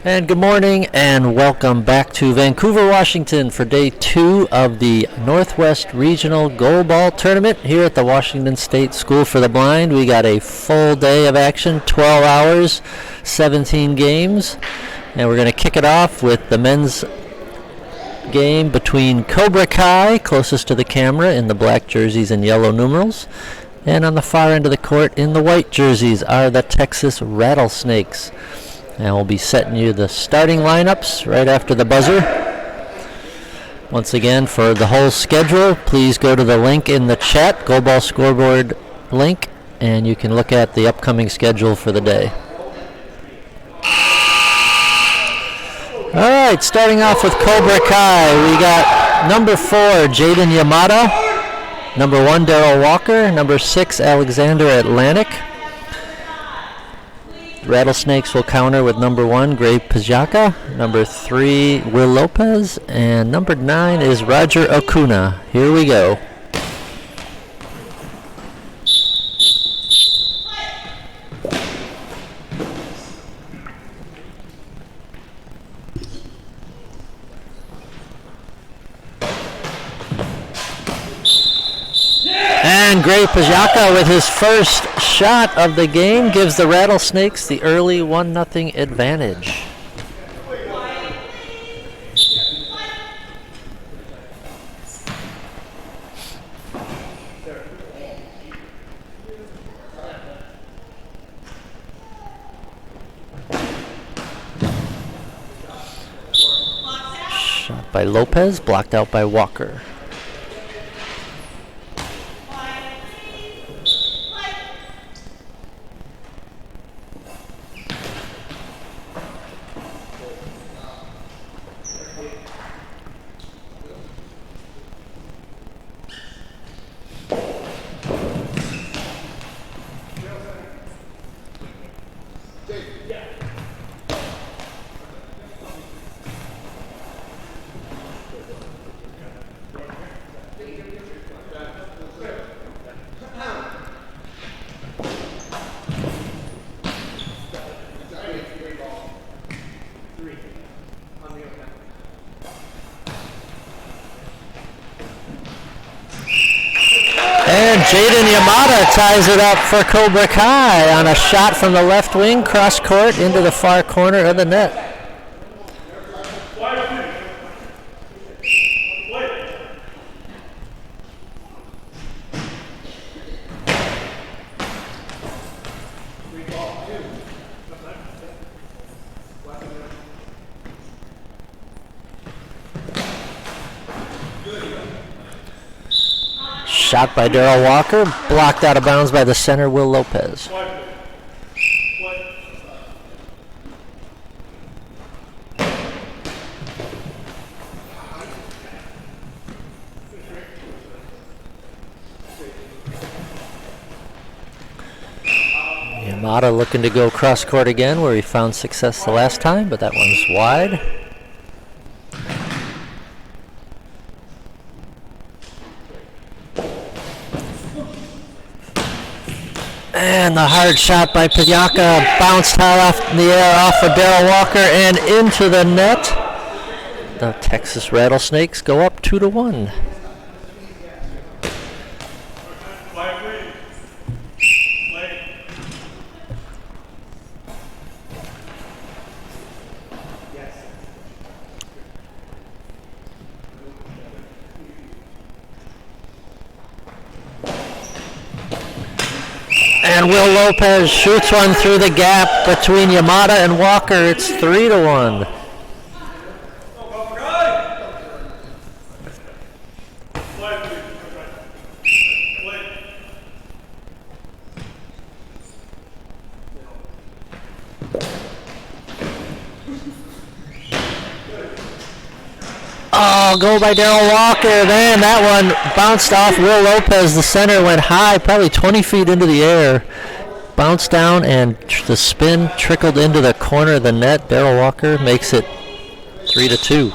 And good morning and welcome back to Vancouver, Washington for day 2 of the Northwest Regional Goalball Tournament here at the Washington State School for the Blind. We got a full day of action, 12 hours, 17 games, and we're going to kick it off with the men's game between Cobra Kai, closest to the camera in the black jerseys and yellow numerals, and on the far end of the court in the white jerseys are the Texas Rattlesnakes. And we'll be setting you the starting lineups right after the buzzer. Once again, for the whole schedule, please go to the link in the chat, Goalball Scoreboard link, and you can look at the upcoming schedule for the day. All right, starting off with Cobra Kai, we got number 4, Jaden Yamada, number 1, Darryl Walker, number 6, Alexander Atlantic. Rattlesnakes will counter with number 1, Gray Pajaka, number 3, Will Lopez, and number 9 is Roger Acuna. Here we go. And Gray Pajaka with his first shot of the game gives the Rattlesnakes the early 1-0 advantage. Shot by Lopez, blocked out by Walker. And Jaden Yamada ties it up for Cobra Kai on a shot from the left wing, cross court into the far corner of the net. Shot by Darryl Walker, blocked out of bounds by the center, Will Lopez. Yamada looking to go cross court again where he found success the last time, but that one's wide. And the hard shot by Pajaka bounced high off in the air off of Darryl Walker and into the net. The Texas Rattlesnakes go up 2-1. And Will Lopez shoots one through the gap between Yamada and Walker. It's 3-1. Oh, goal by Darryl Walker. Man, that one bounced off Will Lopez. The center went high, probably 20 feet into the air. Bounced down, and the spin trickled into the corner of the net. Darryl Walker makes it 3-2.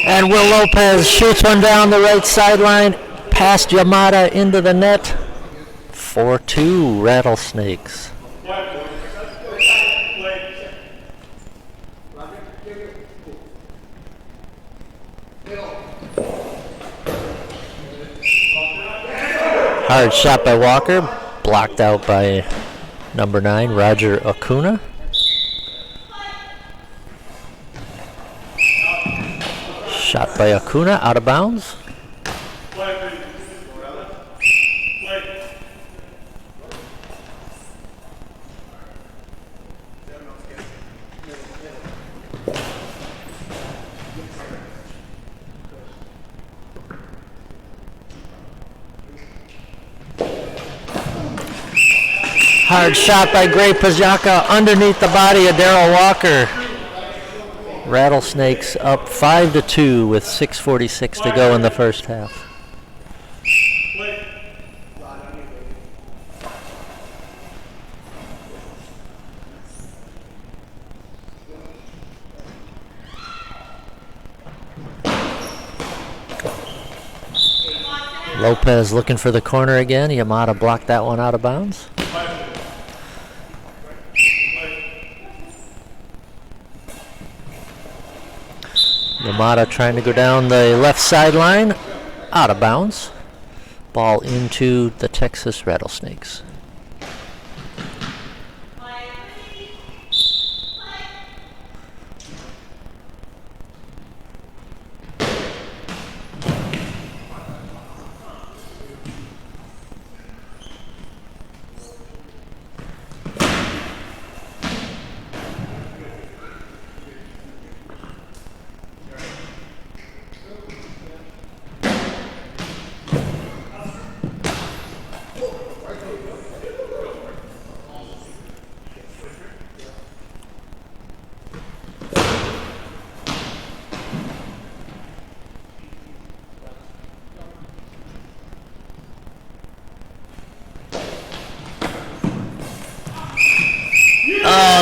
And Will Lopez shoots one down the right sideline, past Yamada into the net. 4-2 Rattlesnakes. Hard shot by Walker, blocked out by number 9, Roger Acuna. Shot by Acuna, out of bounds. Hard shot by Gray Pajaka underneath the body of Darrell Walker. Rattlesnakes up 5-2 with 6:46 to go in the first half. Lopez looking for the corner again. Yamada blocked that one out of bounds. Yamada trying to go down the left sideline, out of bounds. Ball into the Texas Rattlesnakes.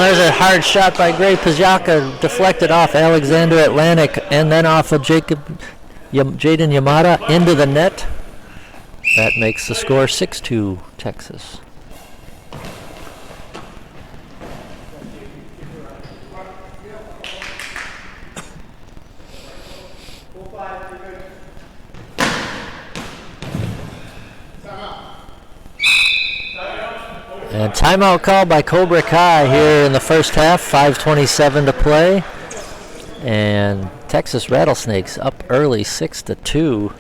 There's a hard shot by Gray Pajaka, deflected off Alexander Atlantic and then off of Jaden Yamada into the net. That makes the score 6-2 Texas. And timeout call by Cobra Kai here in the first half, 5:27 to play. And Texas Rattlesnakes up early, 6-2.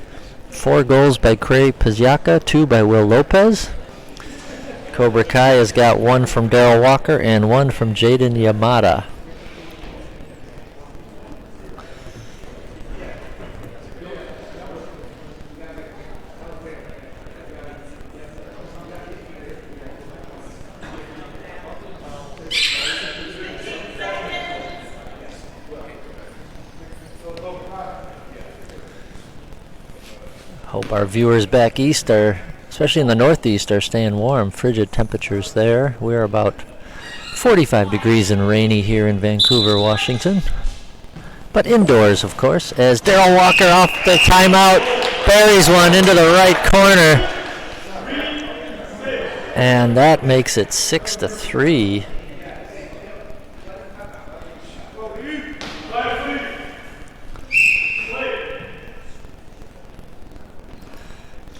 4 goals by Gray Pajaka, 2 by Will Lopez. Cobra Kai has got 1 from Darrell Walker and 1 from Jaden Yamada. Hope our viewers back east are, especially in the northeast, are staying warm. Frigid temperatures there. We're about 45 degrees and rainy here in Vancouver, Washington. But indoors, of course, as Darrell Walker off the timeout buries one into the right corner. And that makes it 6-3.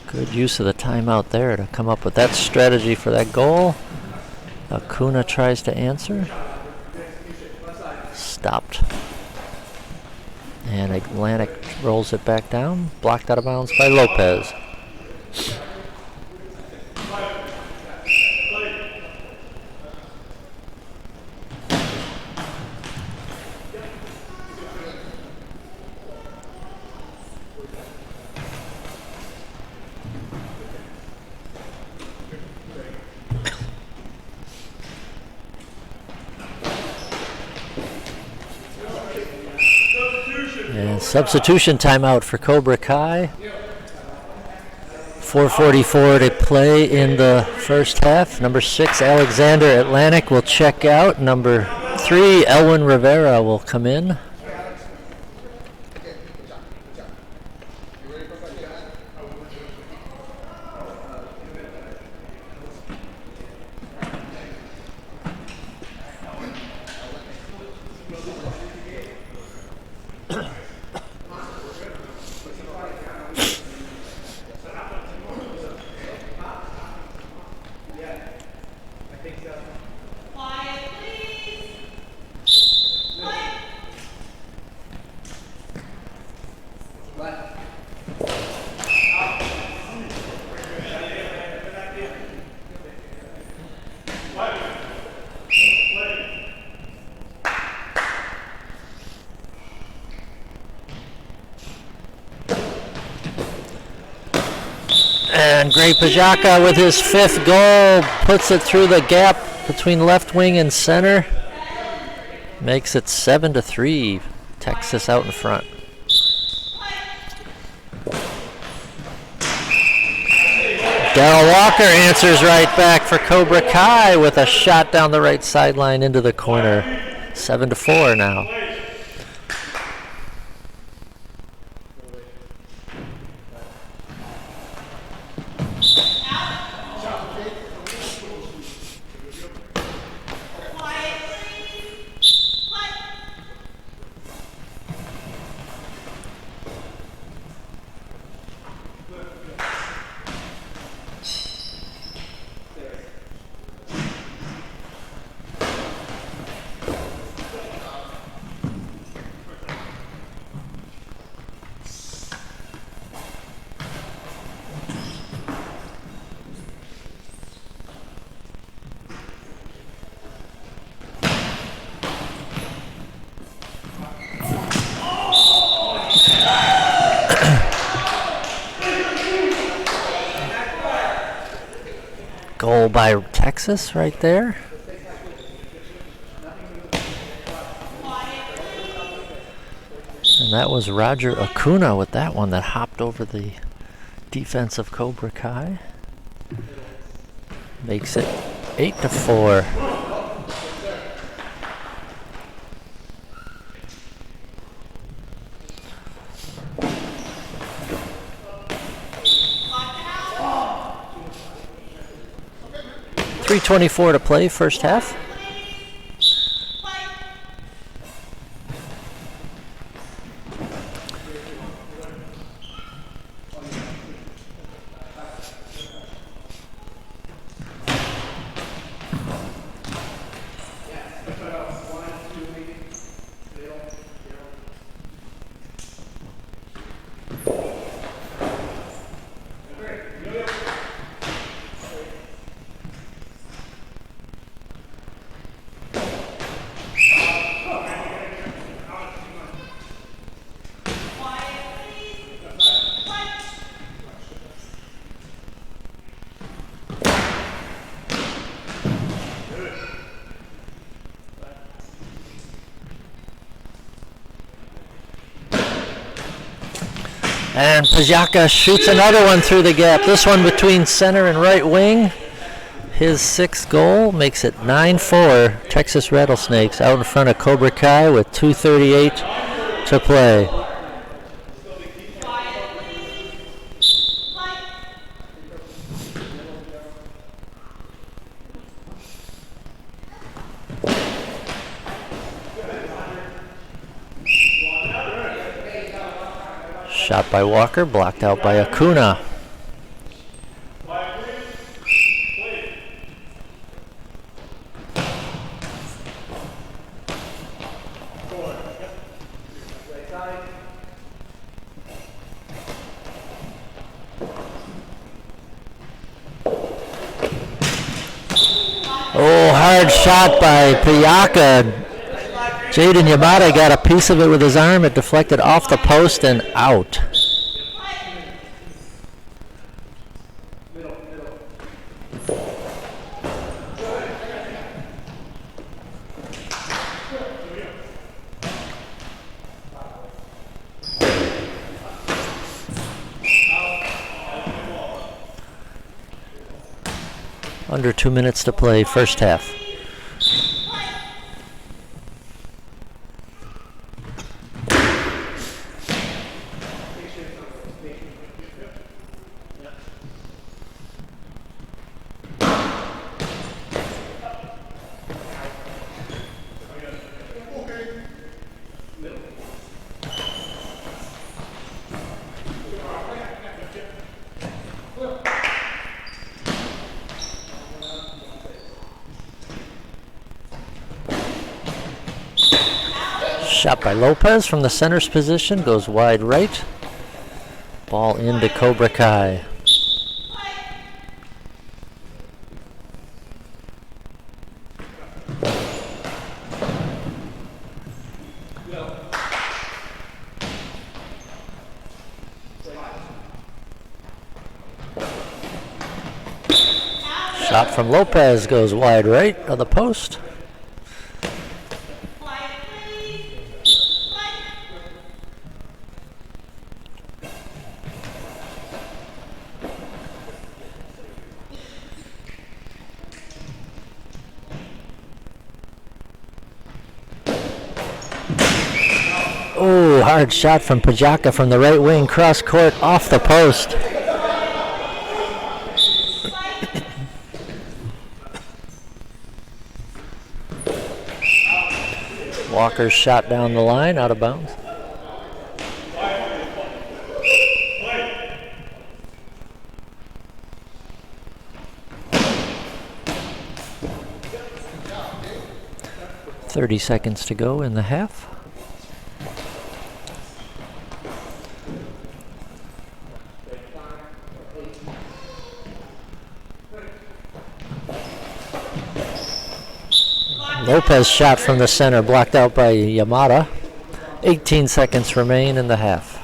Good use of the timeout there to come up with that strategy for that goal. Acuna tries to answer. Stopped. And Atlantic rolls it back down. Blocked out of bounds by Lopez. Substitution timeout for Cobra Kai. 4:44 to play in the first half. Number 6, Alexander Atlantic will check out. Number 3, Elwin Rivera will come in. And Gray Pajaka with his 5th goal puts it through the gap between left wing and center. Makes it 7-3. Texas out in front. Darryl Walker answers right back for Cobra Kai with a shot down the right sideline into the corner. 7-4 now. Goal by Texas right there. And that was Roger Acuna with that one that hopped over the defense of Cobra Kai. Makes it 8-4. .324 to play, first half. And Pajaka shoots another one through the gap. This one between center and right wing. His 6th goal makes it 9-4. Texas Rattlesnakes out in front of Cobra Kai with 2:38 to play. Shot by Walker, blocked out by Acuna. Oh, hard shot by Pajaka. Jaden Yamada got a piece of it with his arm. It deflected off the post and out. Under 2 minutes to play, first half. Shot by Lopez from the center's position, goes wide right. Ball into Cobra Kai. Shot from Lopez goes wide right of the post. Oh, hard shot from Pajaka from the right wing, cross court, off the post. Walker's shot down the line, out of bounds. .30 seconds to go in the half. Lopez shot from the center, blocked out by Yamada. 18 seconds remain in the half.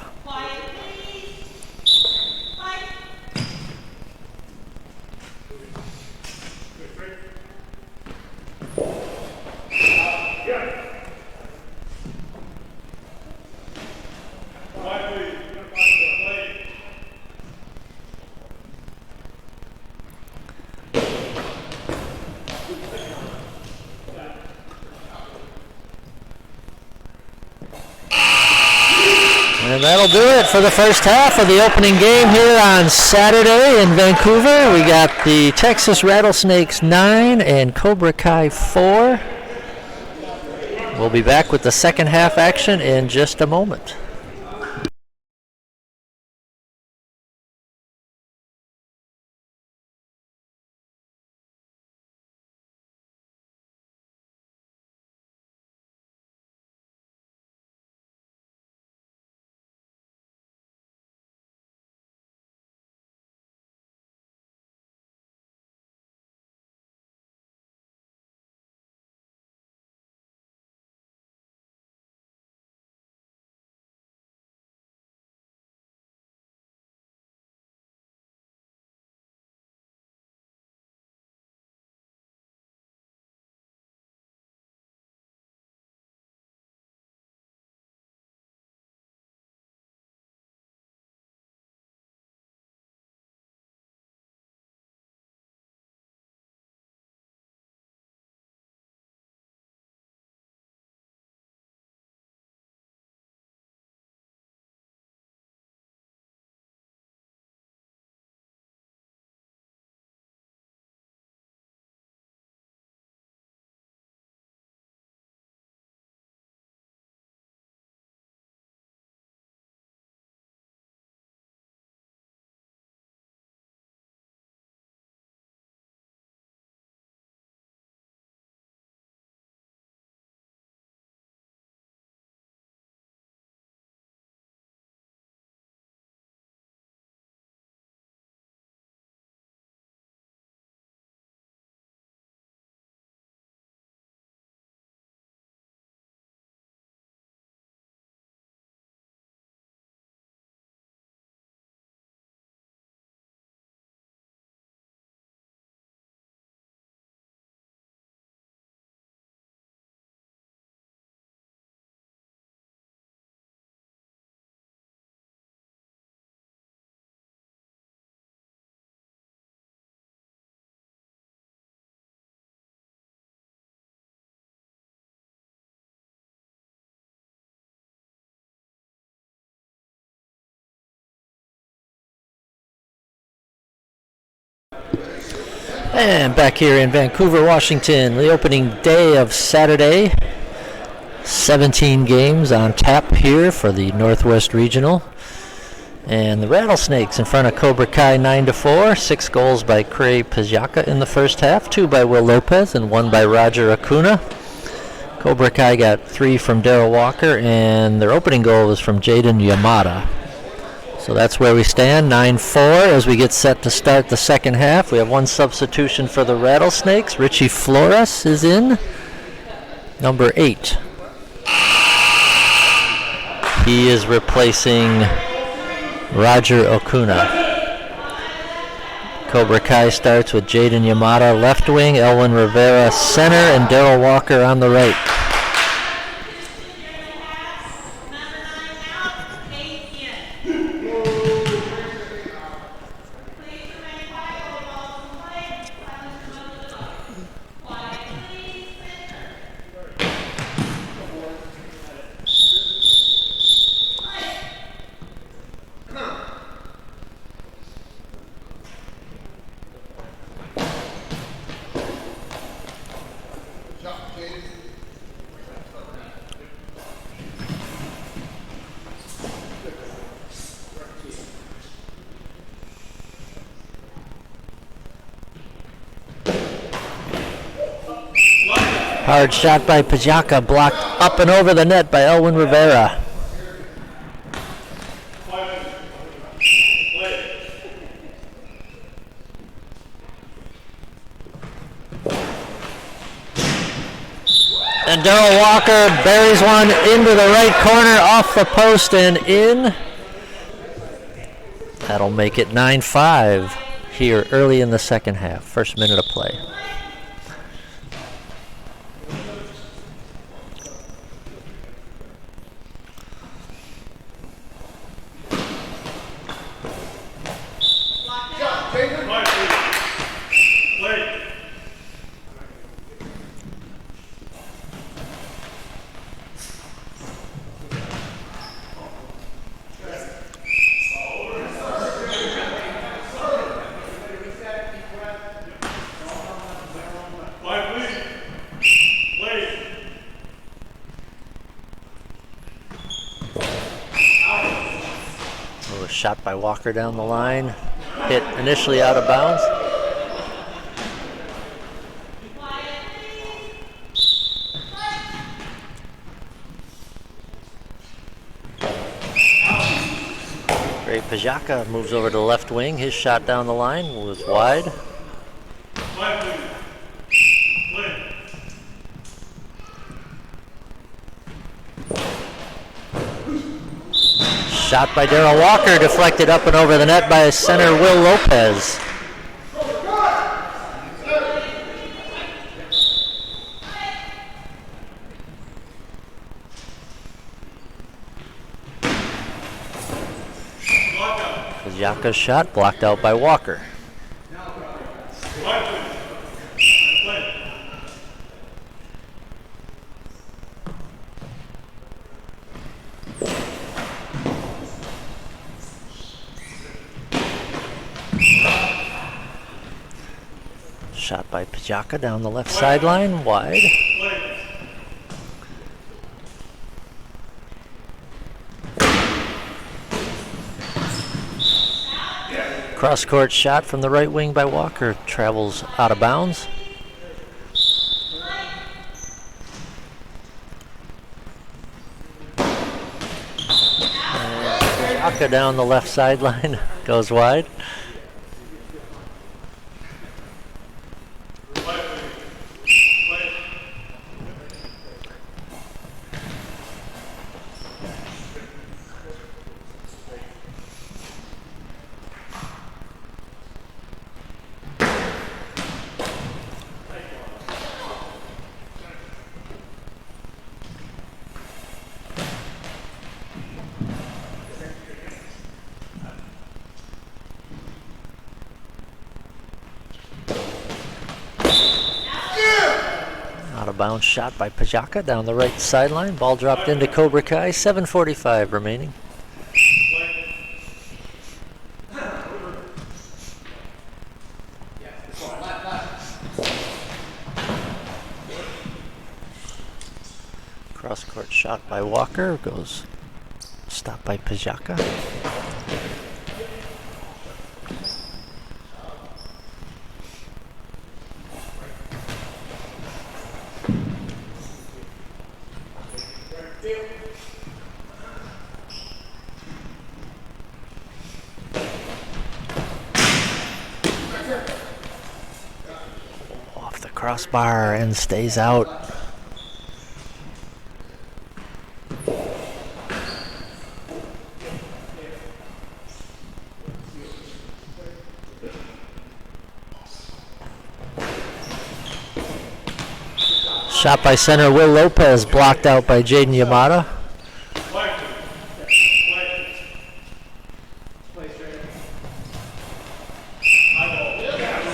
And that'll do it for the first half of the opening game here on Saturday in Vancouver. We got the Texas Rattlesnakes 9 and Cobra Kai 4. We'll be back with the second half action in just a moment. And back here in Vancouver, Washington, the opening day of Saturday. 17 games on tap here for the Northwest Regional. And the Rattlesnakes in front of Cobra Kai 9-4. 6 goals by Craig Pajaka in the first half, 2 by Will Lopez and 1 by Roger Acuna. Cobra Kai got 3 from Darryl Walker, and their opening goal was from Jaden Yamada. So that's where we stand, 9-4 as we get set to start the second half. We have 1 substitution for the Rattlesnakes. Richie Flores is in, number 8. He is replacing Roger Acuna. Cobra Kai starts with Jaden Yamada left wing, Elwin Rivera center, and Daryl Walker on the right. Hard shot by Pajaka, blocked up and over the net by Elwin Rivera. And Daryl Walker buries one into the right corner, off the post and in. That'll make it 9-5 here early in the second half, first minute of play. Shot by Walker down the line, hit initially out of bounds. Ray Pajaka moves over to the left wing. His shot down the line was wide. Shot by Daryl Walker, deflected up and over the net by center Will Lopez. Pajaka's shot blocked out by Walker. Shot by Pajaka down the left sideline, wide. Cross-court shot from the right wing by Walker, travels out of bounds. And Pajaka down the left sideline, goes wide. Bounce shot by Pajaka down the right sideline. Ball dropped into Cobra Kai. 7:45 remaining. Cross-court shot by Walker. Goes stopped by Pajaka. Off the crossbar and stays out. Shot by center Will Lopez, blocked out by Jaden Yamada.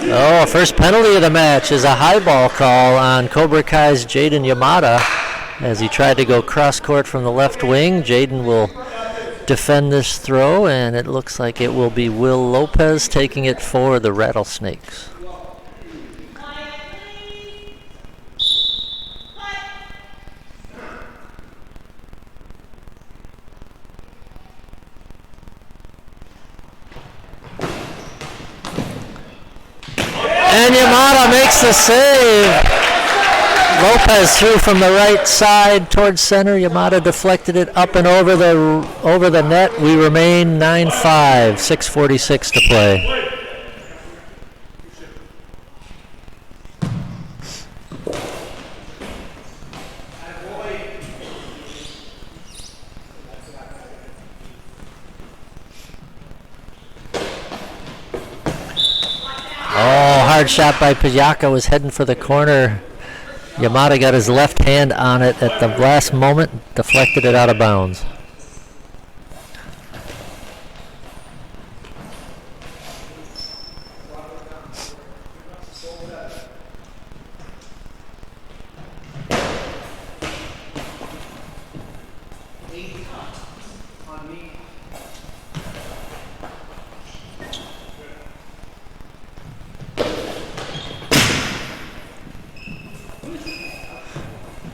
Oh, first penalty of the match is a high ball call on Cobra Kai's Jaden Yamada as he tried to go cross court from the left wing. Jaden will defend this throw, and it looks like it will be Will Lopez taking it for the Rattlesnakes. And Yamada makes the save. Lopez threw from the right side towards center. Yamada deflected it up and over the net. We remain 9-5, 6:46 to play. Hard shot by Pajaka, was heading for the corner. Yamada got his left hand on it at the last moment, deflected it out of bounds.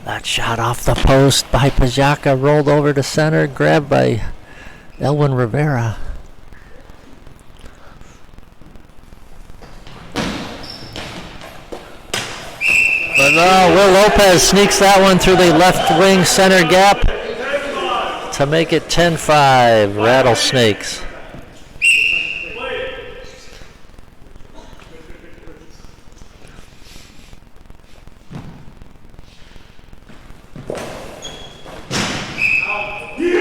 That shot off the post by Pajaka, rolled over to center, grabbed by Elwin Rivera. But no, Will Lopez sneaks that one through the left wing center gap to make it 10-5, Rattlesnakes.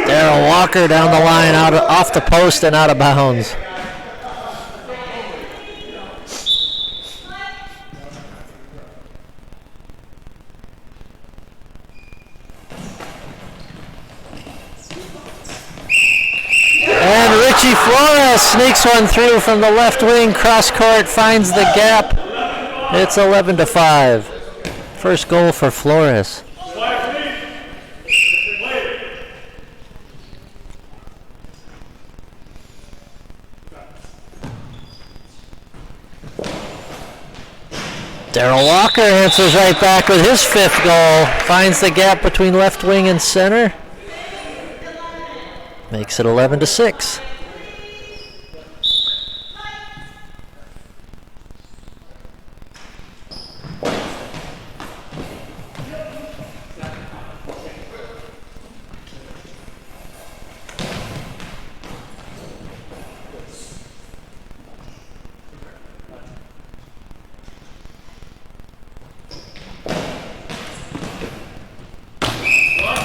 Darryl Walker down the line, off the post and out of bounds. And Richie Flores sneaks one through from the left wing, cross court, finds the gap. It's 11-5. First goal for Flores. Darryl Walker answers right back with his fifth goal. Finds the gap between left wing and center. Makes it 11-6.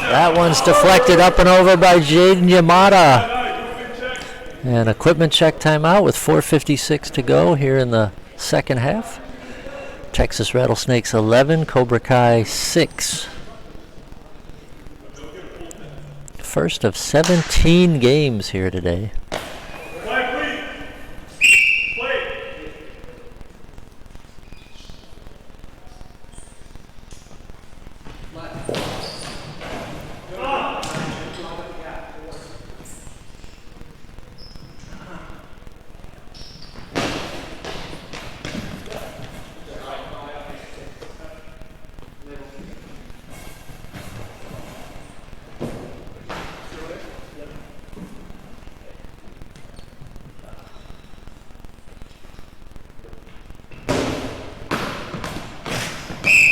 That one's deflected up and over by Jaden Yamada. And equipment check timeout with 4:56 to go here in the second half. Texas Rattlesnakes 11, Cobra Kai 6. First of 17 games here today.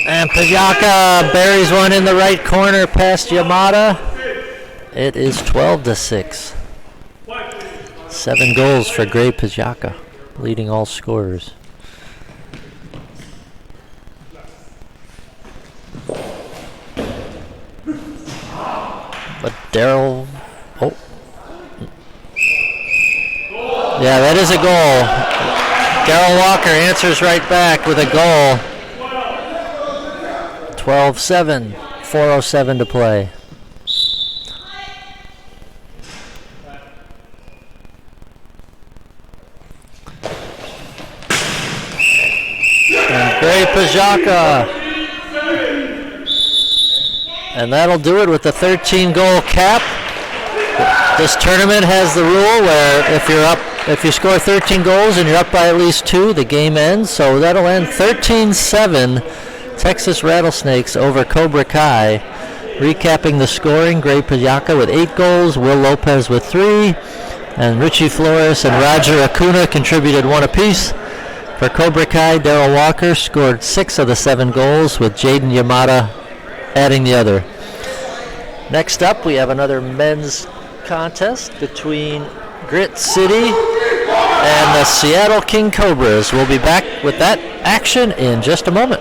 And Pajaka buries one in the right corner past Yamada. It is 12-6. 7 goals for Gray Pajaka, leading all scorers. But Darryl, yeah, that is a goal. Darryl Walker answers right back with a goal. 12-7, 4:07 to play. And Gray Pajaka. And that'll do it with the 13-goal cap. This tournament has the rule where if you score 13 goals and you're up by at least 2, the game ends. So that'll end 13-7, Texas Rattlesnakes over Cobra Kai. Recapping the scoring, Gray Pajaka with 8 goals, Will Lopez with 3, and Richie Flores and Roger Acuna contributed 1 apiece. For Cobra Kai, Darryl Walker scored 6 of the 7 goals, with Jaden Yamada adding the other. Next up, we have another men's contest between Grit City and the Seattle King Cobras. We'll be back with that action in just a moment.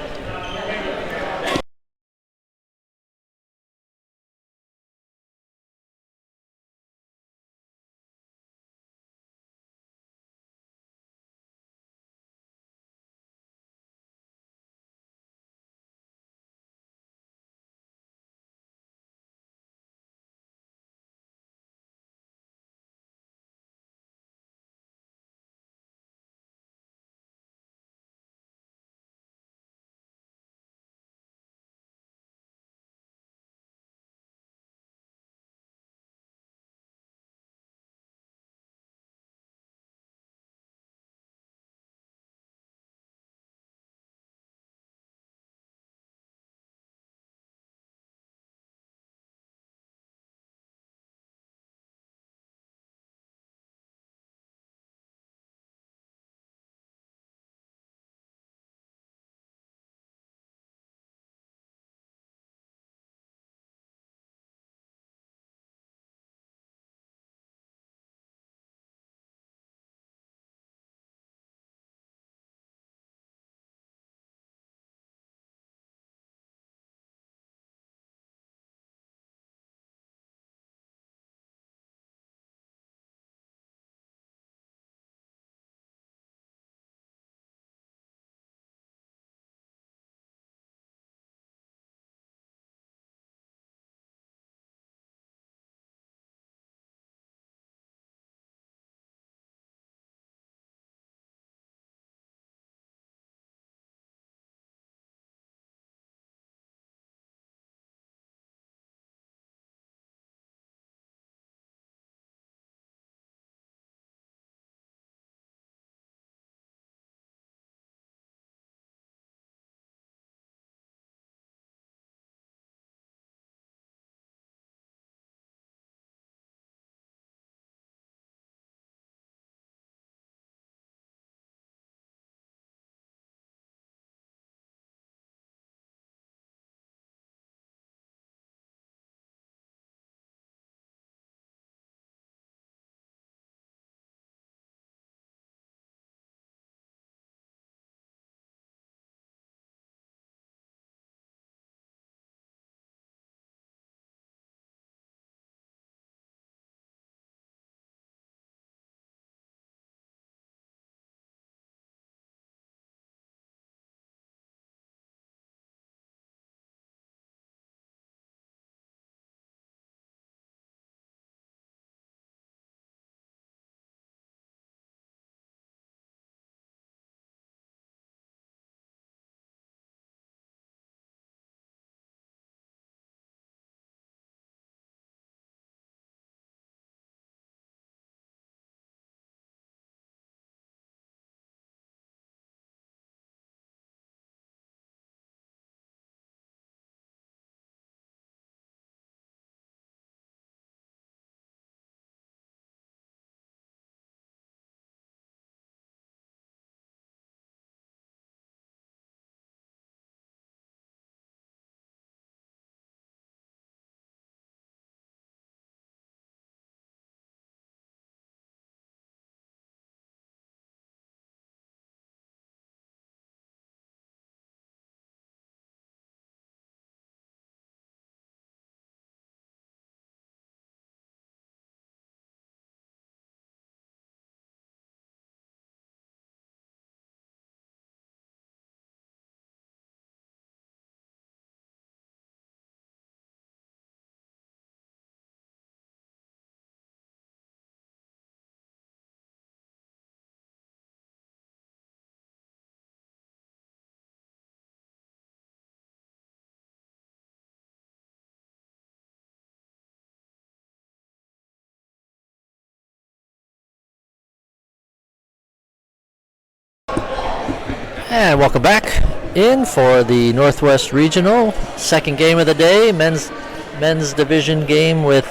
And welcome back in for the Northwest Regional second game of the day, men's division game with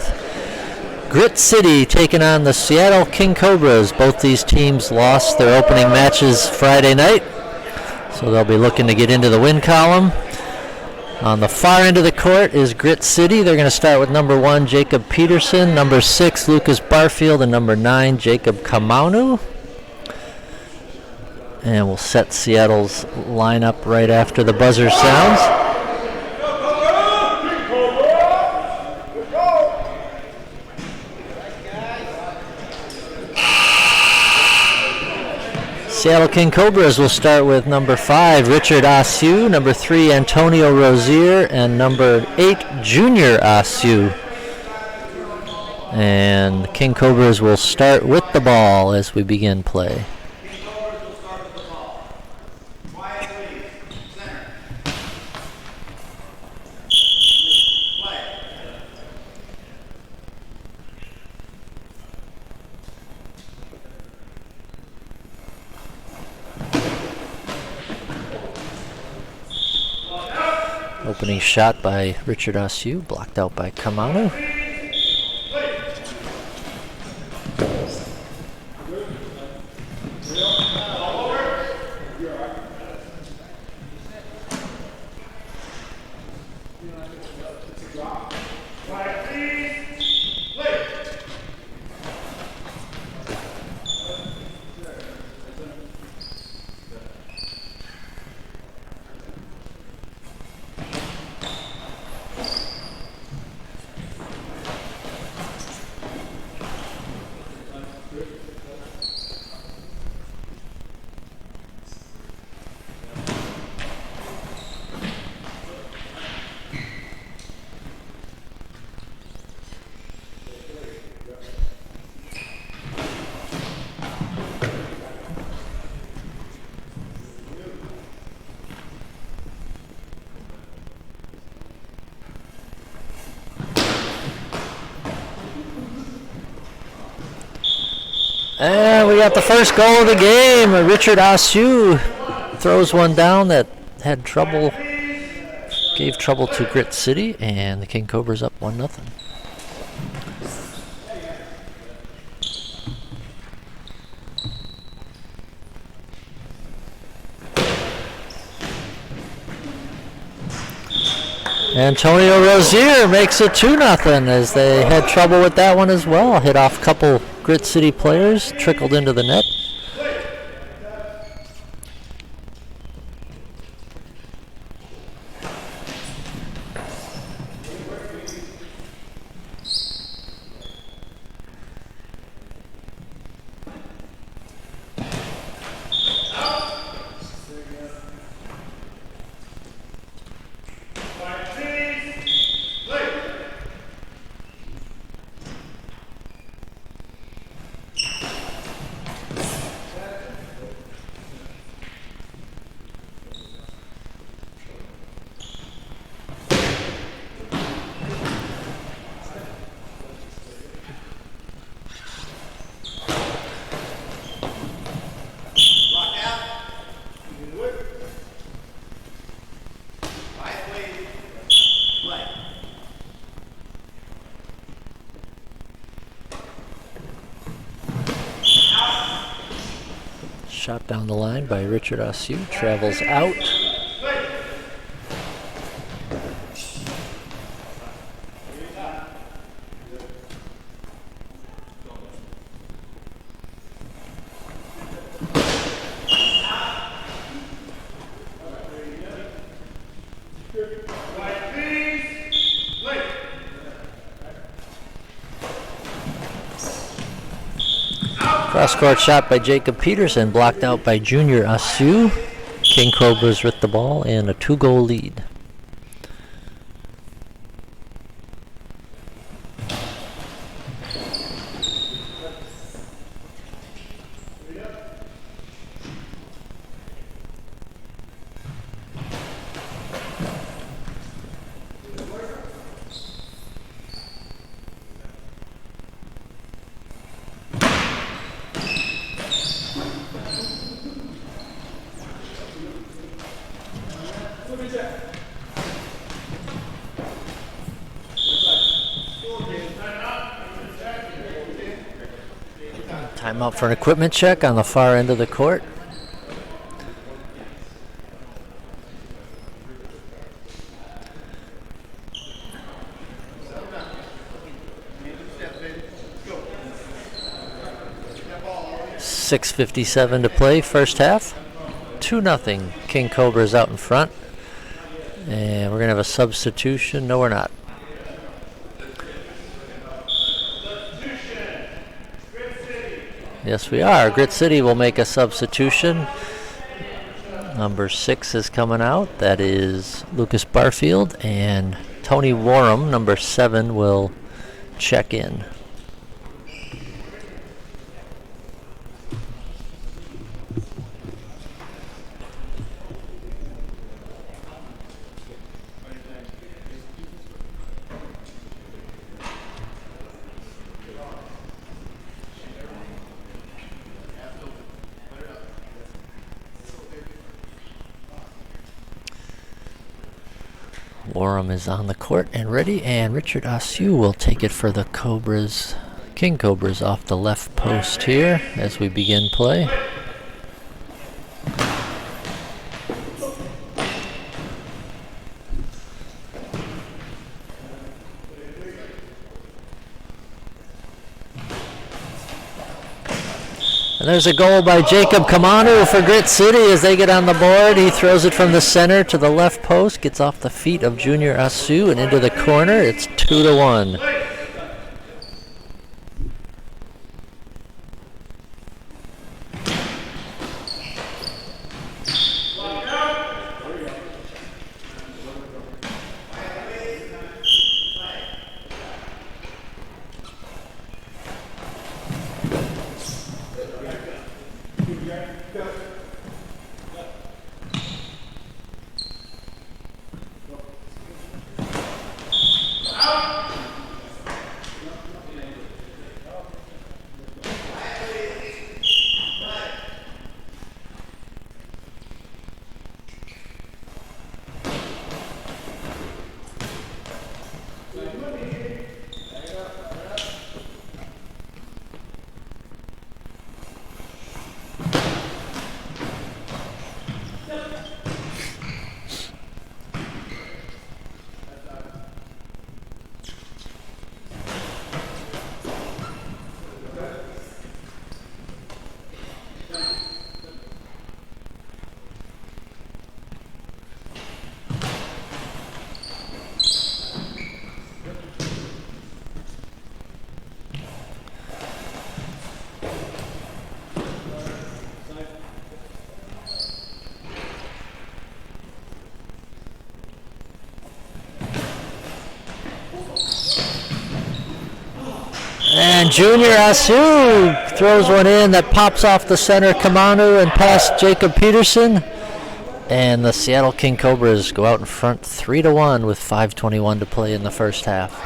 Grit City taking on the Seattle King Cobras. Both these teams lost their opening matches Friday night, so they'll be looking to get into the win column. On the far end of the court is Grit City. They're going to start with number 1, Jacob Peterson, number 6, Lucas Barfield, and number 9, Jacob Kamaunu. And we'll set Seattle's lineup right after the buzzer sounds. Seattle King Cobras will start with number 5, Richard Asue, number 3, Antonio Rozier, and number 8, Junior Asue. And the King Cobras will start with the ball as we begin play. Opening shot by Richard Asue, blocked out by Kamaunu. And we got the first goal of the game. Richard Asue throws one down that had trouble, gave trouble to Grit City, and the King Cobras up 1-0. Antonio Rozier makes it 2-0 as they had trouble with that one as well. Hit off a couple Grit City players, trickled into the net. Shot down the line by Richard Asue, travels out. Cross-court shot by Jacob Peterson, blocked out by Junior Asue. King Cobras with the ball and a 2-goal lead. Time out for an equipment check on the far end of the court. .6:57 to play, first half. 2-0. King Cobra's out in front. And we're going to have a substitution. No, we're not. Yes, we are. Grit City will make a substitution. Number 6 is coming out. That is Lucas Barfield. And Tony Warham, number 7, will check in. Warham is on the court and ready, and Richard Askew will take it for the Cobras. King Cobras off the left post here as we begin play. And there's a goal by Jacob Kamanu for Grit City as they get on the board. He throws it from the center to the left post, gets off the feet of Junior Askew and into the corner. It's 2-1. And Junior Askew throws one in that pops off the center Kamanu and past Jacob Peterson. And the Seattle King Cobras go out in front 3-1 with 5:21 to play in the first half.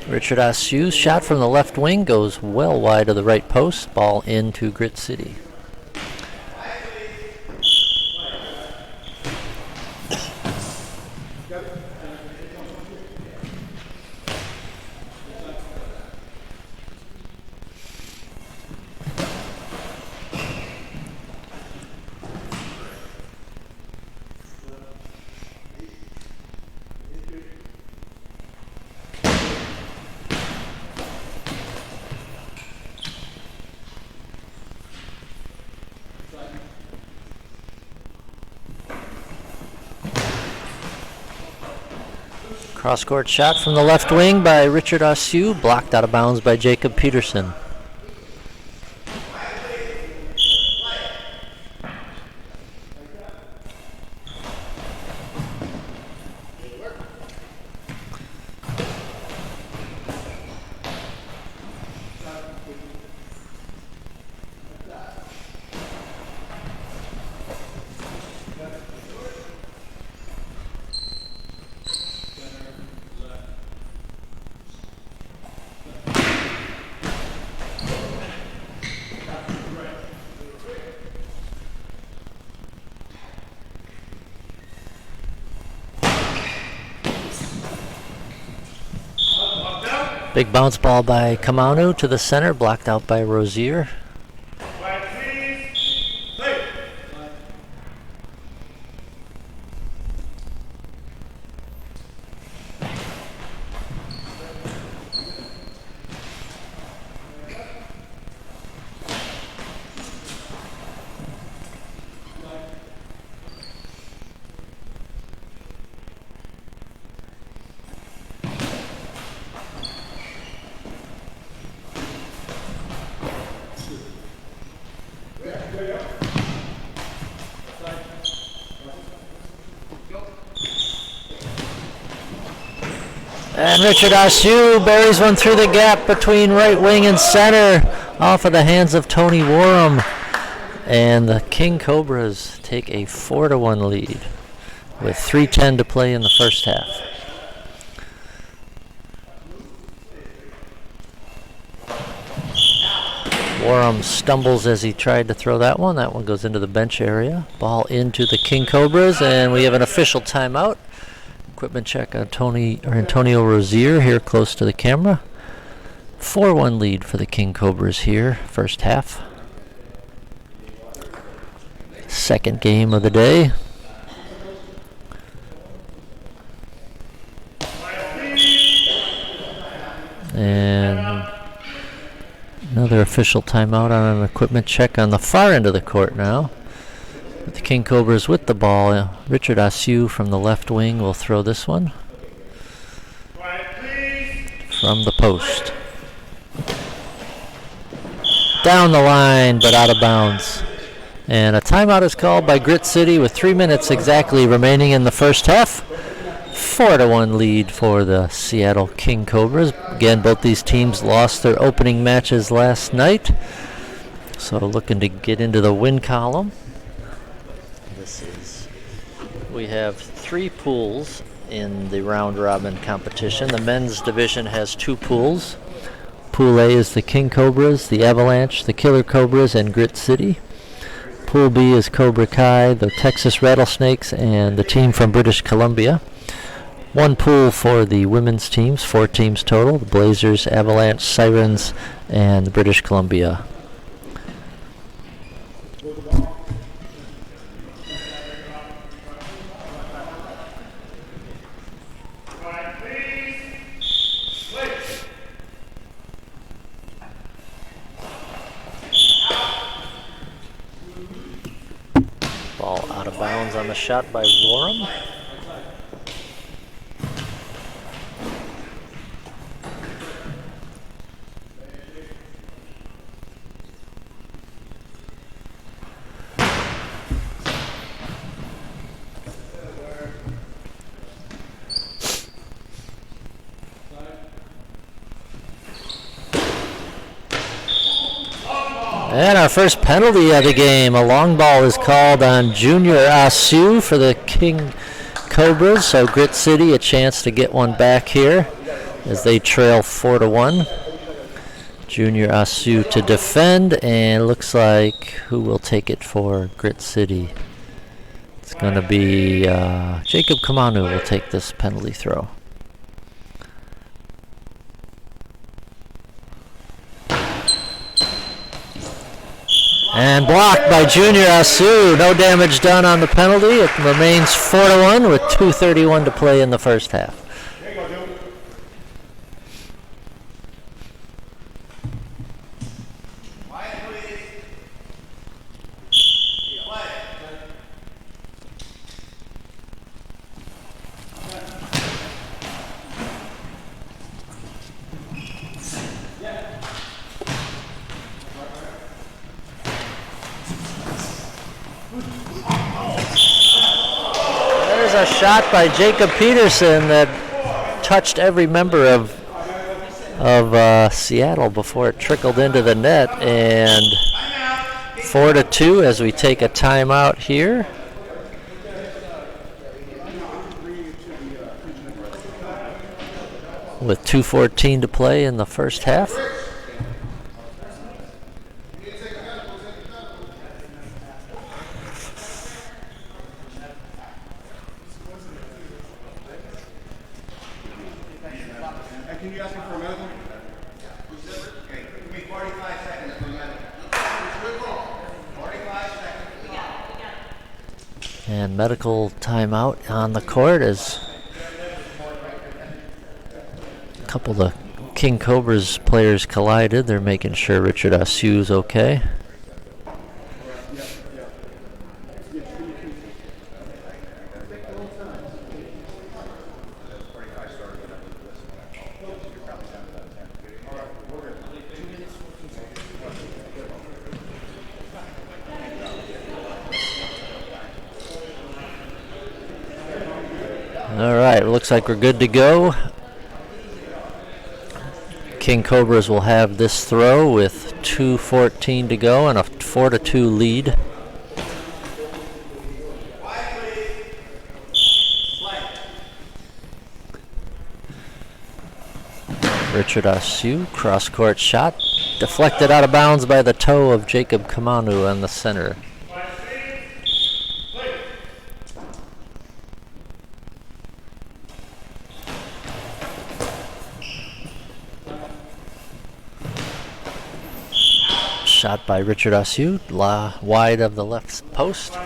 Richard Askew's shot from the left wing goes well wide of the right post. Ball into Grit City. Cross-court shot from the left wing by Richard Askew, blocked out of bounds by Jacob Peterson. Big bounce ball by Kamanu to the center, blocked out by Rozier. And Richard Ashew buries one through the gap between right wing and center, off of the hands of Tony Warham. And the King Cobras take a 4-1 lead with 3:10 to play in the first half. Warham stumbles as he tried to throw that one. That one goes into the bench area. Ball into the King Cobras, and we have an official timeout. Equipment check on Antonio Rozier here close to the camera. 4-1 lead for the King Cobras here, first half. Second game of the day. And another official timeout on an equipment check on the far end of the court now. The King Cobras with the ball. Richard Ashew from the left wing will throw this one from the post. Down the line, but out of bounds. And a timeout is called by Grit City with 3 minutes exactly remaining in the first half. 4-1 lead for the Seattle King Cobras. Again, both these teams lost their opening matches last night, so looking to get into the win column. We have 3 pools in the round robin competition. The men's division has 2 pools. Pool A is the King Cobras, the Avalanche, the Killer Cobras, and Grit City. Pool B is Cobra Kai, the Texas Rattlesnakes, and the team from British Columbia. 1 pool for the women's teams, 4 teams total, the Blazers, Avalanche, Sirens, and British Columbia. Ball out of bounds on the shot by Warham. And our first penalty of the game, a long ball is called on Junior Ashew for the King Cobras. So Grit City a chance to get one back here as they trail 4-1. Junior Ashew to defend, and looks like who will take it for Grit City? It's going to be Jacob Kamanu will take this penalty throw. And blocked by Junior Ashew. No damage done on the penalty. It remains 4-1 with 2:31 to play in the first half. A shot by Jacob Peterson that touched every member of Seattle before it trickled into the net, and 4-2 as we take a timeout here. With 2:14 to play in the first half. Can you ask him for another one? And medical timeout on the court as a couple of King Cobra's players collided. They're making sure Richard Assu's okay. All right, looks like we're good to go. King Cobras will have this throw with 2:14 to go and a 4-2 lead. Richard Assu, cross-court shot, deflected out of bounds by the toe of Jacob Kamanu on the center. Shot by Richard Assu, wide of the left post.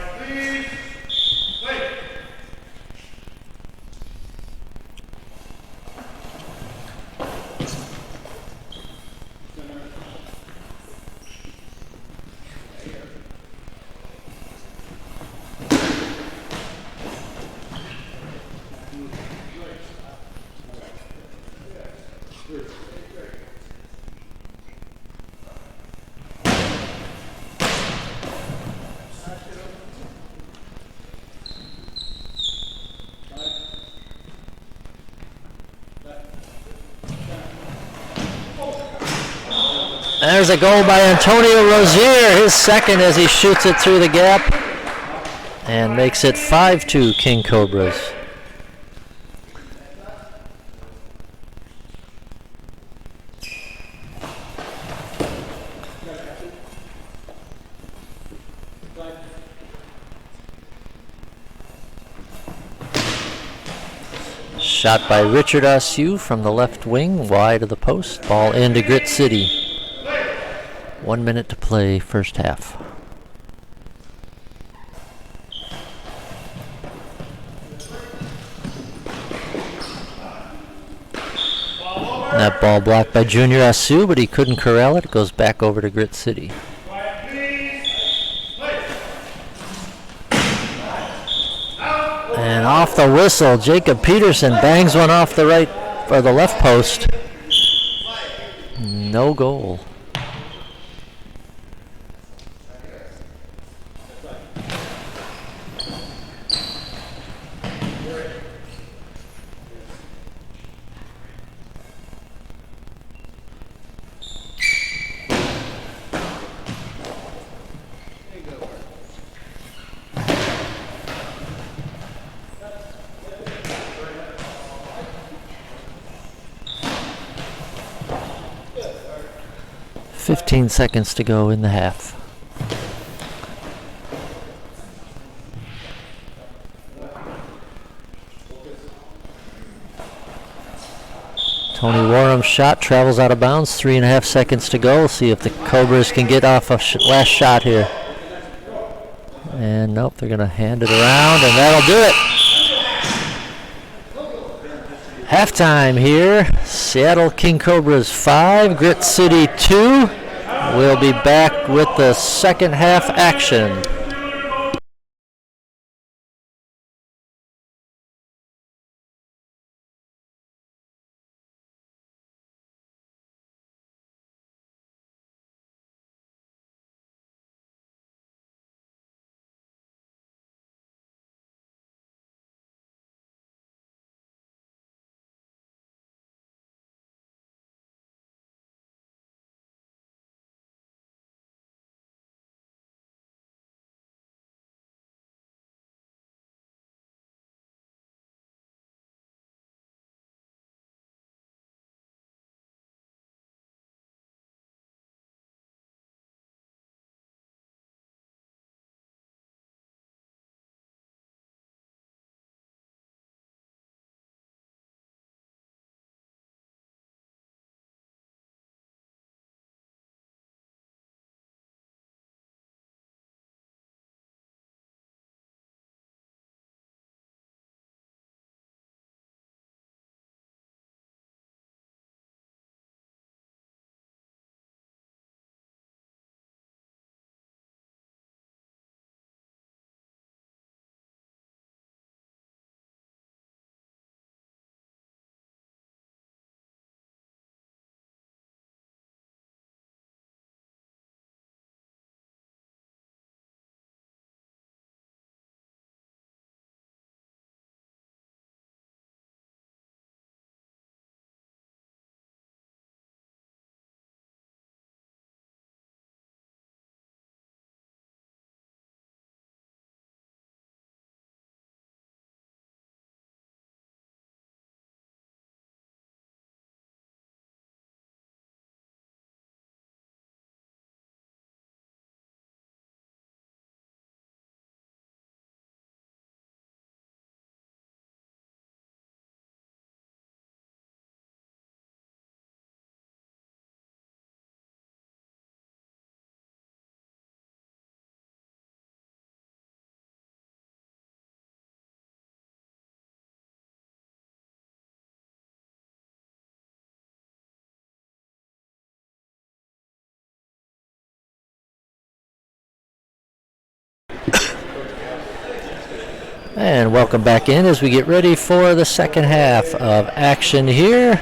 There's a goal by Antonio Rozier, his second as he shoots it through the gap and makes it 5-2 King Cobras. Shot by Richard Assu from the left wing, wide of the post. Ball into Grit City. 1 minute to play, first half. That ball blocked by Junior Assu, but he couldn't corral it. It goes back over to Grit City. And off the whistle, Jacob Peterson bangs one off the right or the left post. No goal. Fifteen seconds to go in the half. Tony Warham's shot travels out of bounds. 3.5 seconds to go. We'll see if the Cobras can get off a last shot here. And nope, they're going to hand it around, and that'll do it. Halftime here. Seattle King Cobras 5, Grit City 2. We'll be back with the second half action. And welcome back in as we get ready for the second half of action here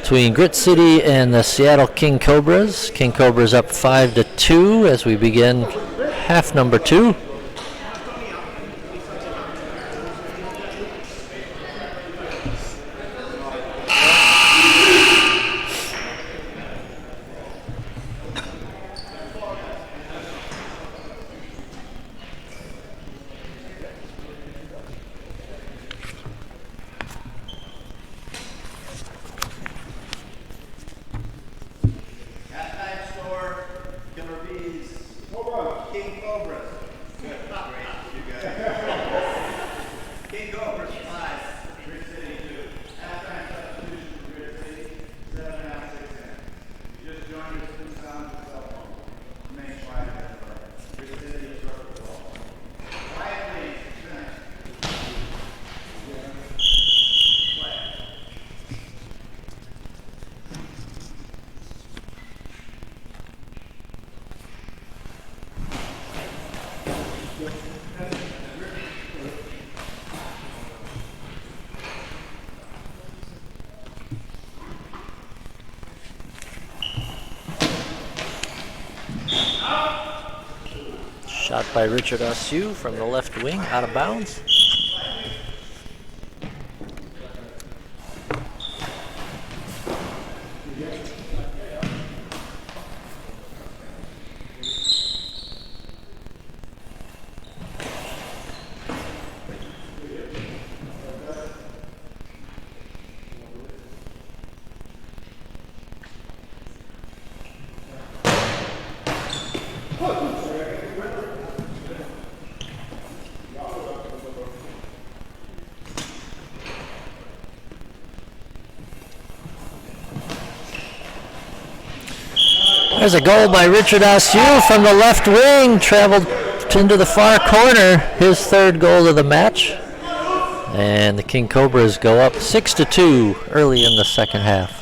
between Grit City and the Seattle King Cobras. King Cobras up 5-2 as we begin half number 2. Shot by Richard Ossu from the left wing, out of bounds. There's a goal by Richard Ossu from the left wing, traveled into the far corner, his third goal of the match. And the King Cobras go up 6-2 early in the second half.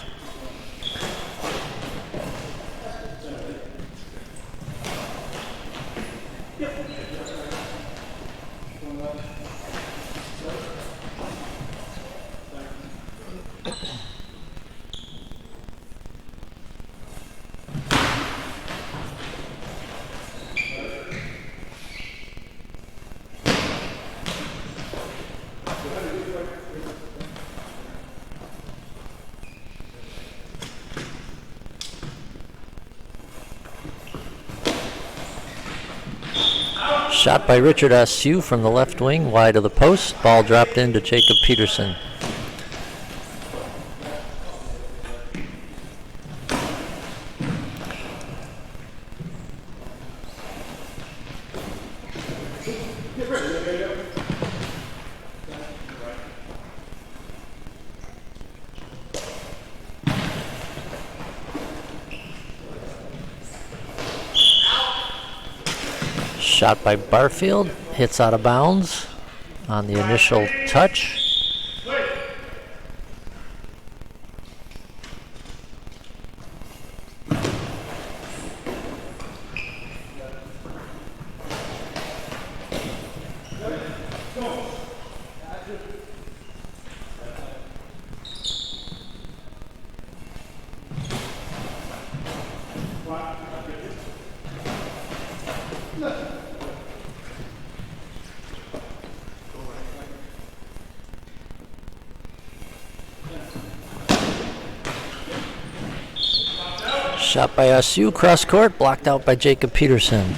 Shot by Richard Ossu from the left wing, wide of the post. Ball dropped into Jacob Peterson. Shot by Barfield, hits out of bounds on the initial touch. Shot by Ossu, cross court, blocked out by Jacob Peterson.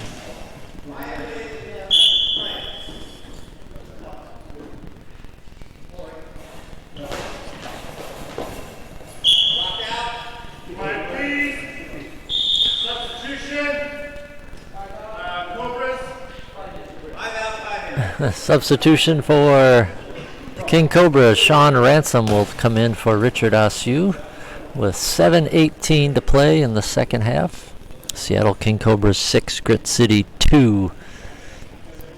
Substitution for the King Cobras. Sean Ransom will come in for Richard Ossu with 7:18 to play in the second half. Seattle King Cobras 6, Grit City 2.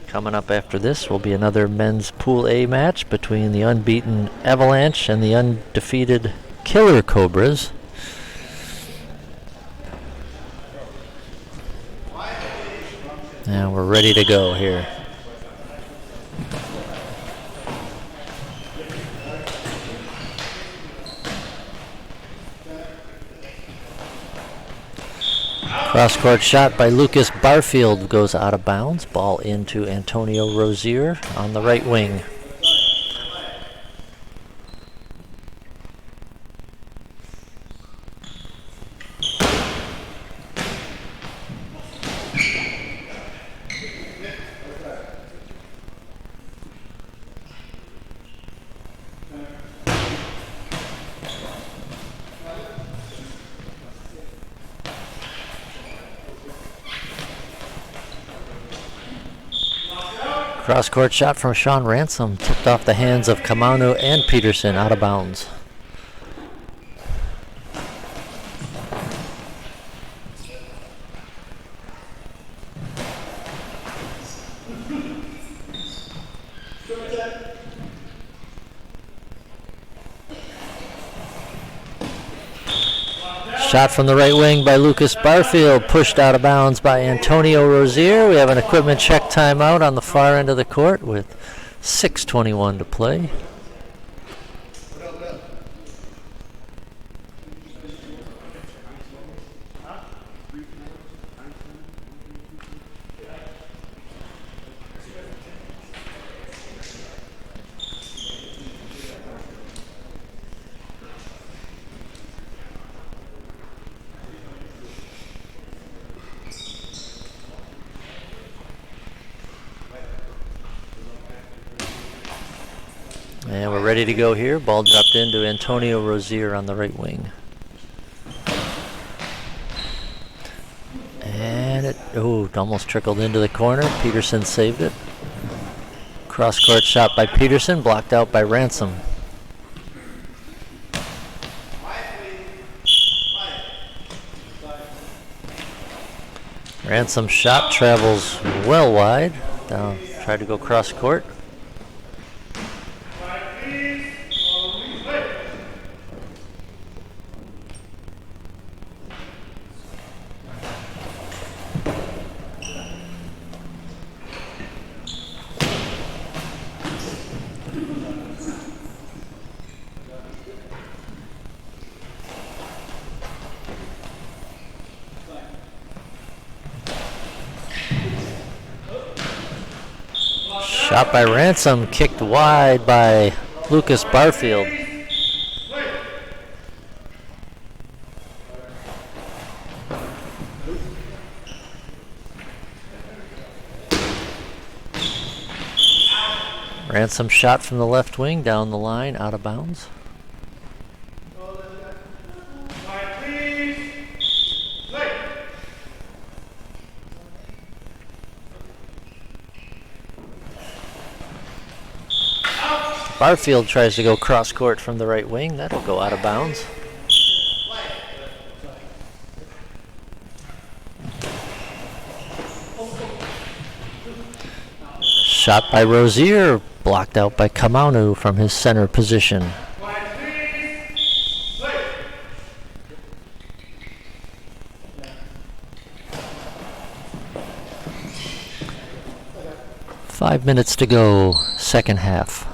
Coming up after this will be another men's Pool A match between the unbeaten Avalanche and the undefeated Killer Cobras. And we're ready to go here. Cross-court shot by Lucas Barfield goes out of bounds. Ball into Antonio Rozier on the right wing. Cross-court shot from Sean Ransom, tipped off the hands of Kamanu and Peterson, out of bounds. Shot from the right wing by Lucas Barfield, pushed out of bounds by Antonio Rozier. We have an equipment check timeout on the far end of the court with 6:21 to play. And we're ready to go here. Ball dropped into Antonio Rozier on the right wing. And it almost trickled into the corner. Peterson saved it. Cross-court shot by Peterson, blocked out by Ransom. Ransom shot travels well wide. Down, tried to go cross-court. Shot by Ransom, kicked wide by Lucas Barfield. Ransom shot from the left wing, down the line, out of bounds. Barfield tries to go cross-court from the right wing. That'll go out of bounds. Shot by Rozier, blocked out by Kamanu from his center position. Five minutes to go, second half.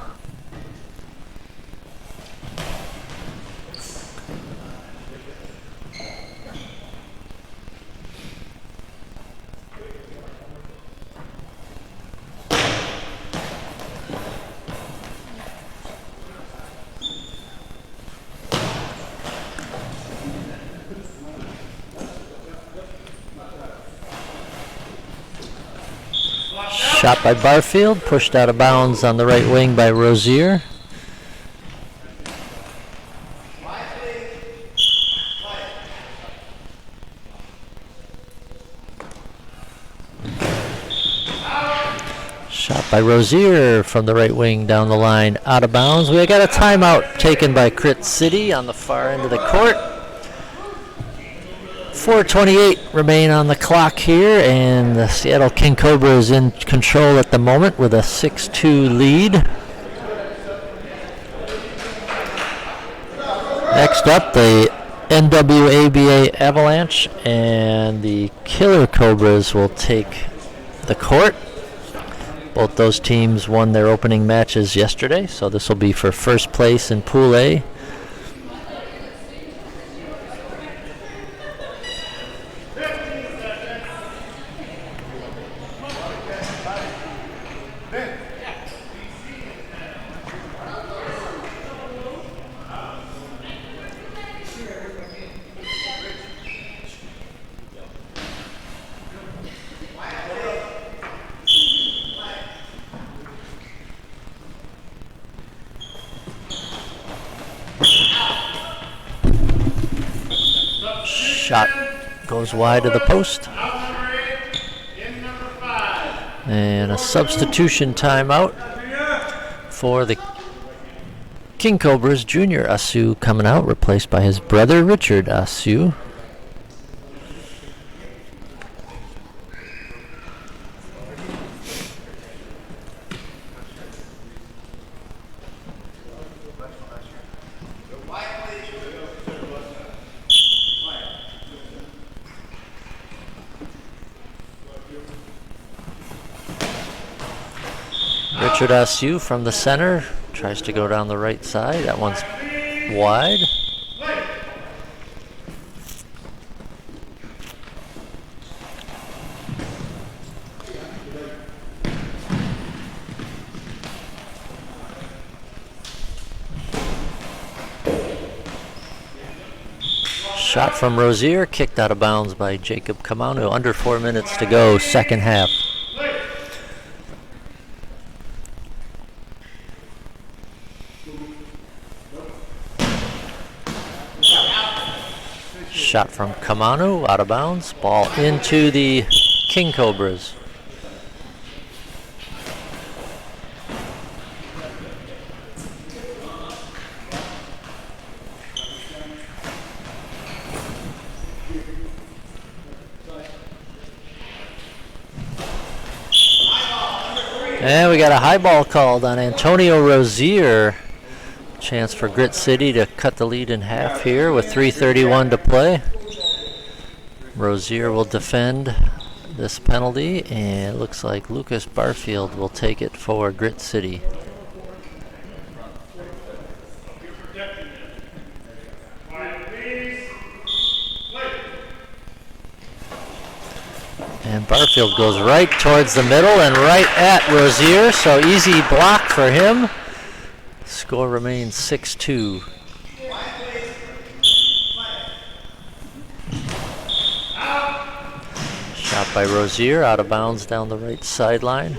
Shot by Barfield, pushed out of bounds on the right wing by Rozier. Shot by Rozier from the right wing down the line, out of bounds. We got a timeout taken by Crit City on the far end of the court. 4:28 remain on the clock here, and the Seattle King Cobra is in control at the moment with a 6-2 lead. Next up, the NWABA Avalanche and the Killer Cobras will take the court. Both those teams won their opening matches yesterday, so this will be for first place in Pool A. Shot goes wide of the post. And a substitution timeout for the King Cobras. Junior Asu coming out, replaced by his brother Richard Asu. Richard Asu from the center tries to go down the right side. That one's wide. Shot from Rozier, kicked out of bounds by Jacob Kamanu. Under 4 minutes to go, second half. Shot from Kamanu, out of bounds. Ball into the King Cobras. And we got a high ball called on Antonio Rozier. Chance for Grit City to cut the lead in half here with 3:31 to play. Rozier will defend this penalty, and it looks like Lucas Barfield will take it for Grit City. And Barfield goes right towards the middle and right at Rozier, so easy block for him. Score remains 6-2. Shot by Rozier, out of bounds down the right sideline.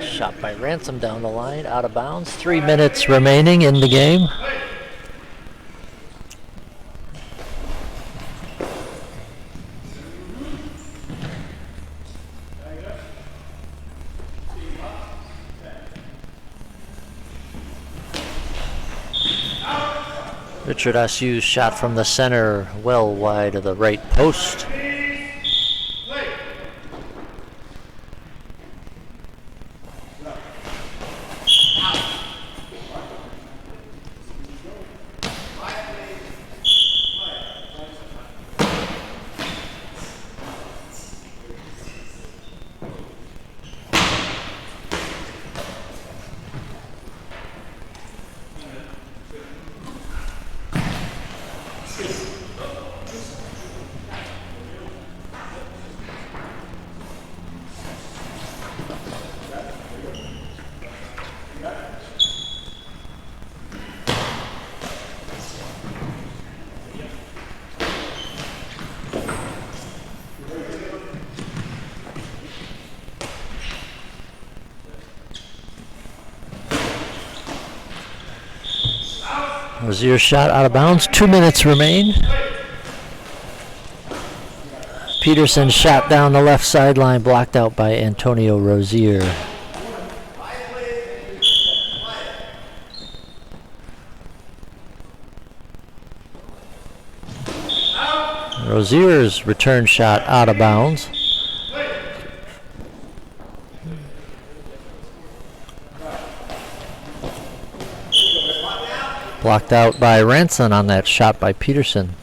Shot by Ransom down the line, out of bounds. 3 minutes remaining in the game. Richard Asu's shot from the center, well wide of the right post. Rozier shot out of bounds. 2 minutes remain. Peterson shot down the left sideline, blocked out by Antonio Rozier. Rozier's return shot out of bounds. Blocked out by Ranson on that shot by Peterson.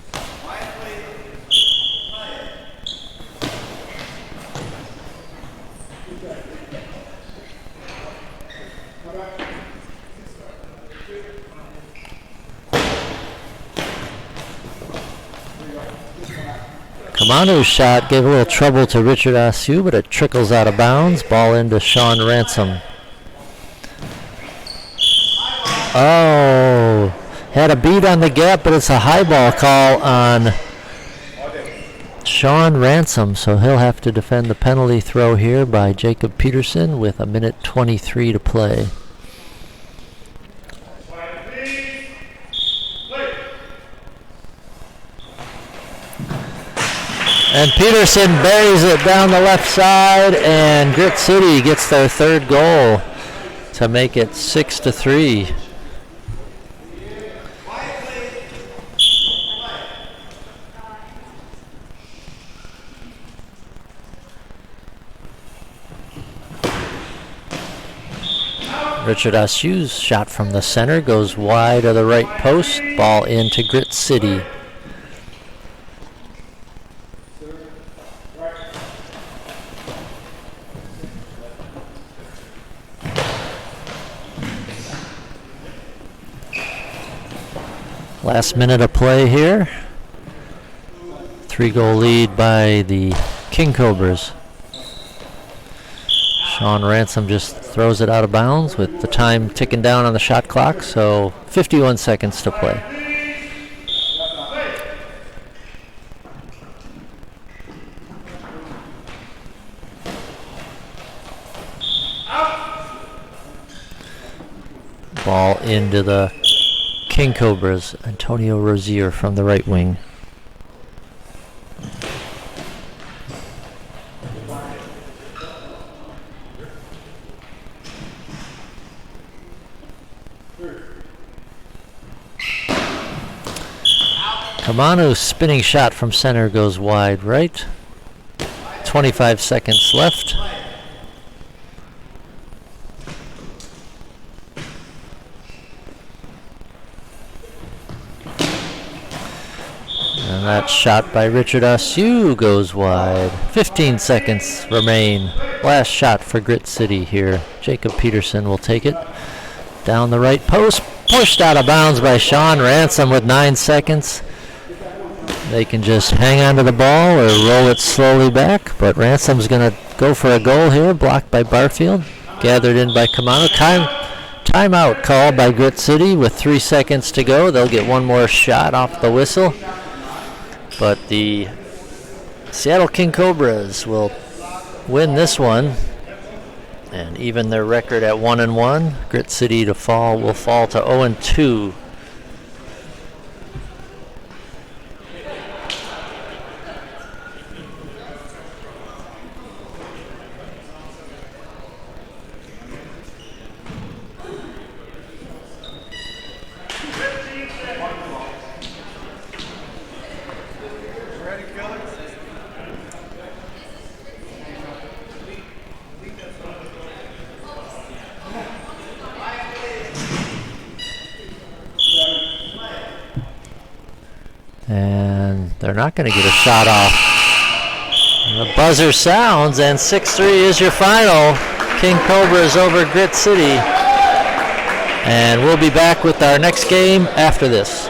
Kamano's shot gave a little trouble to Richard Askew, but it trickles out of bounds. Ball into Sean Ransom. Oh, had a beat on the gap, but it's a high ball call on Sean Ransom, so he'll have to defend the penalty throw here by Jacob Peterson with 1:23 to play. And Peterson buries it down the left side, and Grit City gets their third goal to make it 6-3. Richard Askew's shot from the center goes wide of the right post. Ball into Grit City. Last minute of play here. 3-goal lead by the King Cobras. Sean Ransom just throws it out of bounds with the time ticking down on the shot clock, so 51 seconds to play. Ball into the King Cobras. Antonio Rozier from the right wing. Kamano's spinning shot from center goes wide right. 25 seconds left. And that shot by Richard Askew goes wide. 15 seconds remain. Last shot for Grit City here. Jacob Peterson will take it. Down the right post. Pushed out of bounds by Sean Ransom with 9 seconds. They can just hang on to the ball or roll it slowly back, but Ransom's going to go for a goal here, blocked by Barfield, gathered in by Kamano. Timeout called by Grit City with 3 seconds to go. They'll get one more shot off the whistle, but the Seattle King Cobras will win this one and even their record at 1-1. Grit City will fall to 0-2. And they're not going to get a shot off. And the buzzer sounds, and 6-3 is your final. King Cobras over Grit City. And we'll be back with our next game after this.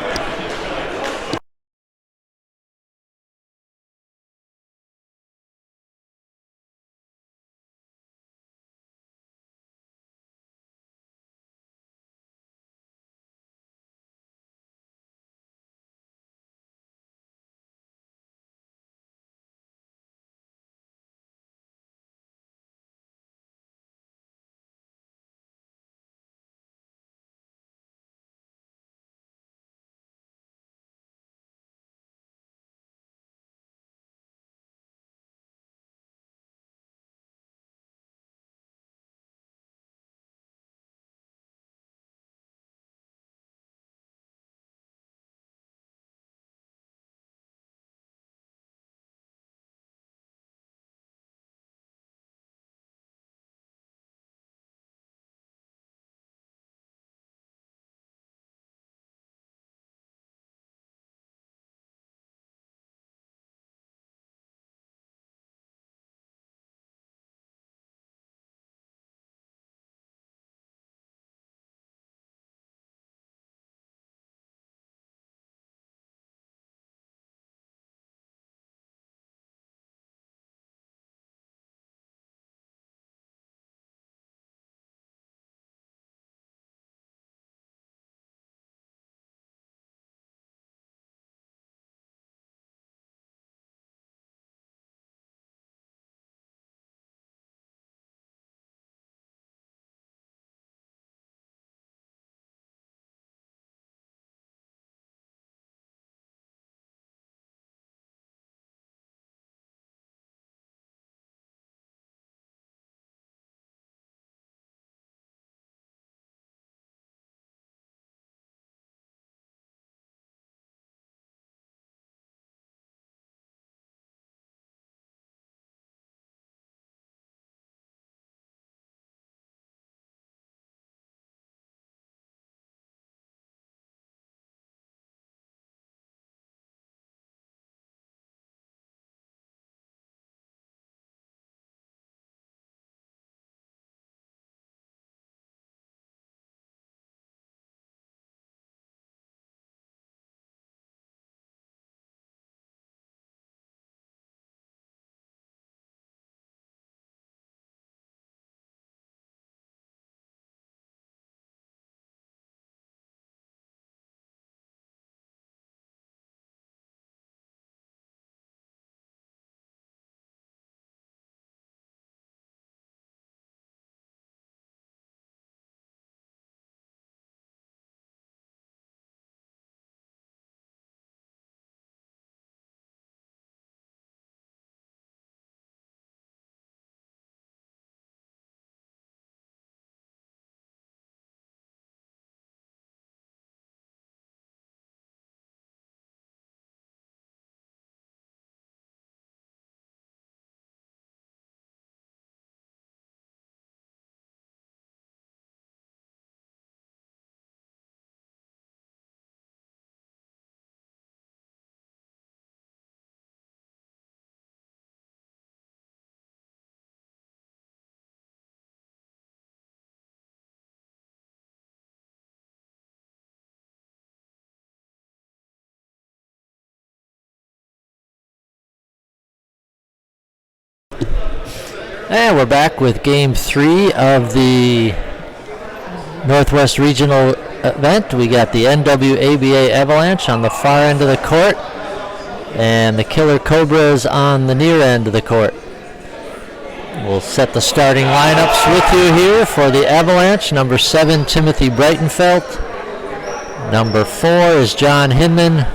And we're back with Game 3 of the Northwest Regional event. We got the NWABA Avalanche on the far end of the court and the Killer Cobras on the near end of the court. We'll set the starting lineups with you here for the Avalanche. Number 7, Timothy Breitenfeld. Number 4 is John Hinman.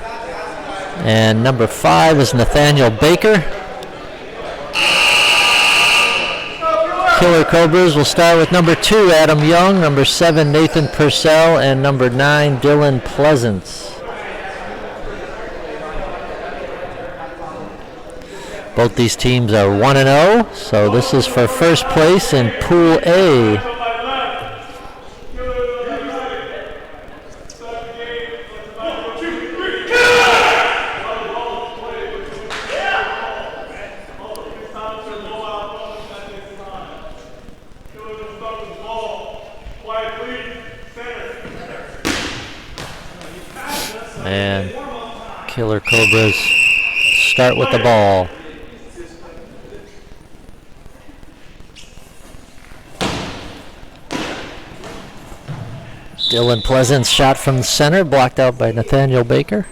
And number 5 is Nathaniel Baker. Killer Cobras will start with number 2, Adam Young, number 7, Nathan Purcell, and number 9, Dylan Pleasance. Both these teams are 1-0, so this is for first place in Pool A. And Killer Cobras start with the ball. Dylan Pleasance shot from the center, blocked out by Nathaniel Baker.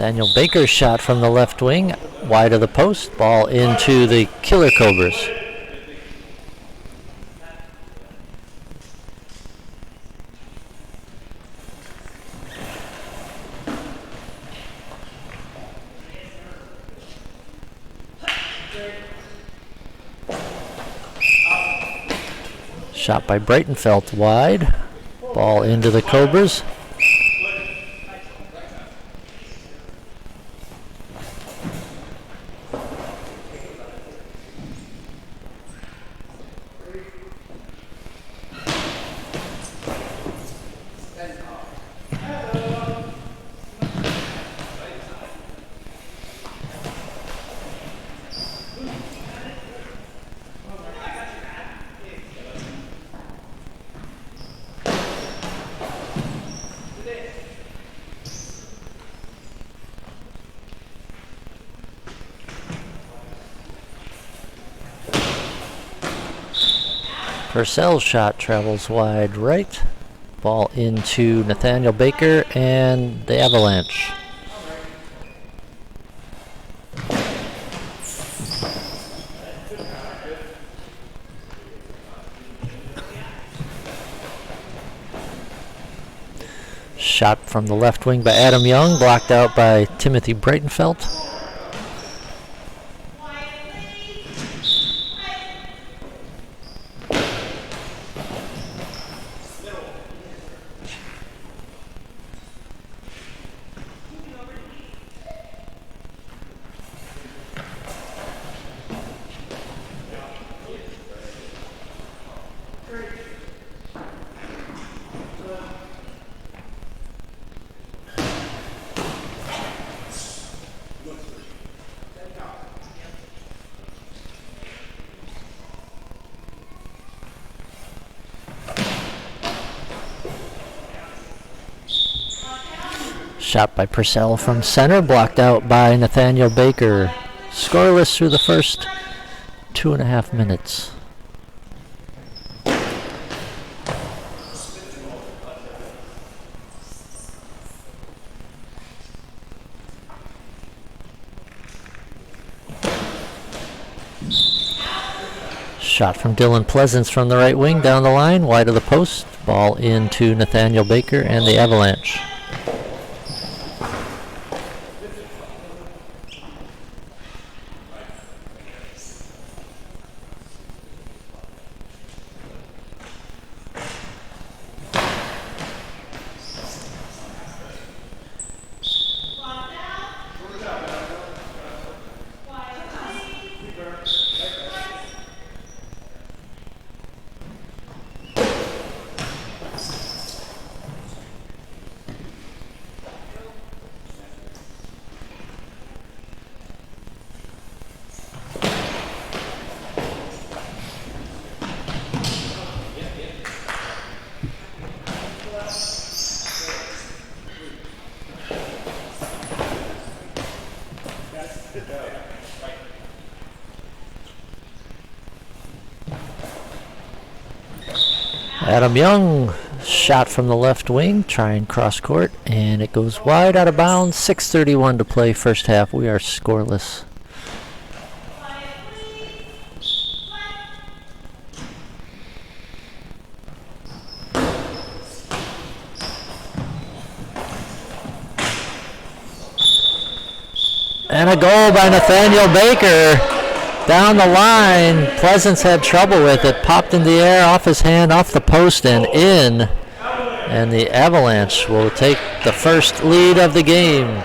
Nathaniel Baker's shot from the left wing, wide of the post, ball into the Killer Cobras. Shot by Breitenfeld wide, ball into the Cobras. Purcell's shot travels wide right. Ball into Nathaniel Baker and the Avalanche. Shot from the left wing by Adam Young, blocked out by Timothy Breitenfeld. Shot by Purcell from center, blocked out by Nathaniel Baker. Scoreless through the first 2.5 minutes. Shot from Dylan Pleasance from the right wing down the line, wide of the post. Ball into Nathaniel Baker and the Avalanche. Adam Young, shot from the left wing, trying cross court, and it goes wide out of bounds. 6:31 to play first half. We are scoreless. And a goal by Nathaniel Baker down the line. Pleasance had trouble with it. Popped in the air, off his hand, off the post, and in. And the Avalanche will take the first lead of the game.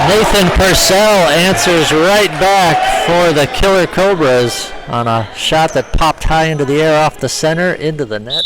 Nathan Purcell answers right back for the Killer Cobras on a shot that popped high into the air off the center into the net.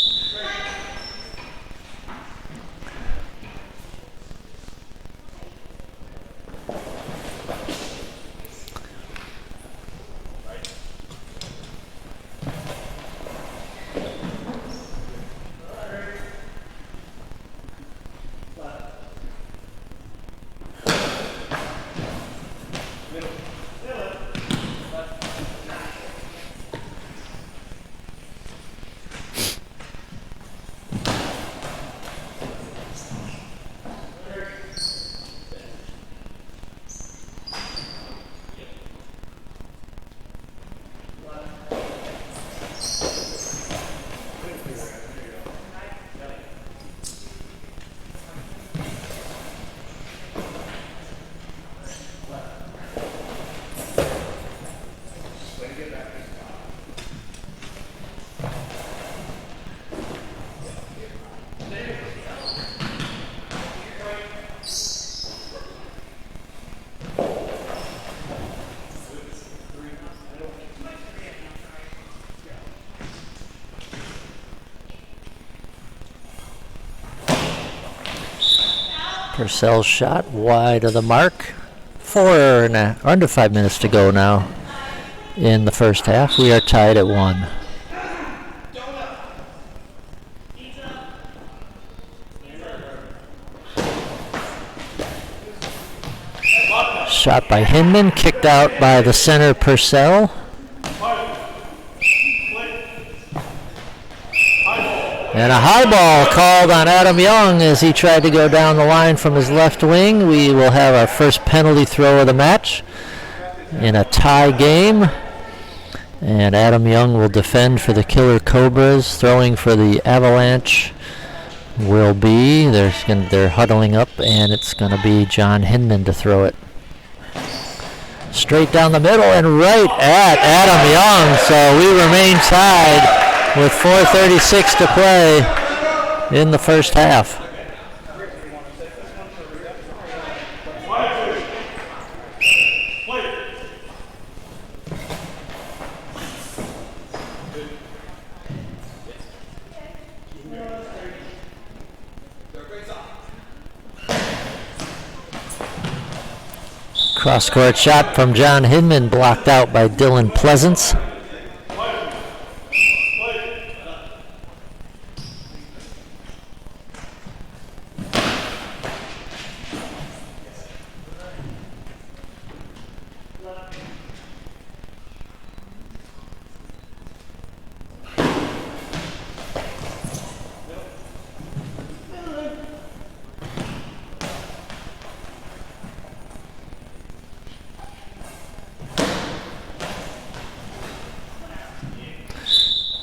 Purcell's shot wide of the mark. Under 5 minutes to go now in the first half. We are tied at 1. Shot by Hinman, kicked out by the center Purcell. And a high ball called on Adam Young as he tried to go down the line from his left wing. We will have our first penalty throw of the match in a tie game. And Adam Young will defend for the Killer Cobras. Throwing for the Avalanche will be, they're huddling up, and it's going to be John Hinman to throw it. Straight down the middle and right at Adam Young. So we remain tied with 4:36 to play in the first half. Cross-court shot from John Hinman, blocked out by Dylan Pleasance.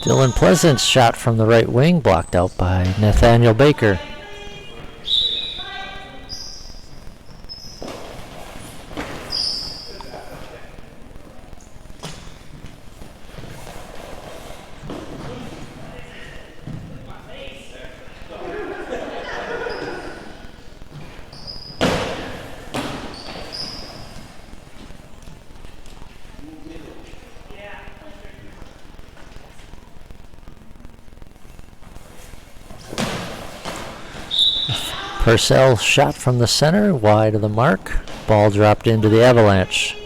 Dylan Pleasance shot from the right wing, blocked out by Nathaniel Baker. Purcell shot from the center, wide of the mark. Ball dropped into the Avalanche.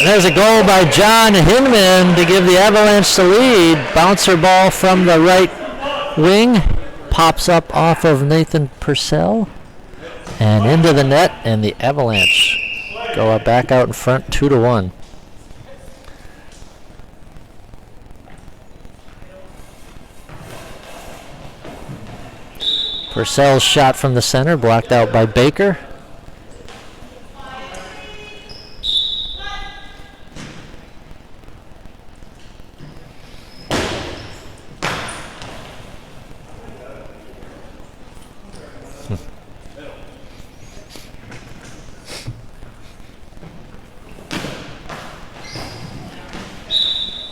And there's a goal by John Hinman to give the Avalanche the lead. Bouncer ball from the right wing. Pops up off of Nathan Purcell. And into the net, and the Avalanche go back out in front 2-1. Purcell's shot from the center, blocked out by Baker.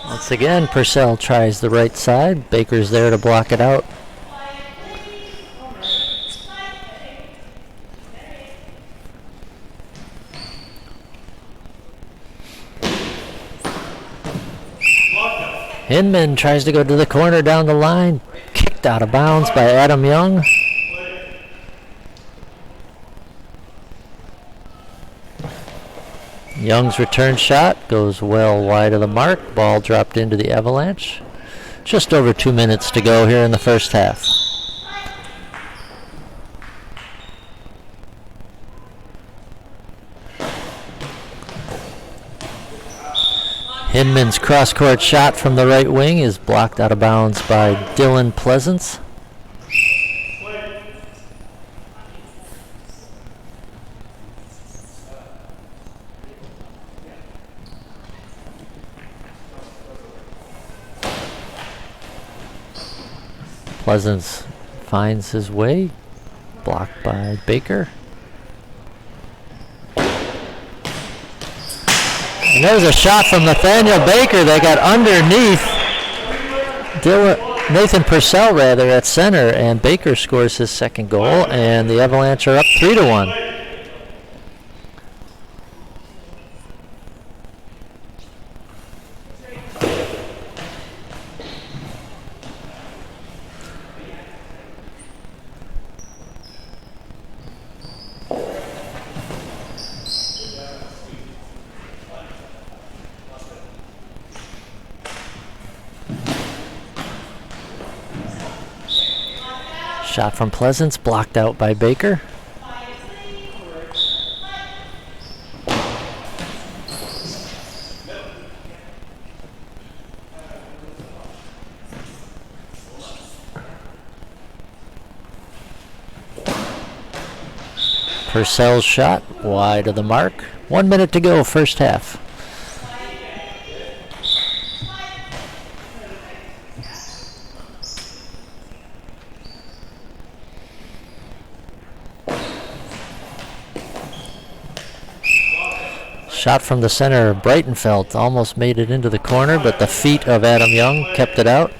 Once again, Purcell tries the right side. Baker's there to block it out. Hinman tries to go to the corner down the line. Kicked out of bounds by Adam Young. Young's return shot goes well wide of the mark. Ball dropped into the Avalanche. Just over 2 minutes to go here in the first half. Hinman's cross-court shot from the right wing is blocked out of bounds by Dylan Pleasance. Pleasance finds his way, blocked by Baker. And there's a shot from Nathaniel Baker that got underneath Nathan Purcell rather at center, and Baker scores his second goal, and the Avalanche are up 3-1. Shot from Pleasance, blocked out by Baker. Purcell's shot, wide of the mark. 1 minute to go, first half. Shot from the center, Breitenfeld almost made it into the corner, but the feet of Adam Young kept it out.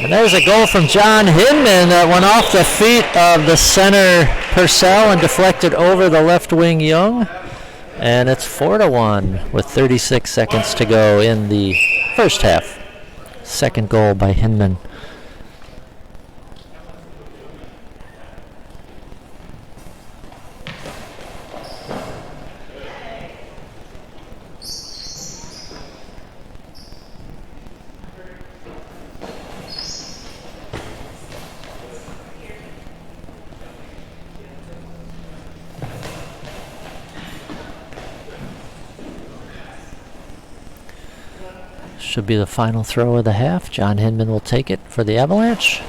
And there's a goal from John Hinman that went off the feet of the center Purcell and deflected over the left wing Young. And it's 4-1 with 36 seconds to go in the first half. Second goal by Hinman. Should be the final throw of the half. John Hinman will take it for the Avalanche.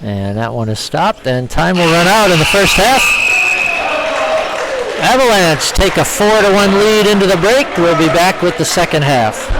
And that one is stopped, and time will run out in the first half. Avalanche take a 4-1 lead into the break. We'll be back with the second half.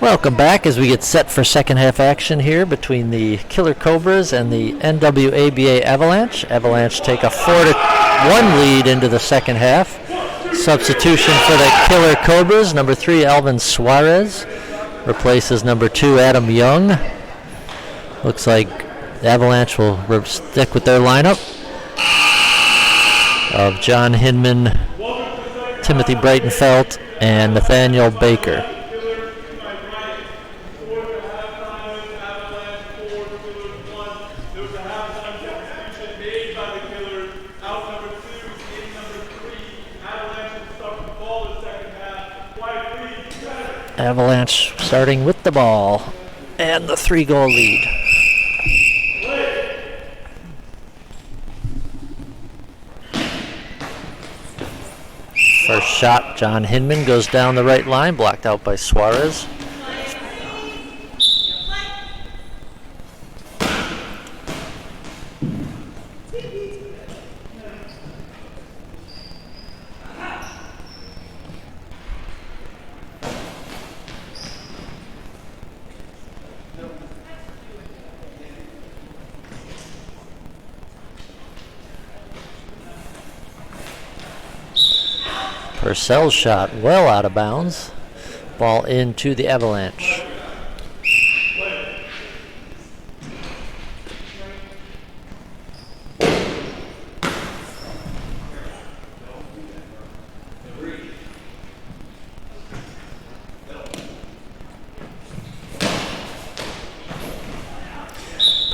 Welcome back as we get set for second half action here between the Killer Cobras and the NWABA Avalanche. Avalanche take a 4-1 lead into the second half. Substitution for the Killer Cobras, number 3 Alvin Suarez replaces number 2 Adam Young. Looks like the Avalanche will stick with their lineup of John Hinman, Timothy Breitenfeld, and Nathaniel Baker. Avalanche starting with the ball and the 3-goal lead. First shot, John Hinman goes down the right line, blocked out by Suarez. Purcell's shot well out of bounds. Ball into the Avalanche.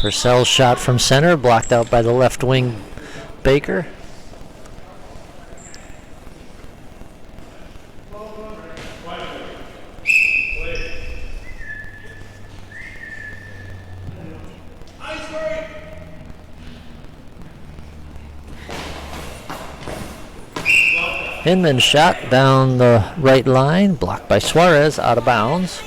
Purcell's shot from center, blocked out by the left wing Baker. Hinman's shot down the right line, blocked by Suarez, out of bounds.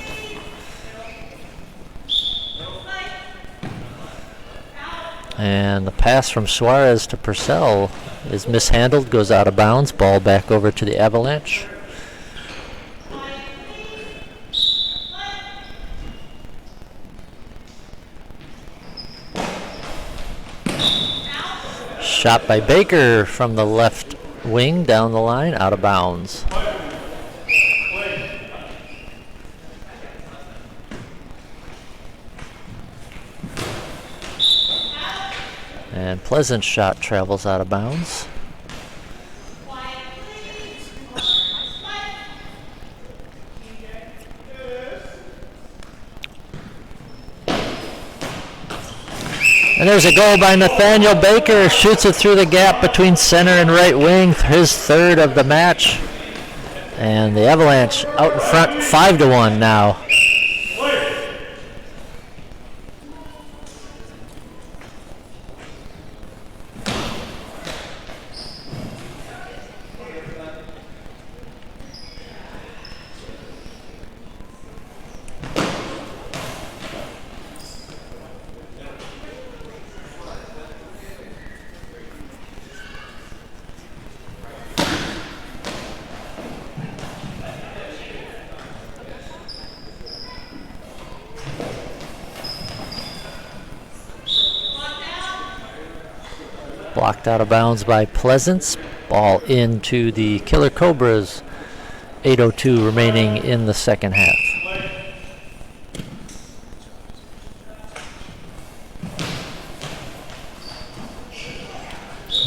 And the pass from Suarez to Purcell is mishandled, goes out of bounds, ball back over to the Avalanche. Shot by Baker from the left wing down the line, out of bounds. And Pleasant's shot travels out of bounds. And there's a goal by Nathaniel Baker. Shoots it through the gap between center and right wing. His third of the match. And the Avalanche out in front 5-1 now. Blocked out of bounds by Pleasance. Ball into the Killer Cobras. 8:02 remaining in the second half.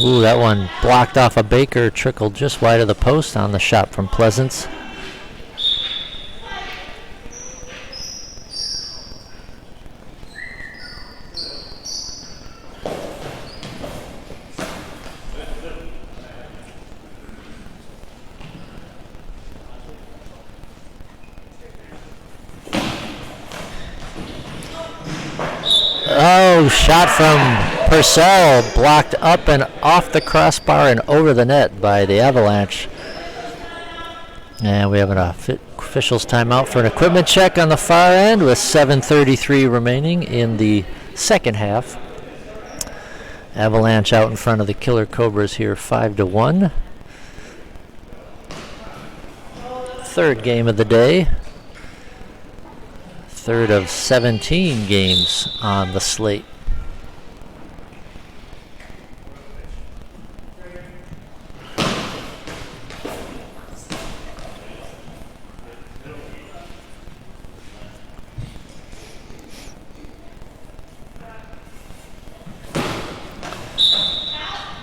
Ooh, that one blocked off a Baker, trickled just wide of the post on the shot from Pleasance. Oh, shot from Purcell, blocked up and off the crossbar and over the net by the Avalanche. And we have an official's timeout for an equipment check on the far end with 7:33 remaining in the second half. Avalanche out in front of the Killer Cobras here 5-1. Third game of the day. third of 17 games on the slate.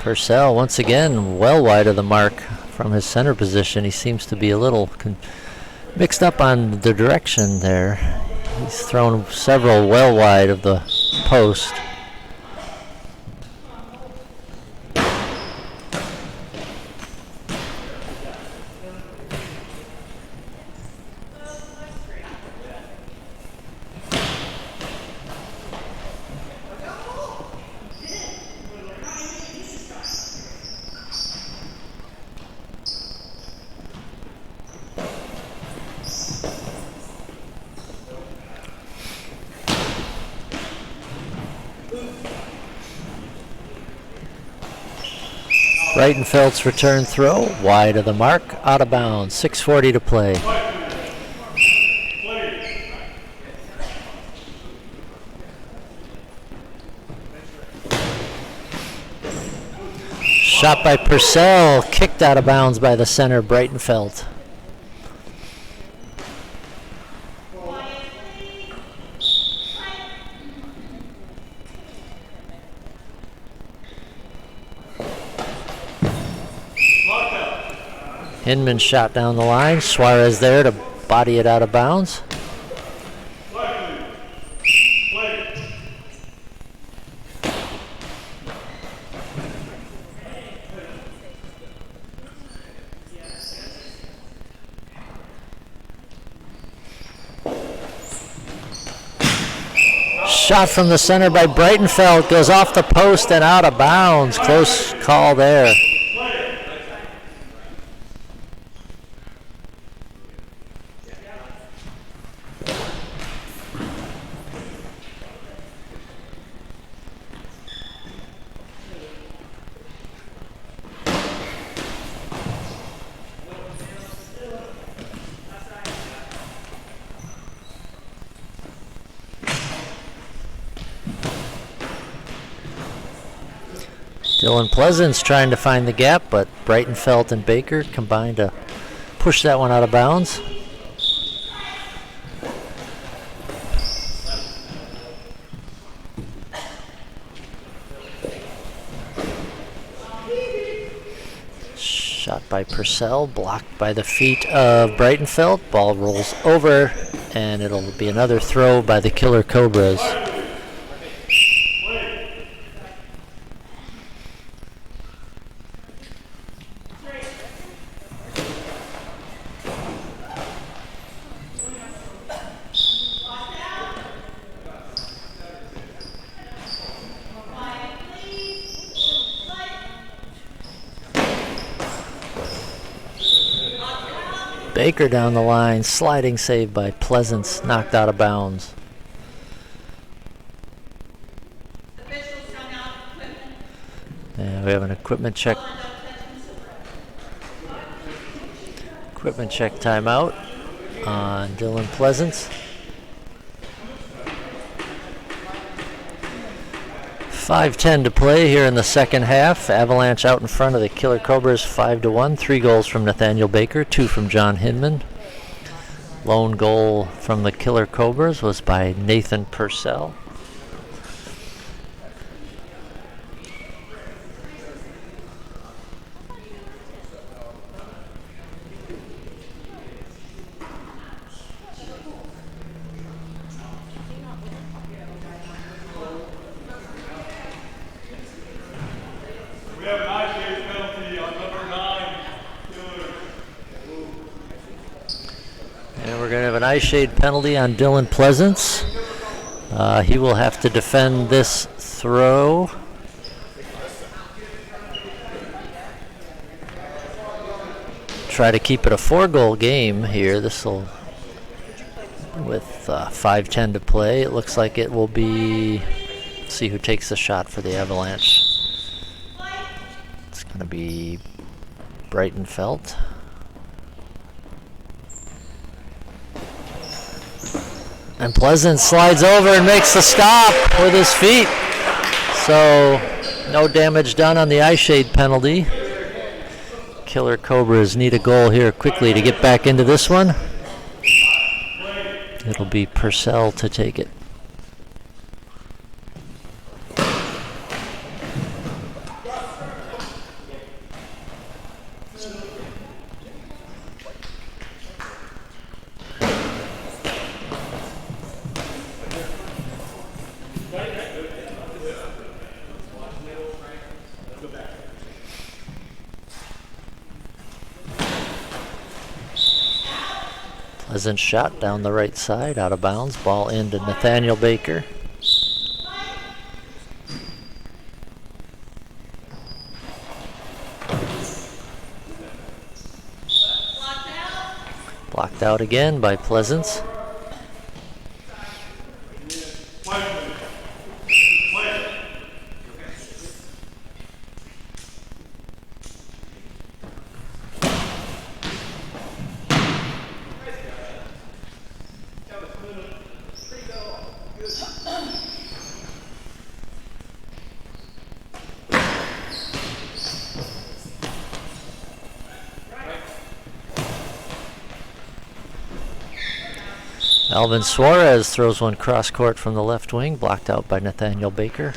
Purcell once again well wide of the mark from his center position. He seems to be a little mixed up on the direction there. He's thrown several well wide of the post. Breitenfeld's return throw, wide of the mark, out of bounds, 6:40 to play. Shot by Purcell, kicked out of bounds by the center, Breitenfeld. Hinman shot down the line. Suarez there to body it out of bounds. Shot from the center by Breitenfeld, goes off the post and out of bounds. Close call there. Dylan Pleasance trying to find the gap, but Breitenfeld and Baker combined to push that one out of bounds. Shot by Purcell, blocked by the feet of Breitenfeld. Ball rolls over, and it'll be another throw by the Killer Cobras. Baker down the line, sliding save by Pleasance, knocked out of bounds. And we have an equipment check. Equipment check timeout on Dylan Pleasance. 5:10 to play here in the second half. Avalanche out in front of the Killer Cobras 5-1. 3 goals from Nathaniel Baker, 2 from John Hinman. Lone goal from the Killer Cobras was by Nathan Purcell. Eye shade penalty on Dylan Pleasance. He will have to defend this throw. Try to keep it a 4-goal game here. This will, with 5:10 to play, it looks like it will be, let's see who takes the shot for the Avalanche. It's going to be And Pleasant slides over and makes the stop with his feet. So no damage done on the eye shade penalty. Killer Cobras need a goal here quickly to get back into this one. It'll be Purcell to take it. Pleasant shot down the right side, out of bounds. Ball into Nathaniel Baker. Blocked out again by Pleasance. Alvin Suarez throws one cross court from the left wing, blocked out by Nathaniel Baker.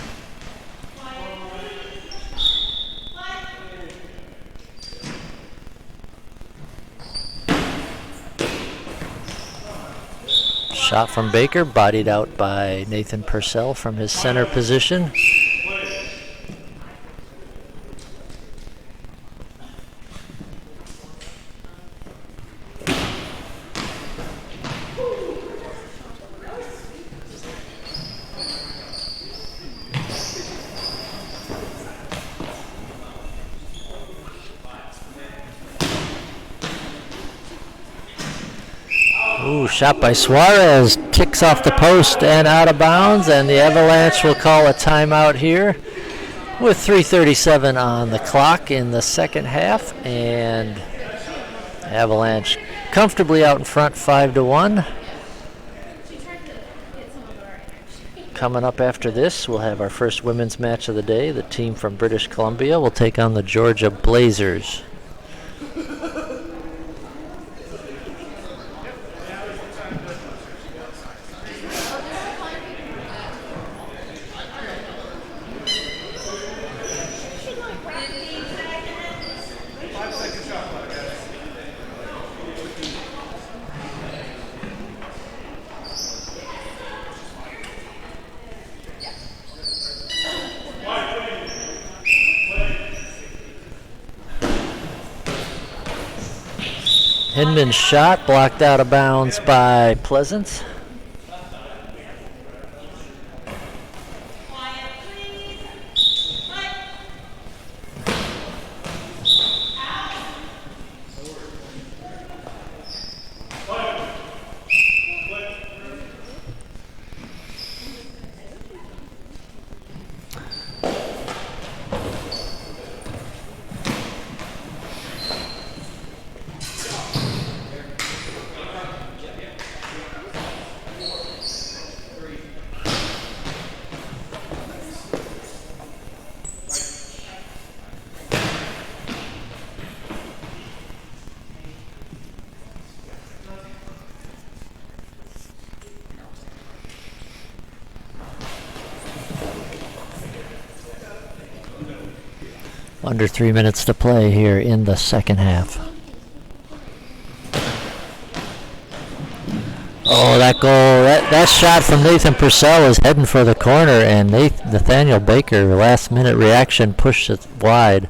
Shot from Baker, bodied out by Nathan Purcell from his center position. Shot by Suarez, kicks off the post and out of bounds, and the Avalanche will call a timeout here with 3:37 on the clock in the second half, and Avalanche comfortably out in front 5-1. Coming up after this, we'll have our first women's match of the day. The team from British Columbia will take on the Georgia Blazers. Hinman's shot blocked out of bounds by Pleasance. Under 3 minutes to play here in the second half. Oh, that goal, that shot from Nathan Purcell is heading for the corner, and Nathaniel Baker, last minute reaction, pushed it wide.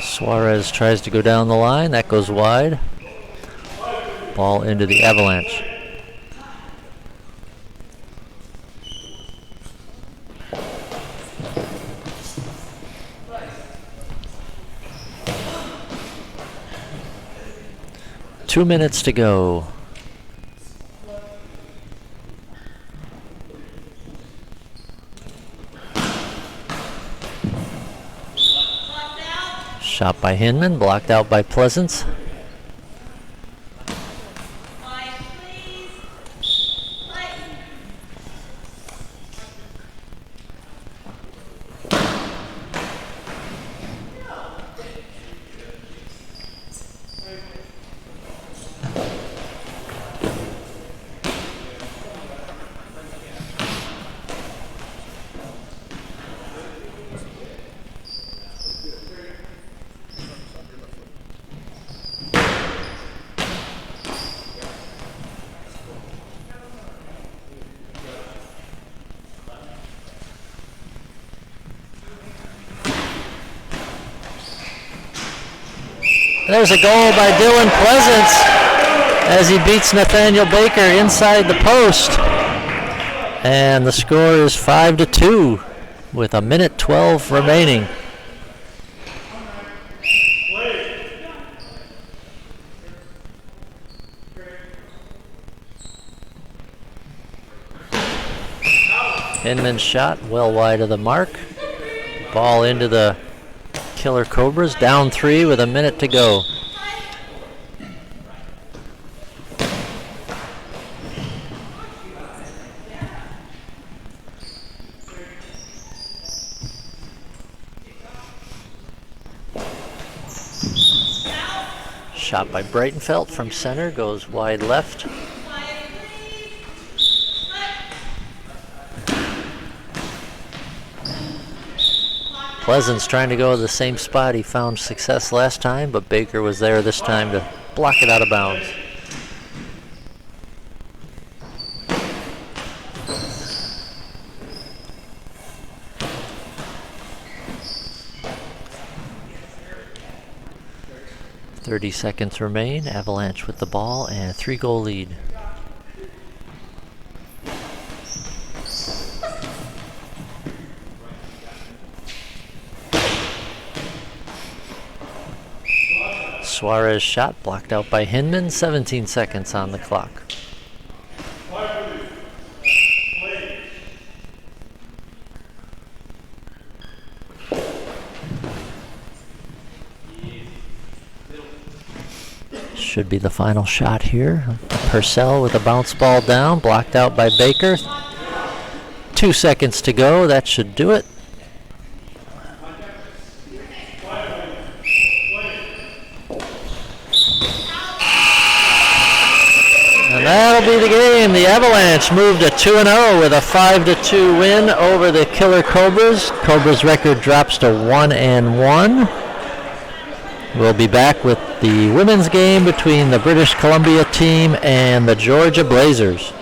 Suarez tries to go down the line. That goes wide. Ball into the Avalanche. Two minutes to go. Shot by Hinman, blocked out by Pleasance. There's a goal by Dylan Pleasance as he beats Nathaniel Baker inside the post. And the score is 5-2 with a minute 12 remaining. Hinman's shot well wide of the mark. Ball into the Killer Cobras, down 3 with a minute to go. Shot by Breitenfeld from center, goes wide left. Pleasance trying to go to the same spot he found success last time, but Baker was there this time to block it out of bounds. .30 seconds remain. Avalanche with the ball and a 3-goal lead. Suarez shot blocked out by Hinman. 17 seconds on the clock. Should be the final shot here. Purcell with a bounce ball down, blocked out by Baker. 2 seconds to go. That should do it. And that'll be the game. The Avalanche moved to 2-0 with a 5-2 win over the Killer Cobras. Cobras record drops to 1-1. We'll be back with the women's game between the British Columbia team and the Georgia Blazers.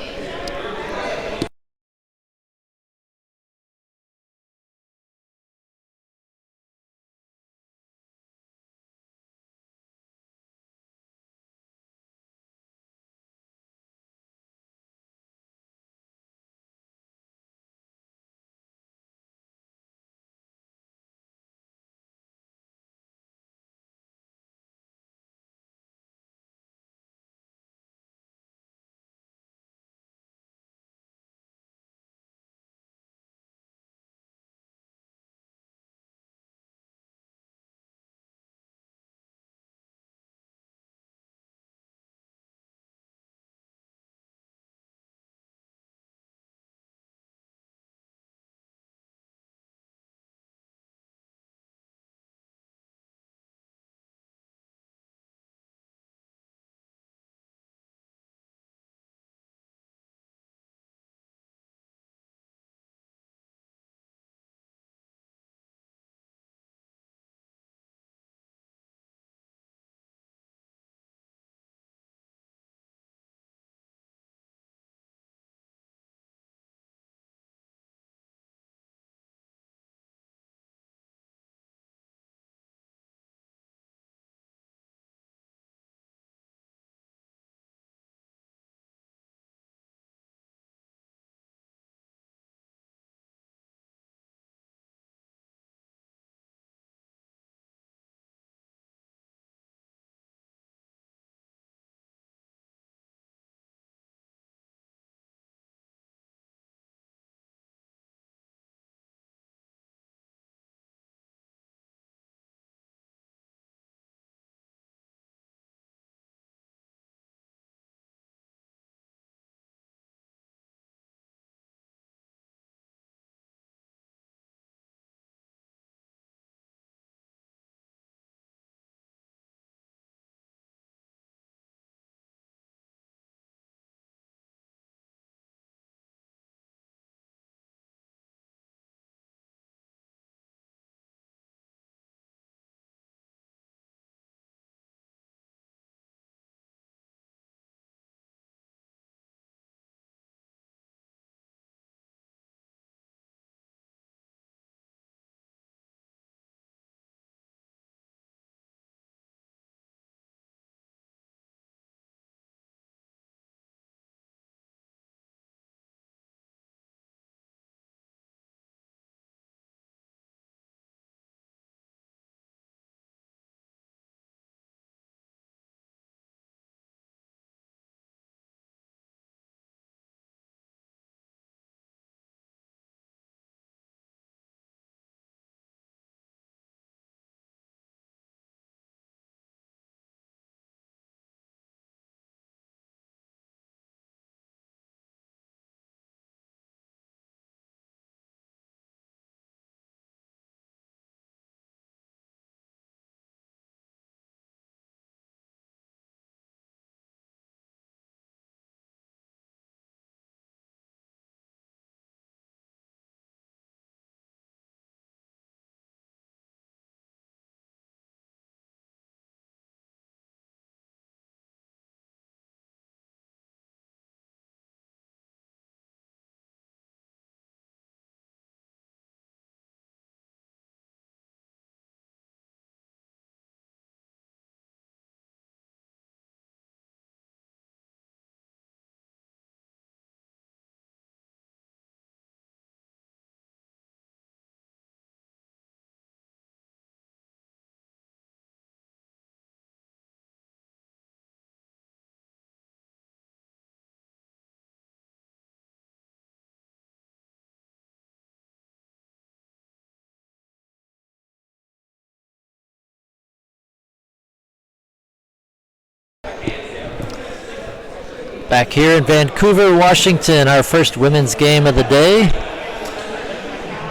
Back here in Vancouver, Washington, our first women's game of the day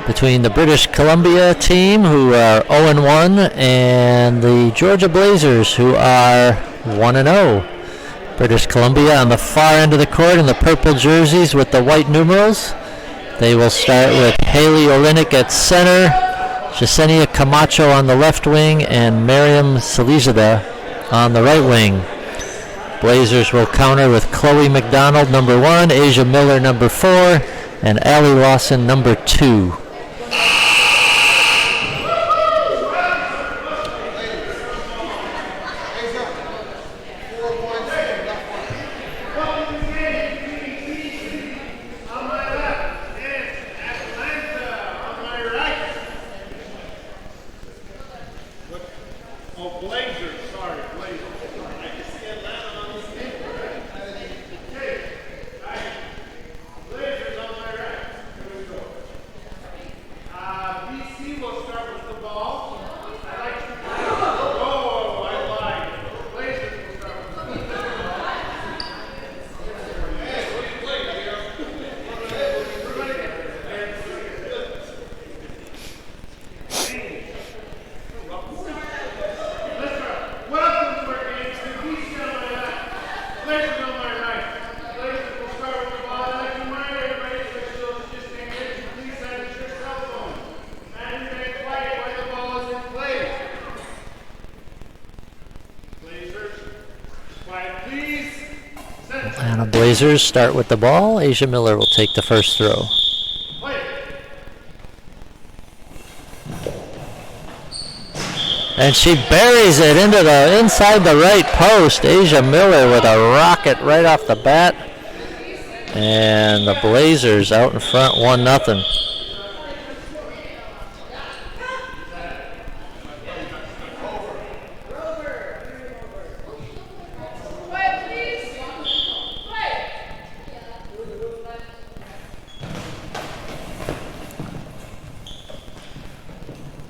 between the British Columbia team, who are 0-1, and the Georgia Blazers, who are 1-0. British Columbia on the far end of the court in the purple jerseys with the white numerals. They will start with Haley Olenek at center, Yesenia Camacho on the left wing, and Miriam Salizada on the right wing. Blazers will counter with Chloe McDonald, number 1, Asia Miller, number 4, and Allie Lawson, number 2. Atlanta Blazers start with the ball. Asia Miller will take the first throw. And she buries it into the inside the right post. Asia Miller with a rocket right off the bat. And the Blazers out in front 1-0.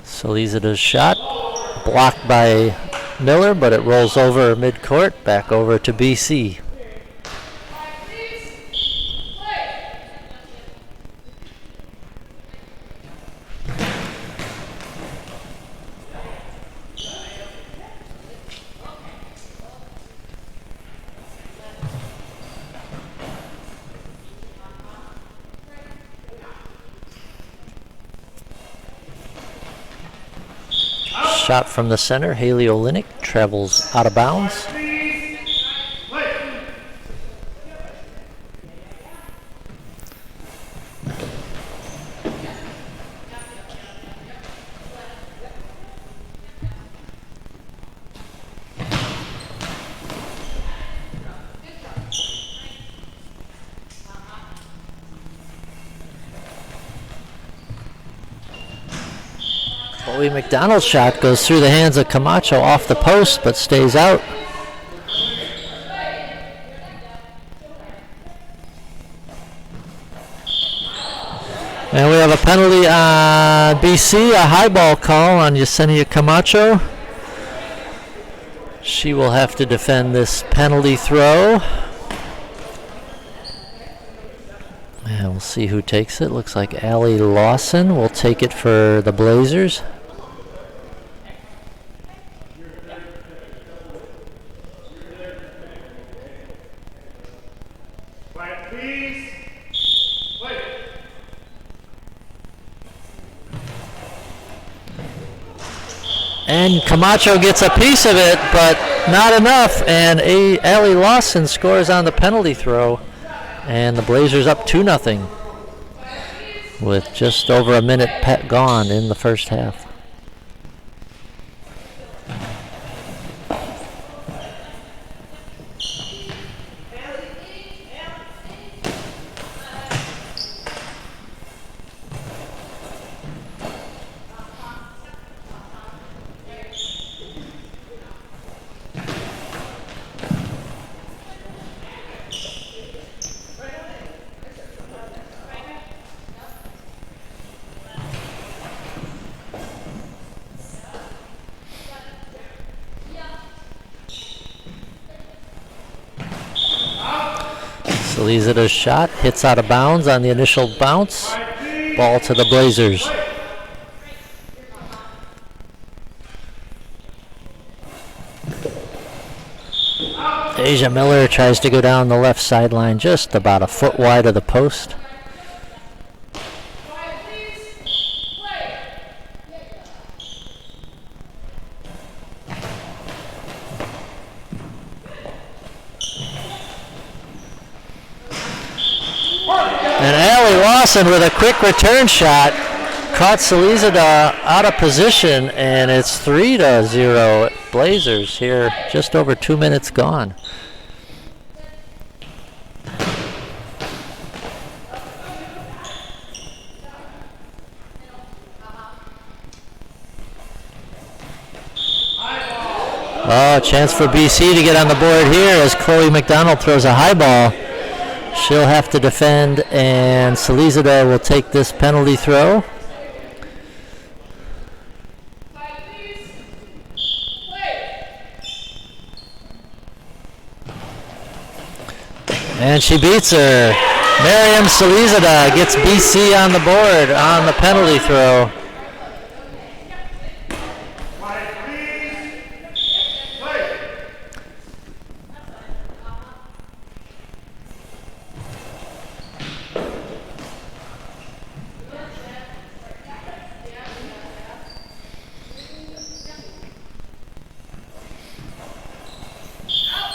Salizada's shot blocked by Miller, but it rolls over midcourt, back over to BC. Shot from the center, Haley Olenek travels out of bounds. Chloe McDonald's shot goes through the hands of Camacho off the post, but stays out. And we have a penalty on BC, a high ball call on Yesenia Camacho. She will have to defend this penalty throw. And we'll see who takes it. Looks like Allie Lawson will take it for the Blazers. And Camacho gets a piece of it, but not enough. And Allie Lawson scores on the penalty throw. And the Blazers up 2-0 with just over a minute gone in the first half. Salizida's shot hits out of bounds on the initial bounce. Ball to the Blazers. Asia Miller tries to go down the left sideline, just about a foot wide of the post. And Allie Lawson with a quick return shot caught Salizida out of position, and it's 3-0 Blazers here, just over 2 minutes gone. Oh, chance for BC to get on the board here as Chloe McDonald throws a high ball. She'll have to defend, and Salizida will take this penalty throw. And she beats her. Miriam Salizida gets BC on the board on the penalty throw.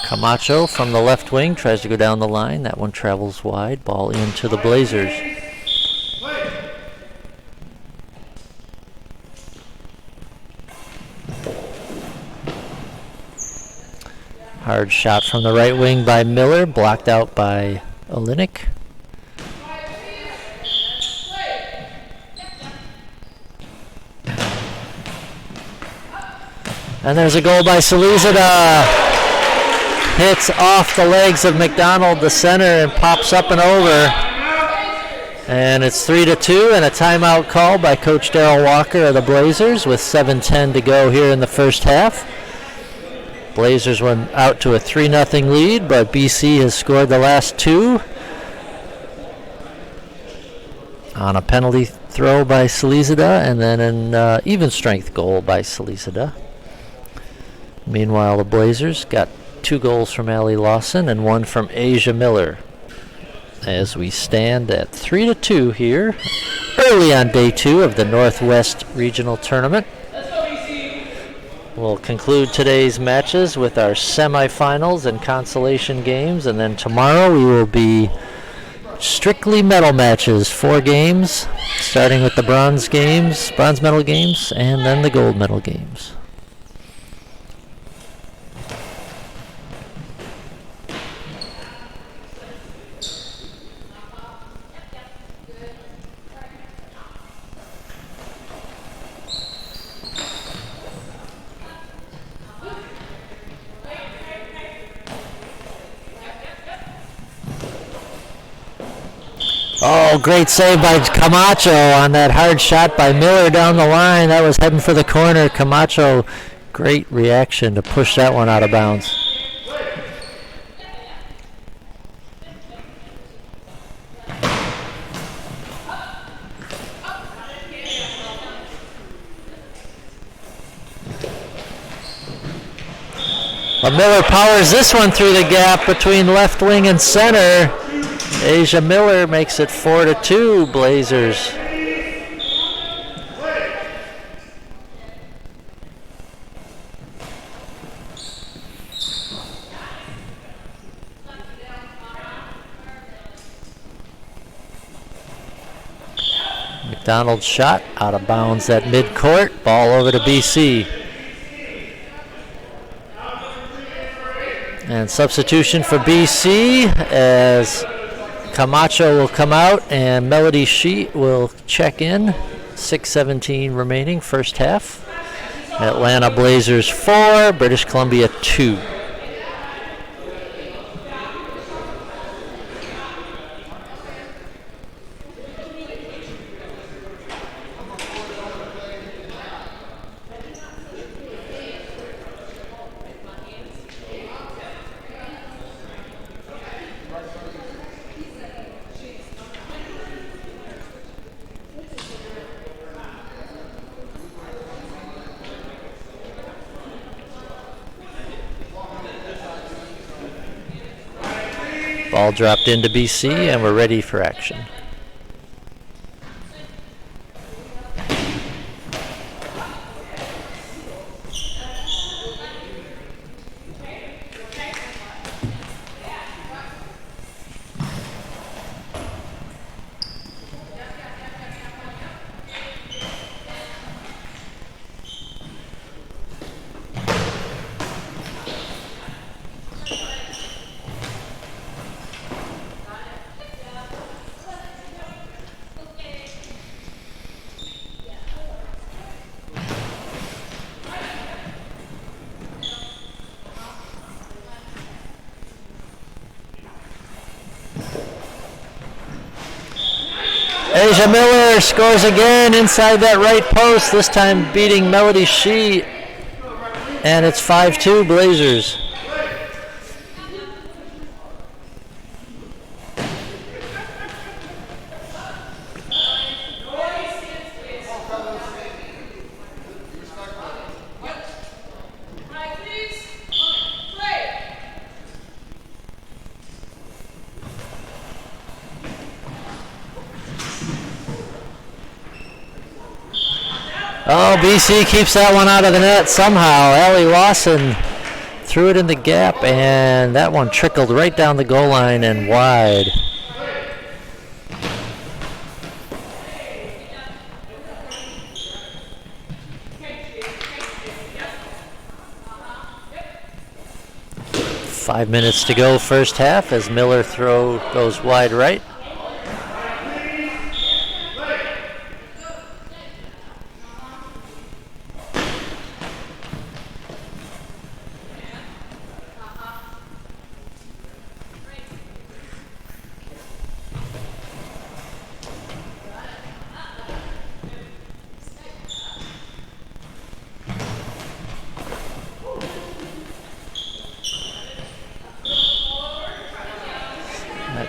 Camacho from the left wing tries to go down the line. That one travels wide. Ball into the Blazers. Hard shot from the right wing by Miller, blocked out by Olinik. And there's a goal by Salizida. Hits off the legs of McDonald, the center, and pops up and over. And it's 3-2, and a timeout call by Coach Darrell Walker of the Blazers with 7:10 to go here in the first half. Blazers went out to a 3-0 lead, but BC has scored the last two on a penalty throw by Salizida, and then an even strength goal by Salizida. Meanwhile, the Blazers got 2 goals from Allie Lawson and 1 from Asia Miller, as we stand at 3-2 here early on day 2 of the Northwest Regional Tournament. We'll conclude today's matches with our semifinals and consolation games, and then tomorrow we will be strictly medal matches, 4 games, starting with the bronze medal games, and then the gold medal games. Oh, great save by Camacho on that hard shot by Miller down the line. That was heading for the corner. Camacho, great reaction to push that one out of bounds. But Miller powers this one through the gap between left wing and center. Asia Miller makes it 4-2 Blazers. McDonald's shot out of bounds at midcourt. Ball over to BC. And substitution for BC as Camacho will come out and Melody Sheet will check in. 6:17 remaining, first half. Atlanta Blazers 4, British Columbia 2. Ball dropped into BC, and we're ready for action. Asia Miller scores again inside that right post, this time beating Melody Shee, and it's 5-2 Blazers. Oh, BC keeps that one out of the net somehow. Allie Lawson threw it in the gap, and that one trickled right down the goal line and wide. Five minutes to go first half as Miller throw goes wide right.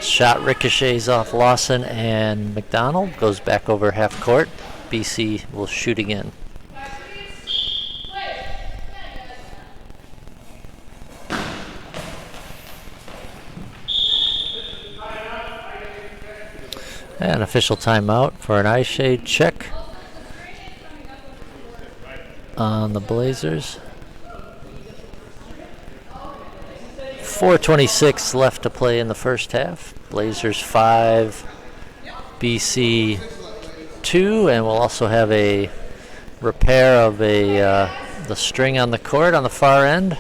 Shot ricochets off Lawson and McDonald, goes back over half court. BC will shoot again. An official timeout for an eye shade check on the Blazers. 4:26 left to play in the first half. Blazers 5, BC 2, and we'll also have a repair of the string on the court on the far end.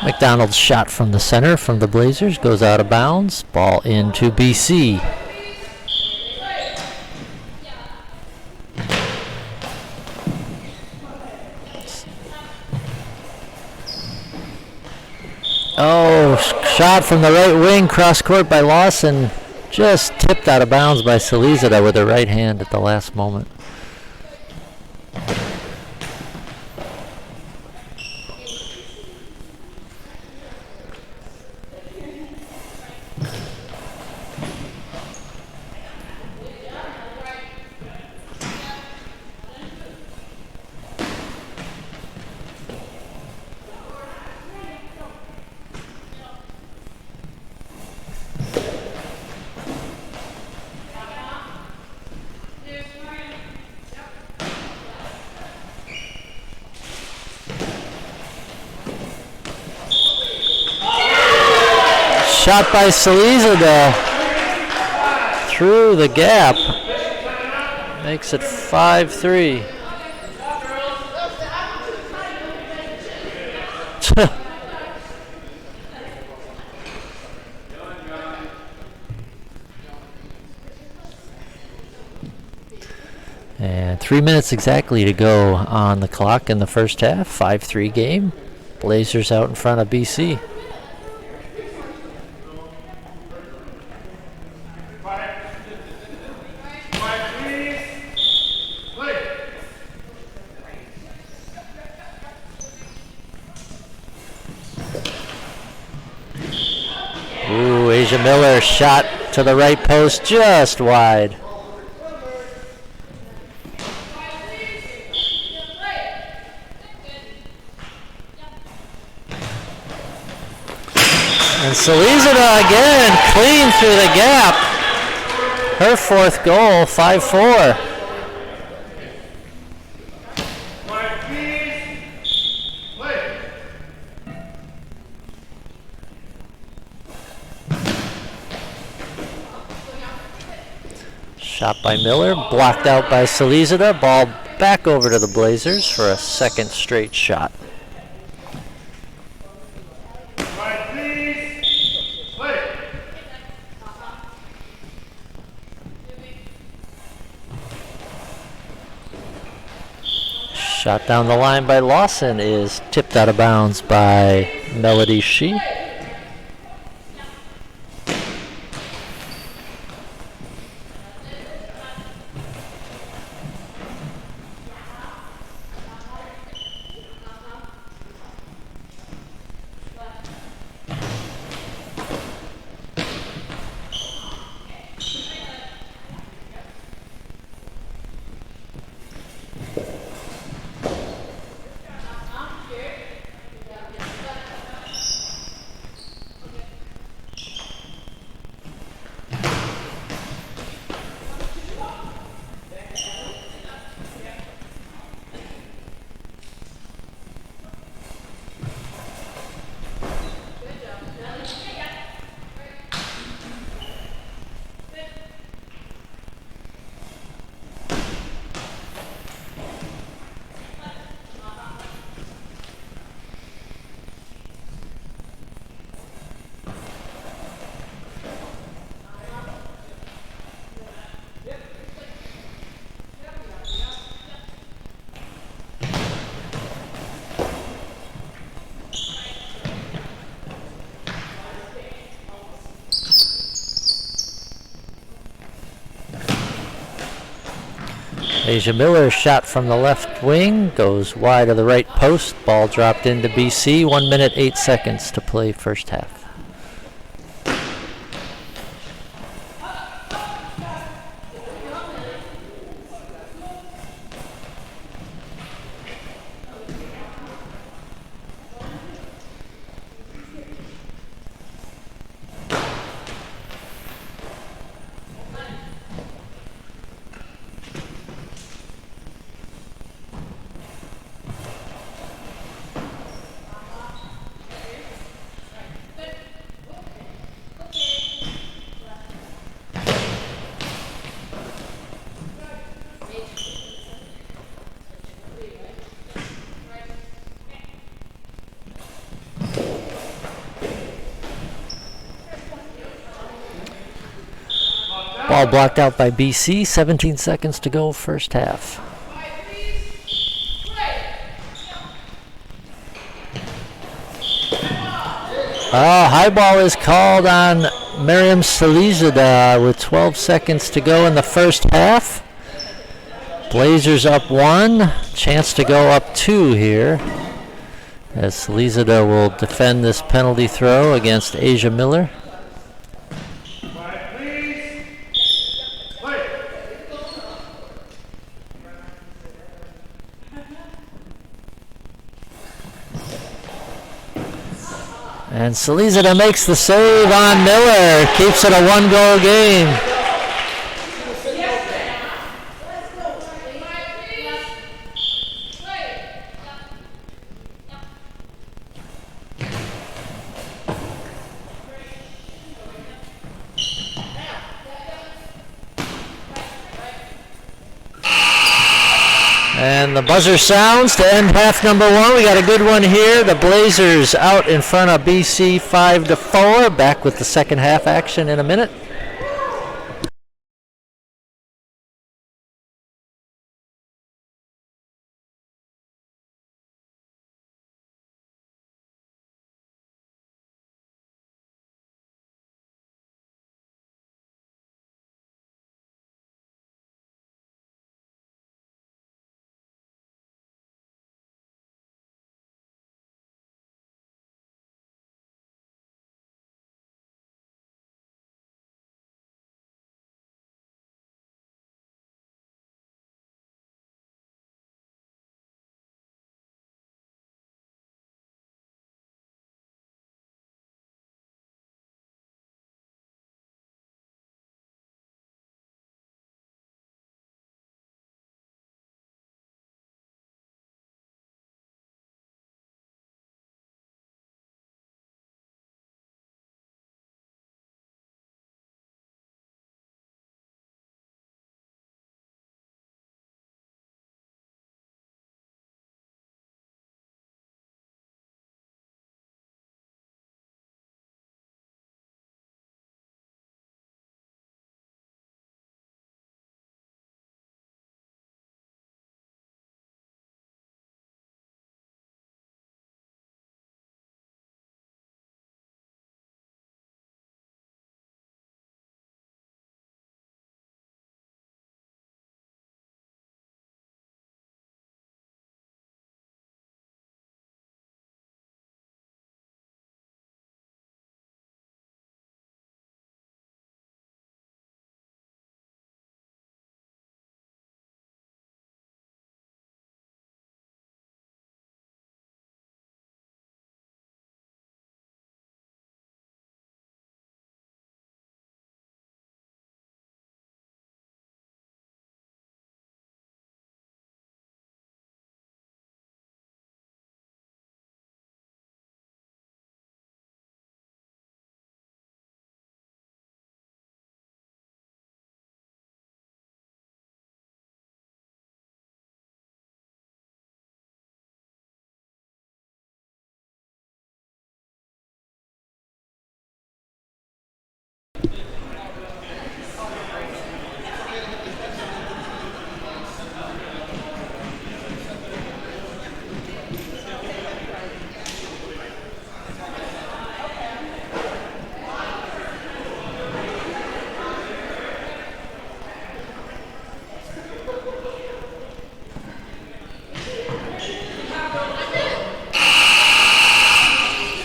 McDonald's shot from the center from the Blazers goes out of bounds. Ball into BC. Oh, shot from the right wing, cross court by Lawson. Just tipped out of bounds by Salizada with her right hand at the last moment. shot by Salizada through the gap. Makes it 5-3. And 3 minutes exactly to go on the clock in the first half. 5-3 game. Blazers out in front of BC. Ooh, Asia Miller shot to the right post, just wide. And Salizada again, clean through the gap. Her fourth goal, 5-4. Shot by Miller, blocked out by Salizada. Ball back over to the Blazers for a second straight shot. Shot down the line by Lawson is tipped out of bounds by Melody Shee. Asia Miller shot from the left wing, goes wide of the right post. Ball dropped into BC. 1 minute, 8 seconds to play first half. Ball blocked out by BC. 17 seconds to go first half. High ball is called on Miriam Salizada with 12 seconds to go in the first half. Blazers up 1. Chance to go up 2 here, as Salizada will defend this penalty throw against Asia Miller. And Salizada makes the save on Miller, keeps it a 1-goal game. And the buzzer sounds to end half number one. We got a good one here. The Blazers out in front of BC 5-4. Back with the second half action in a minute.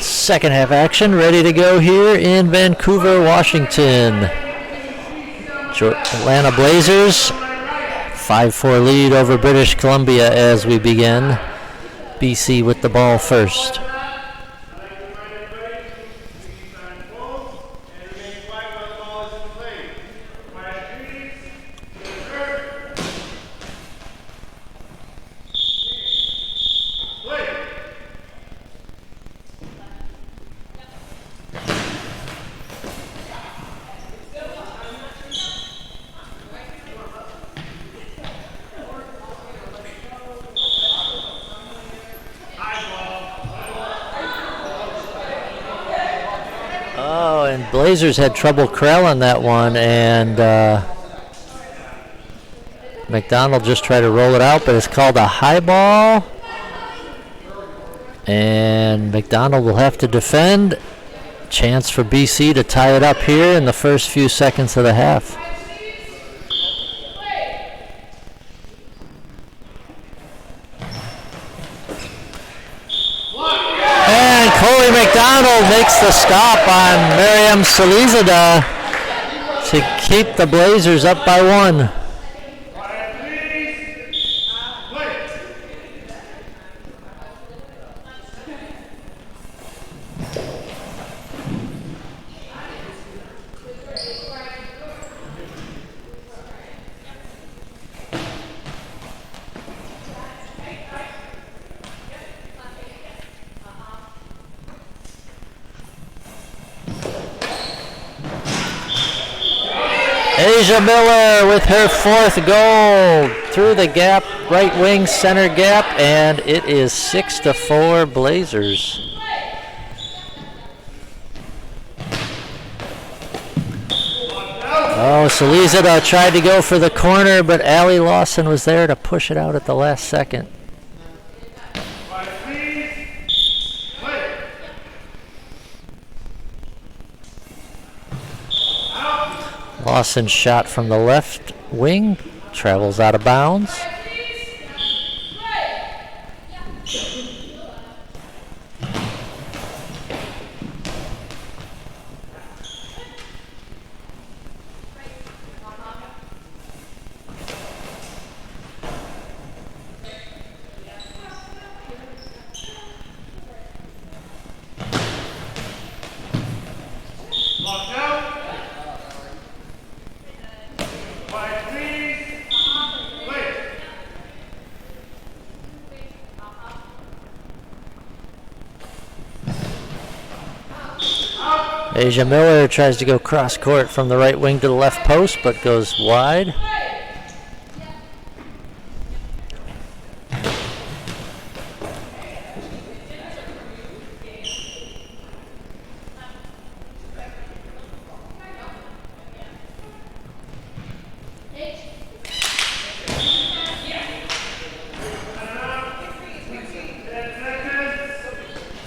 Second half action ready to go here in Vancouver, Washington. Atlanta Blazers 5-4 lead over British Columbia as we begin. BC with the ball first. Blazers had trouble corralling that one, and McDonald just tried to roll it out, but it's called a high ball. And McDonald will have to defend. Chance for BC to tie it up here in the first few seconds of the half. McDonald makes the stop on Miriam Salizada to keep the Blazers up by one. Asia Miller with her fourth goal through the gap, right wing, center gap, and it is 6-4 Blazers. Oh, Salizada tried to go for the corner, but Allie Lawson was there to push it out at the last second. Lawson's shot from the left wing travels out of bounds. Asia Miller tries to go cross court from the right wing to the left post, but goes wide.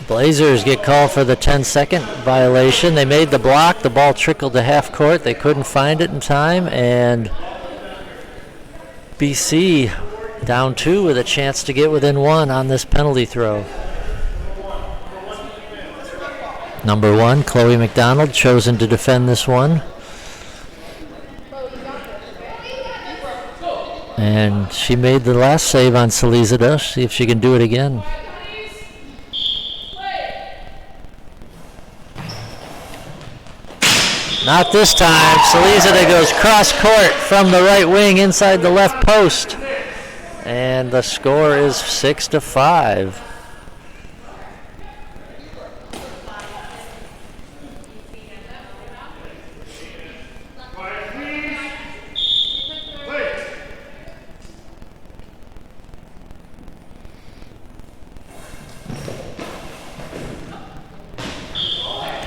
Blazers get called for the 10-second violation. They made the block. The ball trickled to half court. They couldn't find it in time, and BC down 2 with a chance to get within 1 on this penalty throw. Number 1, Chloe McDonald, chosen to defend this one. And she made the last save on Salizada. See if she can do it again. Not this time. Salizada goes cross court from the right wing inside the left post. And the score is 6-5.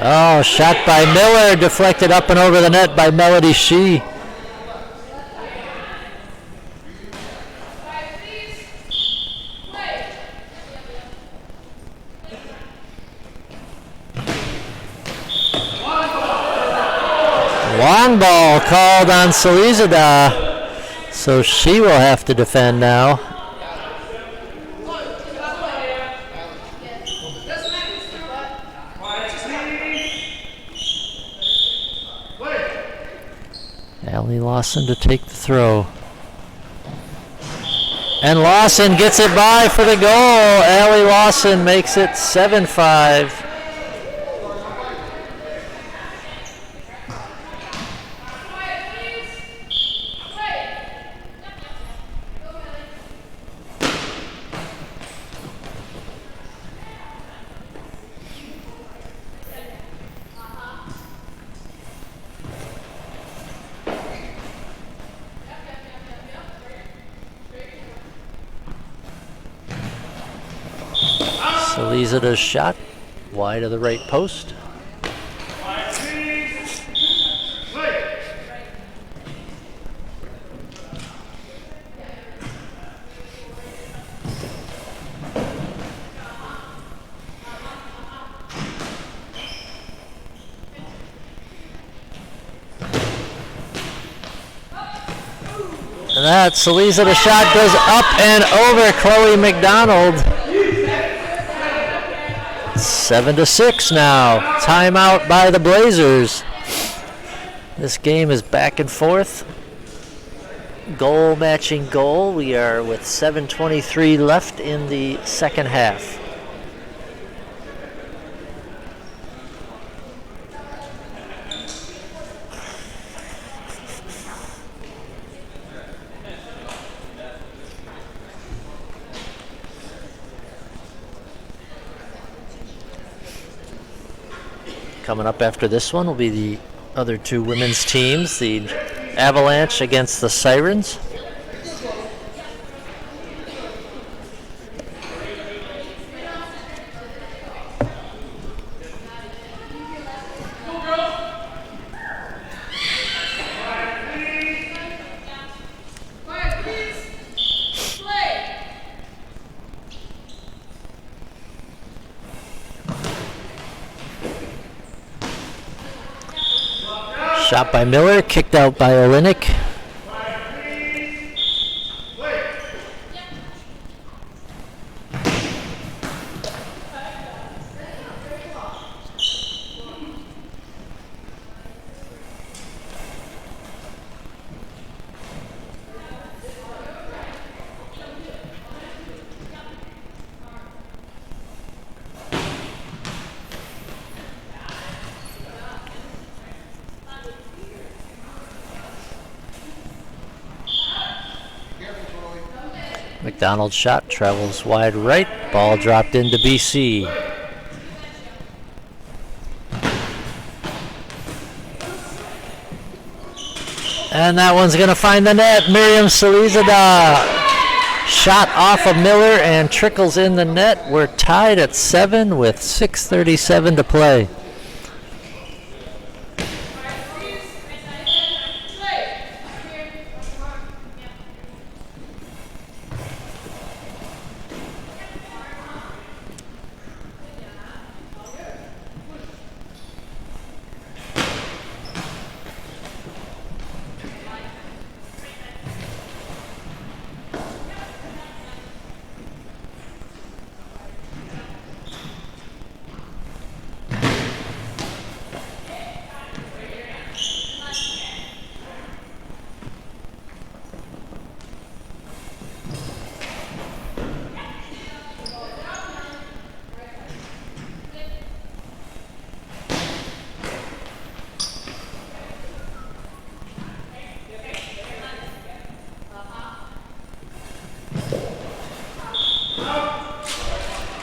Oh, shot by Miller, deflected up and over the net by Melody Shee. Long ball called on Salizada, so she will have to defend now. Allie Lawson to take the throw. And Lawson gets it by for the goal. Allie Lawson makes it 7-5. Salizada's shot wide of the right post. And that Salizada shot goes up and over Chloe McDonald. 7-6 now. Timeout by the Blazers. This game is back and forth. Goal matching goal. We are with 7:23 left in the second half. Coming up after this one will be the other two women's teams, the Avalanche against the Sirens. Shot by Miller, kicked out by Olenek. McDonald's shot travels wide right. Ball dropped into BC. And that one's going to find the net. Miriam Salizada. Shot off of Miller and trickles in the net. We're tied at 7 with 6:37 to play.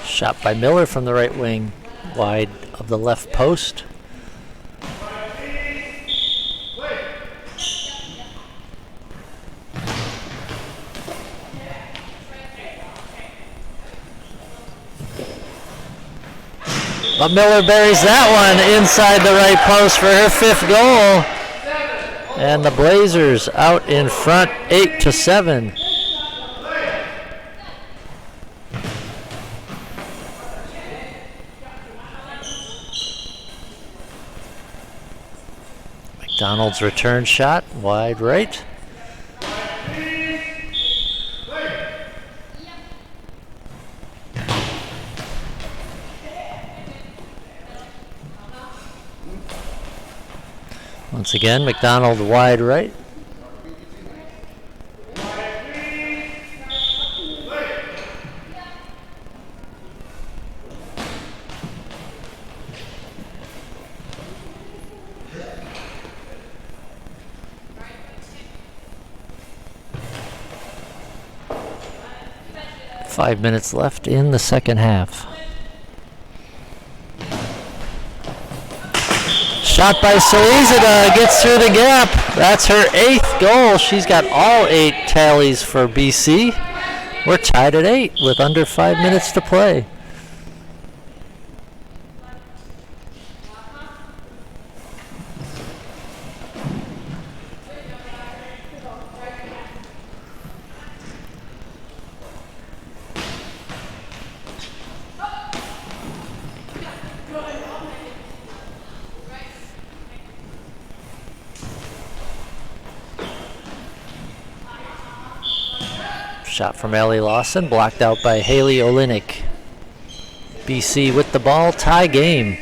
Shot by Miller from the right wing, wide of the left post. But Miller buries that one inside the right post for her 5th goal. And the Blazers out in front 8-7. McDonald's return shot, wide right. Once again, McDonald wide right. Five minutes left in the second half. Shot by Salizada, gets through the gap. That's her 8th goal. She's got all 8 tallies for BC. We're tied at 8 with under 5 minutes to play. Shot from Ellie Lawson, blocked out by Haley Olenek. BC with the ball, tie game.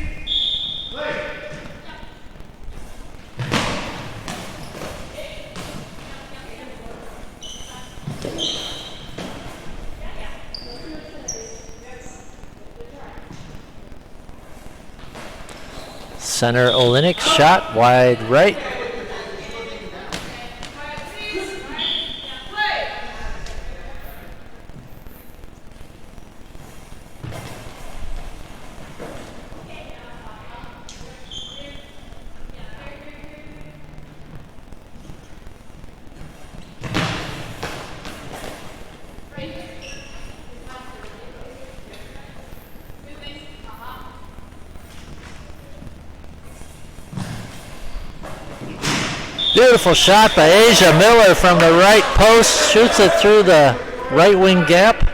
Center Olenek shot wide right. Beautiful shot by Asia Miller from the right post. Shoots it through the right wing gap.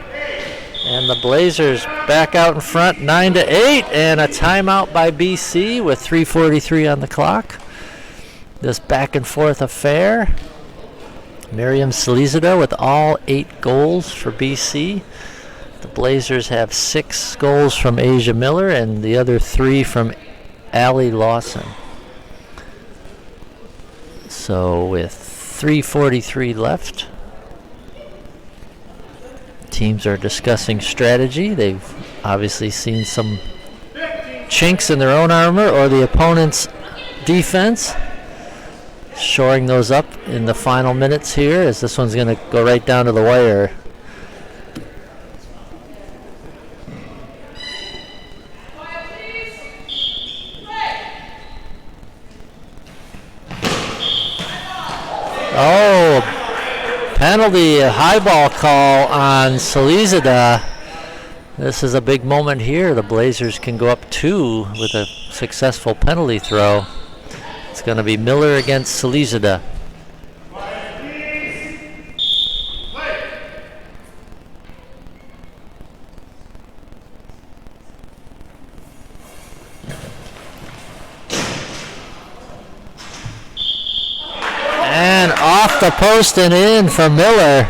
And the Blazers back out in front 9-8. And a timeout by BC with 3:43 on the clock. this back and forth affair. Miriam Selizada with all 8 goals for BC. The Blazers have 6 goals from Asia Miller and the other 3 from Allie Lawson. So with 3:43 left, teams are discussing strategy. They've obviously seen some chinks in their own armor or the opponent's defense, shoring those up in the final minutes here, as this one's going to go right down to the wire. Oh, penalty, a high ball call on Selizada. This is a big moment here. The Blazers can go up 2 with a successful penalty throw. It's going to be Miller against Selizada. And off the post and in for Miller.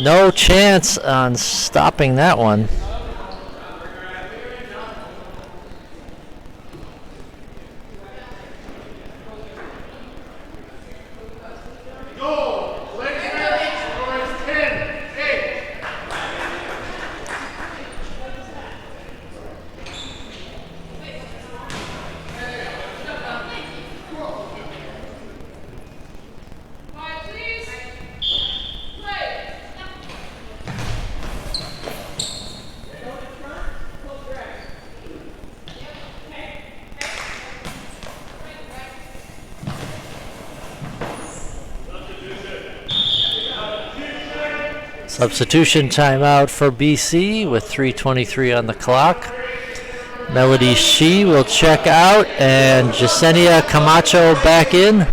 No chance on stopping that one. Substitution timeout for BC with 3:23 on the clock. Melody Shee will check out and Yesenia Camacho back in.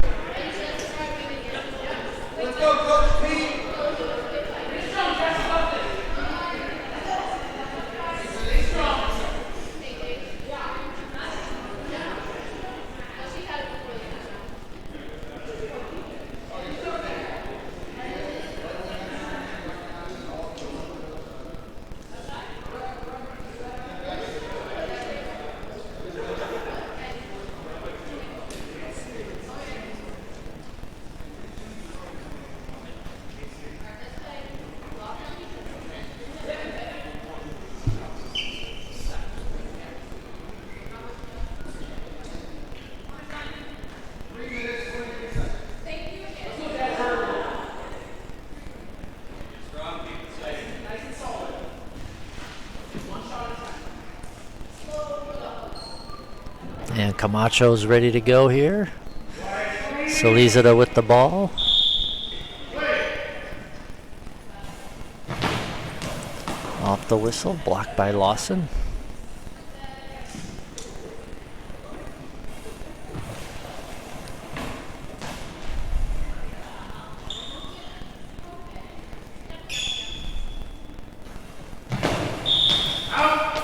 And Camacho's ready to go here. Selizada with the ball. Off the whistle, blocked by Lawson.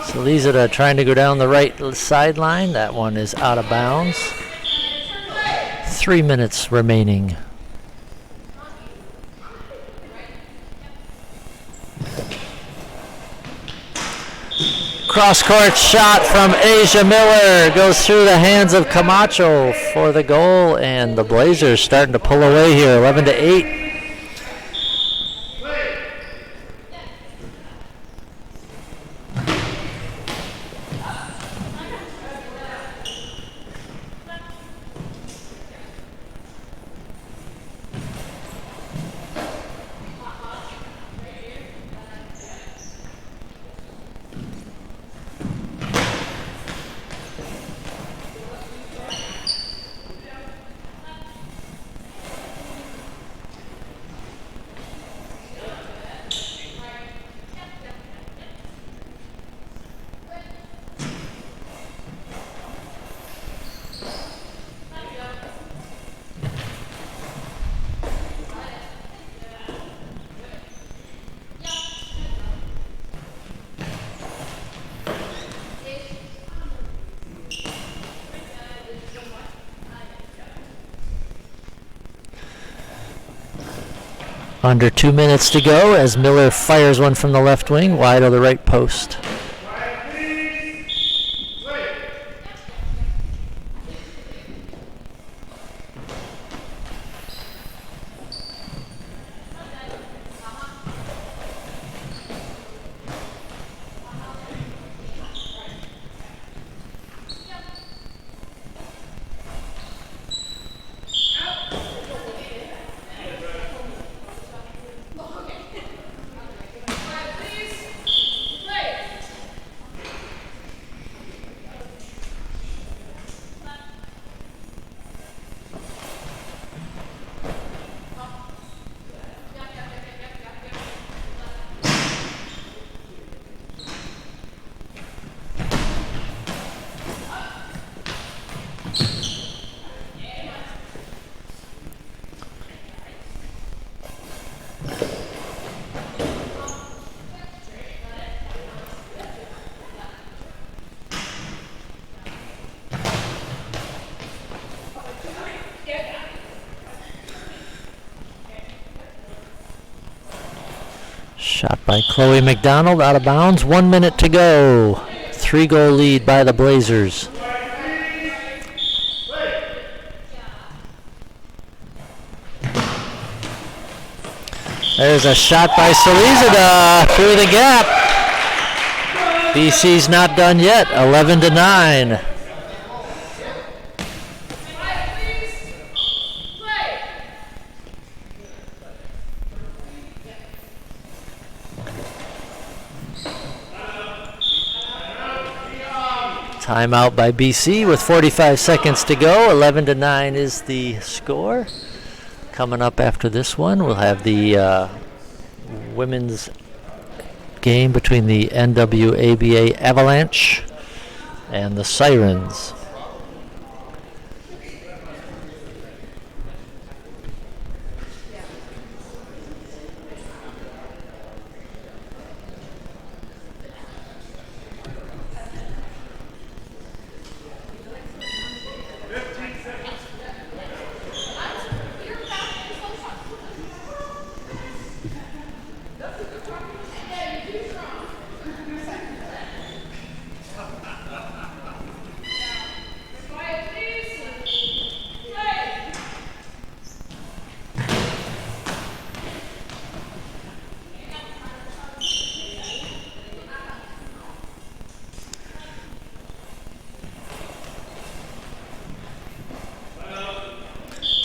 Selizada trying to go down the right sideline. That one is out of bounds. 3 minutes remaining. Cross-court shot from Asia Miller goes through the hands of Camacho for the goal, and the Blazers starting to pull away here, 11-8. Under 2 minutes to go as Miller fires one from the left wing, wide of the right post. Shot by Chloe McDonald, out of bounds. 1 minute to go. 3-goal lead by the Blazers. There's a shot by Salizada through the gap. BC's not done yet. 11-9. Timeout by BC with 45 seconds to go. 11-9 is the score. Coming up after this one, we'll have the women's game between the NWABA Avalanche and the Sirens.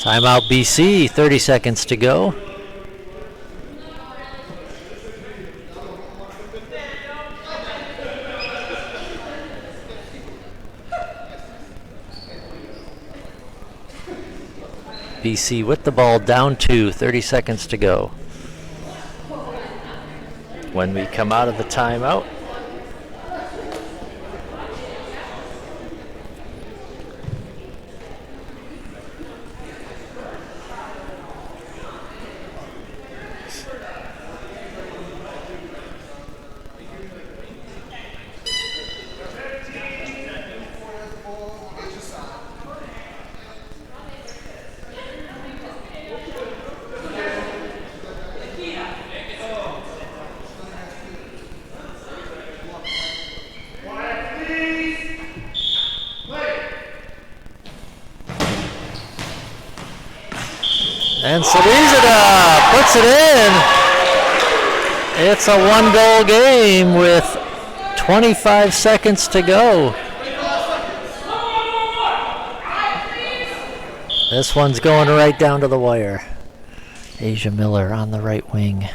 Timeout BC, 30 seconds to go. BC with the ball down 2, 30 seconds to go. When we come out of the timeout, and Salizada puts it in. It's a 1-goal game with 25 seconds to go. This one's going right down to the wire. Asia Miller on the right wing.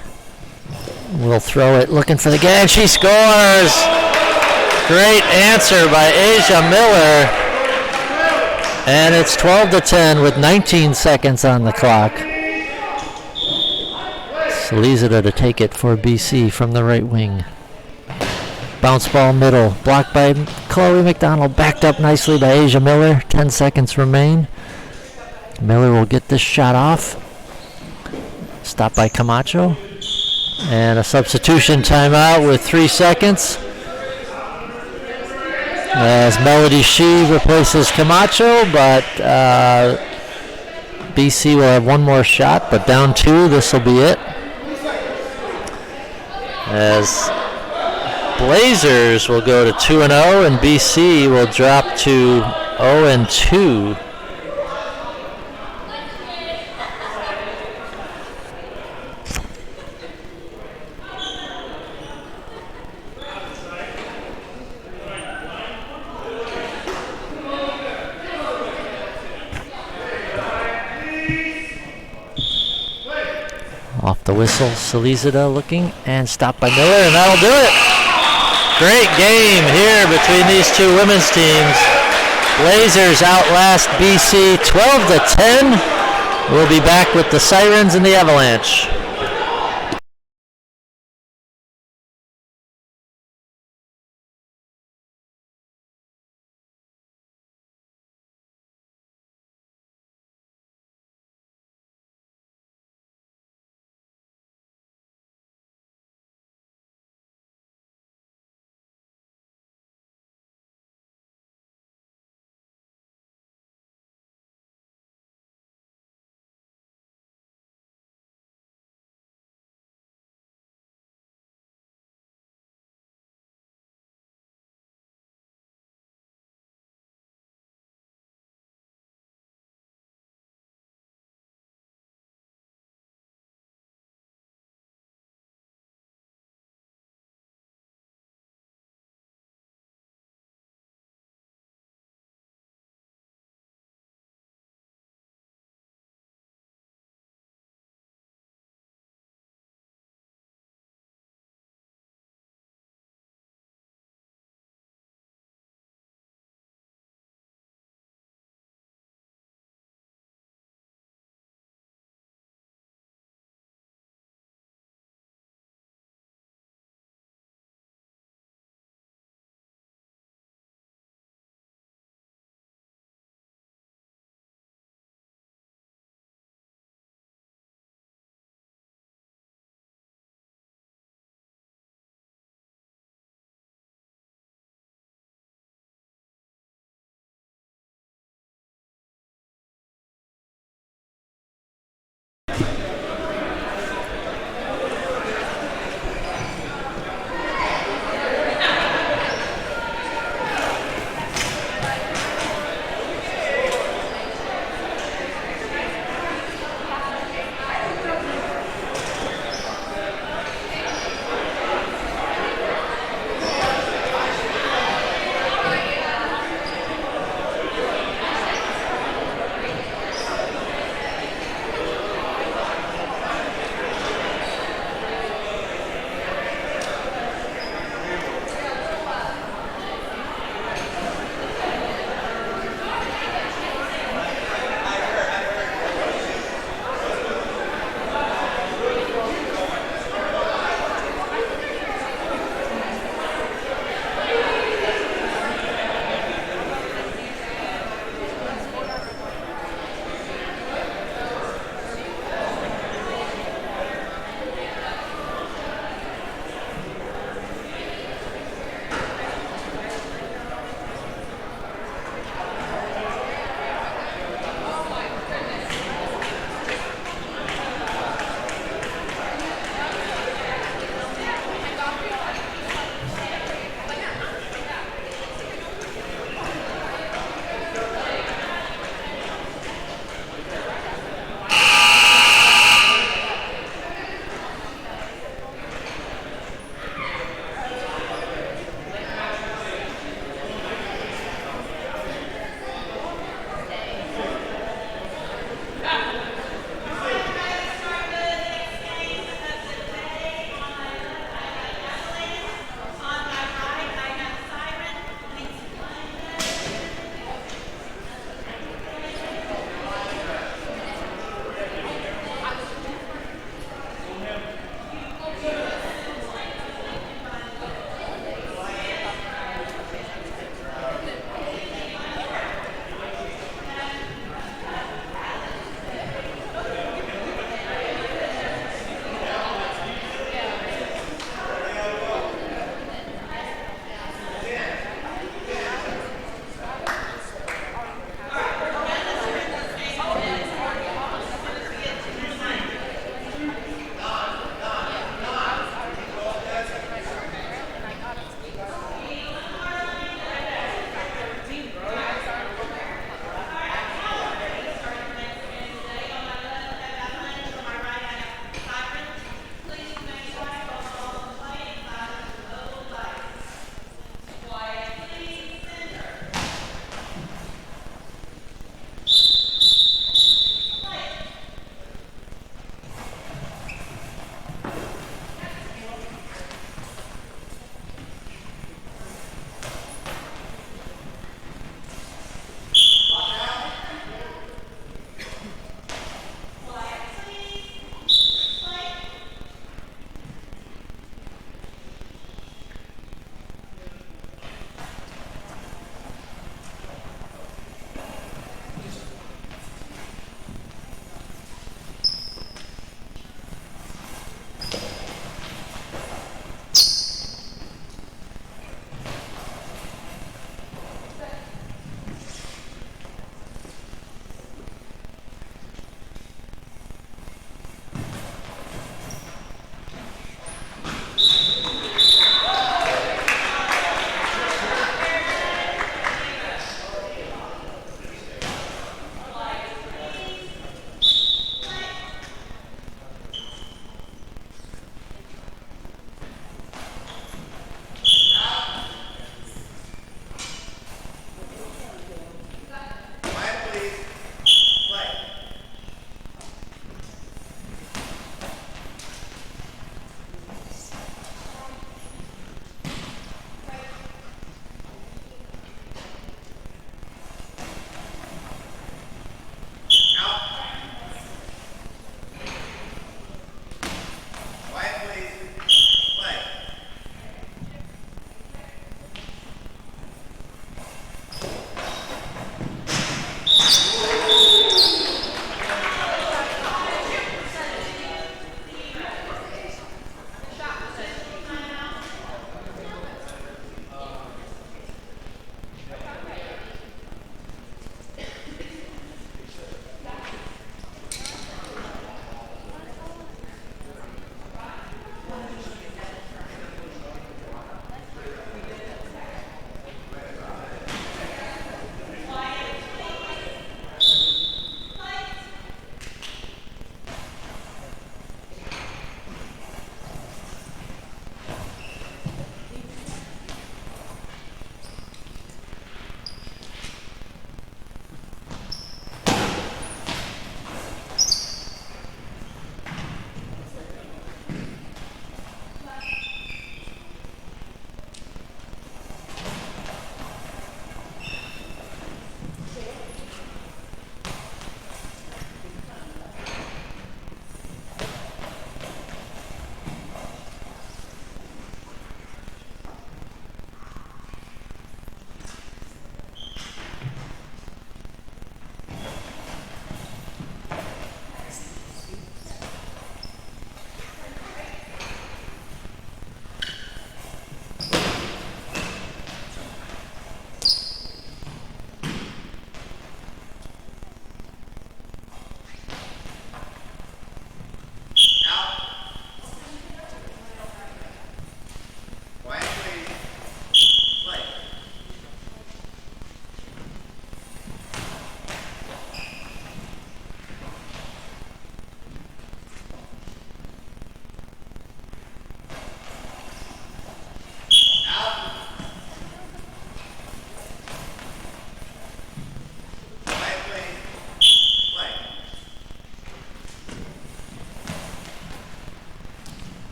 Will throw it, looking for the gap. She scores! Great answer by Asia Miller. And it's 12-10 with 19 seconds on the clock. Salizada to take it for BC from the right wing. Bounce ball middle, blocked by Chloe McDonald, backed up nicely by Asia Miller. 10 seconds remain. Miller will get this shot off. Stopped by Camacho. And a substitution timeout with 3 seconds. As Melody Shee replaces Camacho, but BC will have one more shot, but down 2, this will be it. as Blazers will go to 2-0 and BC will drop to 0-2. Off the whistle, Salizada looking and stopped by Miller, and that'll do it. Great game here between these two women's teams. Blazers outlast BC 12-10. We'll be back with the Sirens and the Avalanche.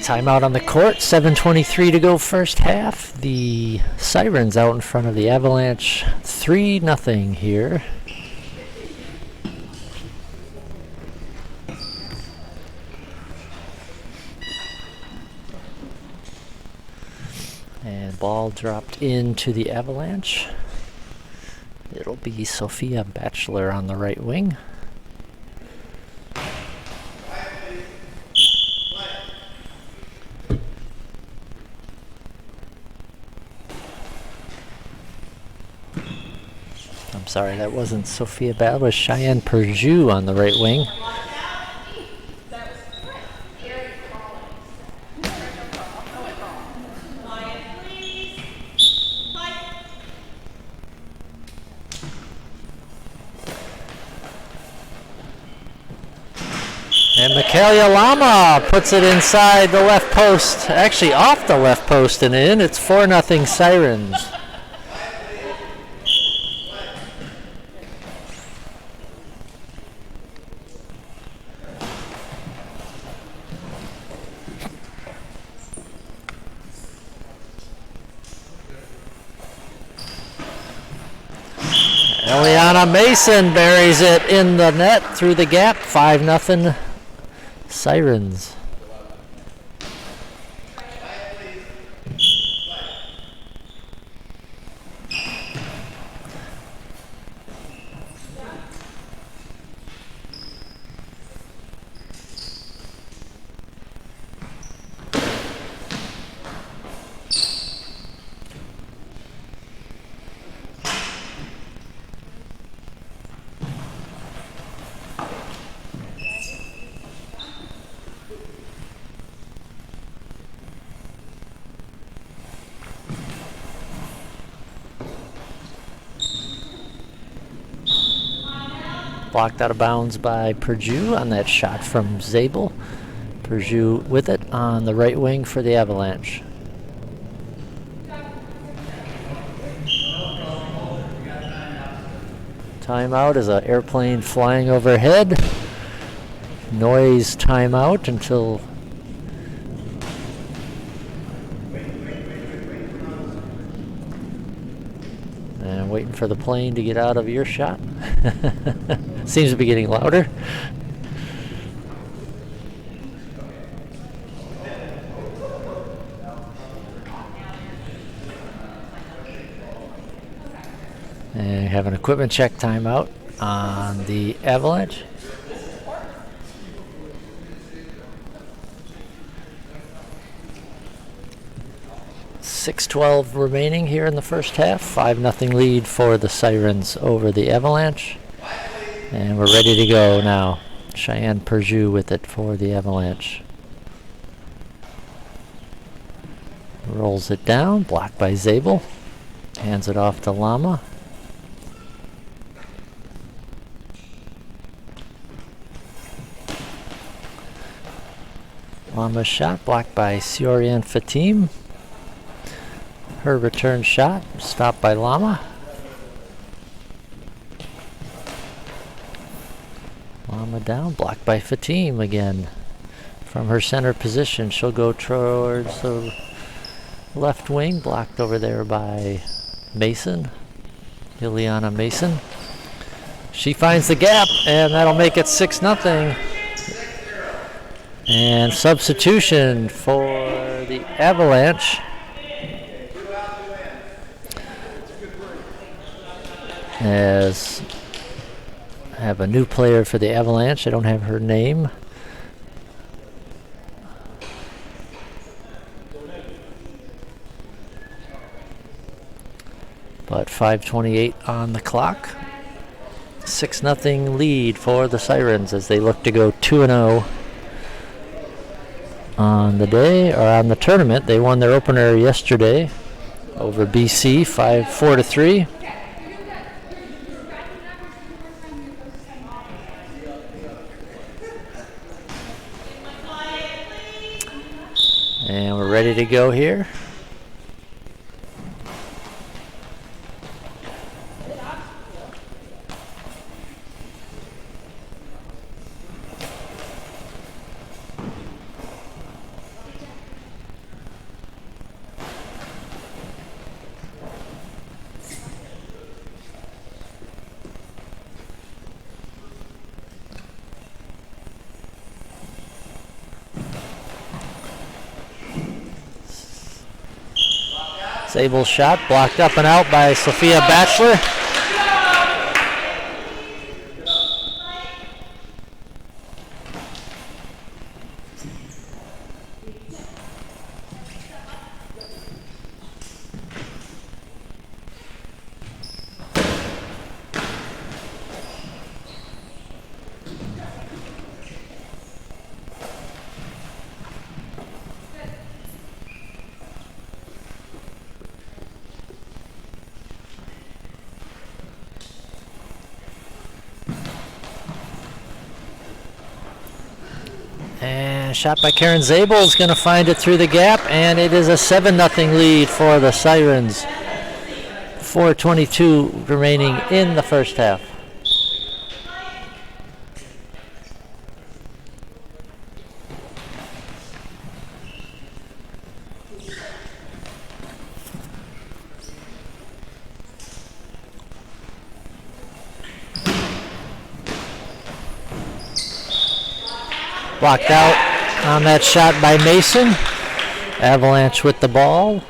Timeout on the court. 7:23 to go first half. The Sirens out in front of the Avalanche. 3-0 here. And ball dropped into the Avalanche. It'll be Sophia Batchelor on the right wing. I'm sorry, that wasn't Sophia Batchelor. It was Cheyenne Perjou on the right wing. And Mikaela Lama puts it inside the left post, actually off the left post and in. It's 4-0 Sirens. Eliana Mason buries it in the net through the gap. 5-0 Sirens. Blocked out of bounds by Perjou on that shot from Zabel. Perjou with it on the right wing for the Avalanche. Timeout is an airplane flying overhead. Noise timeout until and waiting for the plane to get out of earshot. Seems to be getting louder. And have an equipment check timeout on the Avalanche. .6:12 remaining here in the first half. 5-0 lead for the Sirens over the Avalanche. And we're ready to go now. Cheyenne Perjou with it for the Avalanche. Rolls it down, blocked by Zabel. Hands it off to Lama. Lama's shot blocked by Siorian Fatim. Her return shot stopped by Lama. Lama down, blocked by Fatim again. From her center position, she'll go towards the left wing, blocked over there by Mason, Ileana Mason. She finds the gap, and that'll make it 6-0. And substitution for the Avalanche. As I have a new player for the Avalanche. I don't have her name. But 5:28 on the clock. 6-0 lead for the Sirens as they look to go 2-0 on the day, or on the tournament. They won their opener yesterday over BC 4-3. And we're ready to go here. Zabel's shot blocked up and out by Sophia Batchelor. And shot by Karen Zabel is going to find it through the gap, and it is a 7-0 lead for the Sirens. 4:22 remaining in the first half. Blocked out on that shot by Mason. Avalanche with the ball.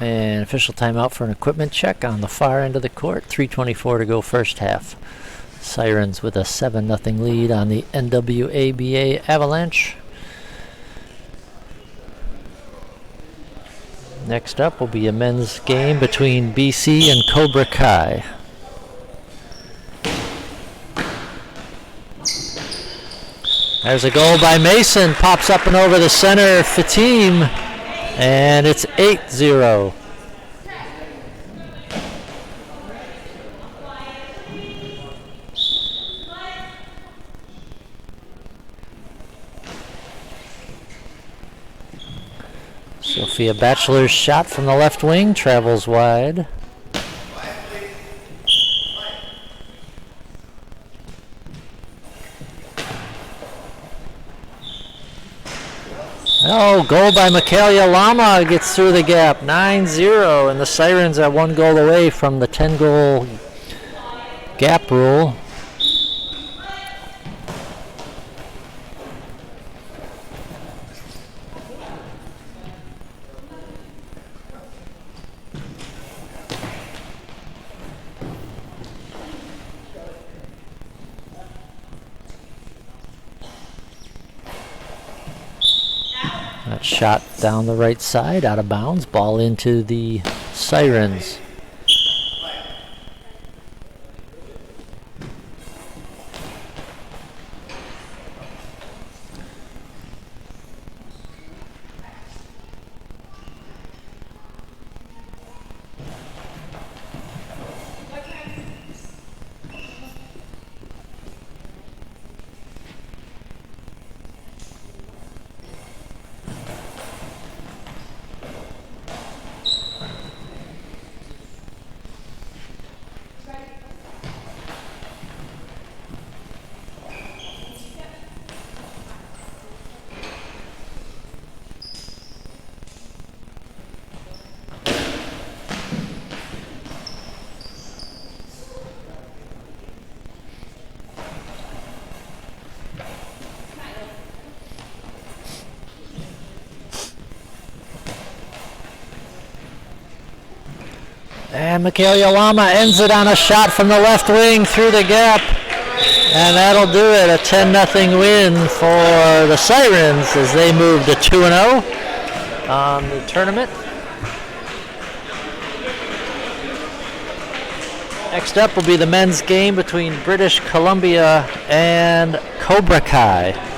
And official timeout for an equipment check on the far end of the court. 3:24 to go first half. Sirens with a 7-0 lead on the NWABA Avalanche. Next up will be a men's game between BC and Cobra Kai. There's a goal by Mason. Pops up and over the center. Fatim. And it's 8-0. Sophia Batchelor's shot from the left wing travels wide. Oh, goal by Michaela Lama gets through the gap. 9-0, and the Sirens are 1 goal away from the 10-goal gap rule. That shot down the right side, out of bounds, ball into the Sirens. And Michaela Lama ends it on a shot from the left wing through the gap. And that'll do it. A 10-0 win for the Sirens as they move to 2-0 on the tournament. Next up will be the men's game between British Columbia and Cobra Kai.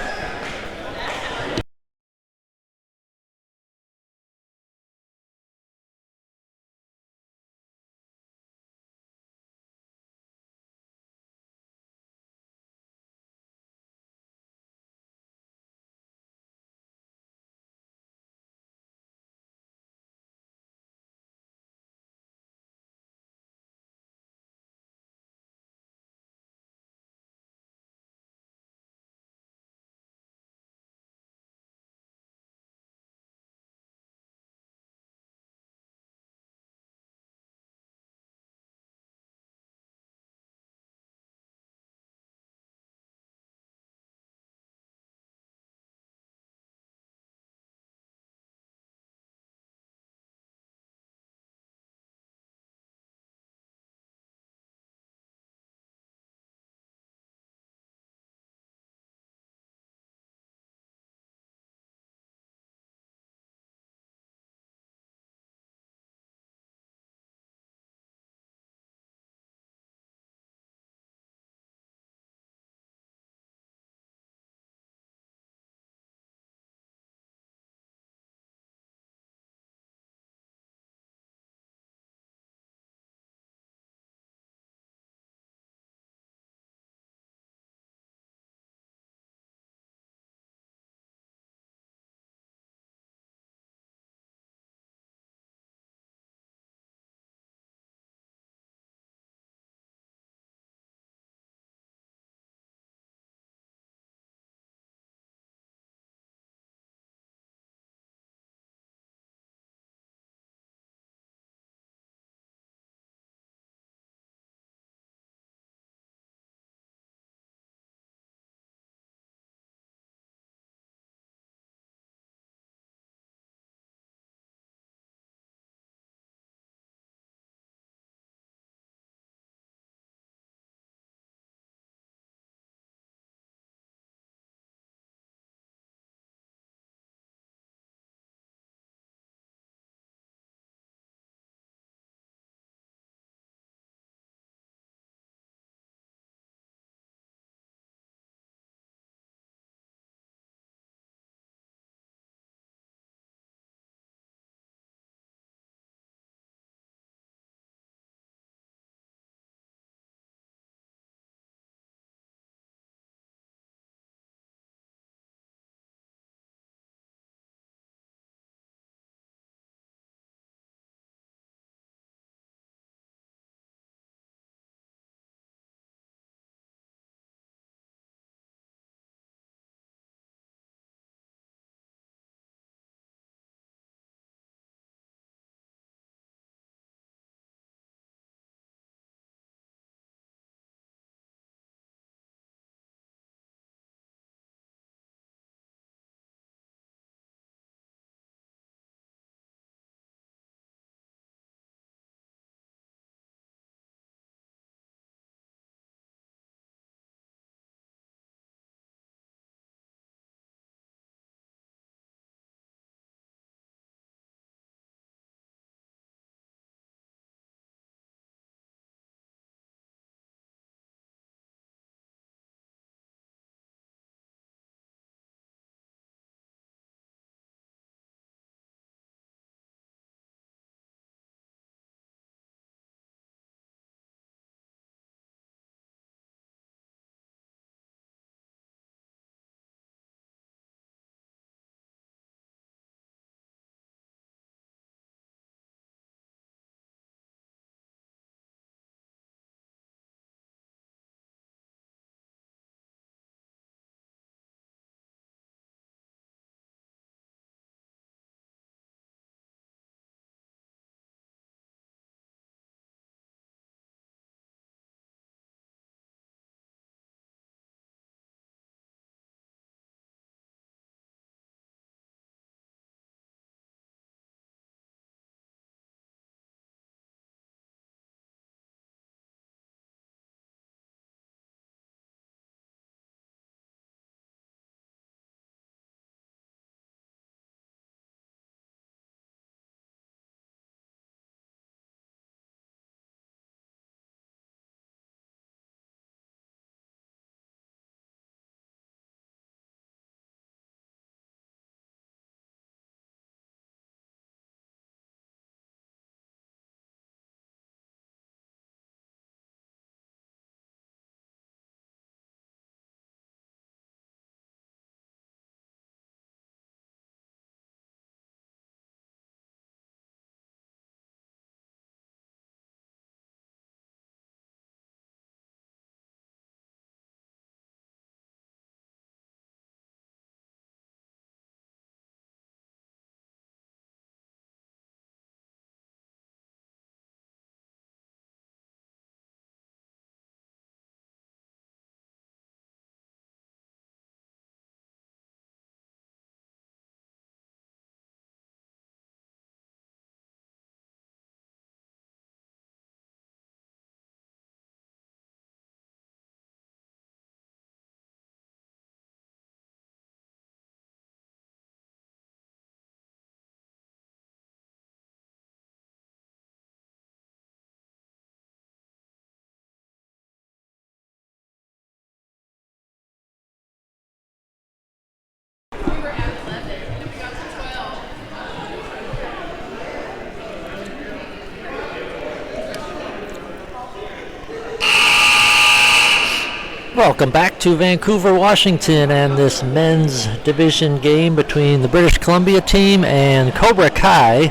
Welcome back to Vancouver, Washington, and this men's division game between the British Columbia team and Cobra Kai.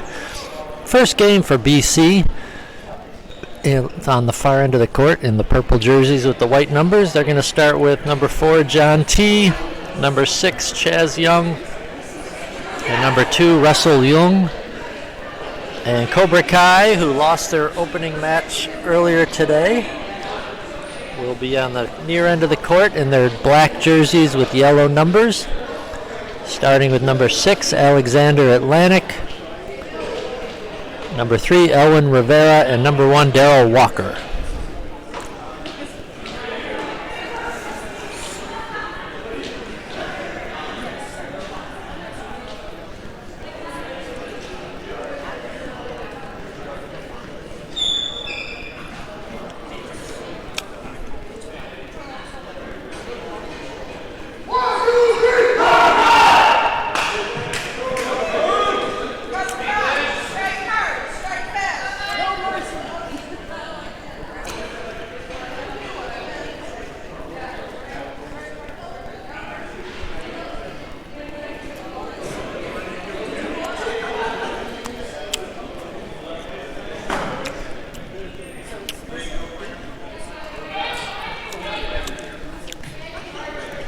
First game for BC. It's on the far end of the court in the purple jerseys with the white numbers. They're going to start with number 4, John T., number 6, Chaz Young, and number 2, Russell Young. And Cobra Kai, who lost their opening match earlier today, will be on the near end of the court in their black jerseys with yellow numbers. Starting with number 6, Alexander Atlantic, number 3, Elwin Rivera, and number 1, Darryl Walker.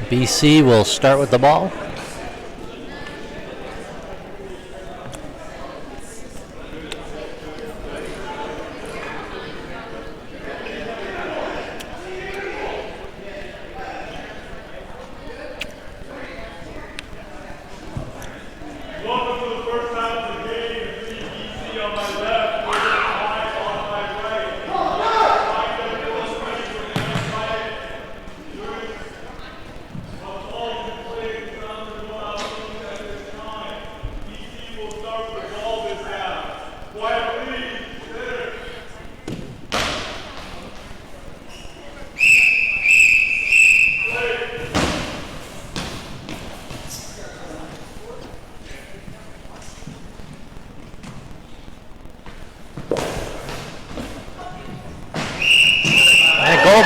BC will start with the ball.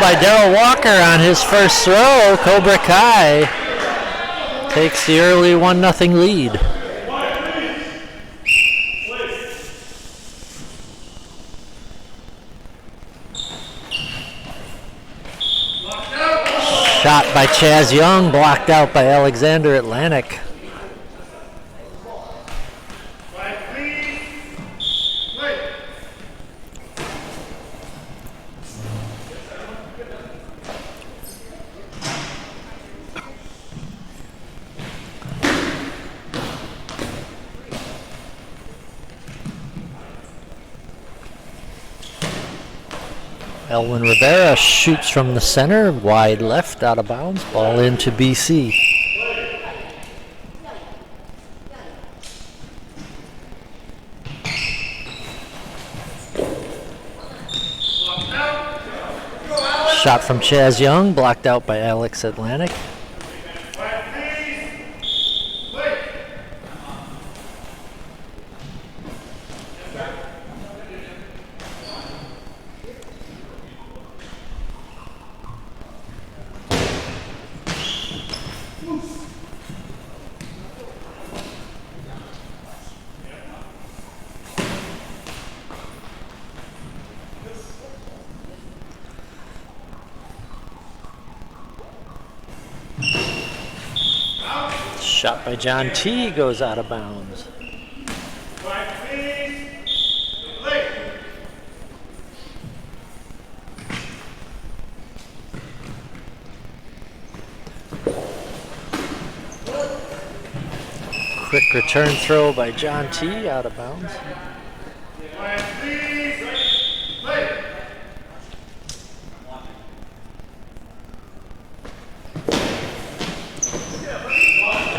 By Darryl Walker on his first throw. Cobra Kai takes the early 1-0 lead. Shot by Chaz Young, blocked out by Alexander Atlantic. Elwin Rivera shoots from the center, wide left, out of bounds, ball into BC. Shot from Chaz Young, blocked out by Alex Atlantic. Shot by John T. goes out of bounds. Quick return throw by John T. out of bounds.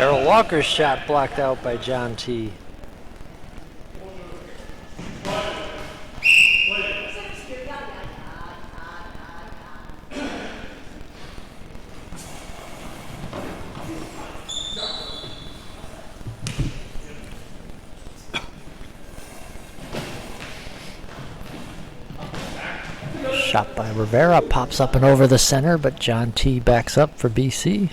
Darryl Walker's shot blocked out by John T. Shot by Rivera, pops up and over the center, but John T. backs up for BC.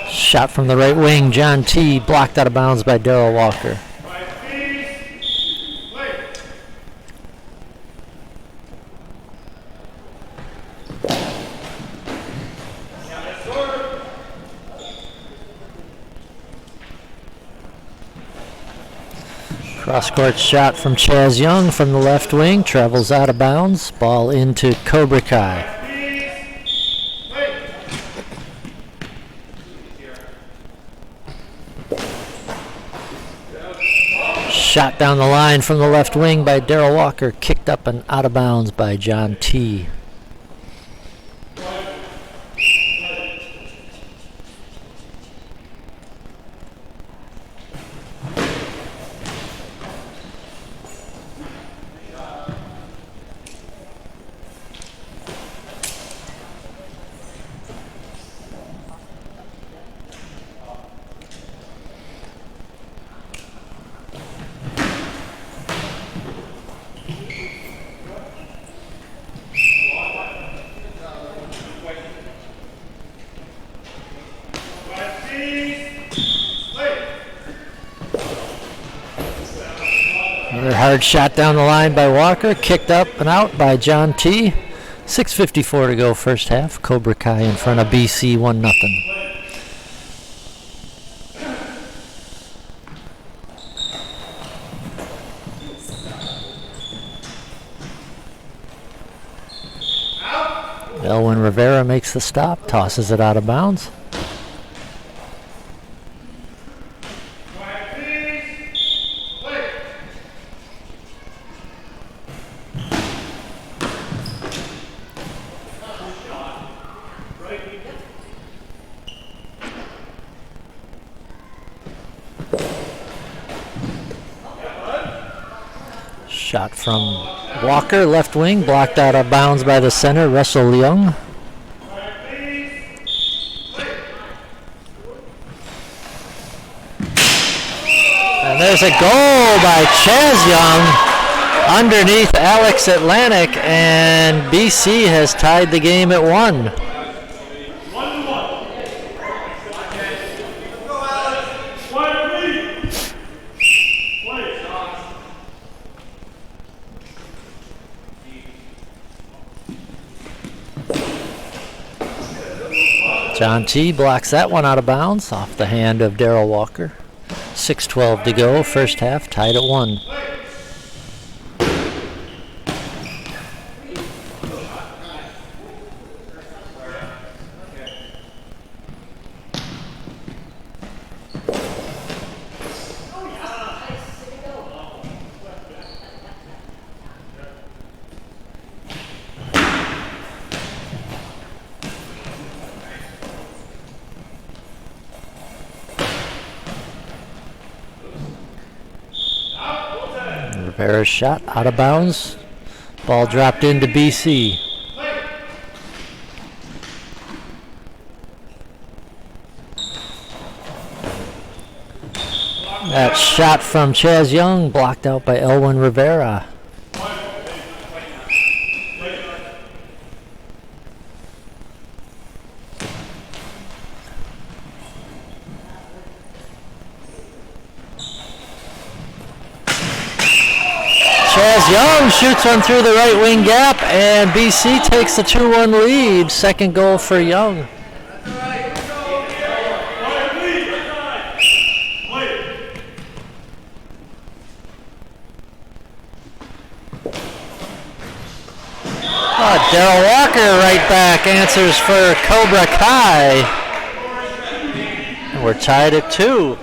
Shot from the right wing, John T. blocked out of bounds by Darrell Walker. Cross-court shot from Chaz Young from the left wing, travels out of bounds, ball into Cobra Kai. Shot down the line from the left wing by Darrell Walker, kicked up and out of bounds by John T. Another hard shot down the line by Walker, kicked up and out by John T. 6:54 to go first half. Cobra Kai in front of BC 1-0. Elwin Rivera makes the stop, tosses it out of bounds. Shot from Walker, left wing, blocked out of bounds by the center, Russell Young. And there's a goal by Chaz Young underneath Alex Atlantic, and BC has tied the game at 1. John T. blocks that one out of bounds off the hand of Darrell Walker. 6:12 to go, first half, tied at 1. Rivera's shot out of bounds. Ball dropped into BC. That shot from Chaz Young blocked out by Elwin Rivera. Chaz Young shoots one through the right wing gap, and BC takes the 2-1 lead. Second goal for Young. Darrell Walker right back answers for Cobra Kai. And we're tied at 2.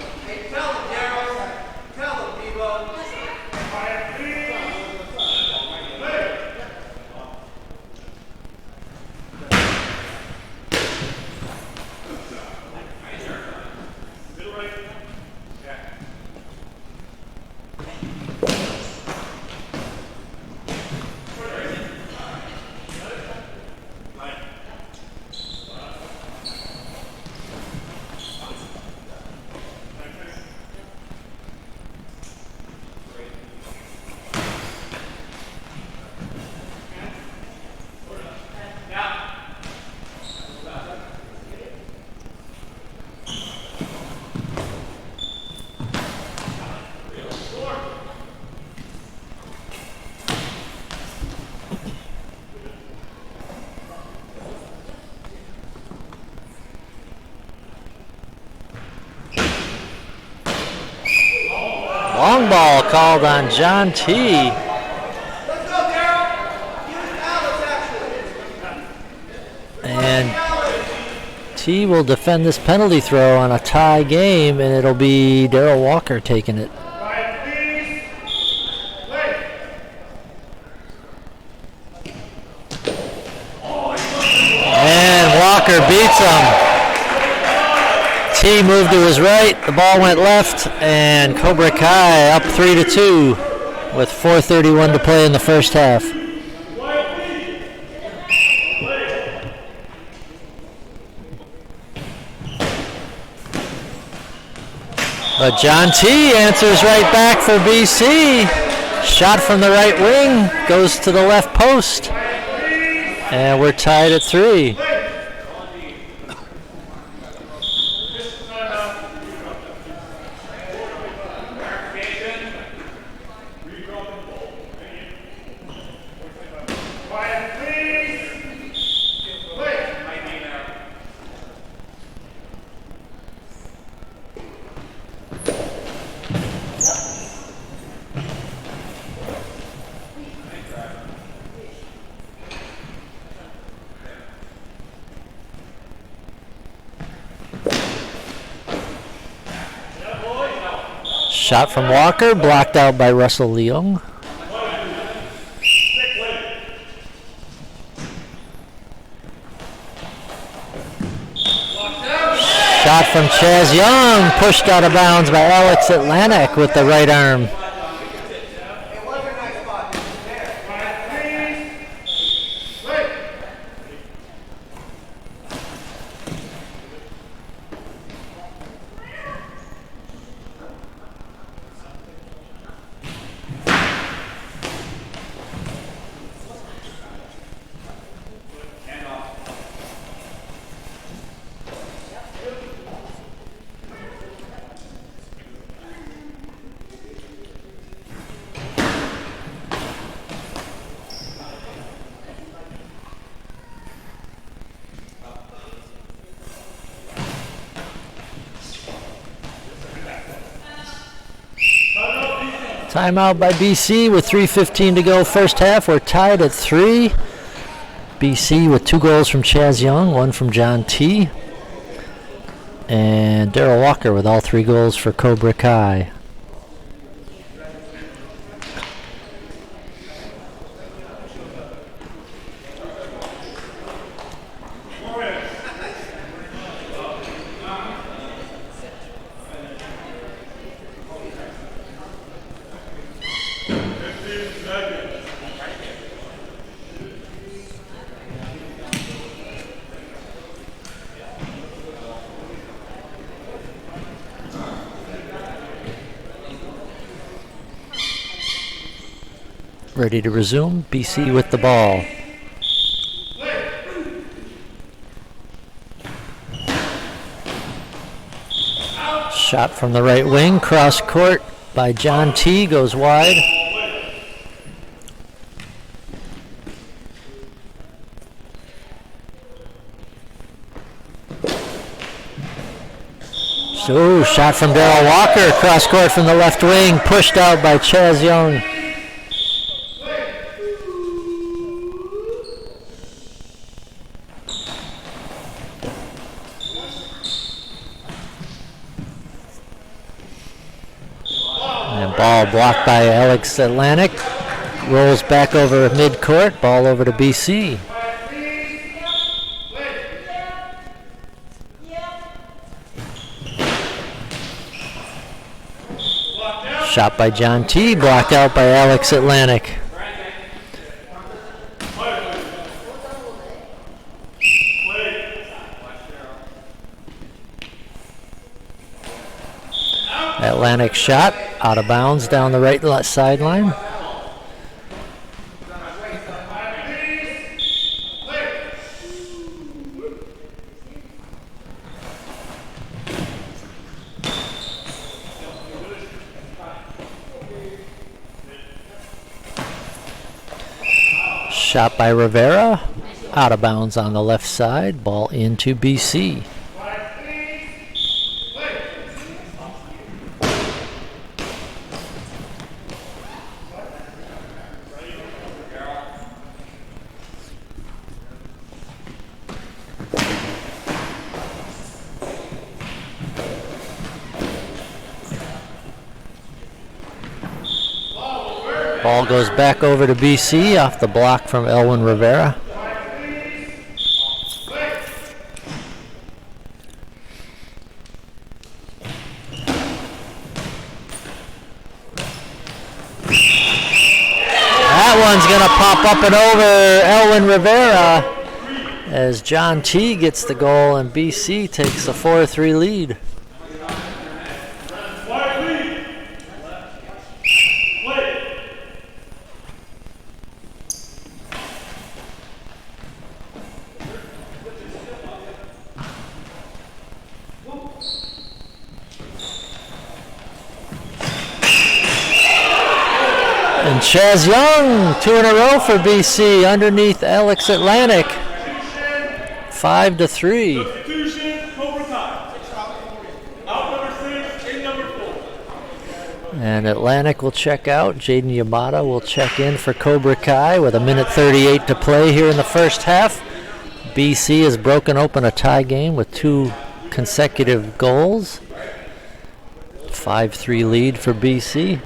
ground ball called on John T. And T will defend this penalty throw on a tie game, and it'll be Darrell Walker taking it. And Walker beats him. T moved to his right, the ball went left, and Cobra Kai up 3-2 with 4:31 to play in the first half. But John T answers right back for BC. Shot from the right wing, goes to the left post. And we're tied at 3. Shot from Walker, blocked out by Russell Leung. Shot from Chaz Young, pushed out of bounds by Alex Atlantic with the right arm. Timeout by BC with 3:15 to go first half. We're tied at 3. BC with 2 goals from Chaz Young, 1 from John T. And Darrell Walker with all 3 goals for Cobra Kai. Ready to resume. BC with the ball. Shot from the right wing, cross court by John T, goes wide. So, shot from Darrell Walker, cross court from the left wing, pushed out by Chaz Young. Ball blocked by Alex Atlantic. Rolls back over mid-court. Ball over to BC. Shot by John T. Blocked out by Alex Atlantic. Atlantic shot out of bounds down the right sideline. Shot by Rivera, out of bounds on the left side. Ball into BC. Ball goes back over to BC off the block from Elwin Rivera. That one's going to pop up and over Elwin Rivera as John T gets the goal and BC takes a 4-3 lead. And Chaz Young, 2 in a row for BC underneath Alex Atlantic. 5-3. And Atlantic will check out. Jaden Yamada will check in for Cobra Kai with 1:38 to play here in the first half. BC has broken open a tie game with 2 consecutive goals. 5-3 lead for BC.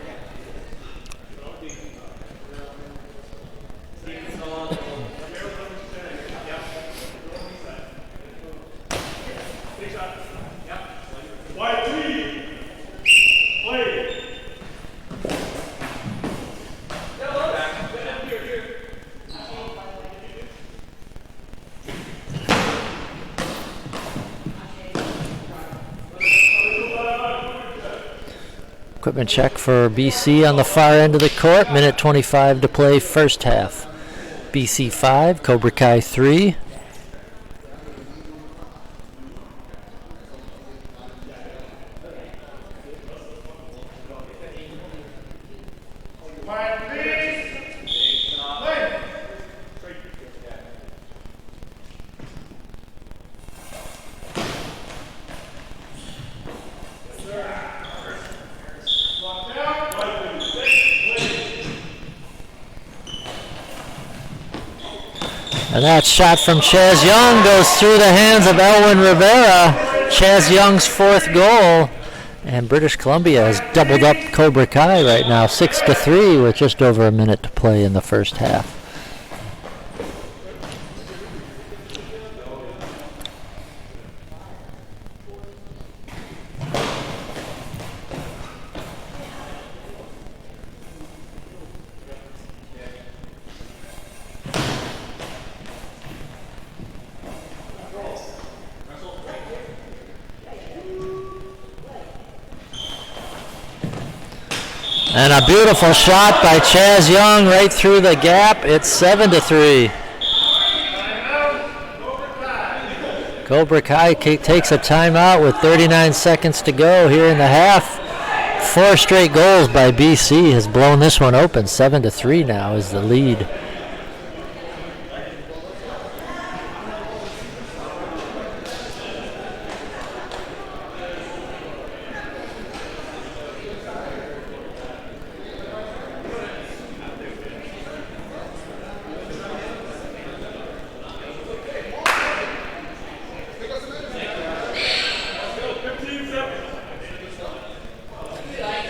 Equipment check for BC on the far end of the court. 1:25 to play first half. BC 5, Cobra Kai 3. And that shot from Chaz Young goes through the hands of Elwin Rivera. Chaz Young's 4th goal. And British Columbia has doubled up Cobra Kai right now, 6-3 with just over a minute to play in the first half. And a beautiful shot by Chaz Young right through the gap. It's 7-3. Cobra Kai takes a timeout with 39 seconds to go here in the half. 4 straight goals by BC has blown this one open. 7-3 now is the lead.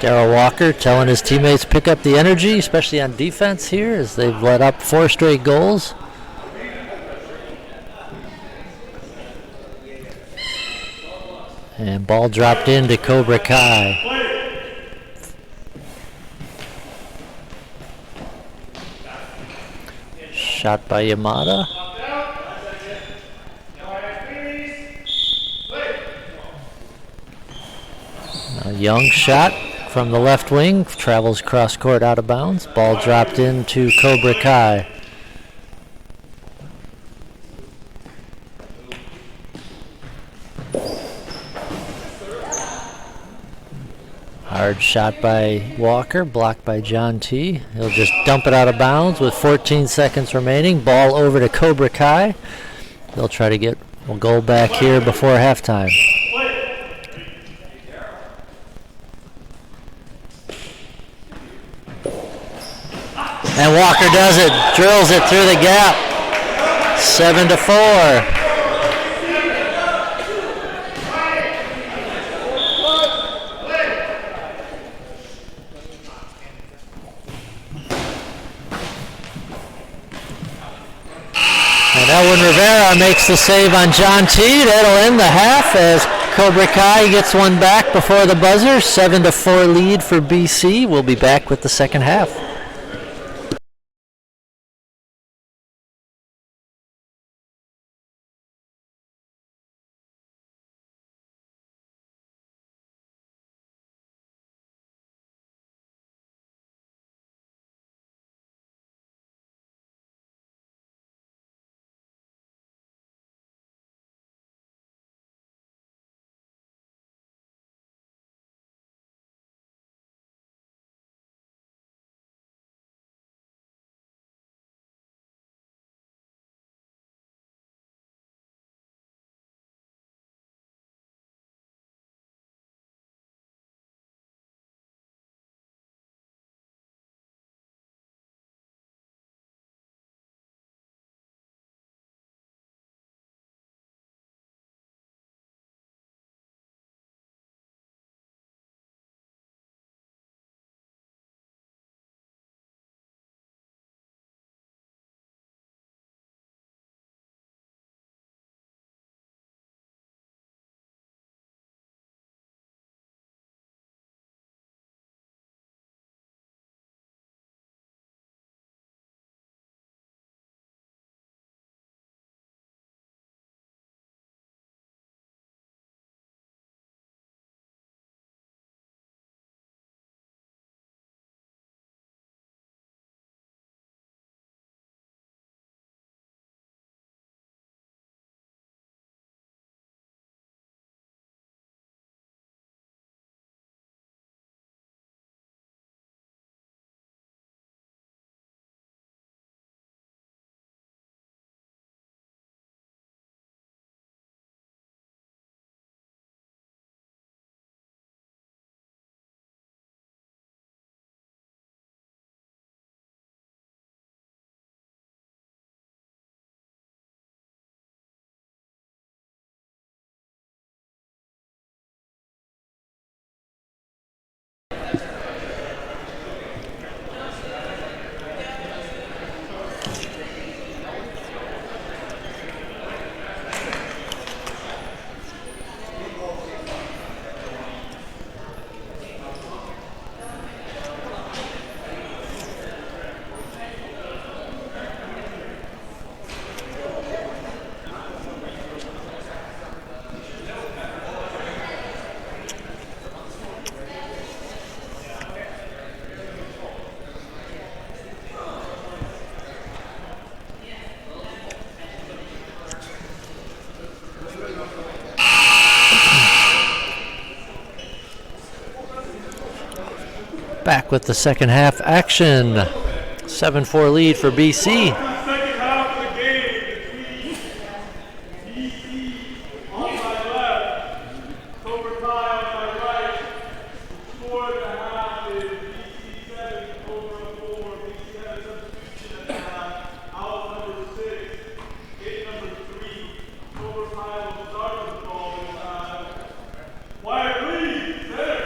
Darryl Walker telling his teammates pick up the energy, especially on defense here, as they've let up 4 straight goals. And ball dropped into Cobra Kai. Shot by Yamada. A Young shot from the left wing, travels cross court out of bounds. Ball dropped into Cobra Kai. Hard shot by Walker, blocked by John T. He'll just dump it out of bounds with 14 seconds remaining. Ball over to Cobra Kai. They'll try to get a goal back here before halftime. And Walker does it, drills it through the gap. 7-4. Elwin Rivera makes the save on John T. That'll end the half as Cobra Kai gets one back before the buzzer. 7-4 lead for BC. We'll be back with the second half. Back with the second half action. 7-4 lead for BC. Second half of the game between BC on my left, Cobra Kai on my right. Score at the half is BC 7, Cobra 4. BC had a substitution at the half. Out number 6, gate number 3. Cobra Kai will start with the ball this time. Quiet, please. There.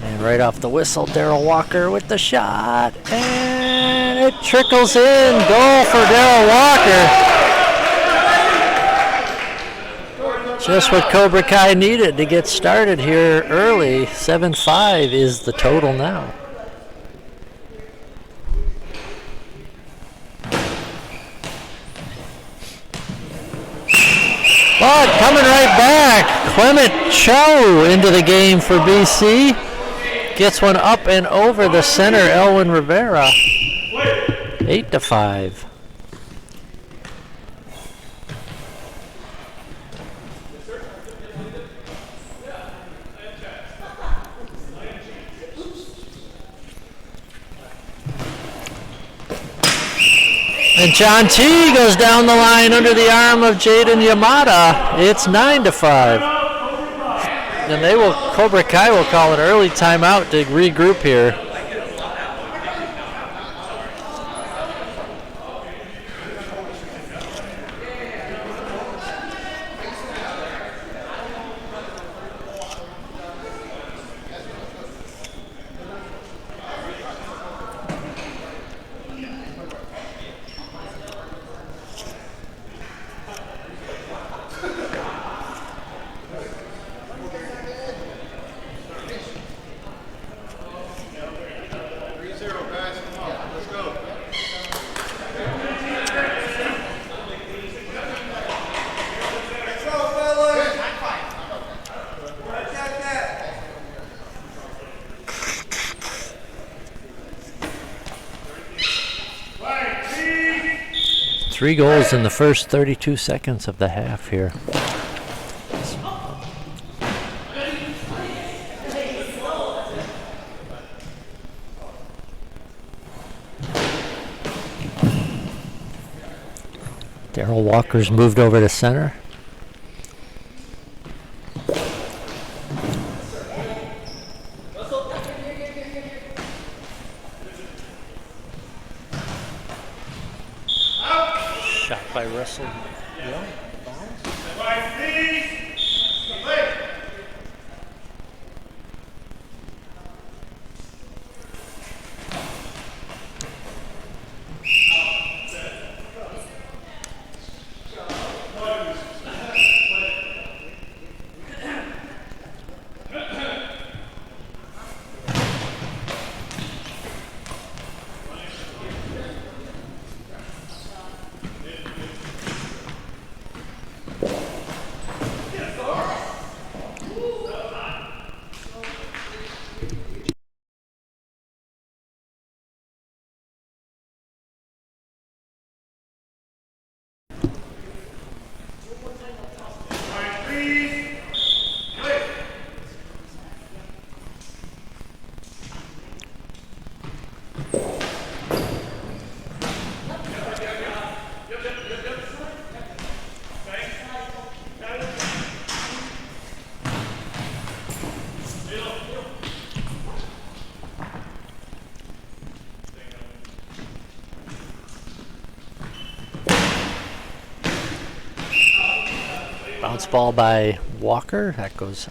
And right off the whistle, Darryl Walker with the shot. And it trickles in. Goal for Darryl Walker. Just what Cobra Kai needed to get started here early. 7-5 is the total now. But coming right back, Clement Cho into the game for BC. Gets one up and over the center, Elwin Rivera. 8-5. And John T goes down the line under the arm of Jaden Yamada. It's 9-5. And Cobra Kai will call an early timeout to regroup here. 3 goals in the first 32 seconds of the half here. Darryl Walker's moved over to center. Shot by Russell. Yeah. Bounce ball by Walker. That goes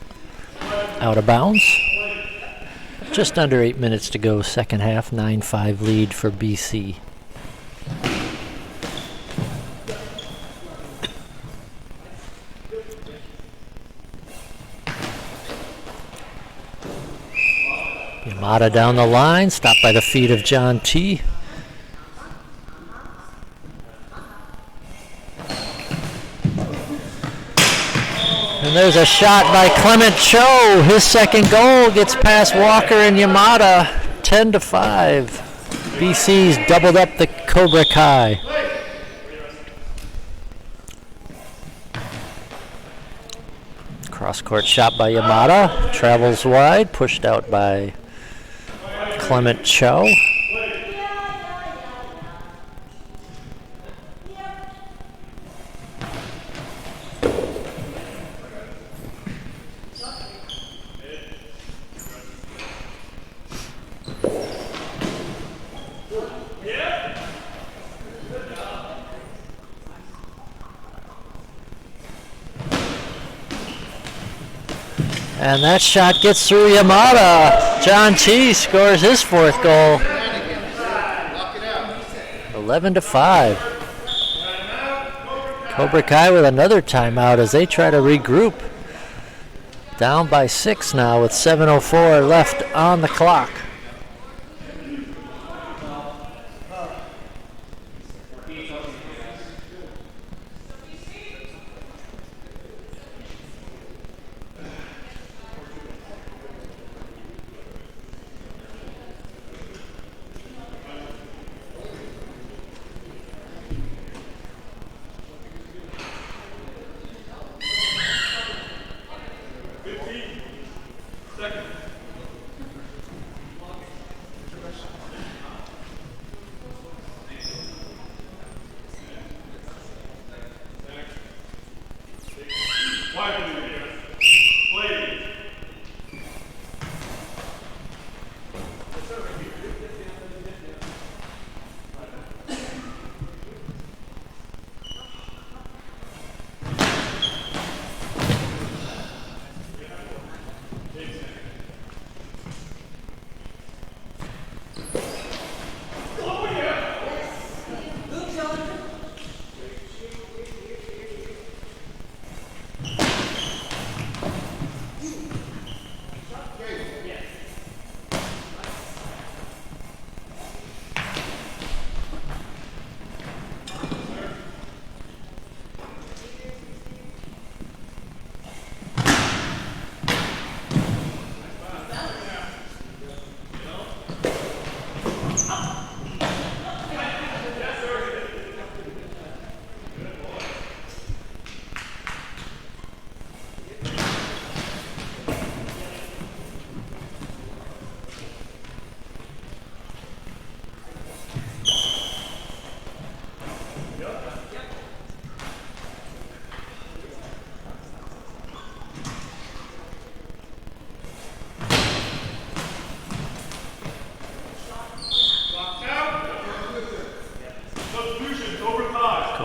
out of bounds. Just under 8 minutes to go, second half, 9-5 lead for BC. Yamada down the line, stopped by the feet of John T. And there's a shot by Clement Cho. His second goal gets past Walker and Yamada. 10-5. BC's doubled up the Cobra Kai. Cross-court shot by Yamada. Travels wide, pushed out by Clement Cho. And that shot gets through Yamada. John T scores his fourth goal. 11-5. Cobra Kai with another timeout as they try to regroup. Down by 6 now with 7:04 left on the clock.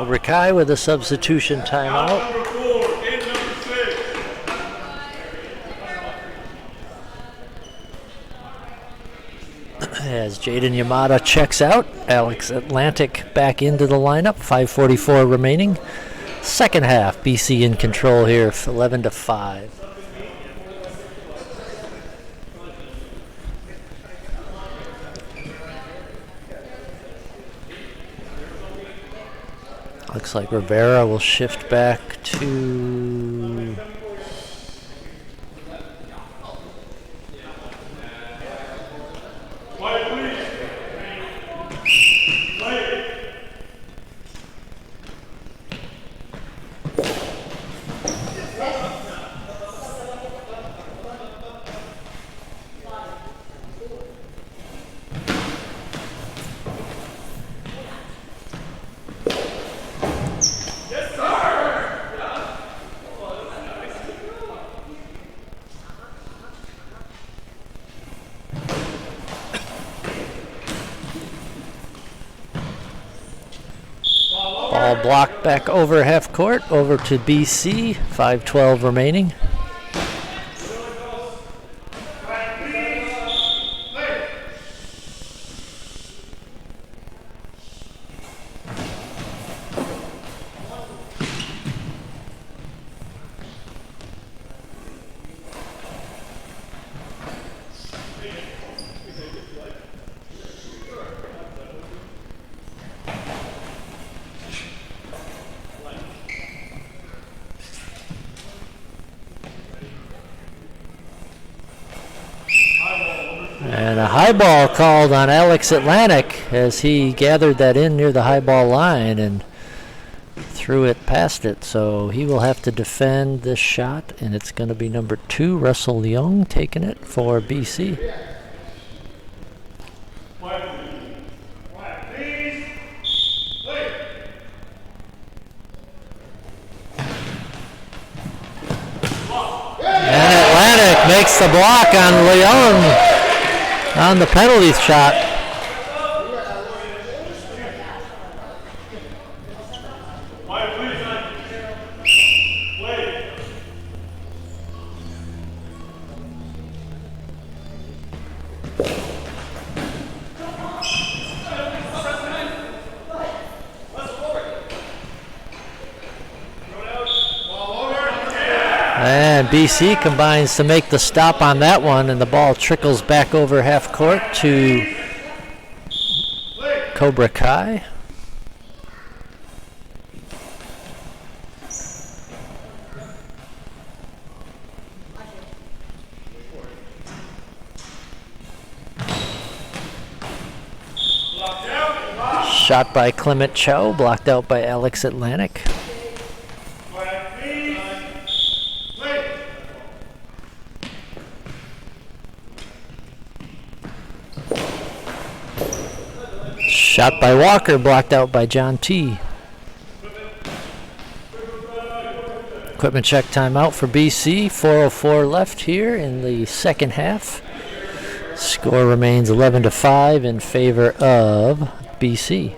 Cobra Kai with a substitution Out timeout. number 4, in number 6. As Jaden Yamada checks out, Alex Atlantic back into the lineup. 5:44 remaining. Second half, BC in control here, 11-5. Looks like Rivera will shift back to Quiet, please. Play. ball blocked back over half court, over to BC. 5:12 remaining. And a high ball called on Alex Atlantic as he gathered that in near the high ball line and threw it past it. So he will have to defend this shot, and it's going to be number 2, Russell Young, taking it for BC. And Atlantic makes the block on Leung on the penalty shot. And BC combines to make the stop on that one, and the ball trickles back over half court to Cobra Kai. Shot by Clement Chow, blocked out by Alex Atlantic. Shot by Walker, blocked out by John T. Equipment check timeout for BC. 4:04 left here in the second half. Score remains 11-5 in favor of BC.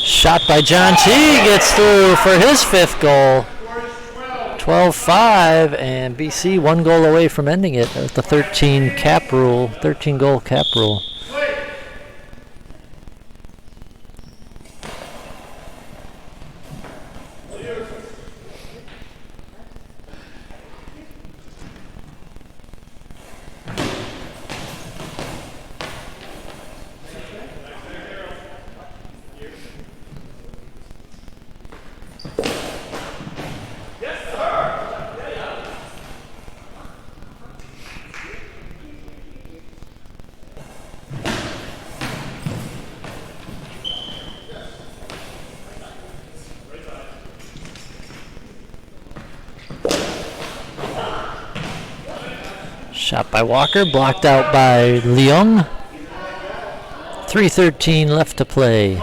Shot by John T. Gets through for his 5th goal. 12-5, and BC 1 goal away from ending it at the 13 goal cap rule. Shot by Walker, blocked out by Leung. 3:13 left to play.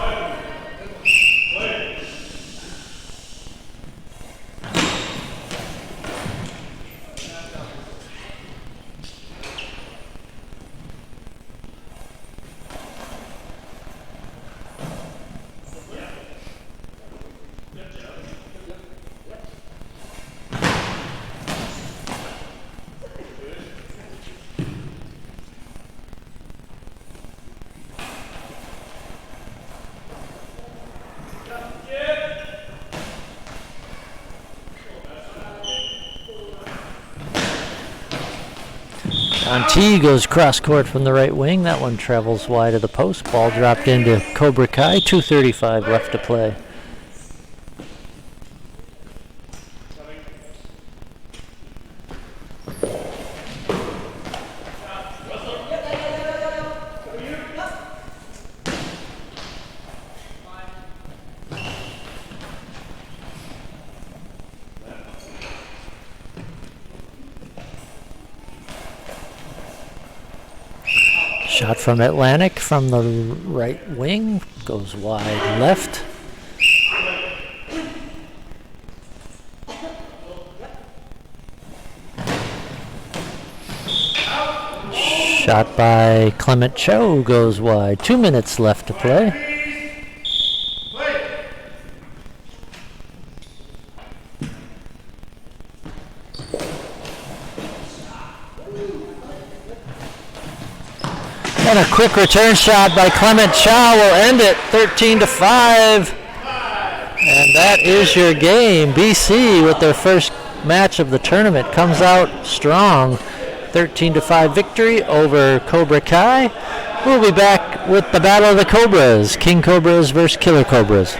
T goes cross court from the right wing. That one travels wide of the post. Ball dropped into Cobra Kai. 2:35 left to play. Shot from Atlantic from the right wing, goes wide left. Shot by Clement Cho, goes wide. 2 minutes left to play. And a quick return shot by Clement Chow will end it 13-5. And that is your game. BC with their first match of the tournament comes out strong. 13-5 victory over Cobra Kai. We'll be back with the Battle of the Cobras. King Cobras versus Killer Cobras.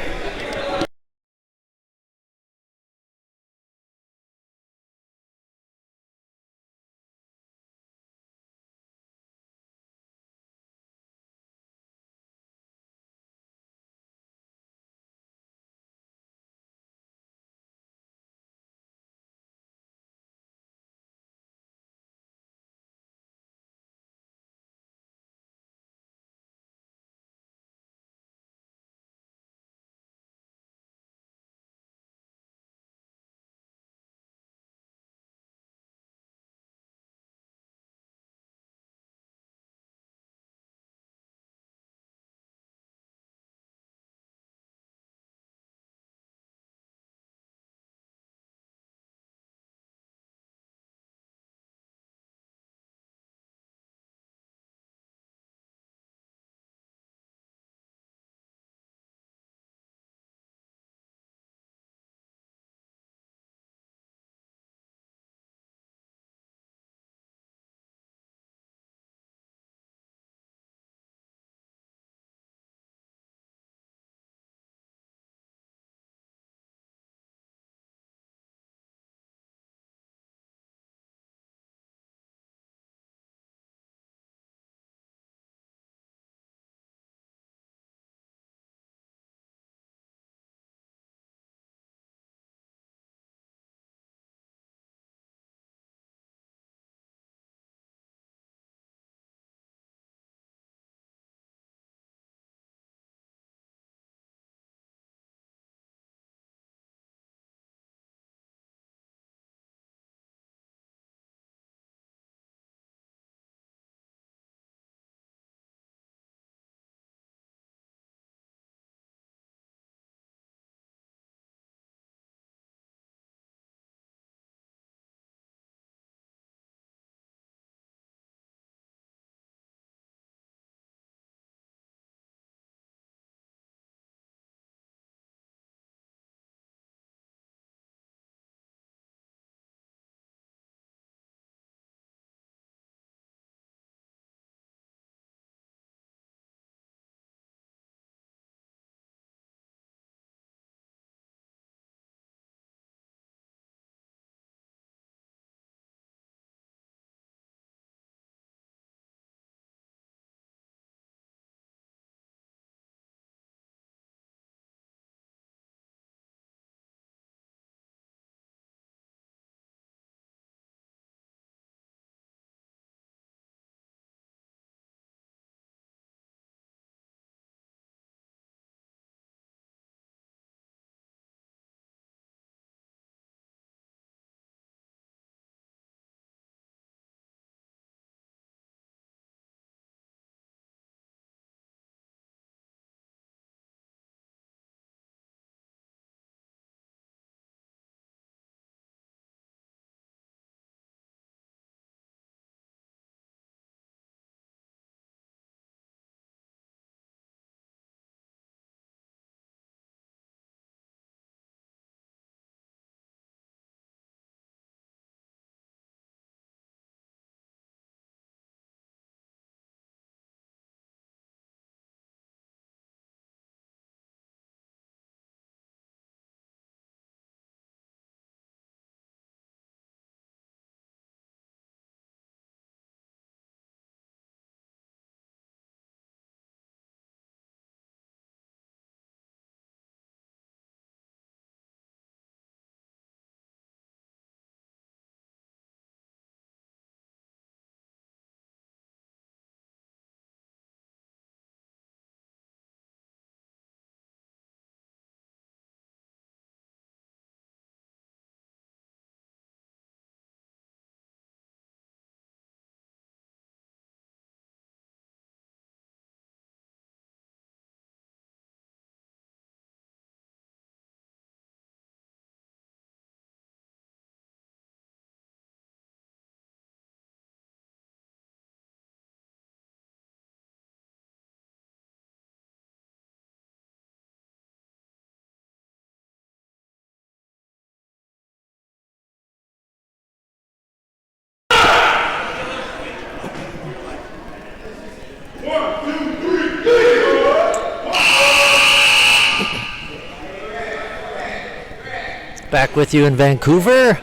Back with you in Vancouver,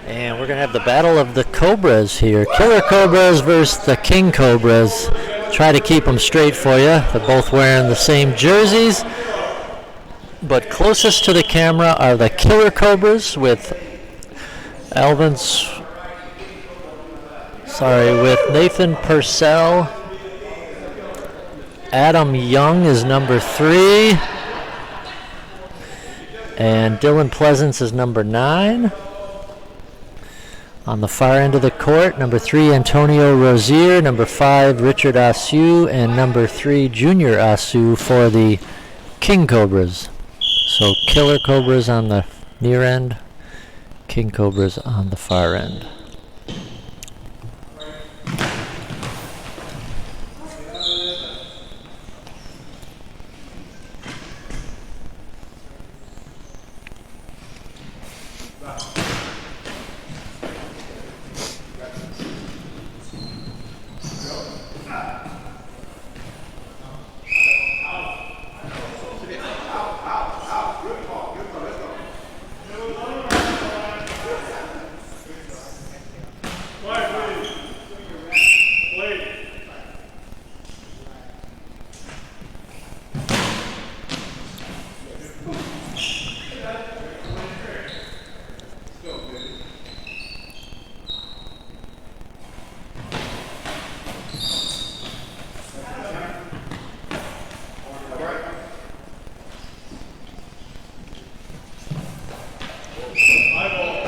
and we're going to have the battle of the Cobras here. Killer Cobras versus the King Cobras. Try to keep them straight for you. They're both wearing the same jerseys, but closest to the camera are the Killer Cobras with with Nathan Purcell. Adam Young is number 3. And Dylan Pleasance is number 9. On the far end of the court, number 3, Antonio Rozier, number 5, Richard Asu, and number 3, Junior Asu for the King Cobras. So Killer Cobras on the near end, King Cobras on the far end.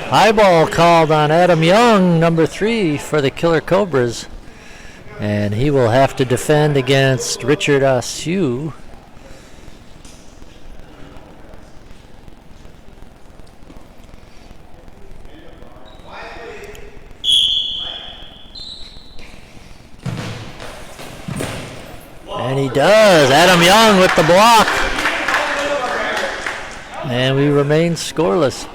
High ball called on Adam Young, number 3 for the Killer Cobras. And he will have to defend against Richard Asu. And he does. Adam Young with the block. And we remain scoreless.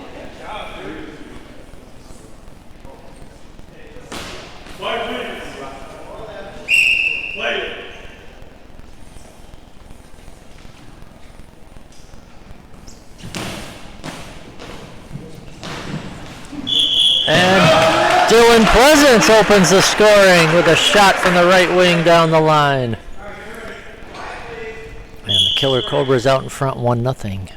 Dylan Pleasance opens the scoring with a shot from the right wing down the line. And the Killer Cobras out in front 1-0.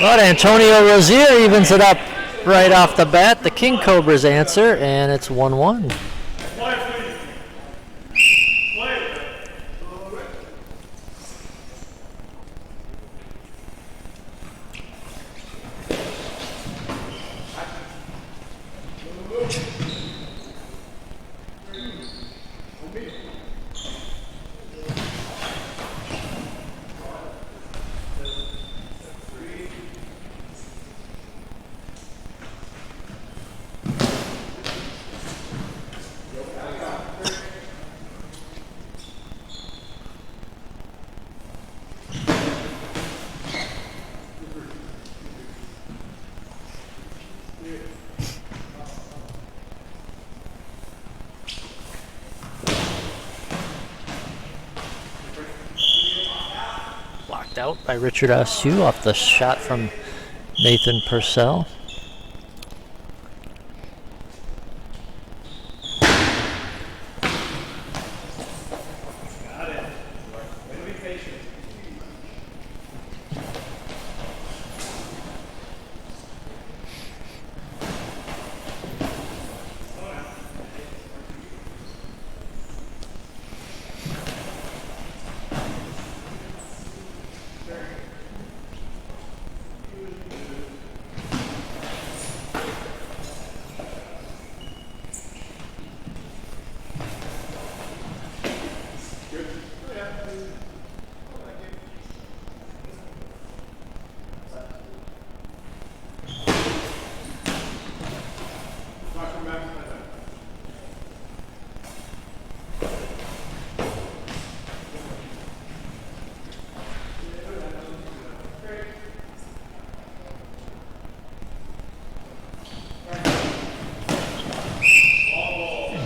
But Antonio Rozier evens it up right off the bat. The King Cobras answer, and it's 1-1. Out by Richard Asu off the shot from Nathan Purcell.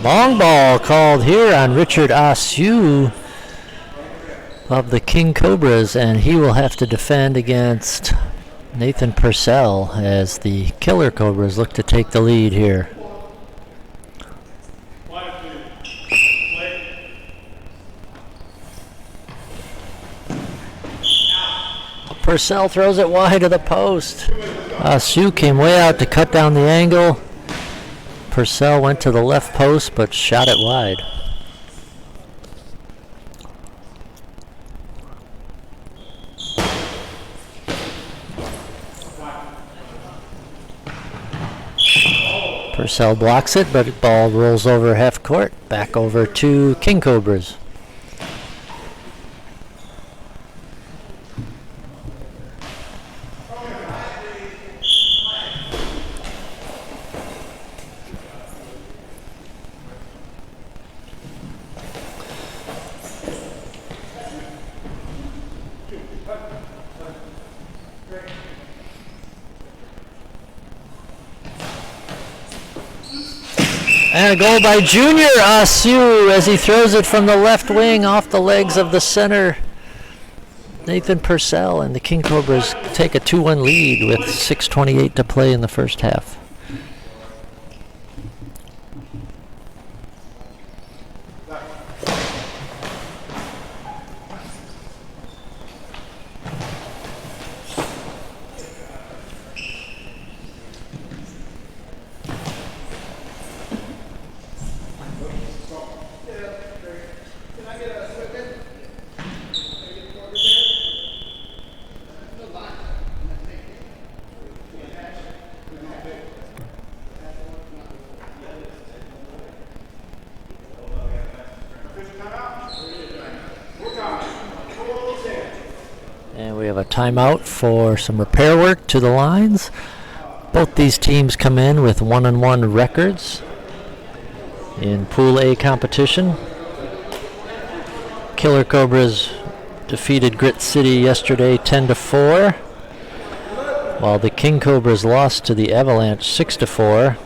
Long ball called here on Richard Asue of the King Cobras, and he will have to defend against Nathan Purcell as the Killer Cobras look to take the lead here. Purcell throws it wide of the post. Asue came way out to cut down the angle. Purcell went to the left post but shot it wide. Purcell blocks it, but the ball rolls over half court, back over to King Cobras. And a goal by Junior Asue as he throws it from the left wing off the legs of the center, Nathan Purcell, and the King Cobras take a 2-1 lead with 6:28 to play in the first half. And we have a timeout for some repair work to the lines. Both these teams come in with 1-1 records in Pool A competition. Killer Cobras defeated Grit City yesterday 10-4, while the King Cobras lost to the Avalanche 6-4.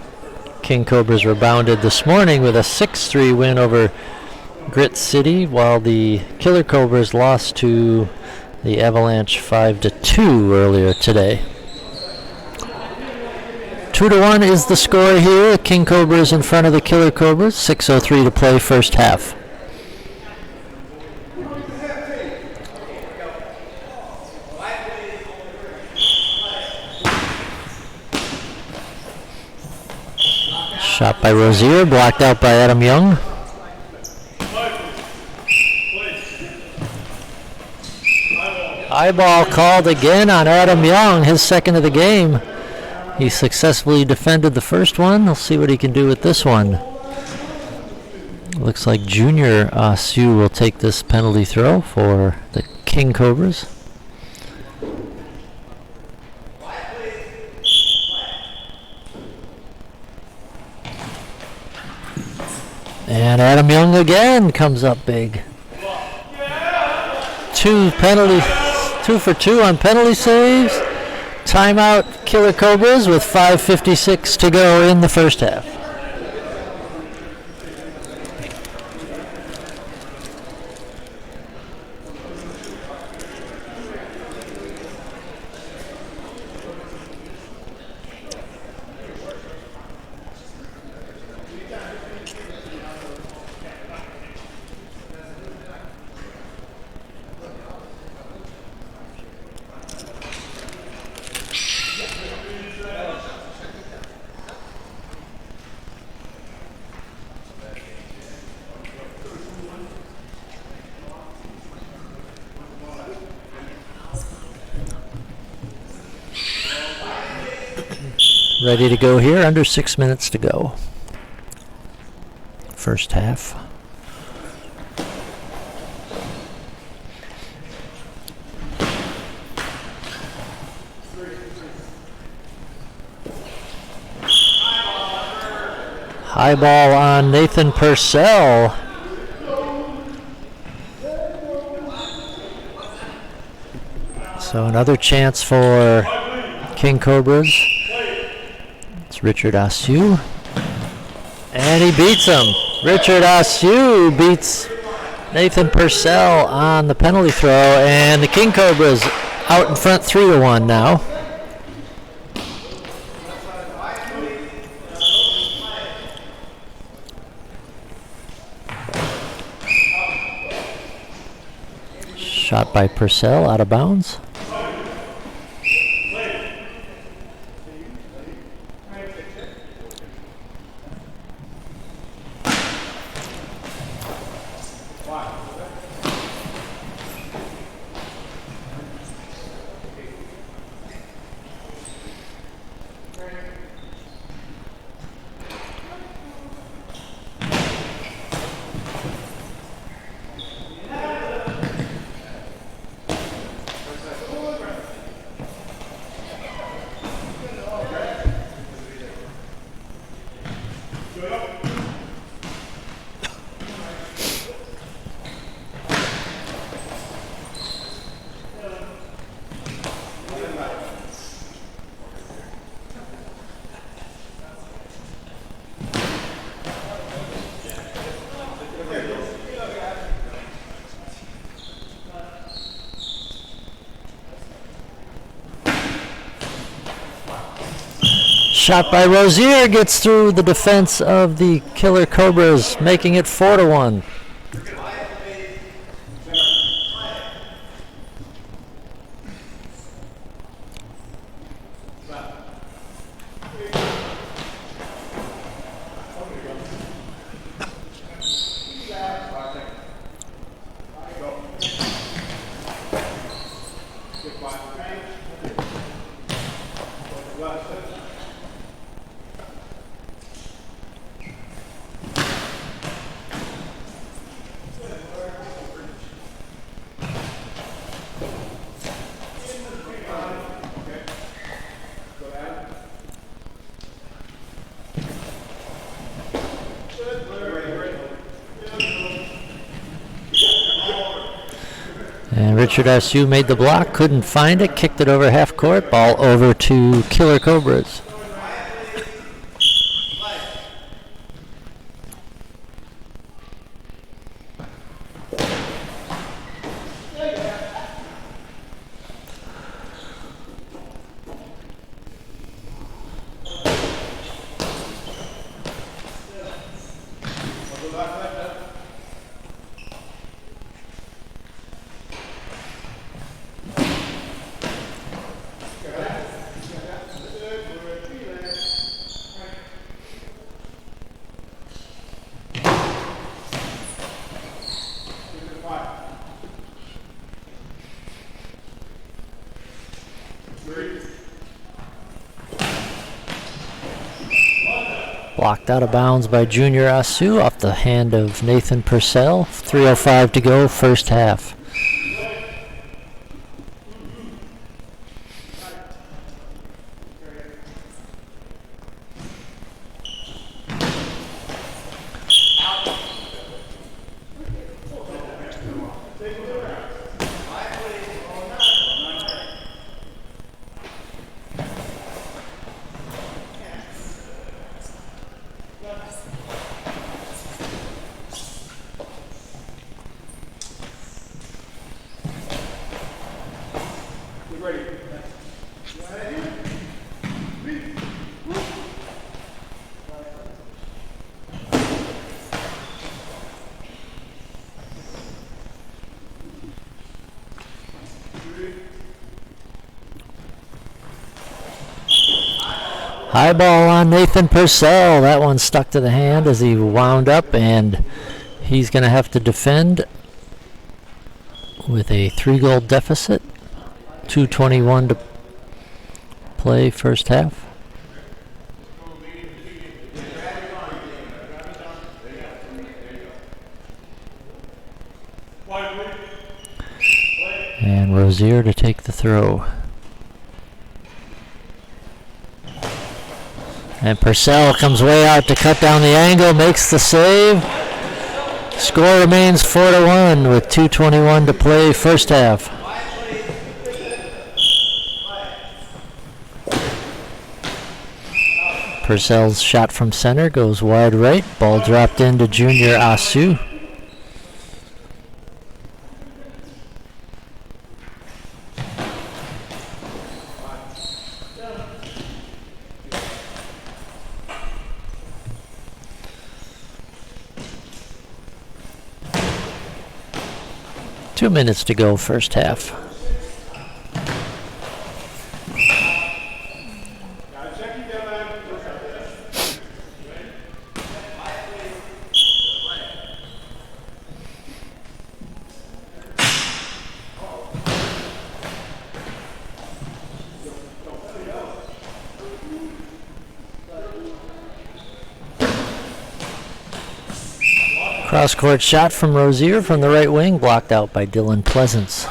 King Cobras rebounded this morning with a 6-3 win over Grit City, while the Killer Cobras lost to the Avalanche 5-2 earlier today. 2-1 is the score here. King Cobras in front of the Killer Cobras. 6:03 to play first half. Shot by Rozier, blocked out by Adam Young. High ball called again on Adam Young, his second of the game. He successfully defended the first one. We'll see what he can do with this one. Looks like Junior Asue will take this penalty throw for the King Cobras. And Adam Young again comes up big. 2 for 2 on penalty saves. Timeout, Killer Cobras with 5:56 to go in the first half. Ready to go here, under 6 minutes to go. First half. High ball on Nathan Purcell. So another chance for King Cobras. It's Richard Asue. And he beats him. Richard Askew beats Nathan Purcell on the penalty throw, and the King Cobras out in front 3-1 now. Shot by Purcell, out of bounds. Shot by Rozier gets through the defense of the Killer Cobras, making it 4-1. And Richard Askew made the block, couldn't find it, kicked it over half court, ball over to Killer Cobras. Blocked out of bounds by Junior Asu off the hand of Nathan Purcell. 3:05 to go, first half. High ball on Nathan Purcell. That one stuck to the hand as he wound up, and he's going to have to defend with a 3-goal deficit. 2:21 to play first half. And Rozier to take the throw. And Purcell comes way out to cut down the angle, makes the save. Score remains 4-1 with 2:21 to play first half. Purcell's shot from center goes wide right. Ball dropped into Junior Asu. Two minutes to go, first half. Cross-court shot from Rozier from the right wing, blocked out by Dylan Pleasance.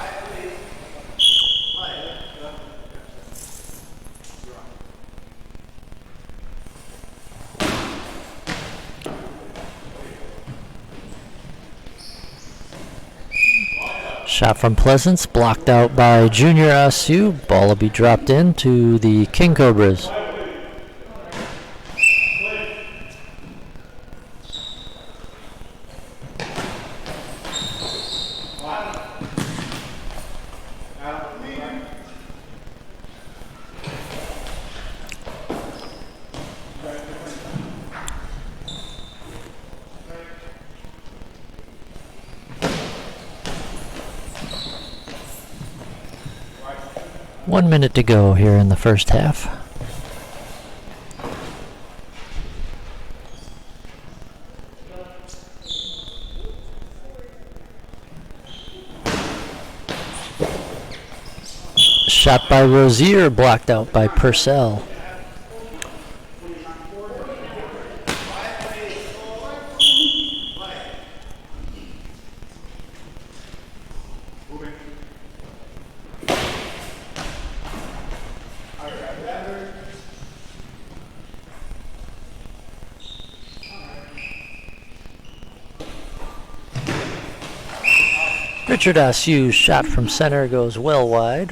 Shot from Pleasance, blocked out by Junior Asu. Ball will be dropped in to the King Cobras. One minute to go here in the first half. Shot by Rozier, blocked out by Purcell. Richard Asu shot from center goes well wide.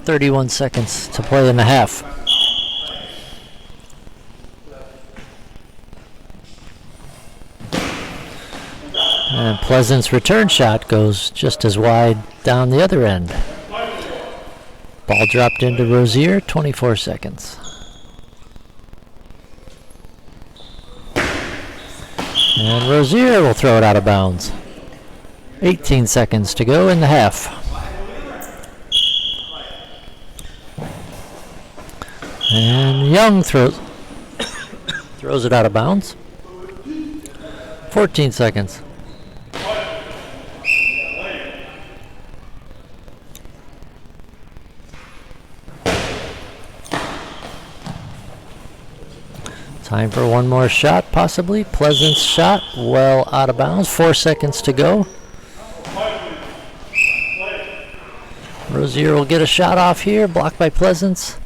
31 seconds to play in the half. And Pleasant's return shot goes just as wide down the other end. Ball dropped into Rozier, 24 seconds. And Rozier will throw it out of bounds. 18 seconds to go in the half. And Young throws it out of bounds. 14 seconds. Time for one more shot, possibly. Pleasant's shot, well out of bounds. 4 seconds to go. Rozier will get a shot off here, blocked by Pleasance.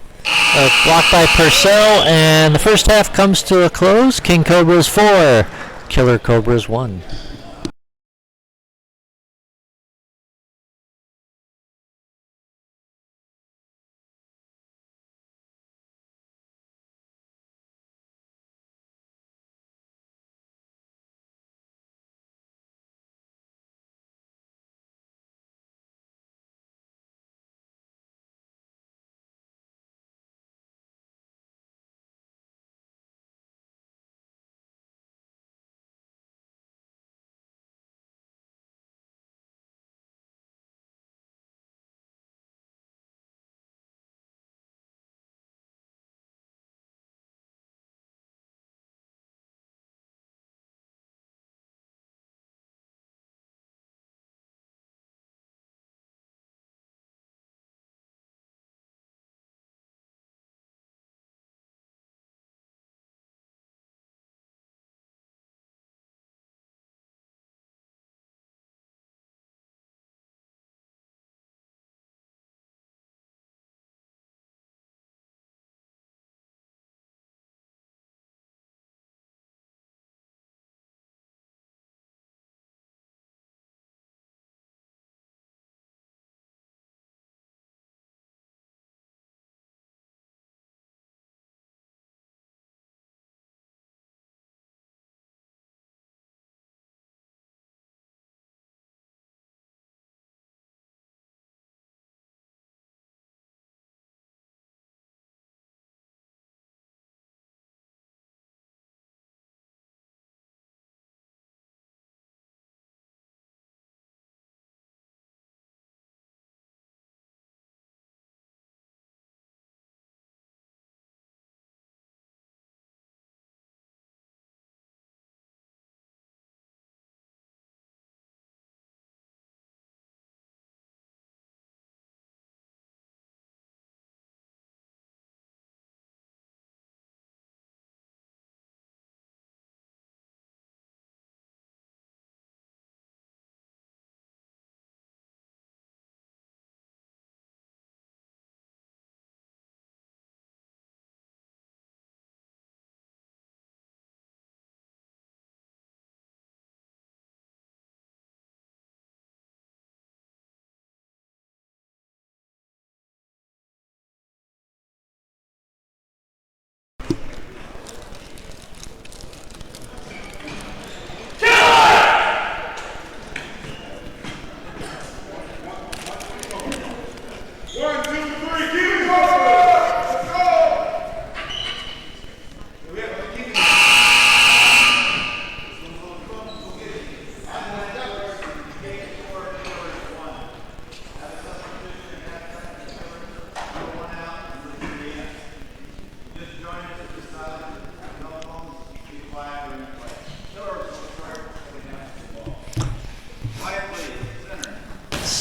Blocked by Purcell, and the first half comes to a close. King Cobras 4, Killer Cobras 1.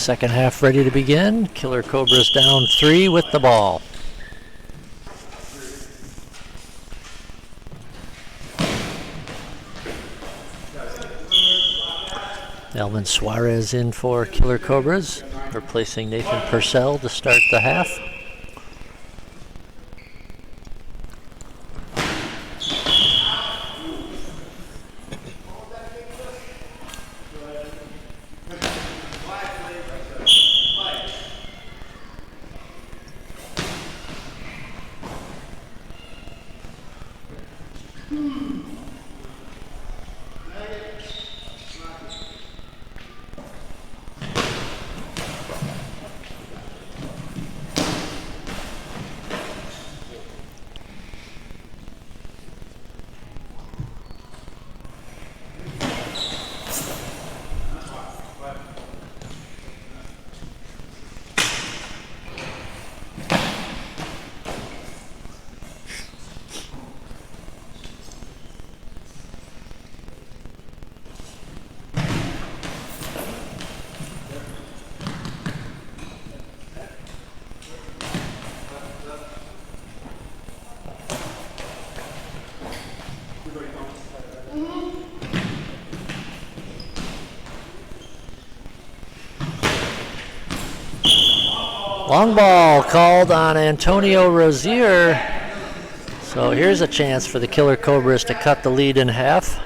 Second half ready to begin. Killer Cobras down 3 with the ball. Alvin Suarez in for Killer Cobras, replacing Nathan Purcell to start the half. Long ball called on Antonio Rozier. So here's a chance for the Killer Cobras to cut the lead in half.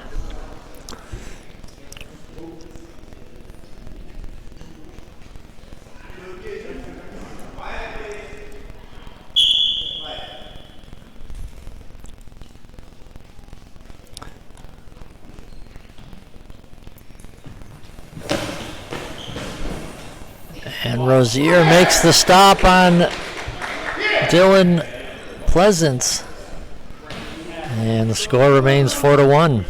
And Rozier makes the stop on Dylan Pleasance. And the score remains 4-1.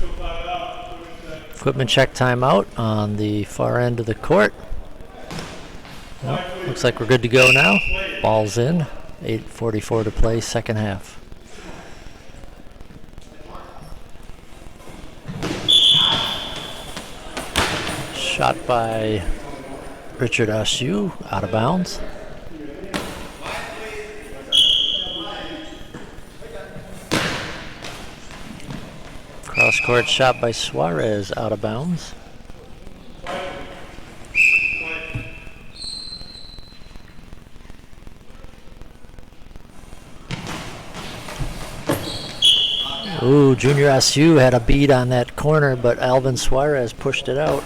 Equipment check timeout on the far end of the court. Well, looks like we're good to go now. Ball's in. 8:44 to play, second half. Shot by Richard Ashew, out of bounds. Cross-court shot by Suarez, out of bounds. Ooh, Junior Ashew had a beat on that corner, but Alvin Suarez pushed it out.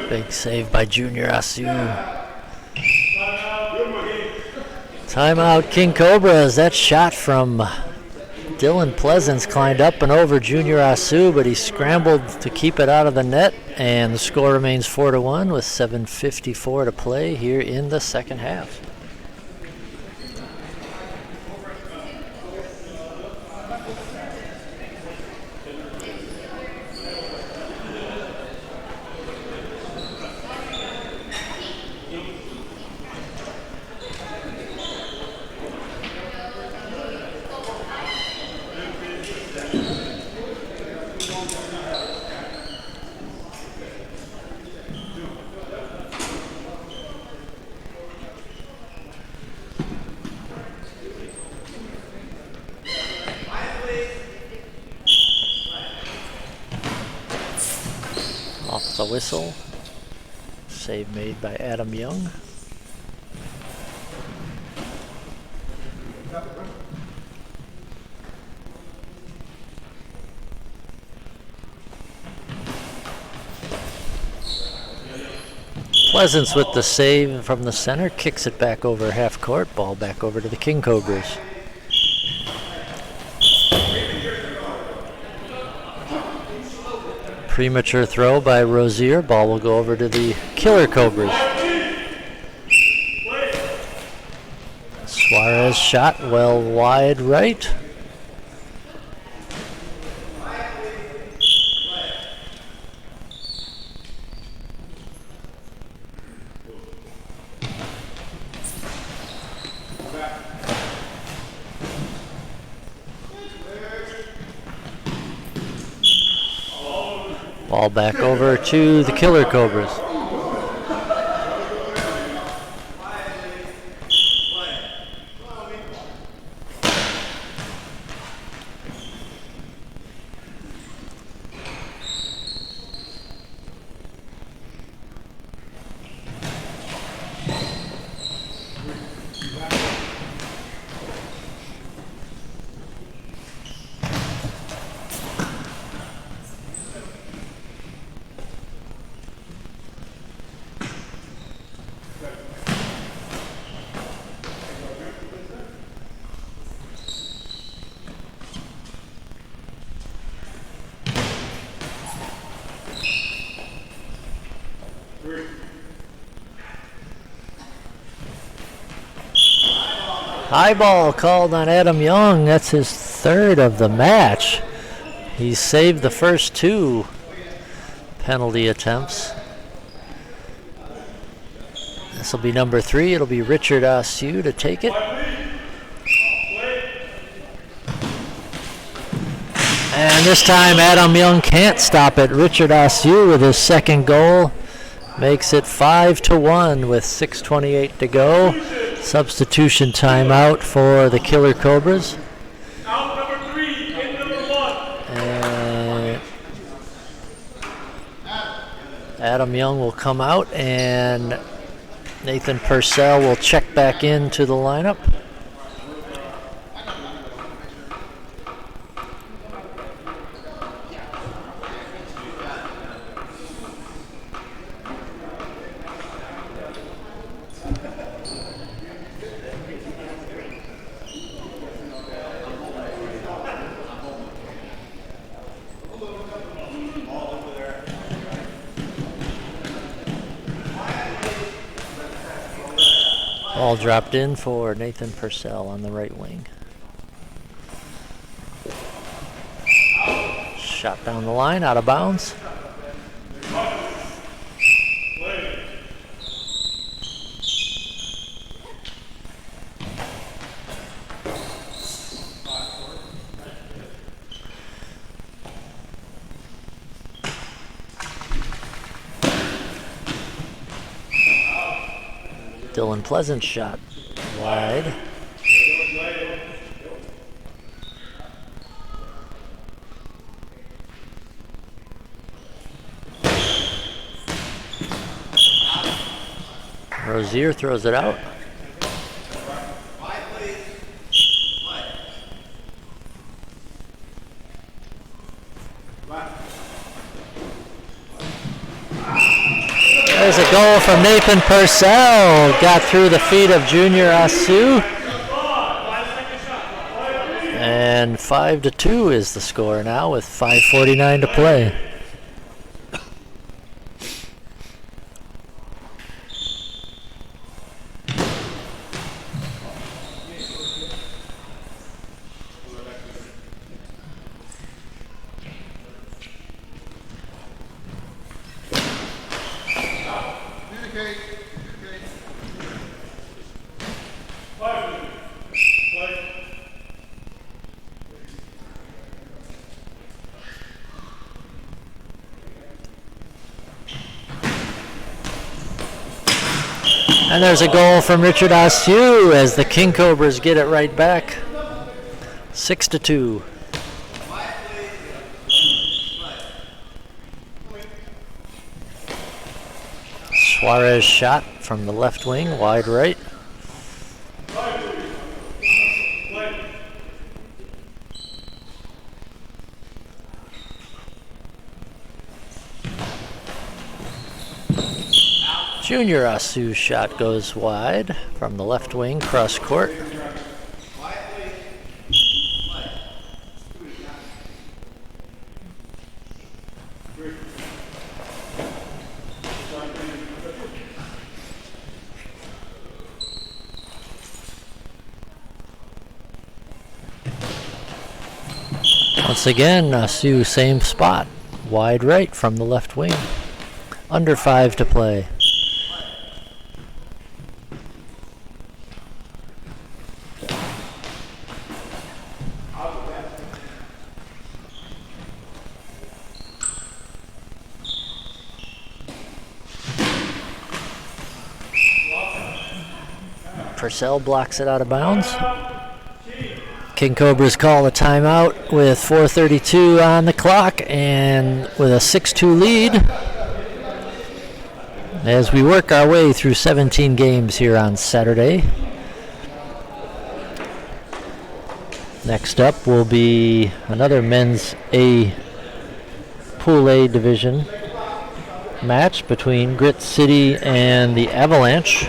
Big save by Junior Ashew. Timeout, King Cobras. That shot from Dylan Pleasance climbed up and over Junior Ashew, but he scrambled to keep it out of the net, and the score remains 4-1 with 7:54 to play here in the second half. Off the whistle. Save made by Adam Young. Pleasance with the save from the center, kicks it back over half court, ball back over to the King Cobras. Premature throw by Rozier, ball will go over to the Killer Cobras. Suarez shot well wide right. Ball back over to the Killer Cobras. High ball called on Adam Young. That's his third of the match. He saved the first two penalty attempts. This will be number 3. It'll be Richard Asue to take it. And this time Adam Young can't stop it. Richard Asue with his second goal makes it 5-1 with 6:28 to go. Substitution timeout for the Killer Cobras. Out number 3, in number 1. Adam Young will come out and Nathan Purcell will check back into the lineup. Ball dropped in for Nathan Purcell on the right wing. Shot down the line, out of bounds. Dylan Pleasant shot wide. Rozier throws it out. There's a goal from Nathan Purcell. Got through the feet of Junior Asue. And 5-2 is the score now with 5:49 to play. And there's a goal from Richard Asue as the King Cobras get it right back. 6-2. Suarez shot from the left wing, wide right. Junior Asu's shot goes wide from the left wing, cross court. Once again, Asu, same spot. Wide right from the left wing. Under 5 to play. Purcell blocks it out of bounds. King Cobras call a timeout with 4:32 on the clock and with a 6-2 lead as we work our way through 17 games here on Saturday. Next up will be another men's Pool A division match between Grit City and the Avalanche.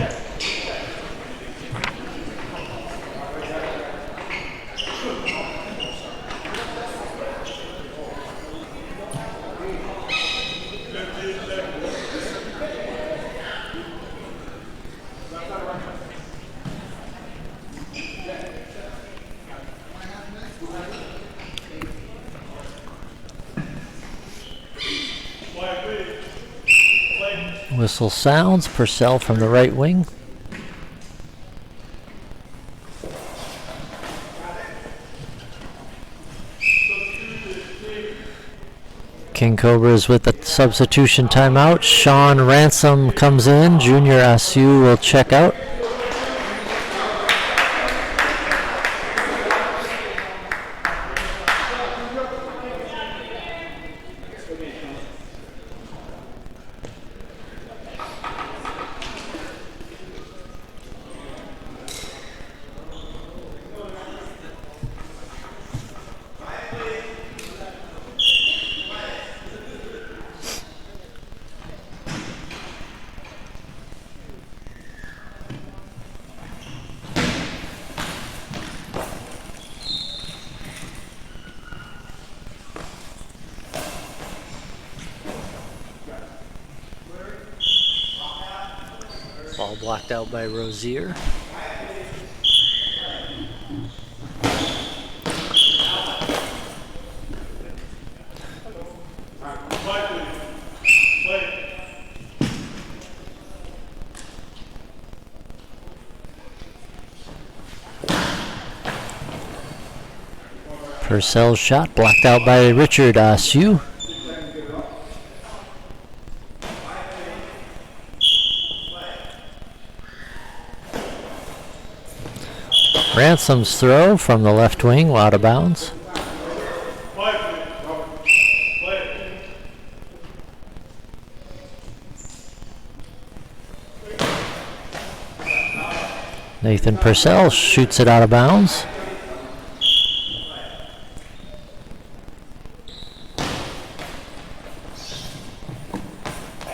Whistle sounds. Purcell from the right wing. King Cobras with the substitution timeout. Sean Ransom comes in. Junior Asu will check out. Ball blocked out by Rozier. Purcell's shot blocked out by Richard Asu. Ransom's throw from the left wing, out of bounds. Nathan Purcell shoots it out of bounds.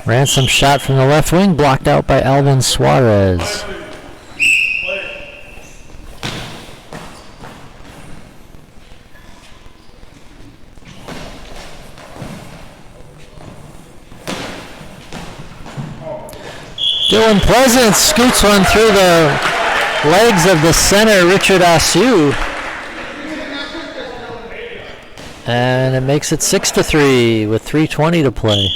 Ransom shot from the left wing, blocked out by Alvin Suarez. Dylan Pleasant scoots one through the legs of the center, Richard Asu. And it makes it 6-3 with 3:20 to play.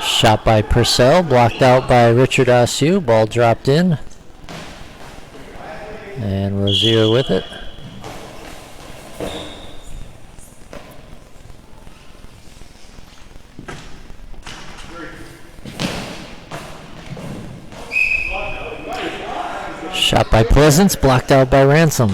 Shot by Purcell, blocked out by Richard Asu. Ball dropped in. Rozier with it. Shot by Pleasance, blocked out by Ransom.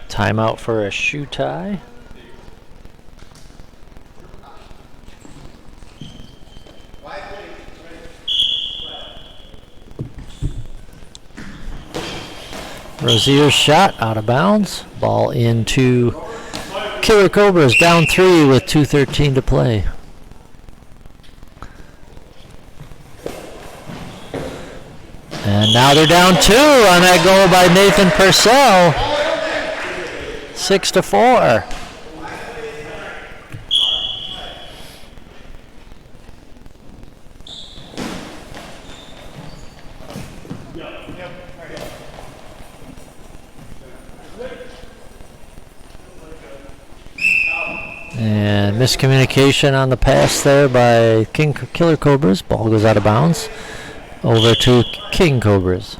Timeout for a shoe tie. Rozier's shot out of bounds. Ball into Killer Cobras, down 3 with 2:13 to play. And now they're down 2 on that goal by Nathan Purcell. 6-4. And miscommunication on the pass there by Killer Cobras. Ball goes out of bounds. Over to King Cobras.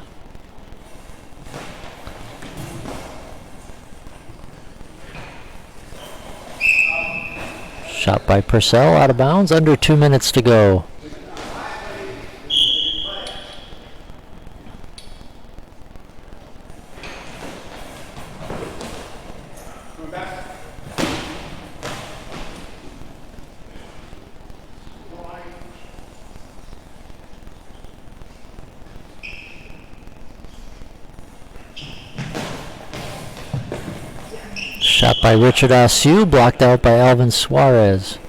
Shot by Purcell out of bounds. Under 2 minutes to go. Shot by Richard Asue, blocked out by Alvin Suarez.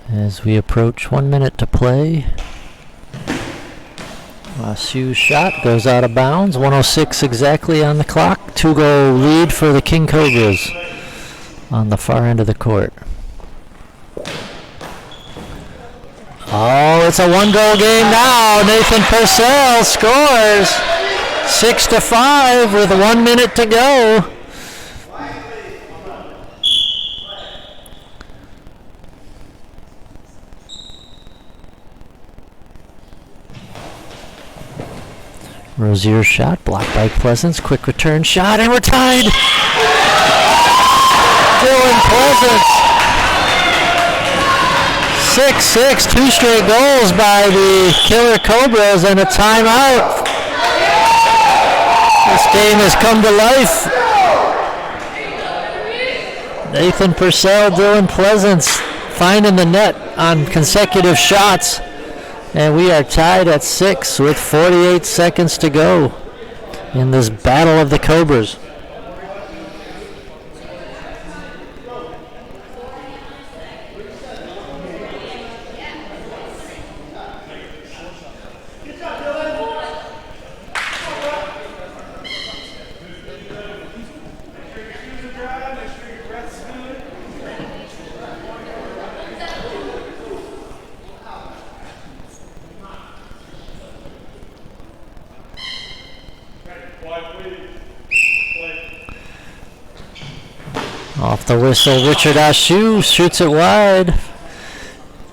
As we approach 1 minute to play, Asue's shot goes out of bounds. 1:06 exactly on the clock. 2-goal lead for the King Cobras on the far end of the court. Oh, it's a 1-goal game now. Nathan Purcell scores 6-5 with 1 minute to go. Rozier's shot blocked by Pleasance. Quick return shot, and we're tied. Dylan Pleasance. 6-6, 2 straight goals by the Killer Cobras and a timeout. This game has come to life. Nathan Purcell, Dylan Pleasance finding the net on consecutive shots. And we are tied at 6 with 48 seconds to go in this battle of the Cobras. Off the whistle, Richard Asue shoots it wide.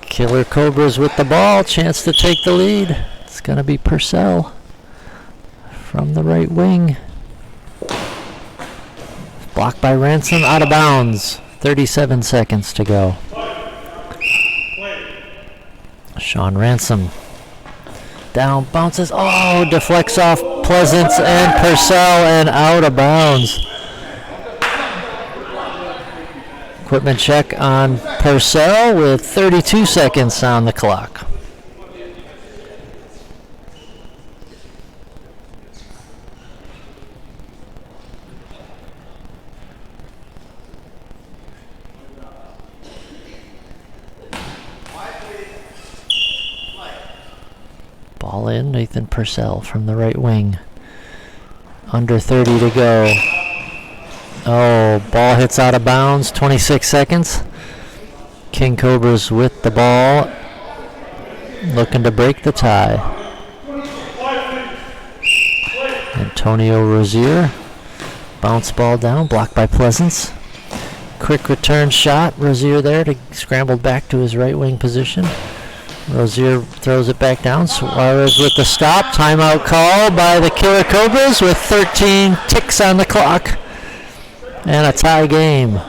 Killer Cobras with the ball, chance to take the lead. It's going to be Purcell from the right wing. Blocked by Ransom, out of bounds. 37 seconds to go. Sean Ransom down, bounces, deflects off Pleasance and Purcell, and out of bounds. Equipment check on Purcell with 32 seconds on the clock. Ball in, Nathan Purcell from the right wing. Under 30 to go. Oh, ball hits out of bounds, 26 seconds. King Cobras with the ball, looking to break the tie. Antonio Rozier, bounce ball down, blocked by Pleasance. Quick return shot, Rozier there to scramble back to his right wing position. Rozier throws it back down. Suarez with the stop. Timeout call by the Killer Cobras with 13 ticks on the clock. And a tie game.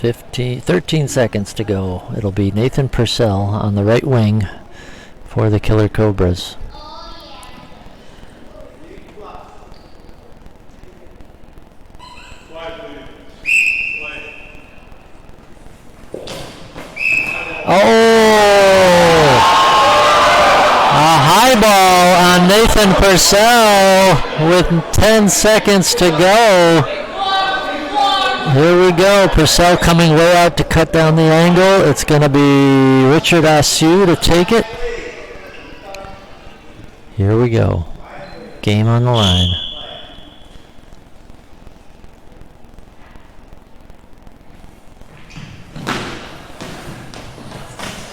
Seconds. 13 seconds to go. It'll be Nathan Purcell on the right wing for the Killer Cobras. Oh! A high ball on Nathan Purcell with 10 seconds to go. Here we go. Purcell coming way out to cut down the angle. It's going to be Richard Askew to take it. Here we go. Game on the line.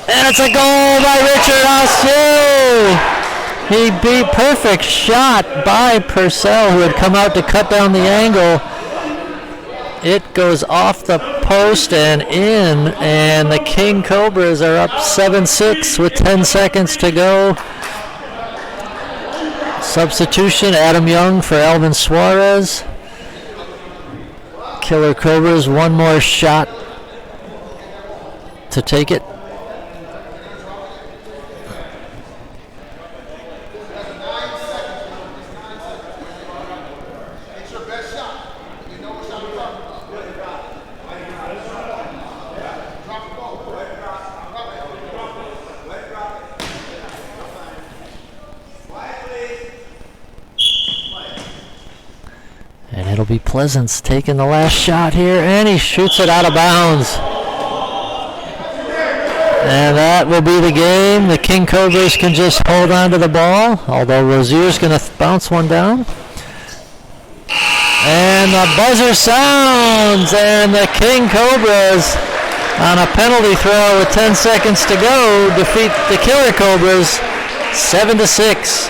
And it's a goal by Richard Askew. He beat perfect shot by Purcell, who had come out to cut down the angle. It goes off the post and in, and the King Cobras are up 7-6 with 10 seconds to go. Substitution, Adam Young for Alvin Suarez. Killer Cobras, one more shot to take it. And it'll be Pleasance taking the last shot here, and he shoots it out of bounds. And that will be the game. The King Cobras can just hold on to the ball, although Rozier's going to bounce one down. And the buzzer sounds, and the King Cobras, on a penalty throw with 10 seconds to go, defeat the Killer Cobras 7-6.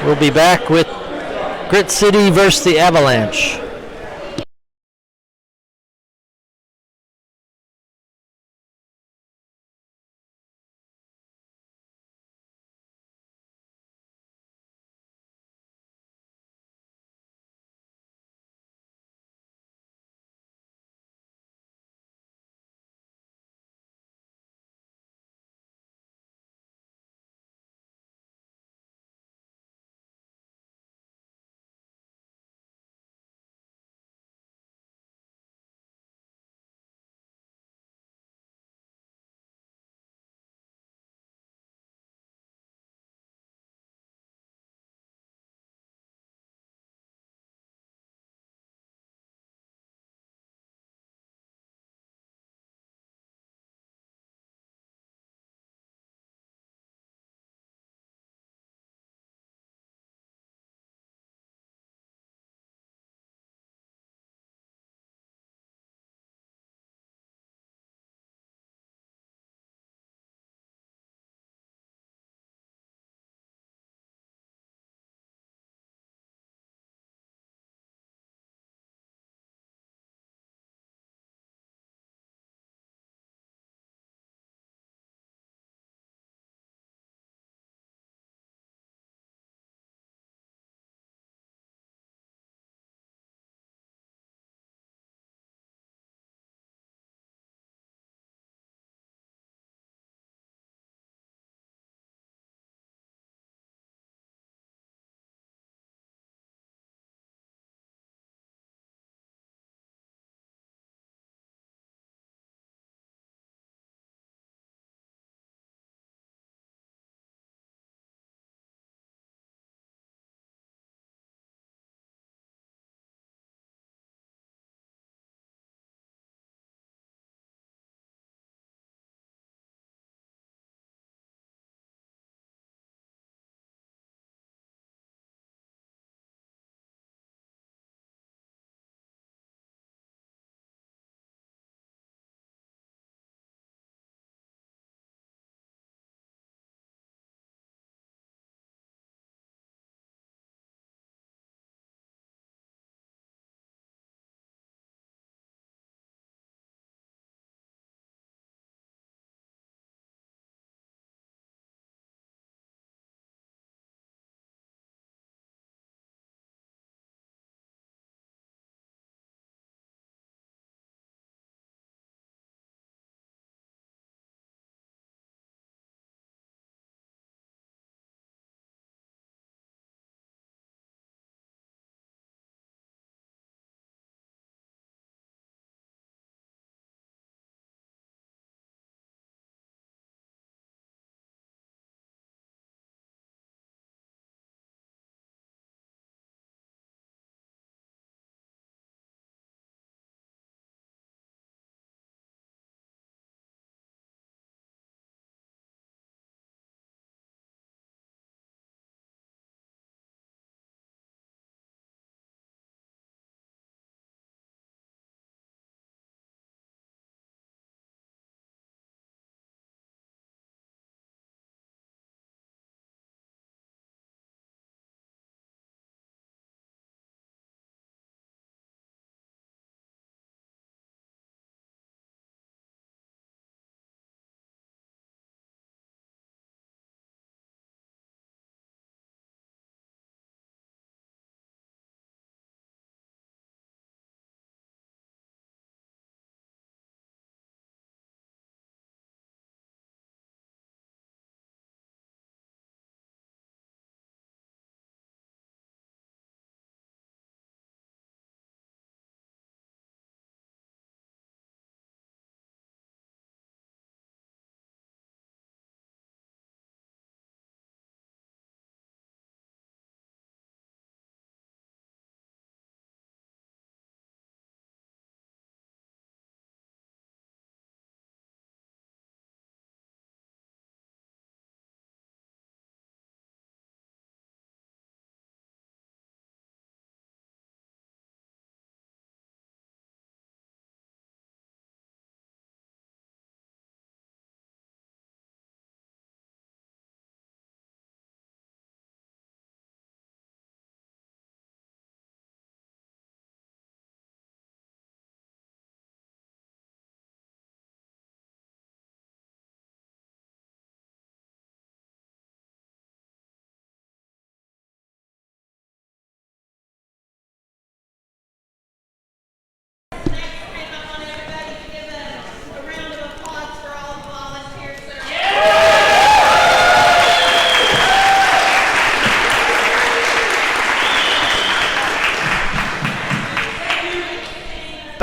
We'll be back with Grit City versus the Avalanche.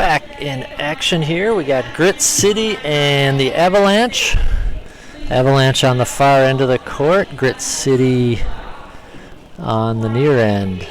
back in action here. We got Grit City and the Avalanche. Avalanche on the far end of the court. Grit City on the near end.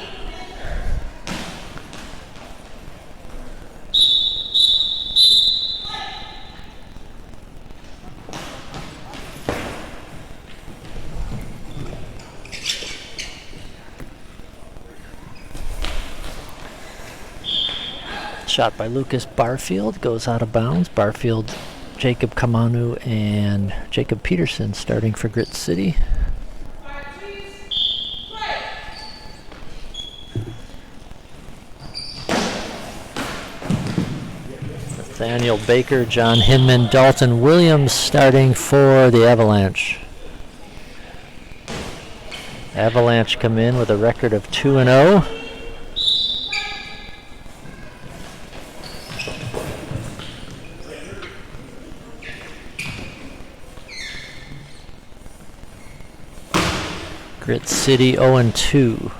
Shot by Lucas Barfield, goes out of bounds. Barfield, Jacob Kamanu, and Jacob Peterson starting for Grit City. Nathaniel Baker, John Hinman, Dalton Williams starting for the Avalanche. Avalanche come in with a record of 2-0. Grit City 0-2.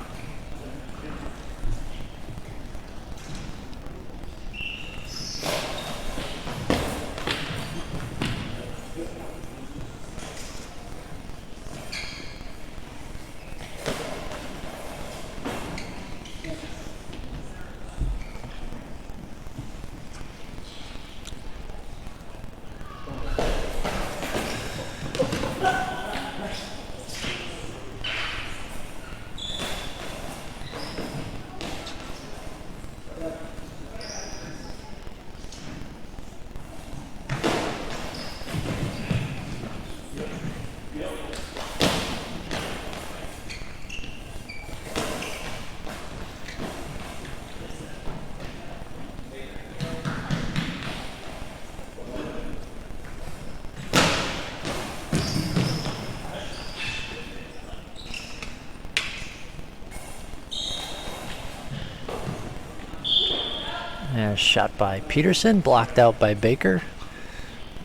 Shot by Peterson, blocked out by Baker.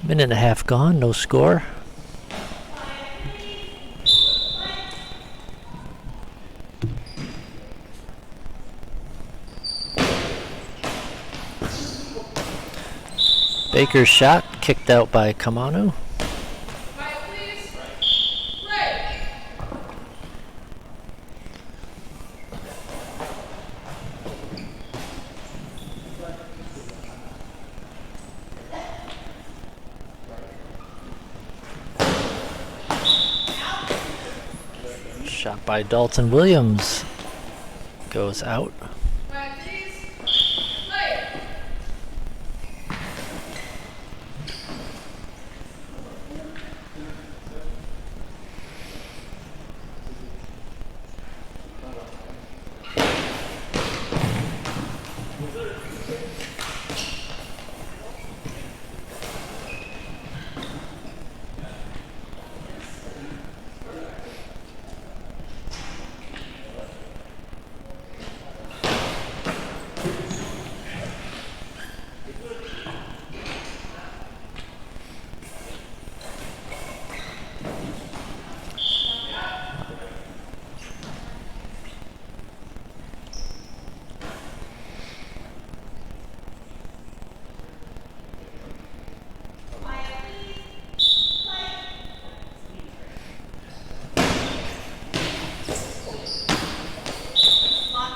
Minute and a half gone, no score. Baker's shot kicked out by Kamanu. Shot by Dalton Williams goes out.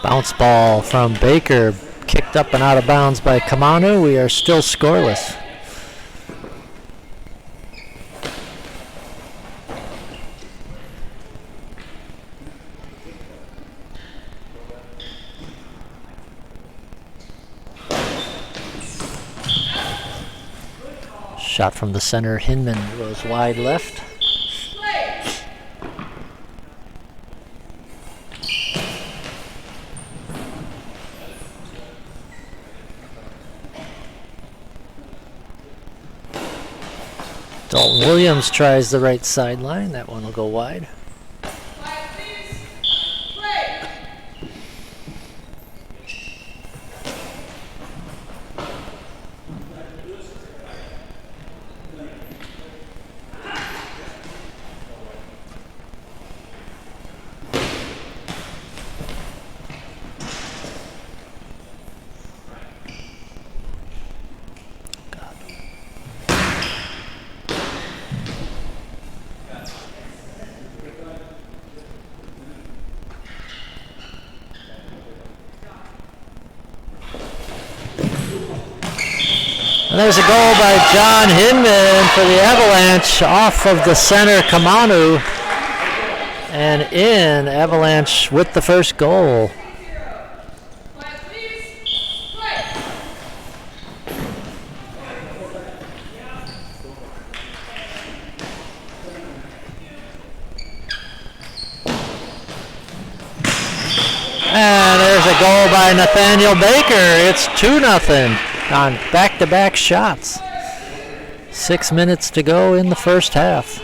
Bounce ball from Baker, kicked up and out of bounds by Kamanu. We are still scoreless. Shot from the center, Hinman goes wide left. Dalton Williams tries the right sideline. That one will go wide. And there's a goal by John Hinman for the Avalanche off of the center Kamanu. And in, Avalanche with the first goal. And there's a goal by Nathaniel Baker. It's 2-0 on back-to-back shots. 6 minutes to go in the first half.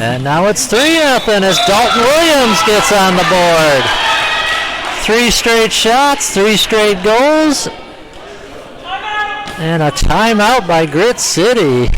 And now it's 3-0 as Dalton Williams gets on the board. 3 straight shots, 3 straight goals, and a timeout by Grit City.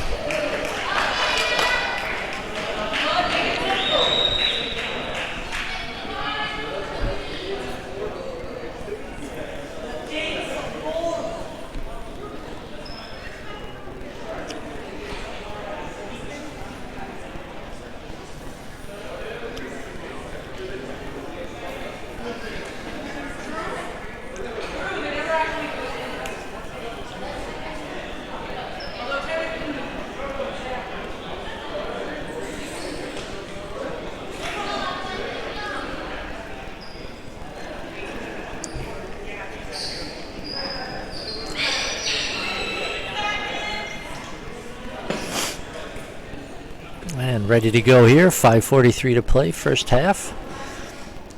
And ready to go here, 5:43 to play, first half.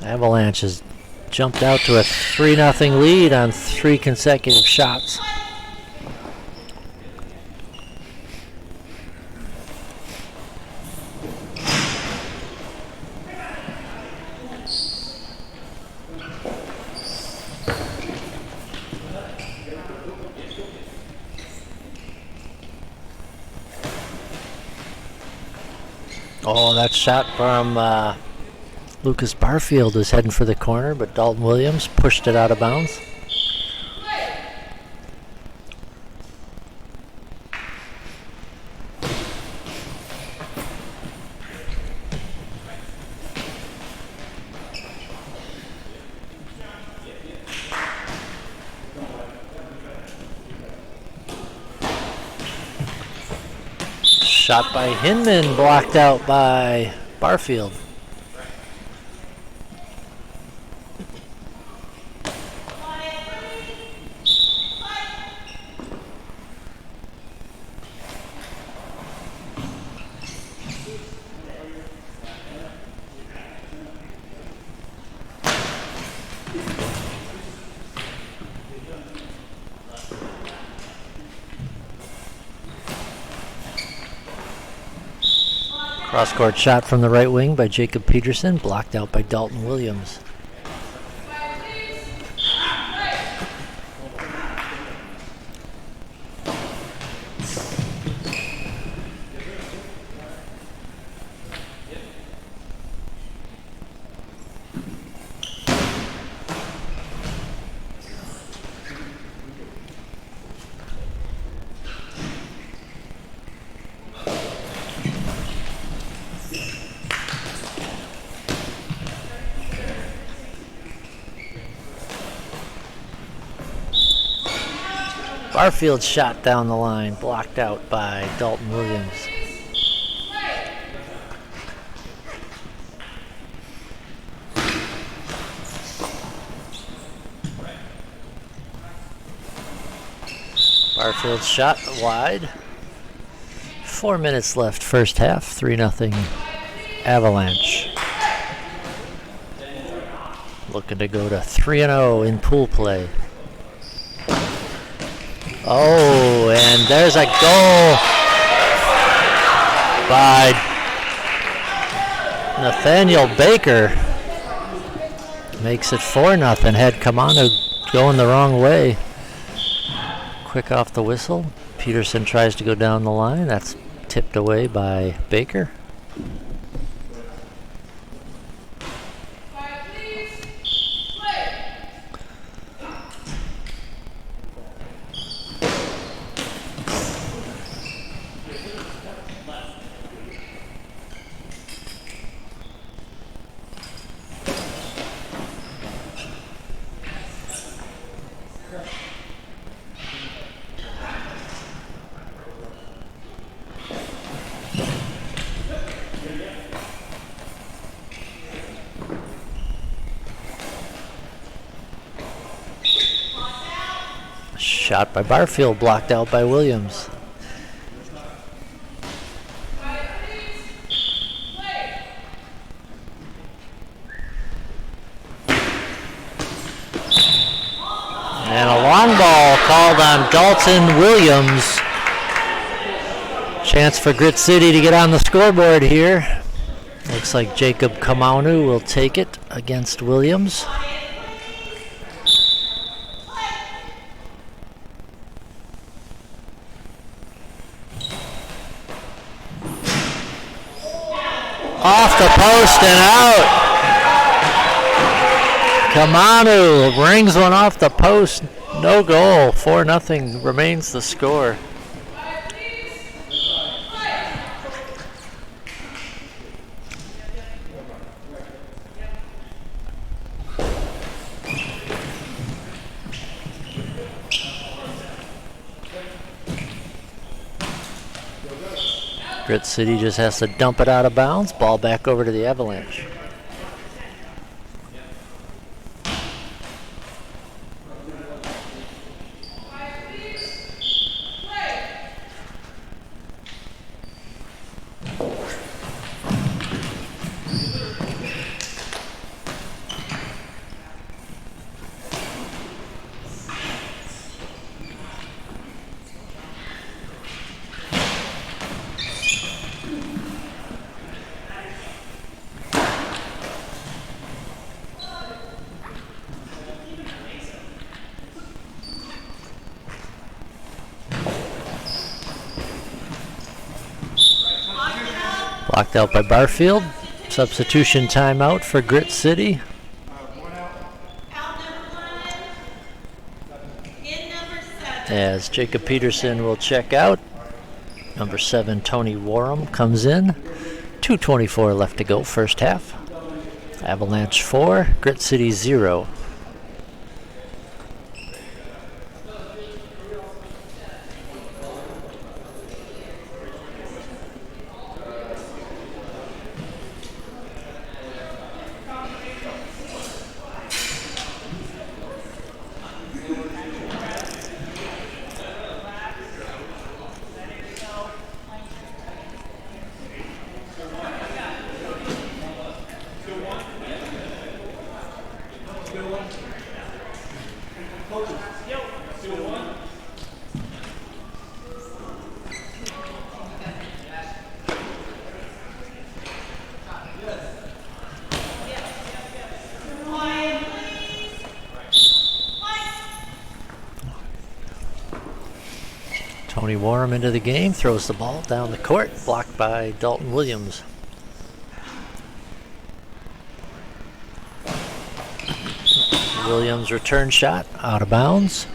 Avalanche has jumped out to a 3-0 lead on 3 consecutive shots. Oh, that shot from Lucas Barfield is heading for the corner, but Dalton Williams pushed it out of bounds. Shot by Hinman, blocked out by Barfield. Cross-court shot from the right wing by Jacob Peterson, blocked out by Dalton Williams. Barfield shot down the line, blocked out by Dalton Williams. Barfield shot wide. 4 minutes left, first half, 3-0 Avalanche. Looking to go to 3-0 in pool play. Oh, and there's a goal by Nathaniel Baker. Makes it 4-0. Had Kamano going the wrong way. Quick off the whistle. Peterson tries to go down the line. That's tipped away by Baker. Shot by Barfield, blocked out by Williams. And a long ball called on Dalton Williams. Chance for Grit City to get on the scoreboard here. Looks like Jacob Kamanu will take it against Williams. Off the post and out. Kamanu rings one off the post. No goal. 4-0 remains the score. Grit City just has to dump it out of bounds. Ball back over to the Avalanche. Blocked out by Barfield. Substitution timeout for Grit City. As Jacob Peterson will check out. Number 7, Tony Warham, comes in. 2:24 left to go, first half. Avalanche 4, Grit City 0. Tony Warham into the game, throws the ball down the court, blocked by Dalton Williams. Williams return shot, out of bounds.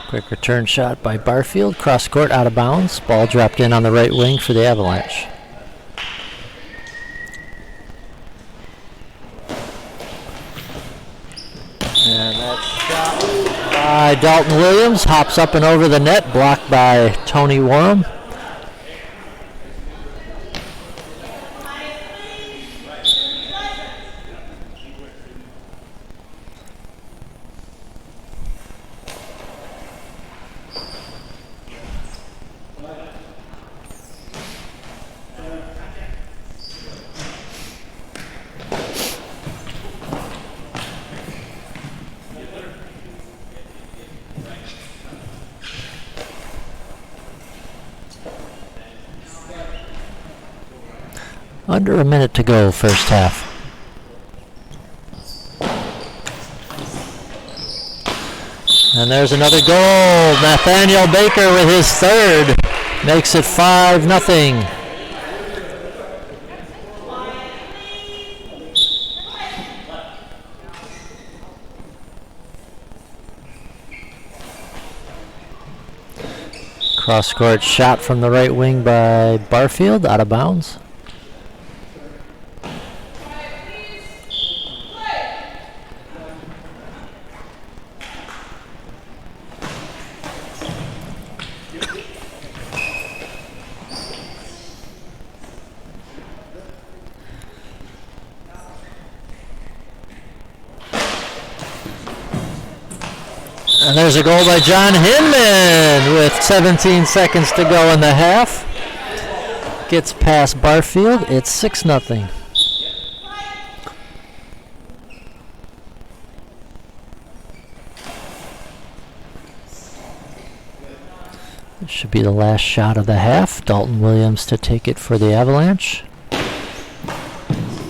Quick return shot by Barfield, cross court, out of bounds. Ball dropped in on the right wing for the Avalanche. And that shot by Dalton Williams hops up and over the net, blocked by Tony Warham. Under a minute to go, first half. And there's another goal. Nathaniel Baker with his third makes it 5-0. Cross-court shot from the right wing by Barfield, out of bounds. And there's a goal by John Hinman with 17 seconds to go in the half. Gets past Barfield. It's 6-0. This should be the last shot of the half. Dalton Williams to take it for the Avalanche.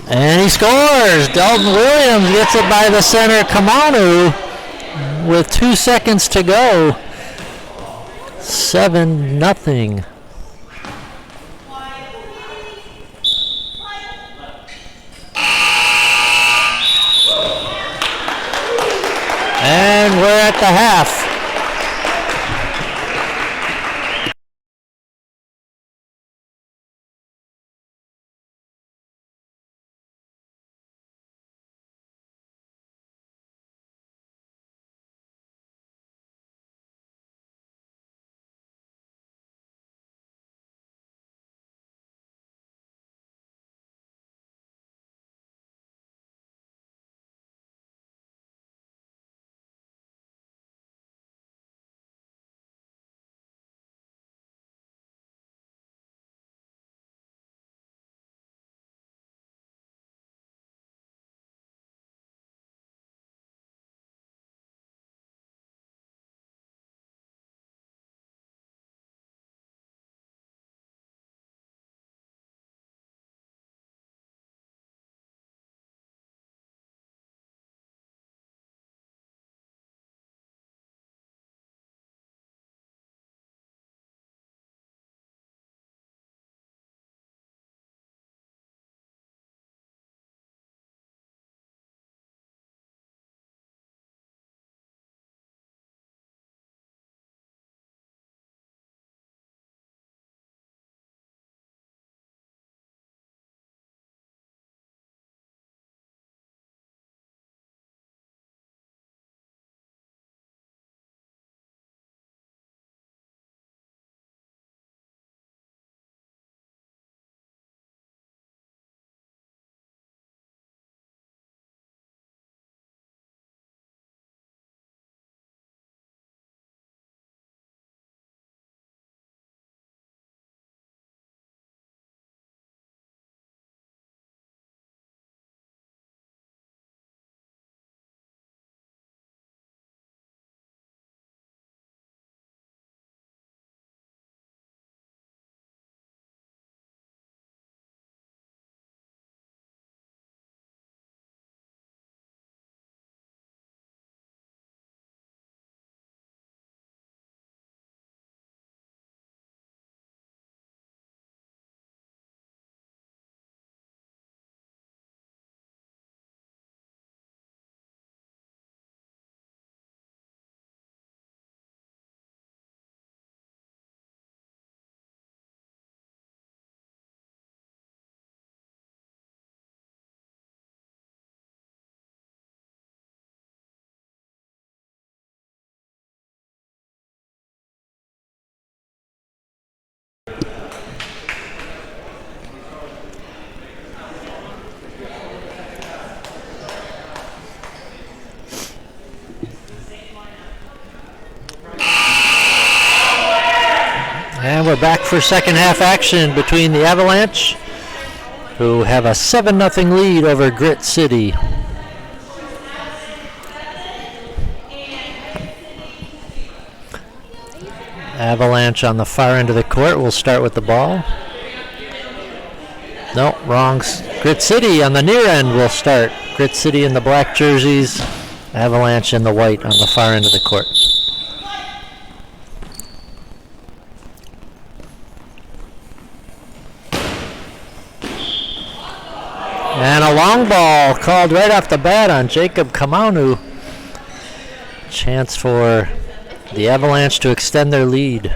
And he scores! Dalton Williams gets it by the center. Kamanu with 2 seconds to go. 7-0. And we're at the half. And we're back for second half action between the Avalanche, who have a 7-0 lead over Grit City. Avalanche on the far end of the court will start with the ball. No, wrong. Grit City on the near end will start. Grit City in the black jerseys, Avalanche in the white on the far end of the court. And a long ball called right off the bat on Jacob Kamanu. Chance for the Avalanche to extend their lead.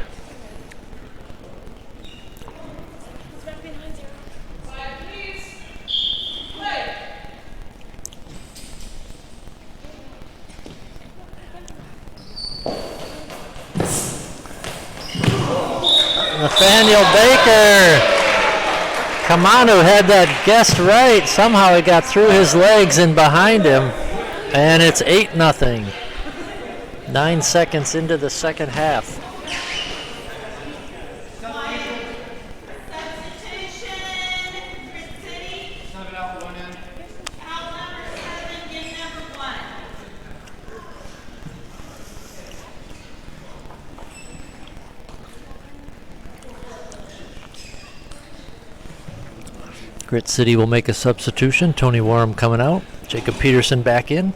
Nathaniel Baker. Kamanu had that guessed right. Somehow it got through his legs and behind him. And it's 8-0. 9 seconds into the second half. Grit City will make a substitution. Tony Warham coming out. Jacob Peterson back in.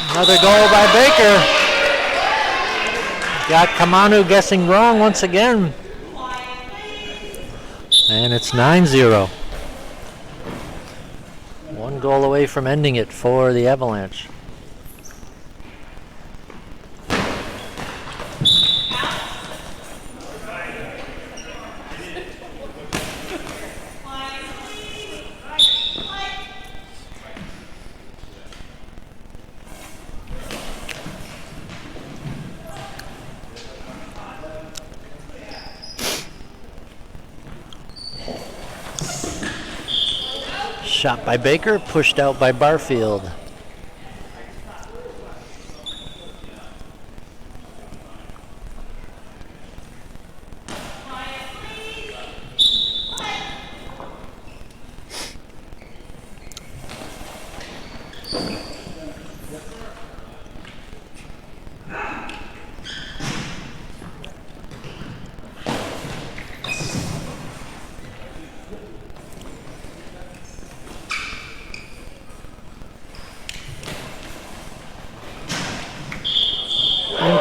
Another goal by Baker. Got Kamanu guessing wrong once again. And it's 9-0. 1 goal away from ending it for the Avalanche. Shot by Baker, pushed out by Barfield.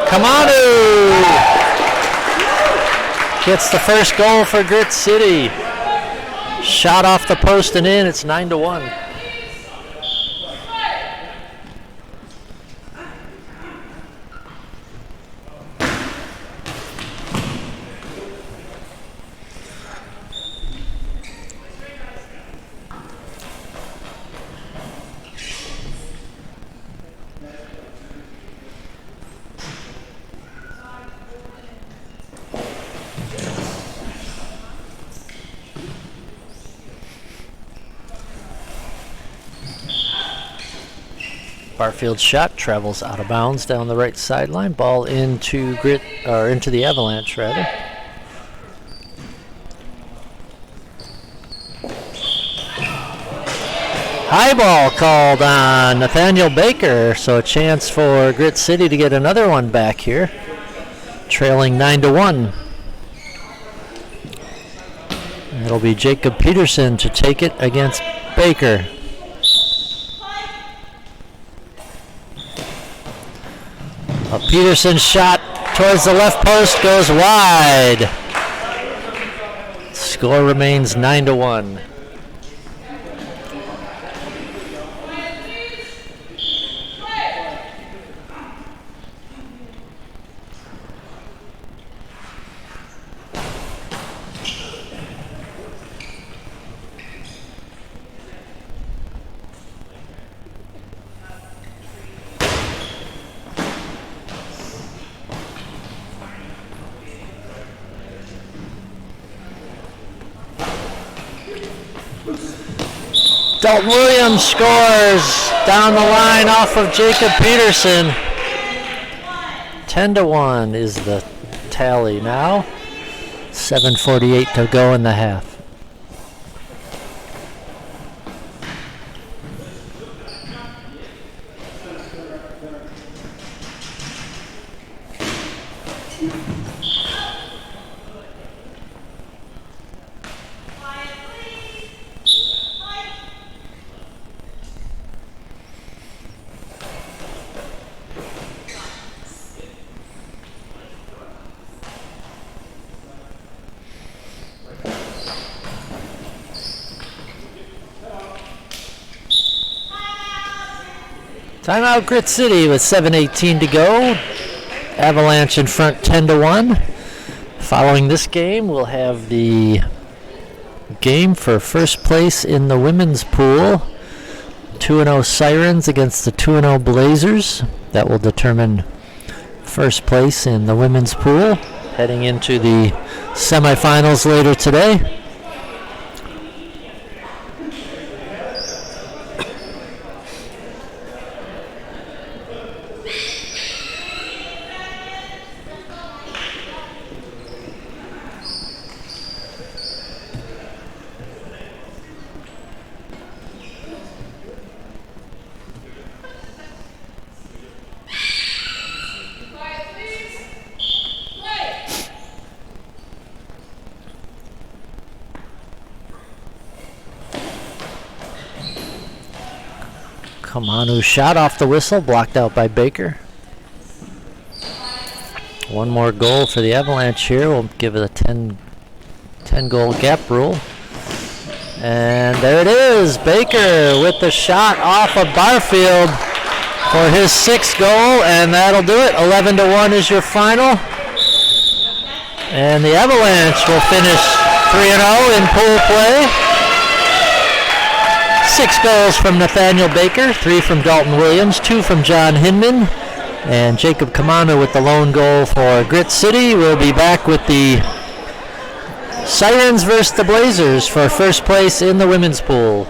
Kamanu gets the first goal for Grit City. Shot off the post and in. It's 9-1. Barfield's shot travels out of bounds down the right sideline. Ball into into the Avalanche rather. High ball called on Nathaniel Baker, so a chance for Grit City to get another one back here. Trailing 9-1. It'll be Jacob Peterson to take it against Baker. A Peterson shot towards the left post goes wide. Score remains 9-1. Dalton Williams scores down the line off of Jacob Peterson. 10-1 is the tally now. 7:48 to go in the half. Timeout Grit City with 7:18 to go. Avalanche in front 10-1. Following this game, we'll have the game for first place in the women's pool. 2-0 Sirens against the 2-0 Blazers. That will determine first place in the women's pool. Heading into the semifinals later today. Kamanu shot off the whistle, blocked out by Baker. One more goal for the Avalanche here. We'll give it a 10 goal gap rule. And there it is, Baker with the shot off of Barfield for his 6th goal, and that'll do it. 11-1 is your final. And the Avalanche will finish 3-0 in pool play. 6 goals from Nathaniel Baker, 3 from Dalton Williams, 2 from John Hinman, and Jacob Kamano with the lone goal for Grit City. We'll be back with the Sirens versus the Blazers for first place in the women's pool.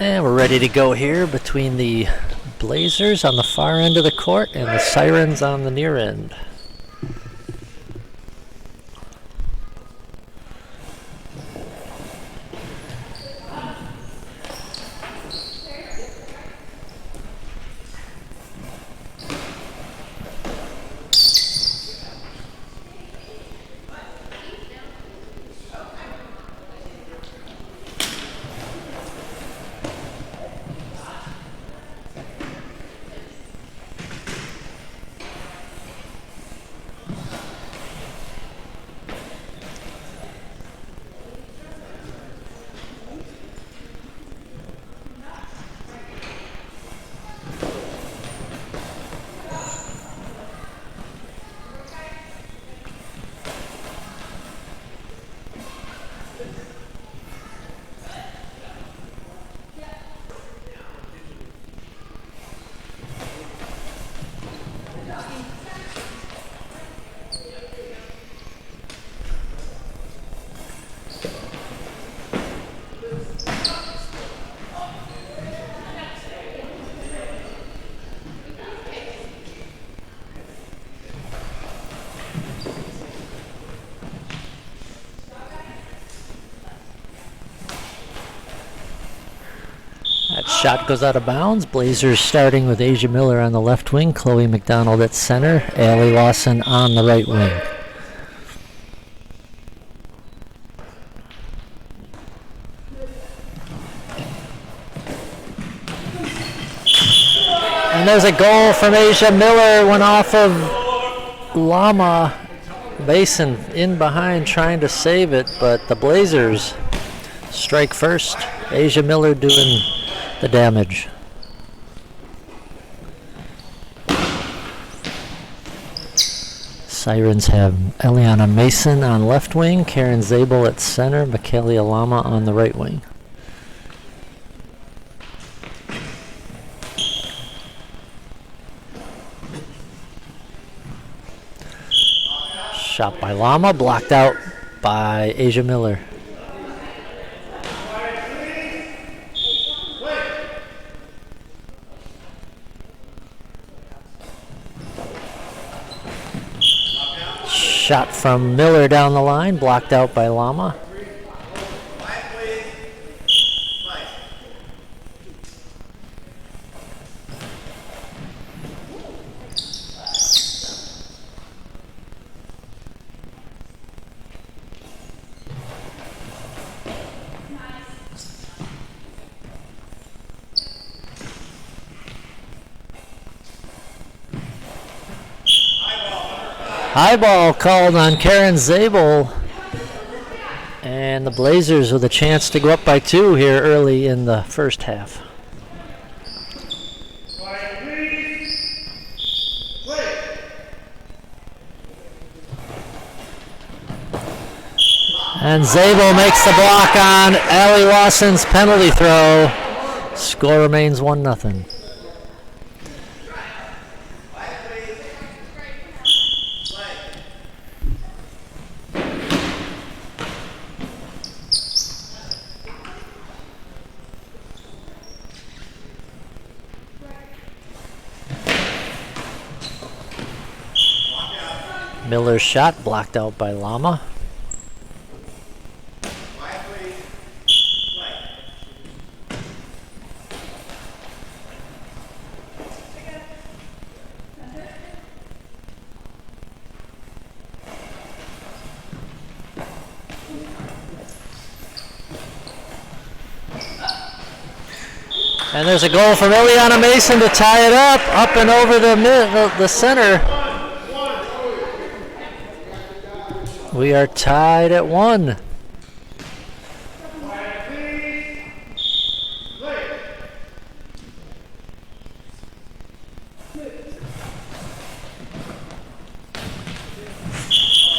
And we're ready to go here between the Blazers on the far end of the court and the Sirens on the near end. That shot goes out of bounds. Blazers starting with Asia Miller on the left wing, Chloe McDonald at center, Allie Lawson on the right wing. And there's a goal from Asia Miller, went off of Lama. Basin in behind trying to save it, but the Blazers strike first. Asia Miller doing the damage. Sirens have Eliana Mason on left wing, Karen Zabel at center, Michaela Lama on the right wing. Shot by Lama, blocked out by Asia Miller. Shot from Miller down the line, blocked out by Lama. High ball called on Karen Zabel, and the Blazers with a chance to go up by 2 here early in the first half. And Zabel makes the block on Allie Lawson's penalty throw. Score remains 1-0. Miller's shot blocked out by Lama. And there's a goal from Eliana Mason to tie it up and over the center. We are tied at 1.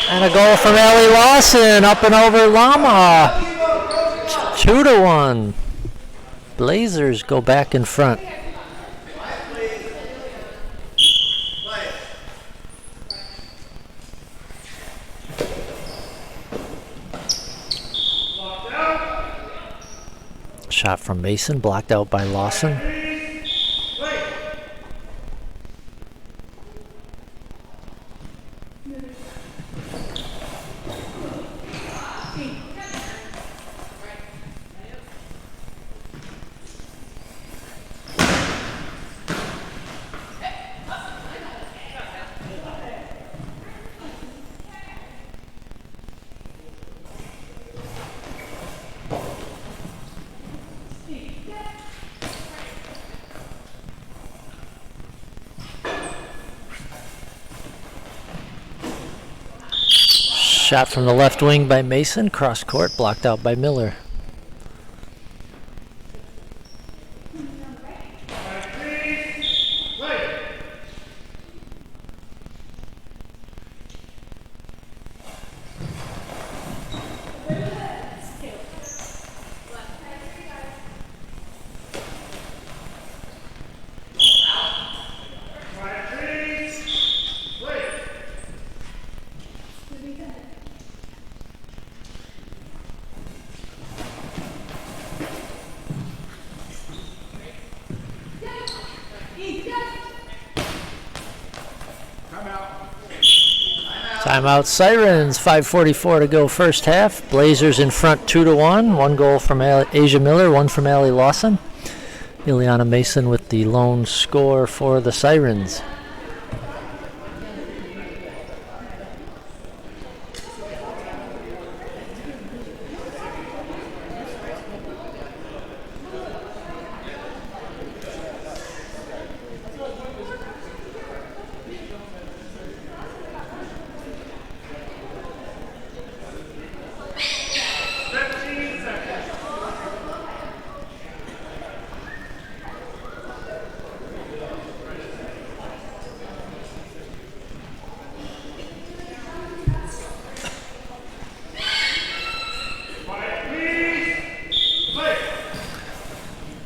And a goal from Allie Lawson up and over Lama. 2-1. Blazers go back in front. Shot Shot from Mason, blocked out by Lawson. Shot from the left wing by Mason, cross court, blocked out by Miller. Timeout Sirens, 5:44 to go first half. Blazers in front 2-1. One goal from Asia Miller, one from Allie Lawson. Ileana Mason with the lone score for the Sirens.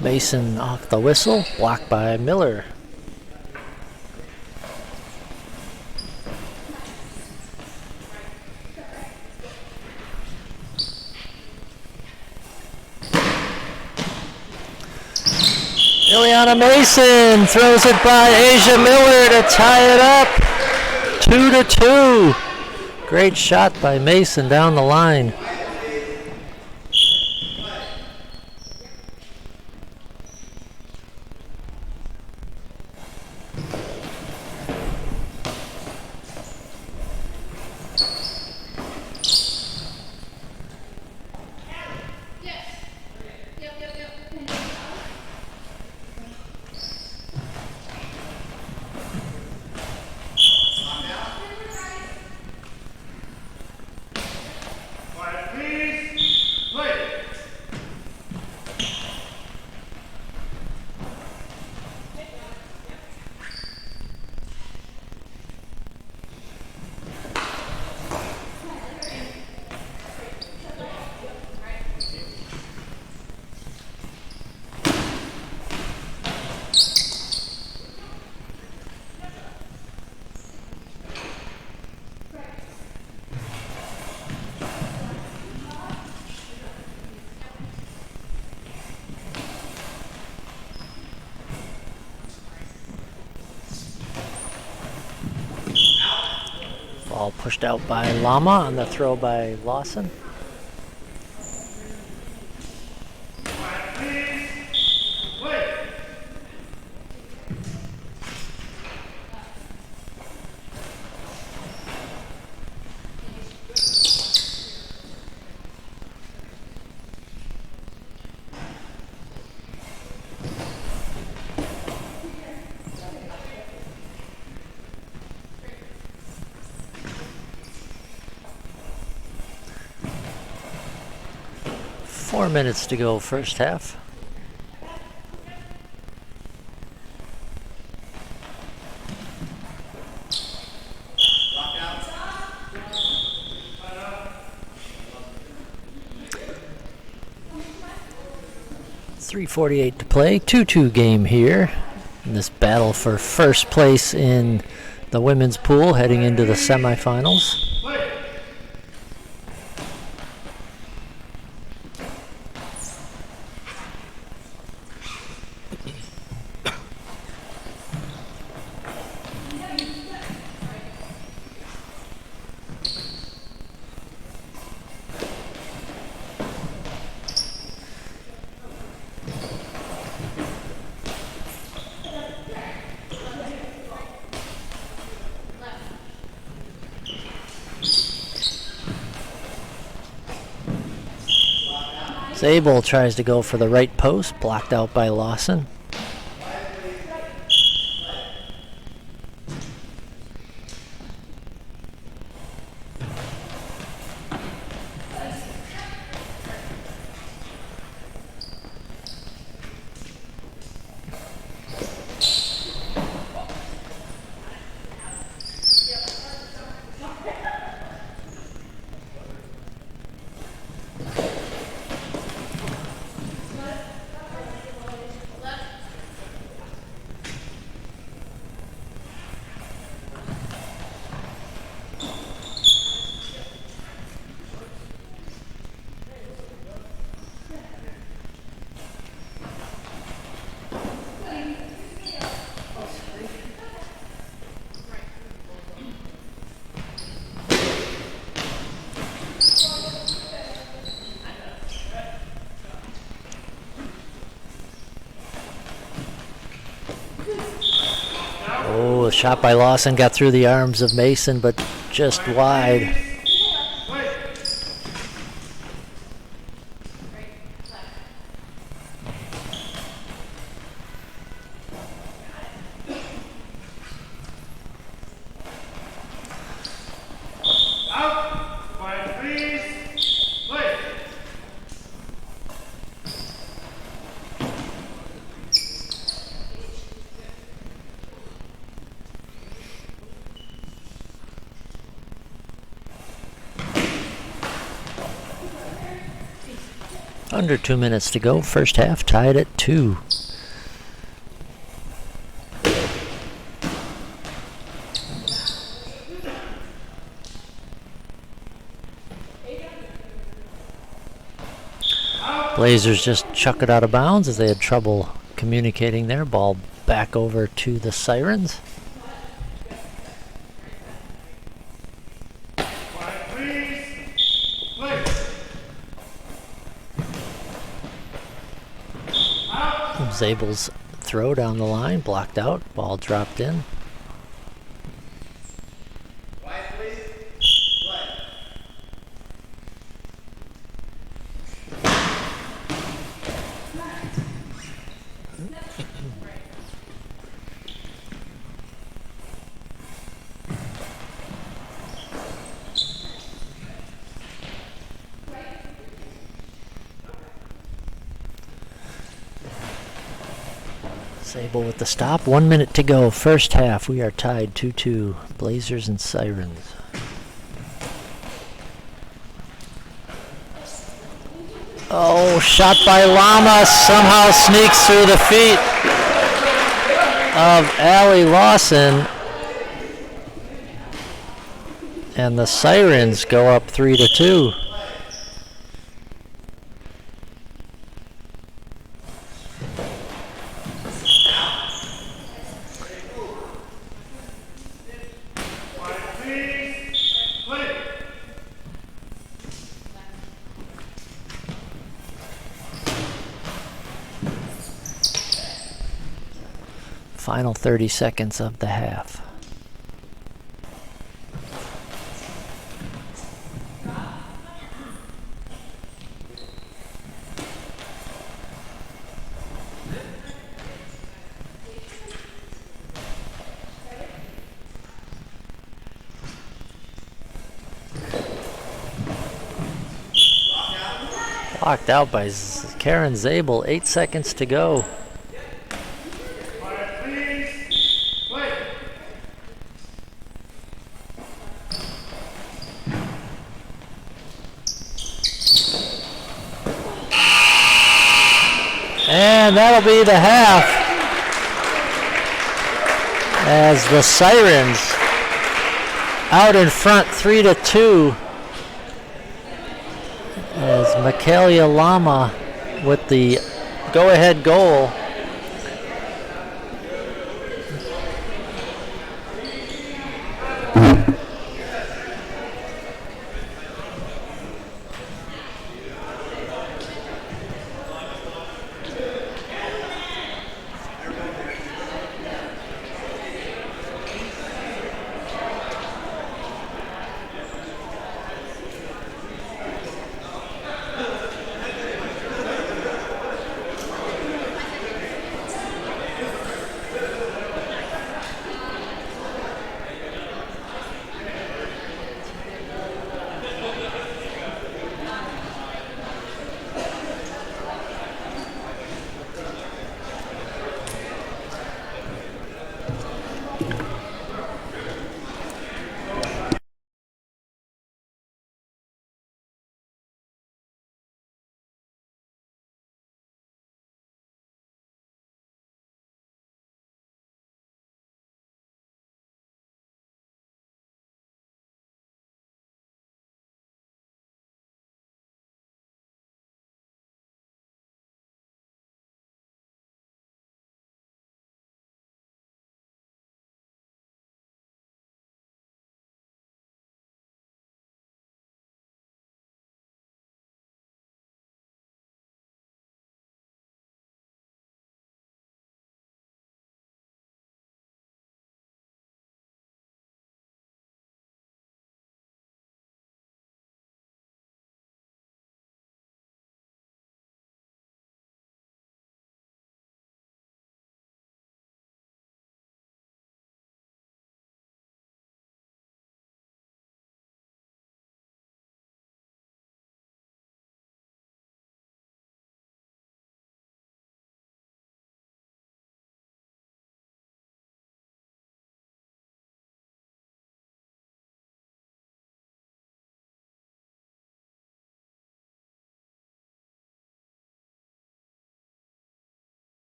Mason off the whistle, blocked by Miller. Ileana Mason throws it by Asia Miller to tie it up. 2-2. Great shot by Mason down the line. Ball pushed out by Lama on the throw by Lawson. Four minutes to go first half. .348 to play, 2-2 game here in this battle for first place in the women's pool heading into the semifinals. Zabel tries to go for the right post, blocked out by Lawson. Oh, a shot by Lawson got through the arms of Mason, but just wide. Under 2 minutes to go. First half tied at 2. Blazers just chuck it out of bounds as they had trouble communicating there. Ball back over to the Sirens. Zabel's throw down the line, blocked out, ball dropped in. Zabel with the stop. 1 minute to go. First half. We are tied 2-2. Blazers and Sirens. Oh, shot by Lama. Somehow sneaks through the feet of Allie Lawson. And the Sirens go up 3-2. Final 30 seconds of the half. Blocked out by Karen Zabel. 8 seconds to go. And that'll be the half as the Sirens out in front 3-2 as Michaelia Lama with the go-ahead goal.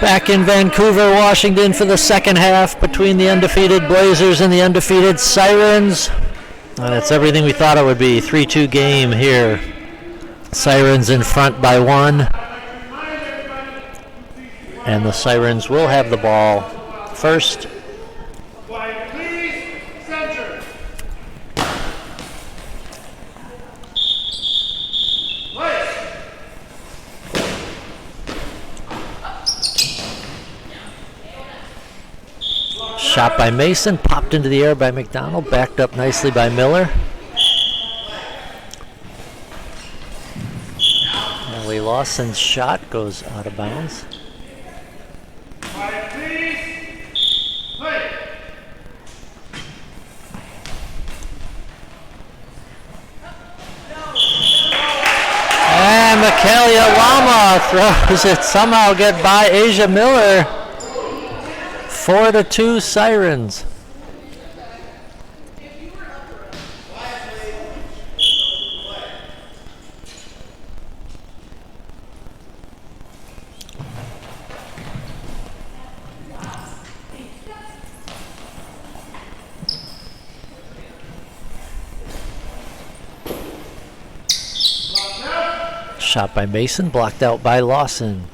Back in Vancouver, Washington for the second half between the undefeated Blazers and the undefeated Sirens. And it's everything we thought it would be. 3-2 game here. Sirens in front by 1. And the Sirens will have the ball first. Shot by Mason, popped into the air by McDonald, backed up nicely by Miller. And Lee Lawson's shot goes out of bounds. And Mikaela Lama throws it, somehow get by Asia Miller. 4-2 Sirens. Shot by Mason, blocked out by Lawson.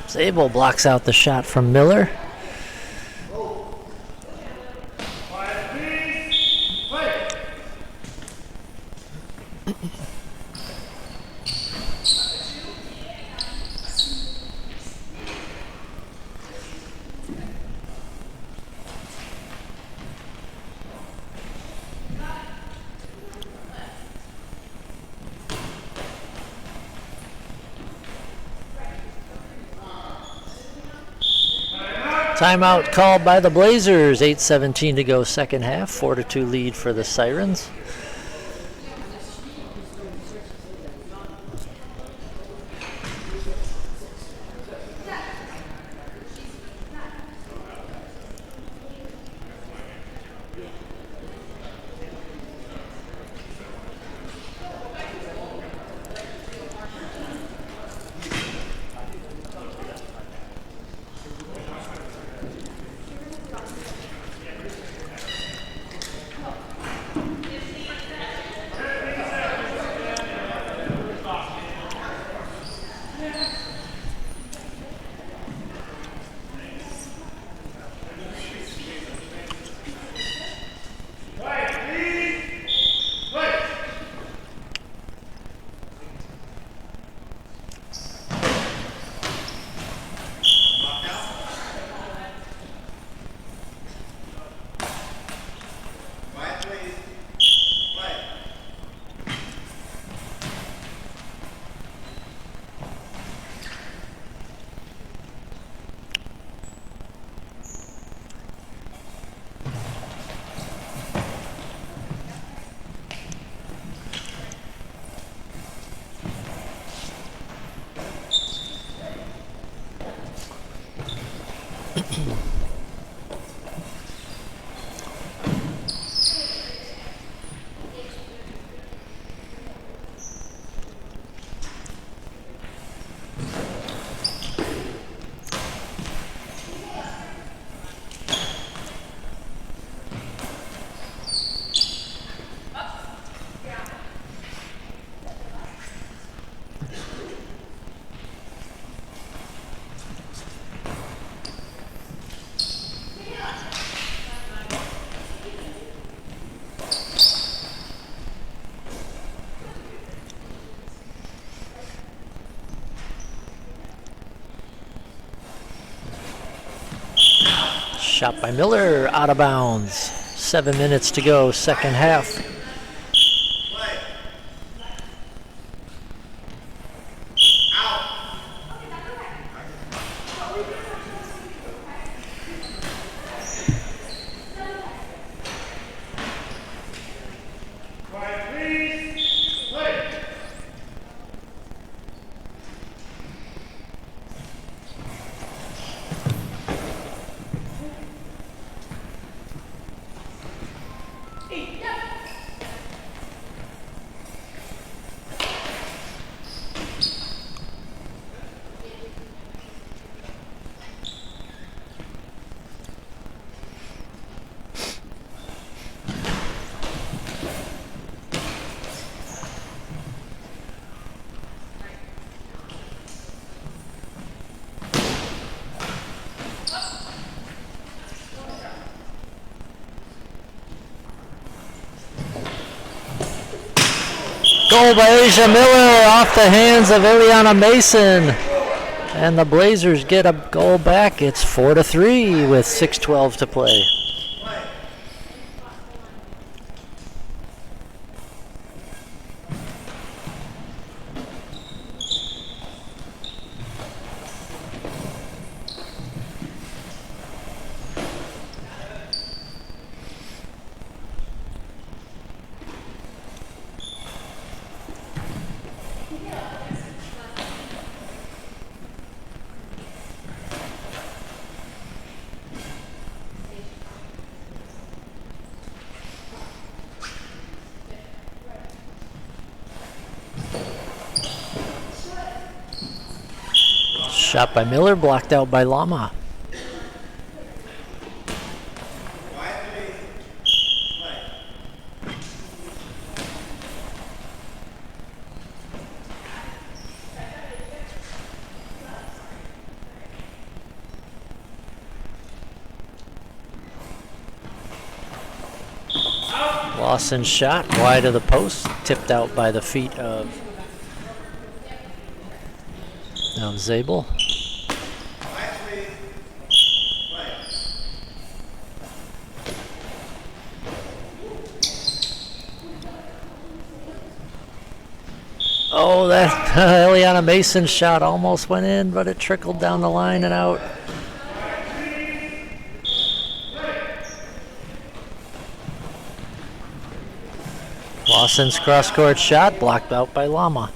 Zabel blocks out the shot from Miller. Timeout called by the Blazers. 8:17 to go second half. 4-2 lead for the Sirens. Shot by Miller, out of bounds. 7 minutes to go, second half. Goal by Asia Miller off the hands of Ileana Mason. And the Blazers get a goal back. It's 4-3 with 6:12 to play. Shot by Miller, blocked out by Lama. Lawson's shot wide of the post, tipped out by the feet of Zabel. Oh, that Ileana Mason shot almost went in, but it trickled down the line and out. Lawson's cross-court shot blocked out by Lama.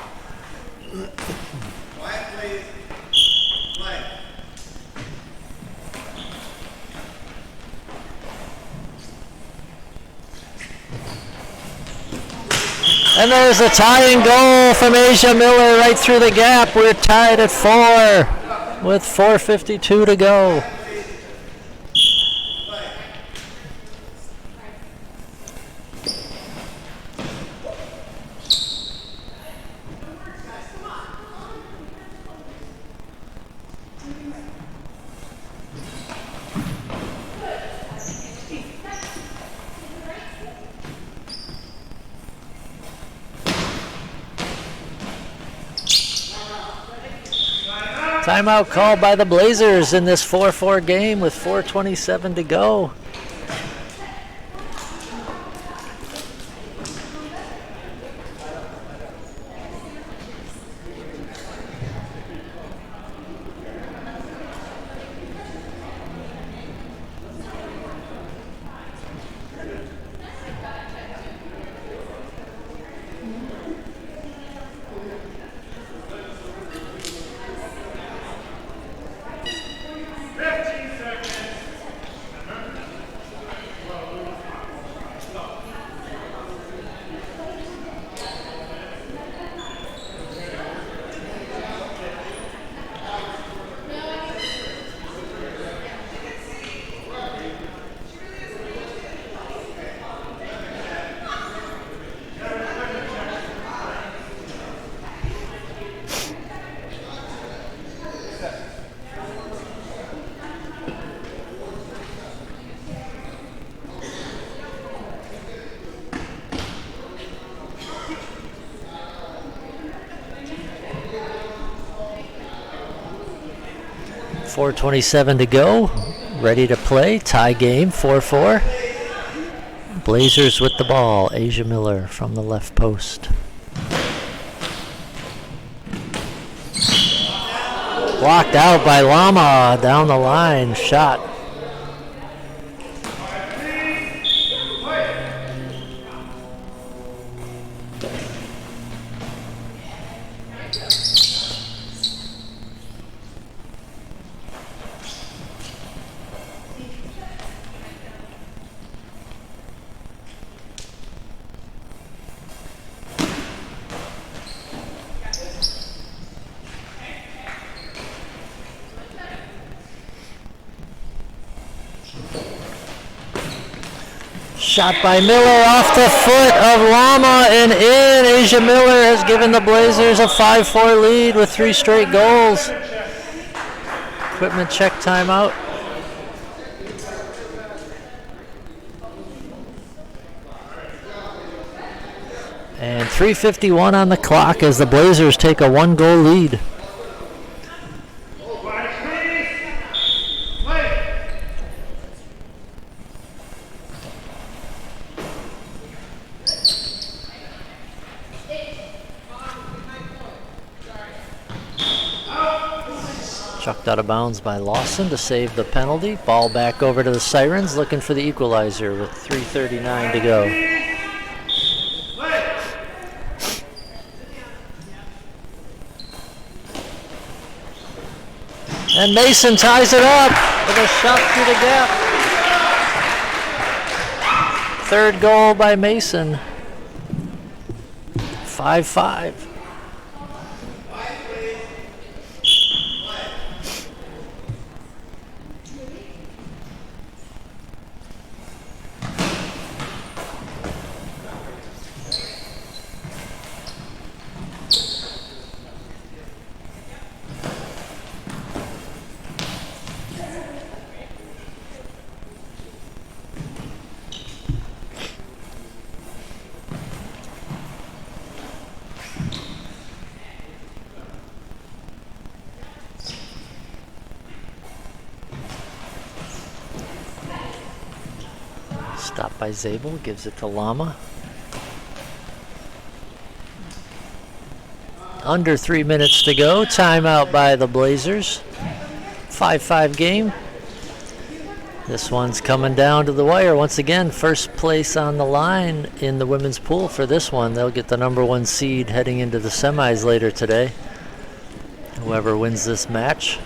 And there's a tying goal from Asia Miller right through the gap. We're tied at 4 with 4:52 to go. Timeout called by the Blazers in this 4-4 game with 4:27 to go. .427 to go. ready to play. Tie game, 4-4. Blazers with the ball. Asia Miller from the left post. Blocked out by Lama down the line. Shot. Shot by Miller off the foot of Lama and in. Asia Miller has given the Blazers a 5-4 lead with 3 straight goals. Equipment check timeout. And 3:51 on the clock as the Blazers take a 1-goal lead. Chucked out of bounds by Lawson to save the penalty. Ball back over to the Sirens, looking for the equalizer with 3:39 to go. And Mason ties it up with a shot through the gap. 3rd goal by Mason. 5-5. Stop by Zabel, gives it to Lama. Under 3 minutes to go. Timeout by the Blazers. 5-5 game. This one's coming down to the wire. Once again, first place on the line in the women's pool for this one. They'll get the number 1 seed heading into the semis later today. Whoever wins this match.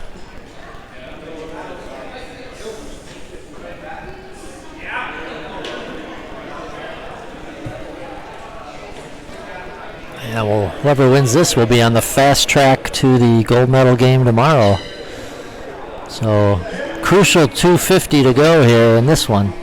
Yeah, well, whoever wins this will be on the fast track to the gold medal game tomorrow. So, crucial 2:50 to go here in this one.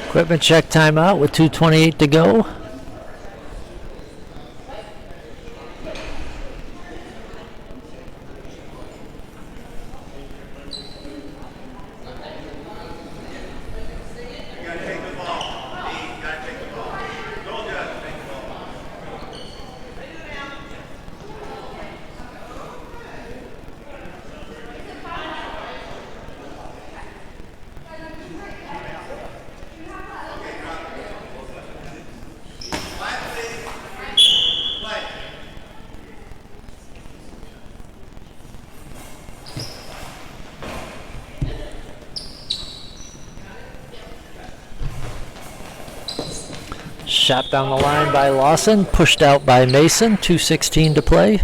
Equipment check timeout with 2:28 to go. Shot down the line by Lawson, pushed out by Mason, 2:16 to play.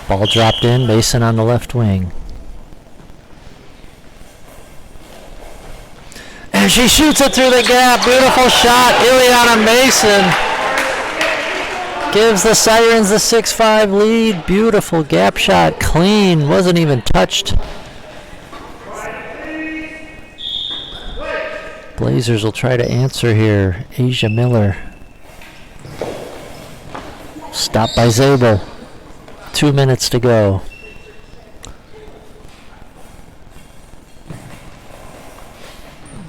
Ball dropped in, Mason on the left wing. And she shoots it through the gap. Beautiful shot. Ileana Mason gives the Sirens the 6-5 lead. Beautiful gap shot. Clean. Wasn't even touched. Blazers will try to answer here. Asia Miller. Stopped by Zabel. 2 minutes to go.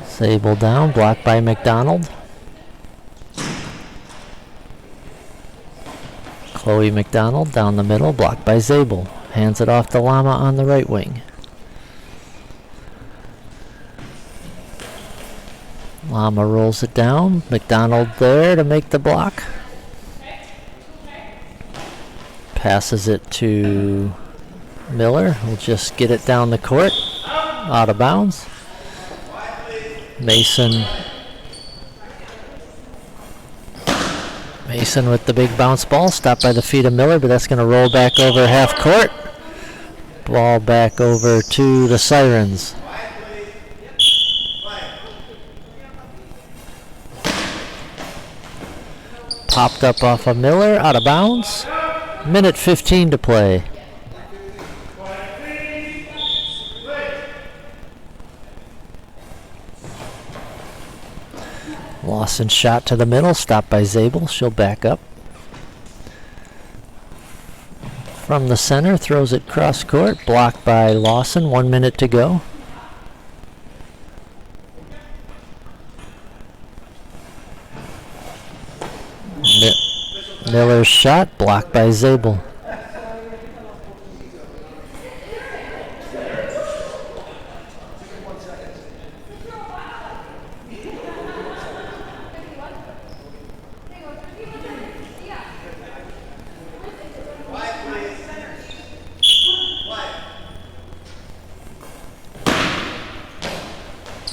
Zabel down, blocked by McDonald. Chloe McDonald down the middle, blocked by Zabel. Hands it off to Lama on the right wing. Lama rolls it down. McDonald there to make the block. Passes it to Miller. We'll just get it down the court. Out of bounds. Mason with the big bounce ball. Stopped by the feet of Miller, but that's going to roll back over half court. Ball back over to the Sirens. Popped up off of Miller, out of bounds. Minute 15 to play. Lawson shot to the middle, stopped by Zabel. She'll back up. From the center, throws it cross court, blocked by Lawson. 1 minute to go. Miller's shot, blocked by Zabel.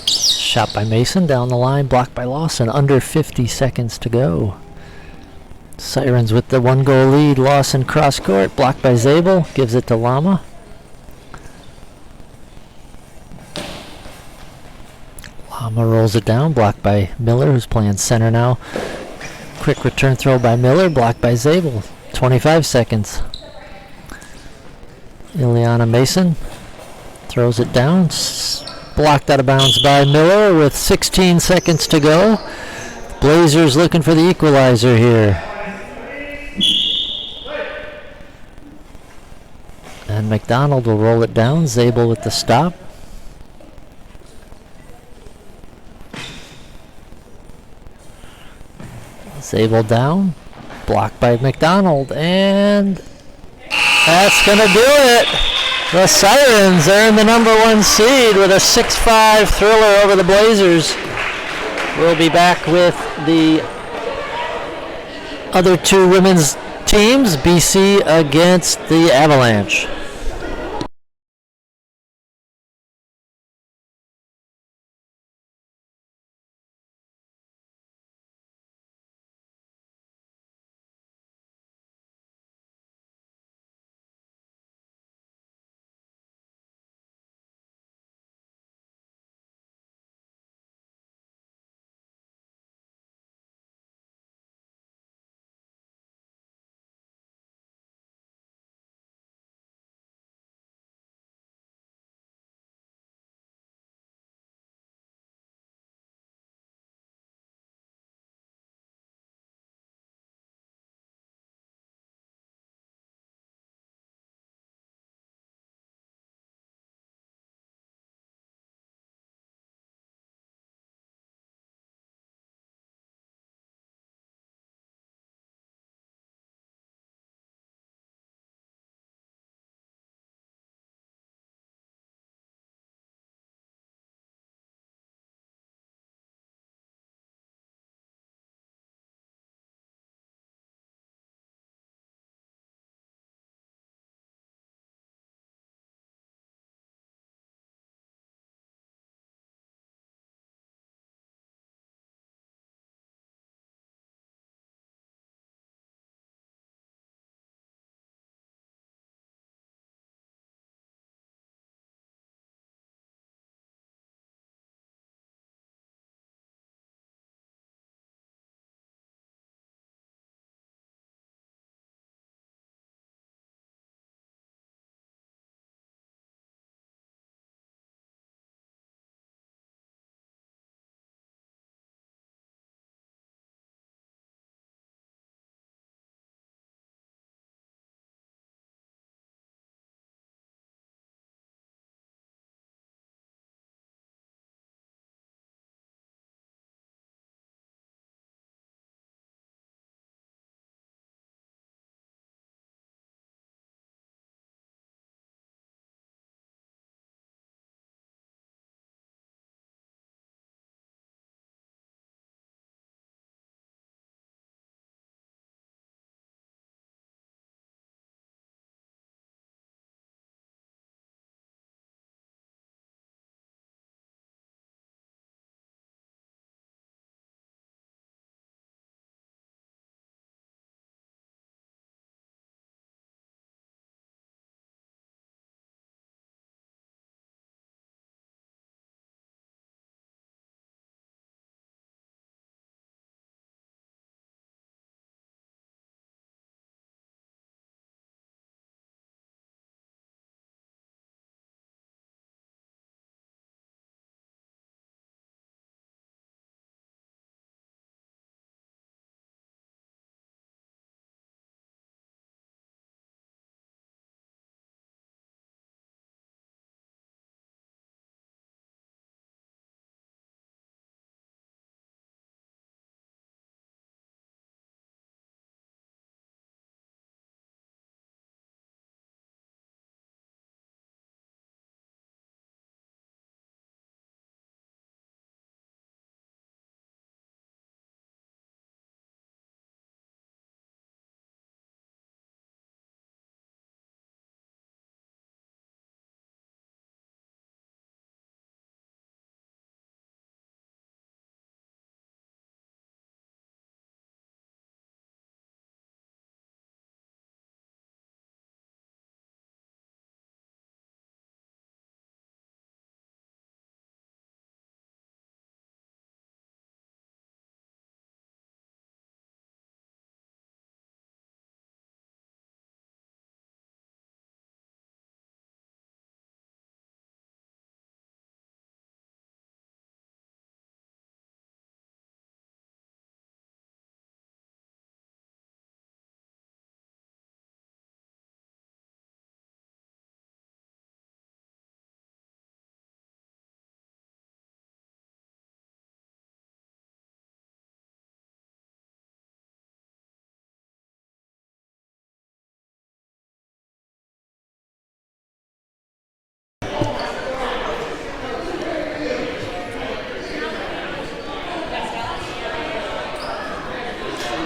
Shot by Mason, down the line, blocked by Lawson. Under 50 seconds to go. Sirens with the 1-goal lead. Lawson cross court, blocked by Zabel. Gives it to Lama. Lama rolls it down, blocked by Miller, who's playing center now. Quick return throw by Miller, blocked by Zabel. 25 seconds. Ileana Mason throws it down. Blocked out of bounds by Miller with 16 seconds to go. Blazers looking for the equalizer here. And McDonald will roll it down. Zabel with the stop. Zabel down. Blocked by McDonald. And that's going to do it. The Sirens are in the #1 seed with a 6-5 thriller over the Blazers. We'll be back with the other two women's teams, BC against the Avalanche.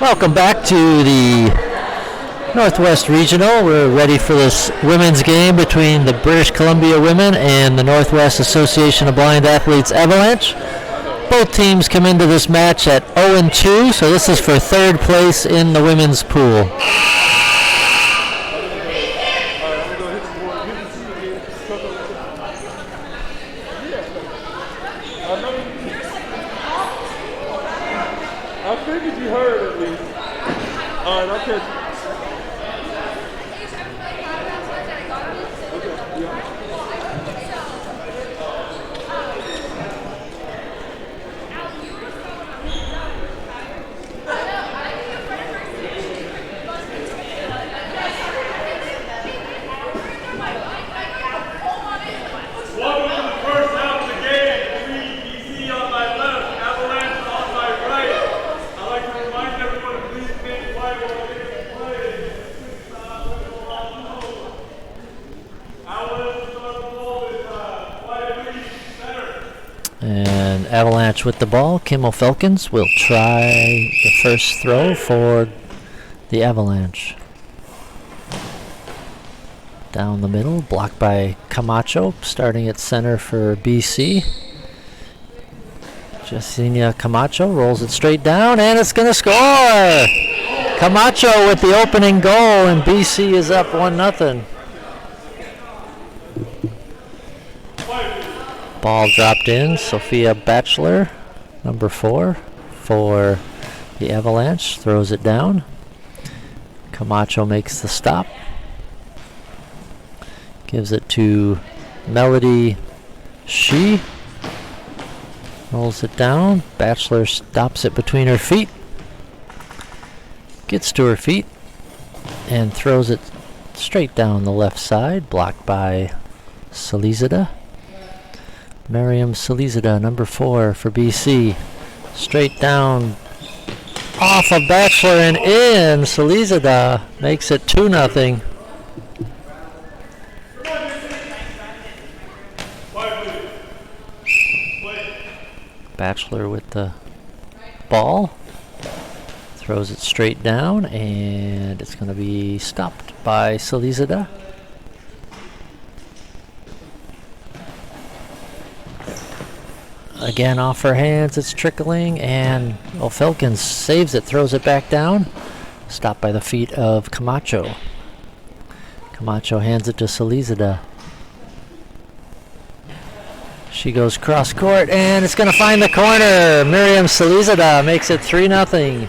Welcome back to the Northwest Regional. We're ready for this women's game between the British Columbia women and the Northwest Association of Blind Athletes Avalanche. Both teams come into this match at 0-2, so this is for third place in the women's pool. I figured you heard at least. All right, I'll catch you. Okay, yeah. Welcome to the first half of the game. BC on my left, Avalanche on my right. I'd like to remind everyone to please stay quiet while we're getting played. Avalanche is on the ball with quiet please, center. And Avalanche with the ball. Kimmel Falcons will try the first throw for the Avalanche. Down the middle, blocked by Camacho, starting at center for BC. Jessenia Camacho rolls it straight down, and it's going to score! Camacho with the opening goal, and BC is up 1-0. Ball dropped in. Sophia Batchelor, number 4, for the Avalanche, throws it down. Camacho makes the stop. Gives it to Melody Shee. Rolls it down. Batchelor stops it between her feet. Gets to her feet and throws it straight down the left side, blocked by Selizada. Miriam Selizada, number 4 for BC. Straight down off of Batchelor and in. Selizada makes it 2-0. Batchelor with the ball. Throws it straight down, and it's going to be stopped by Selizada. Again, off her hands, it's trickling, and O'Felkins saves it, throws it back down. Stopped by the feet of Camacho. Camacho hands it to Selizada. She goes cross court, and it's going to find the corner. Miriam Selizada makes it 3-0.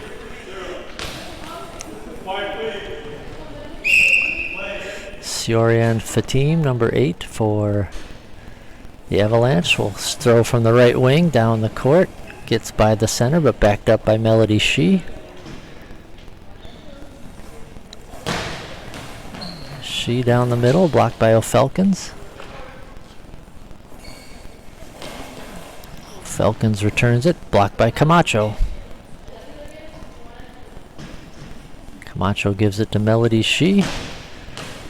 Siorian Fatim, number 8 for the Avalanche, will throw from the right wing down the court. Gets by the center, but backed up by Melody Shee. Shee down the middle, blocked by O'Felkins. Falcons returns it, blocked by Camacho. Camacho gives it to Melody Shee.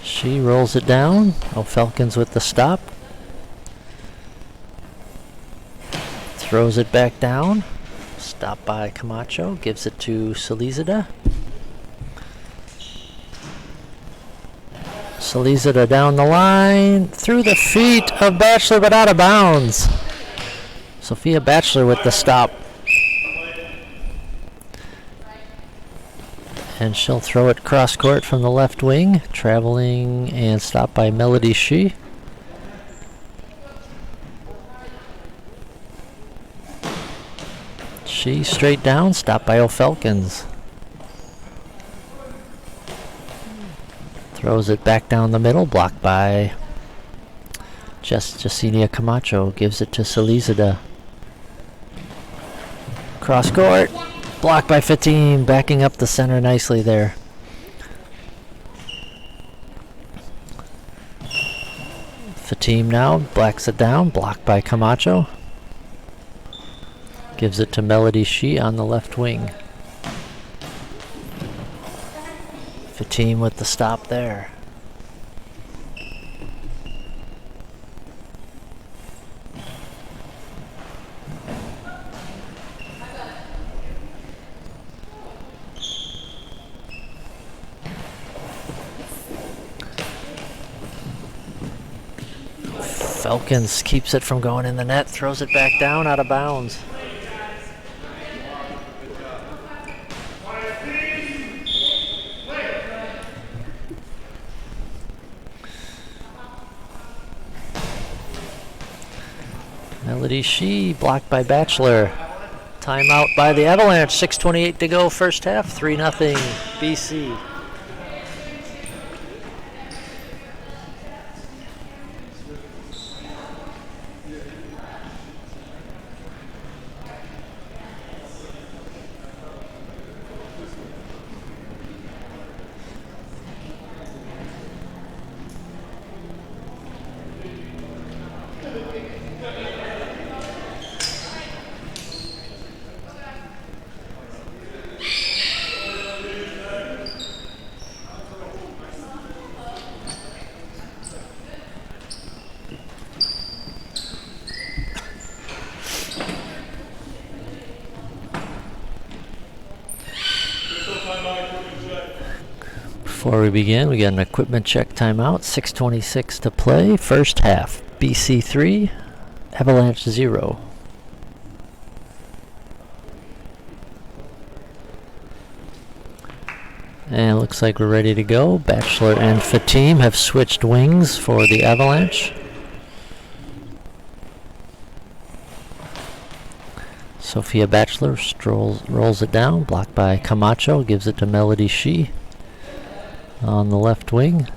She rolls it down. O'Felkins with the stop. Throws it back down. Stopped by Camacho. Gives it to Selizada. Selizada down the line. Through the feet of Batchelor, but out of bounds. Sophia Batchelor with the stop. And she'll throw it cross court from the left wing, traveling and stopped by Melody Shee. Shee straight down, stopped by O'Felkins. Throws it back down the middle, blocked by Jessenia Camacho. Gives it to Selizada. Cross court, blocked by Fatim, backing up the center nicely there. Fatim now blacks it down, blocked by Camacho. Gives it to Melody Shee on the left wing. Fatim with the stop there. Falcons keeps it from going in the net, throws it back down out of bounds. Melody Shee blocked by Batchelor. Timeout by the Avalanche. 6:28 to go, first half. 3-0 BC. Before we begin, we got an equipment check timeout. 6:26 to play, first half. BC 3, Avalanche 0. And it looks like we're ready to go. Batchelor and Fatim have switched wings for the Avalanche. Sophia Batchelor rolls it down, blocked by Camacho, gives it to Melody Shee on the left wing.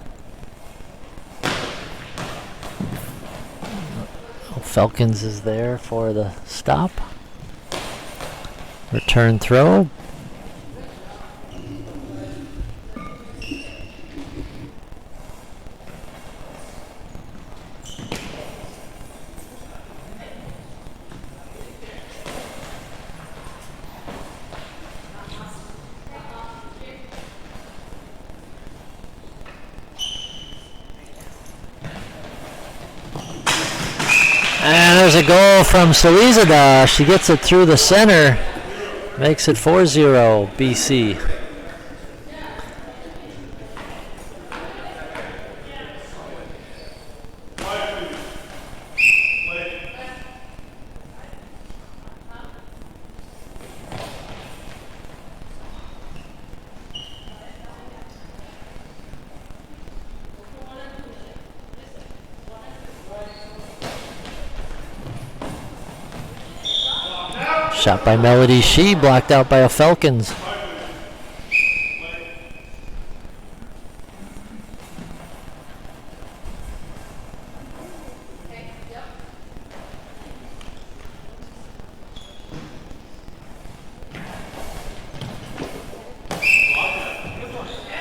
Falcons is there for the stop. Return throw. And there's a goal from Selizada. She gets it through the center. Makes it 4-0 BC. Shot by Melody Shee, blocked out by a Falcons.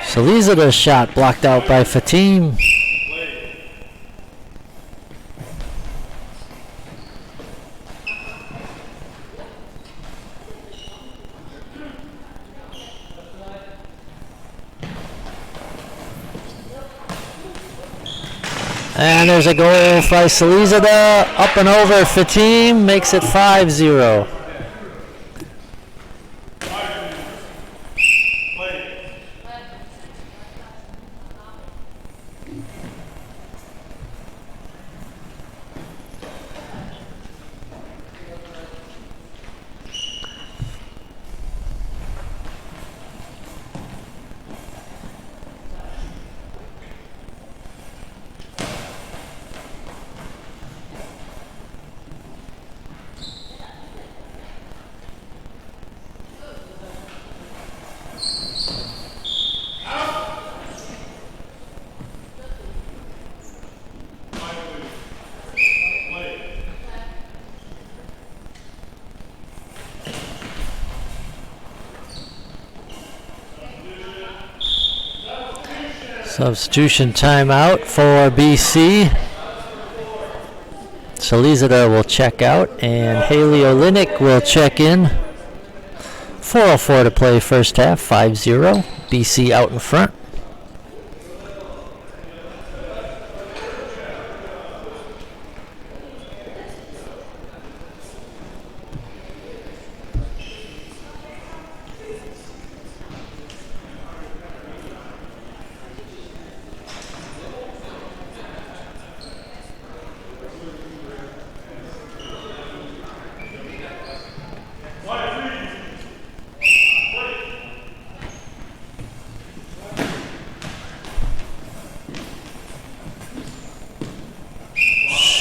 Selizada's shot blocked out by Fatim. And there's a goal by Selizada, up and over Fatim, makes it 5-0. Substitution timeout for BC. Selizada will check out and Haley Olinik will check in. 4:04 to play first half, 5-0. BC out in front.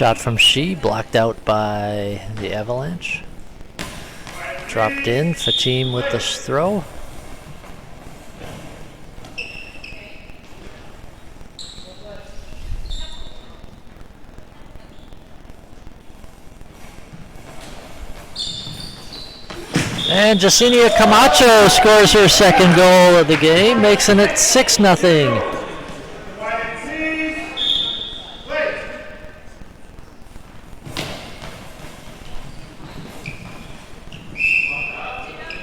Shot from Shi, blocked out by the Avalanche. Dropped in, Fatim with the throw. And Yesenia Camacho scores her second goal of the game, making it 6-0.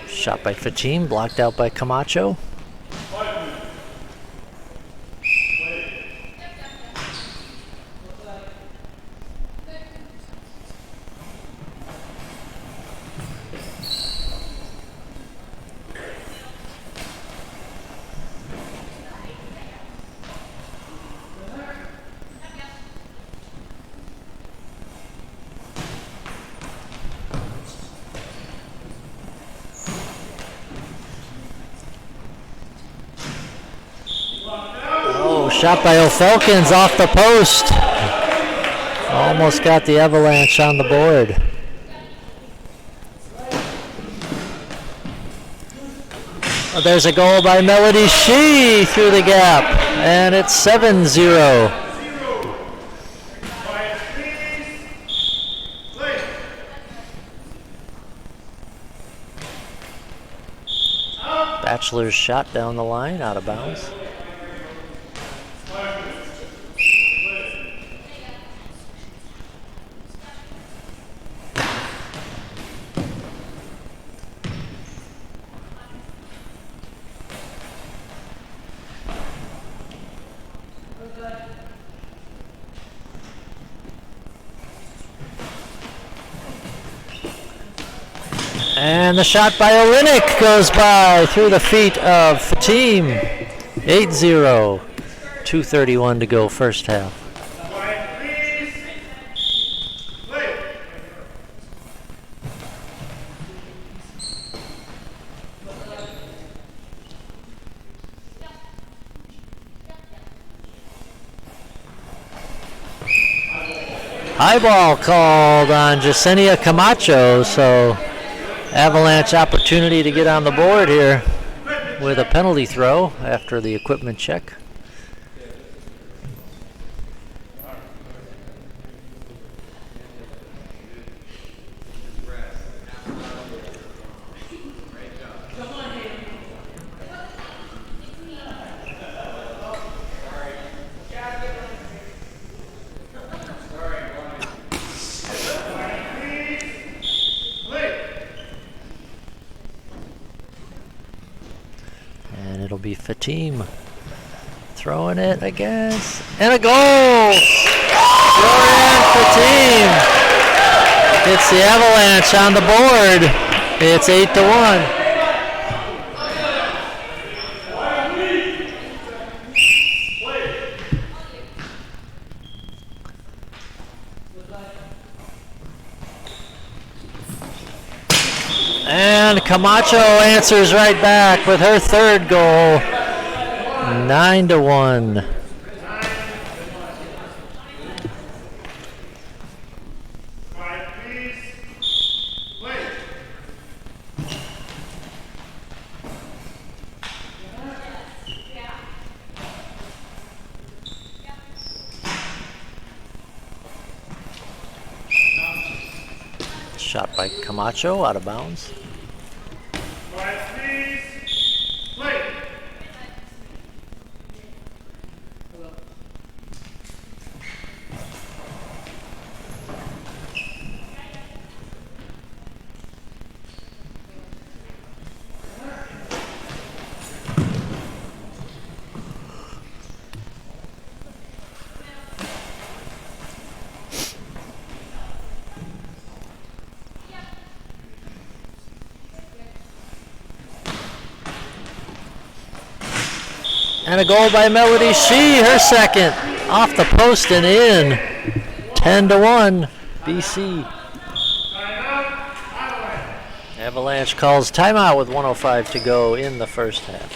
Shot by Fatim, blocked out by Camacho. Shot by O'Falcons off the post. Almost got the Avalanche on the board. Oh, there's a goal by Melody Shi through the gap, and it's 7-0. Bachelor's shot down the line, out of bounds. And the shot by Olenek goes by through the feet of Fatim. 8-0. 2:31 to go first half. High ball called on Yesenia Camacho, so Avalanche opportunity to get on the board here with a penalty throw after the equipment check. It'll be Fatim throwing it against, and a goal! Florian Fatim gets the Avalanche on the board. It's 8-1. And Camacho answers right back with her third goal. 9-1. Shot by Camacho, out of bounds. And a goal by Melody Shi, her second, off the post and in. 10-1, BC. Avalanche calls timeout with 1:05 to go in the first half.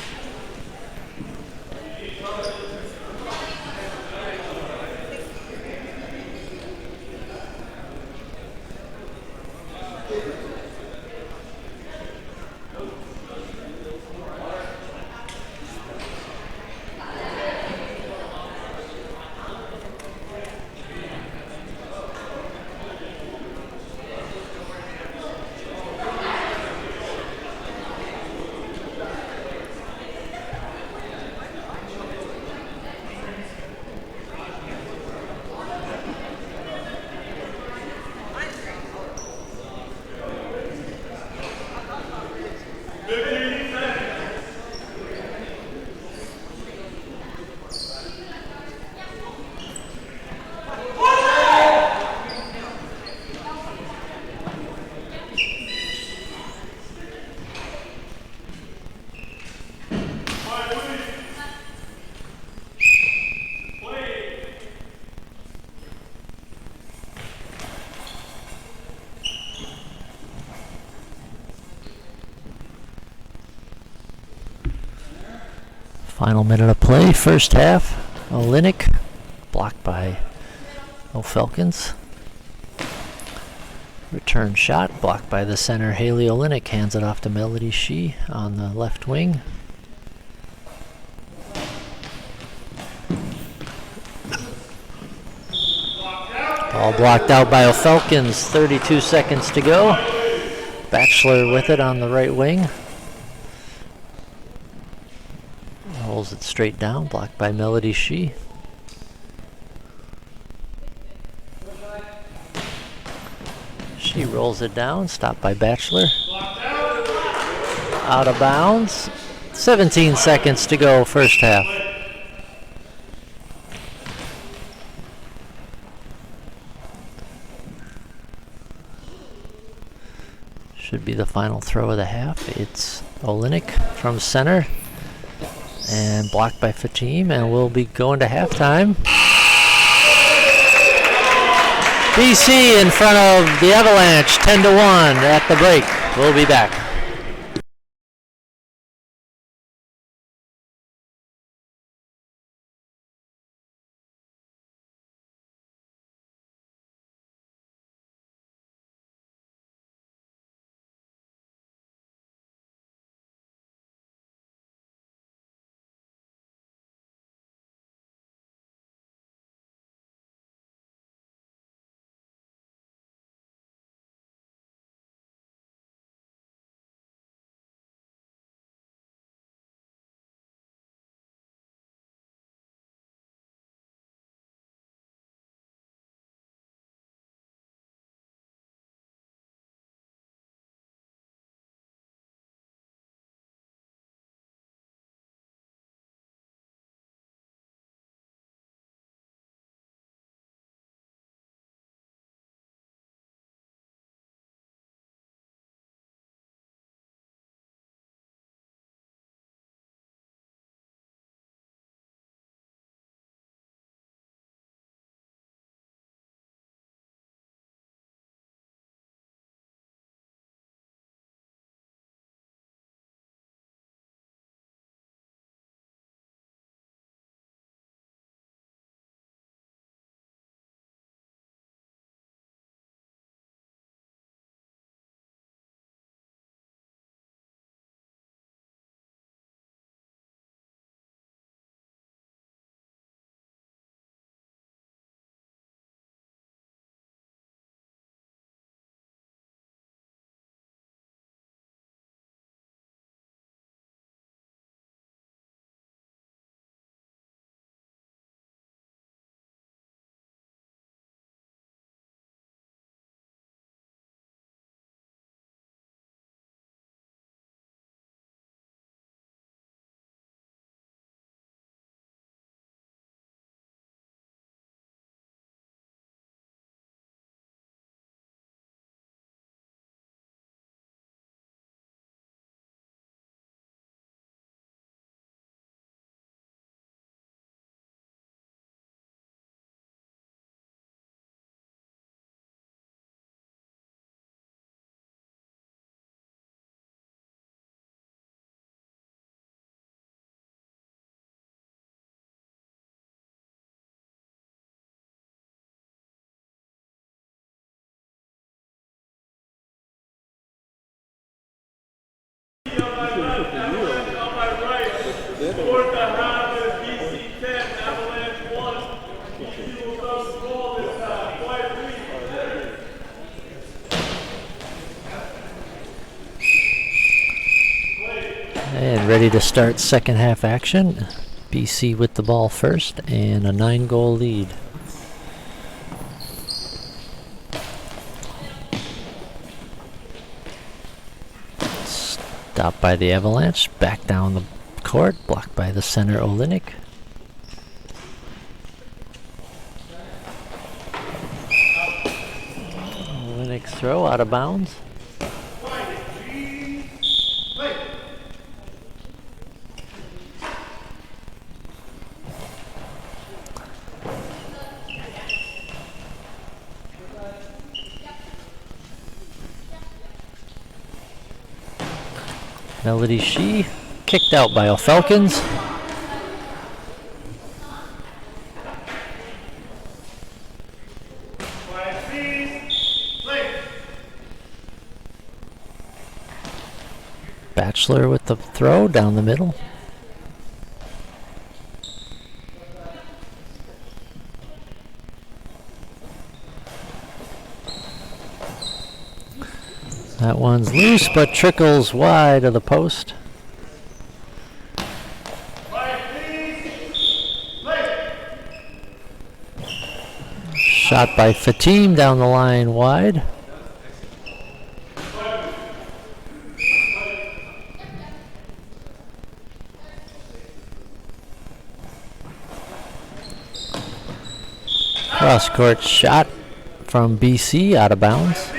Final minute of play, first half. Olenek, blocked by O'Falcons. Return shot, blocked by the center Haley Olenek, hands it off to Melody Shee on the left wing. Ball blocked out by O'Falcons, 32 seconds to go. Batchelor with it on the right wing. Rolls it straight down, blocked by Melody Shee. She rolls it down, stopped by Batchelor. Out of bounds. 17 seconds to go, first half. Should be the final throw of the half. It's Olenek from center and blocked by Fatim, and we'll be going to halftime. BC in front of the Avalanche, 10-1 at the break. We'll be back. And ready to start second half action. BC with the ball first and a 9-goal lead. Stopped by the Avalanche, back down the court, blocked by the center Olenek. Olenek's throw out of bounds. Melody Shee kicked out by O'Falcons. Bachelor with the throw down the middle. That one's loose, but trickles wide of the post. Shot by Fatim down the line wide. Cross-court shot from BC out of bounds.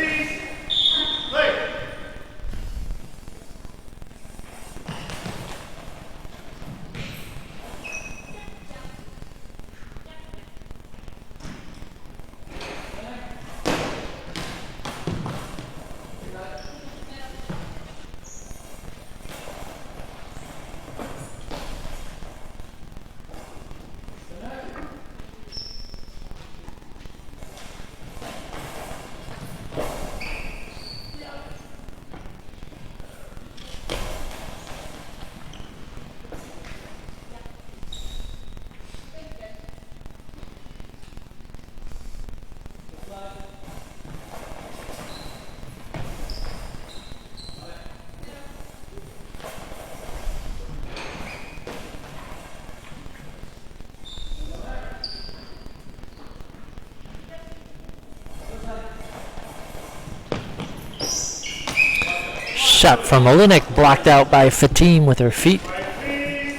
Shot from Olinik, blocked out by Fatim with her feet.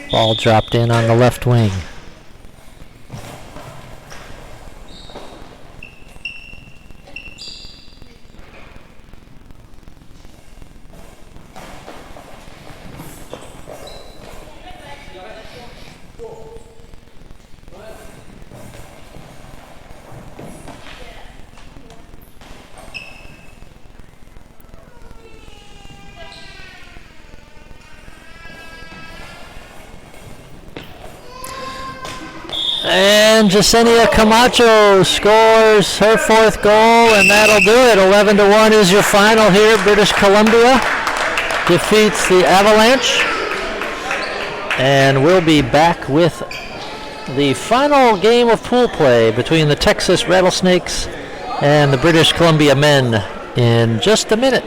Ball dropped in on the left wing. And Jasenia Camacho scores her 4th goal, and that'll do it. 11-1 is your final here. British Columbia defeats the Avalanche. And we'll be back with the final game of pool play between the Texas Rattlesnakes and the British Columbia men in just a minute.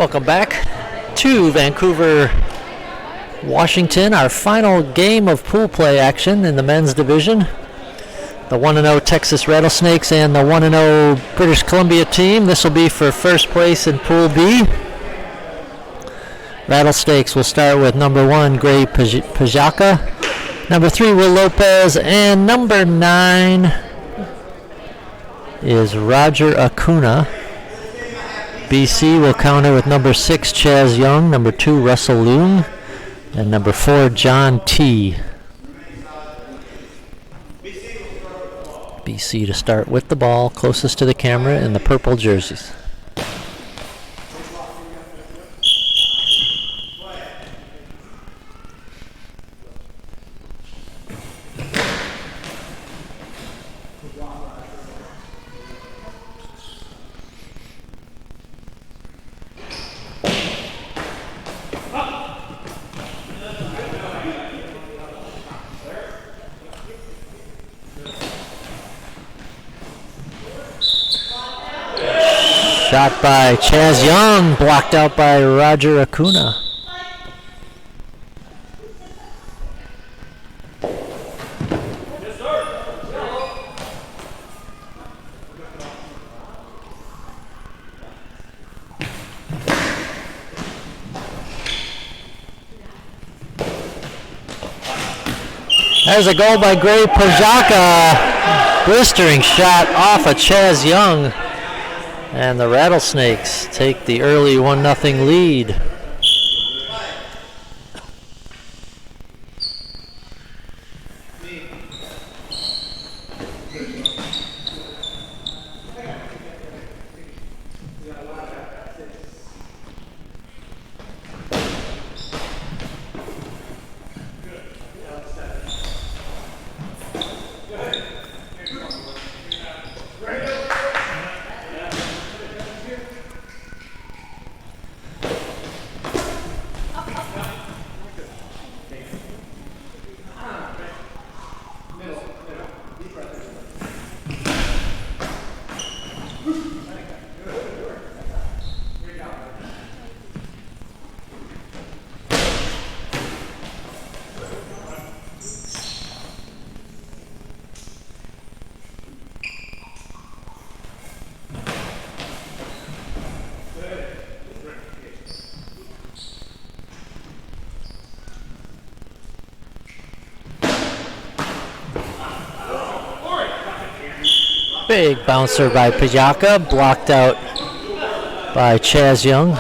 Welcome back to Vancouver, Washington, our final game of pool play action in the men's division. The 1-0 Texas Rattlesnakes and the 1-0 British Columbia team. This will be for first place in Pool B. Rattlesnakes will start with number 1, Gray Pajaka, number 3, Will Lopez, and number 9 is Roger Acuna. BC will counter with number 6, Chaz Young, number 2, Russell Loong, and number 4, John T. BC to start with the ball, closest to the camera in the purple jerseys. Shot by Chaz Young, blocked out by Roger Acuna. There's a goal by Gray Pajaka. Blistering shot off of Chaz Young. And the Rattlesnakes take the early 1-0 lead. Big bouncer by Pajaka, blocked out by Chaz Young.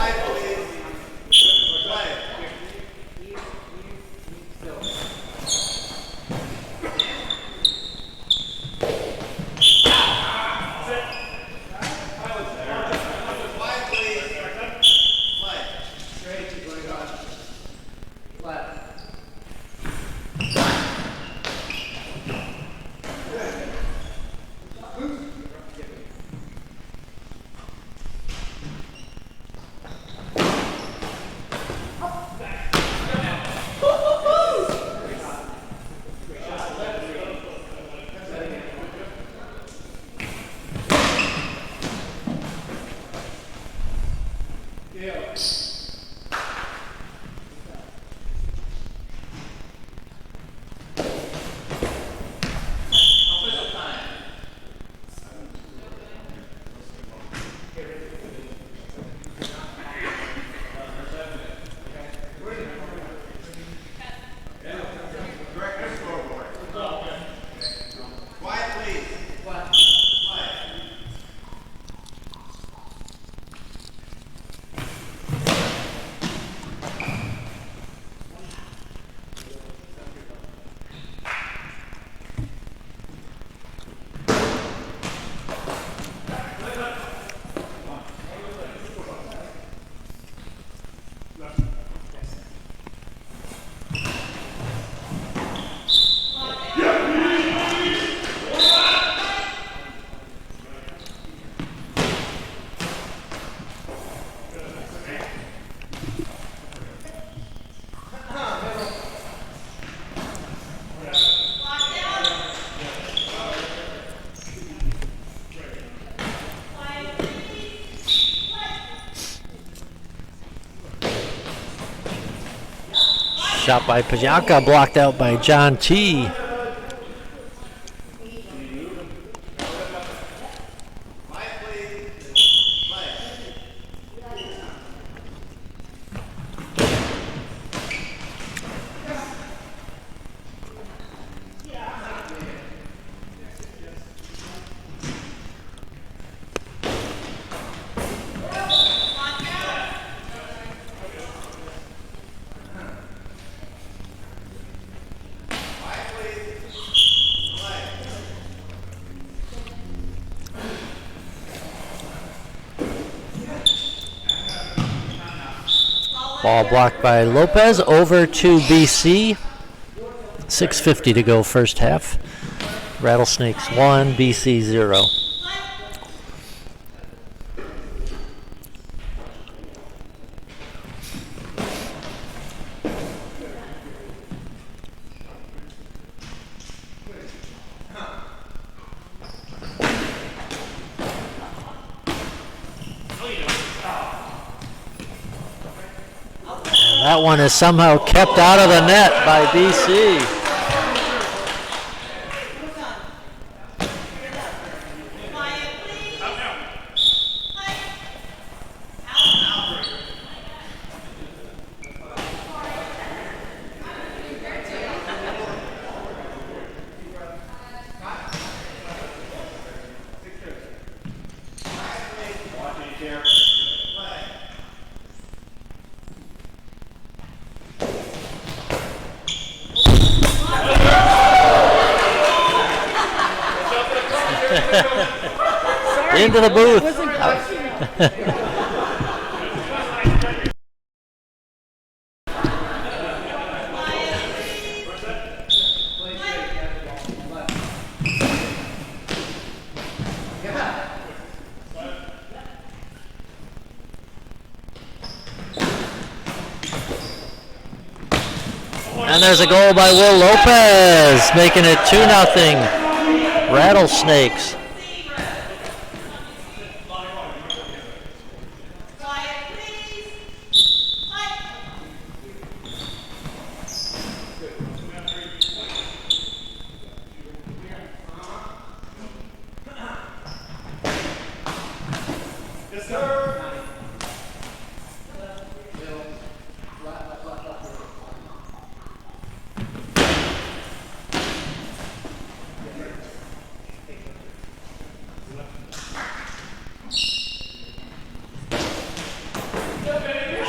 Shot by Pajanka, blocked out by John T. Ball blocked by Lopez, over to BC. 6:50 to go first half. Rattlesnakes 1, BC 0. That one is somehow kept out of the net by BC. Into the booth. And there's a goal by Will Lopez, making it 2-0. Rattlesnakes.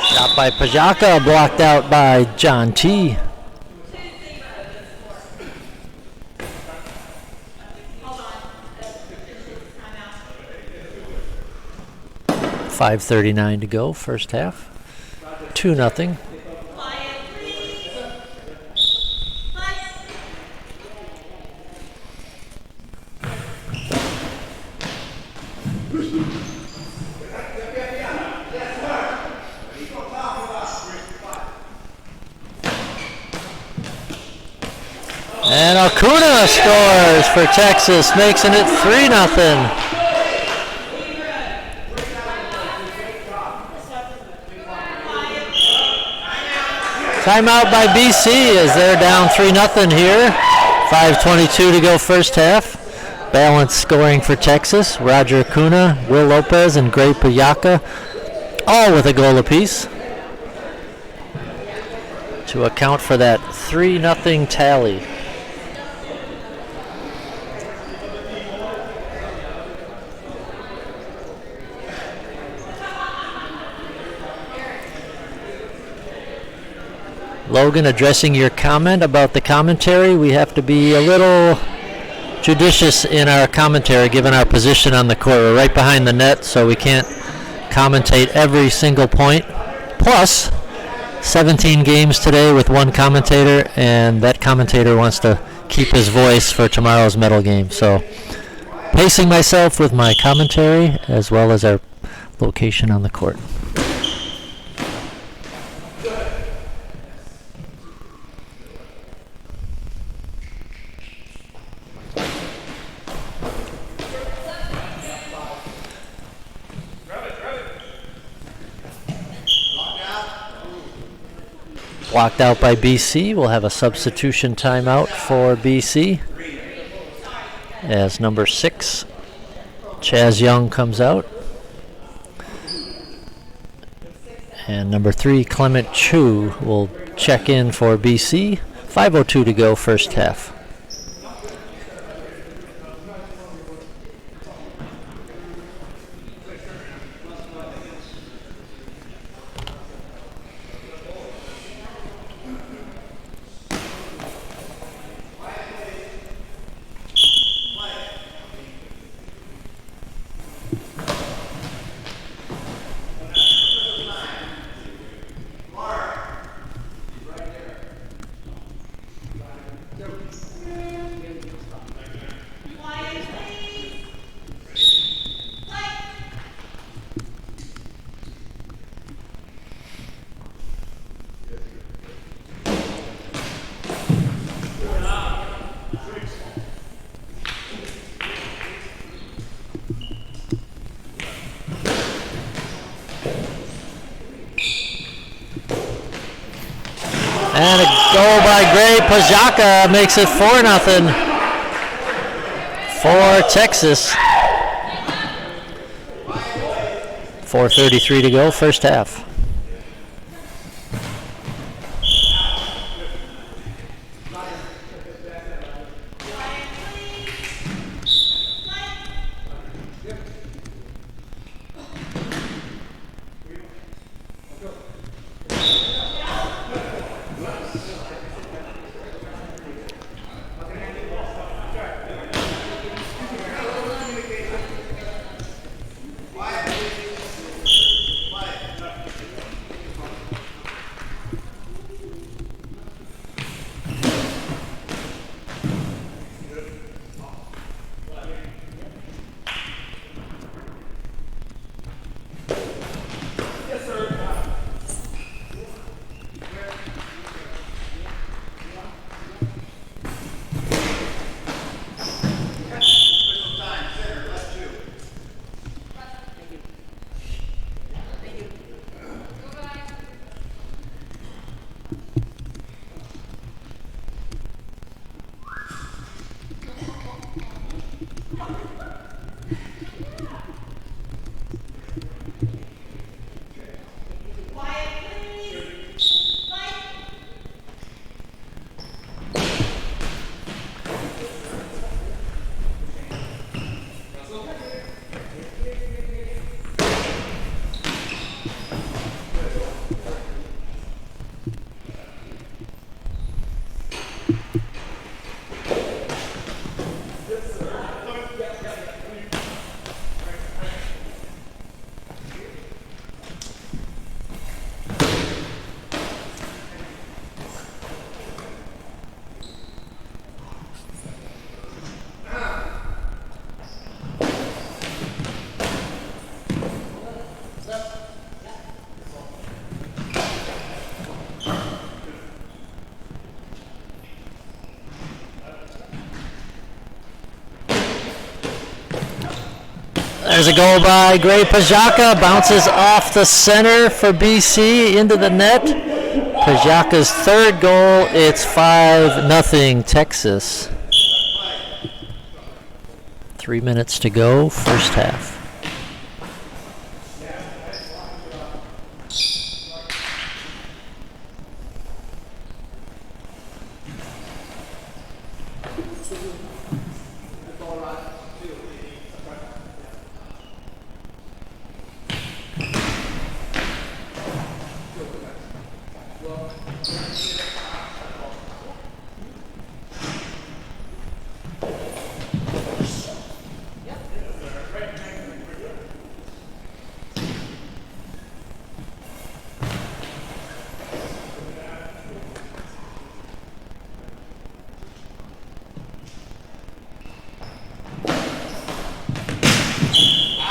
Shot by Pajanka, blocked out by John T. .5:39 to go, first half. 2-0. And Acuna scores for Texas, makes it 3-0. Timeout by BC as they're down 3-0 here. 5:22 to go first half. Balanced scoring for Texas. Roger Acuna, Will Lopez, and Gray Pajanka, all with a goal apiece, to account for that 3-0 tally. Logan, addressing your comment about the commentary, we have to be a little judicious in our commentary given our position on the court. We're right behind the net, so we can't commentate every single point. Plus, 17 games today with one commentator, and that commentator wants to keep his voice for tomorrow's medal game. So, pacing myself with my commentary as well as our location on the court. Blocked out by BC. We'll have a substitution timeout for BC as number 6, Chaz Young, comes out. And number 3, Clement Chu, will check in for BC. 5:02 to go, first half. And a goal by Gray Pajaka makes it 4-0 for Texas. 4:33 to go, first half. There's a goal by Gray Pajaka, bounces off the center for BC into the net. Pajaka's third goal, it's 5-0 Texas. 3 minutes to go, first half.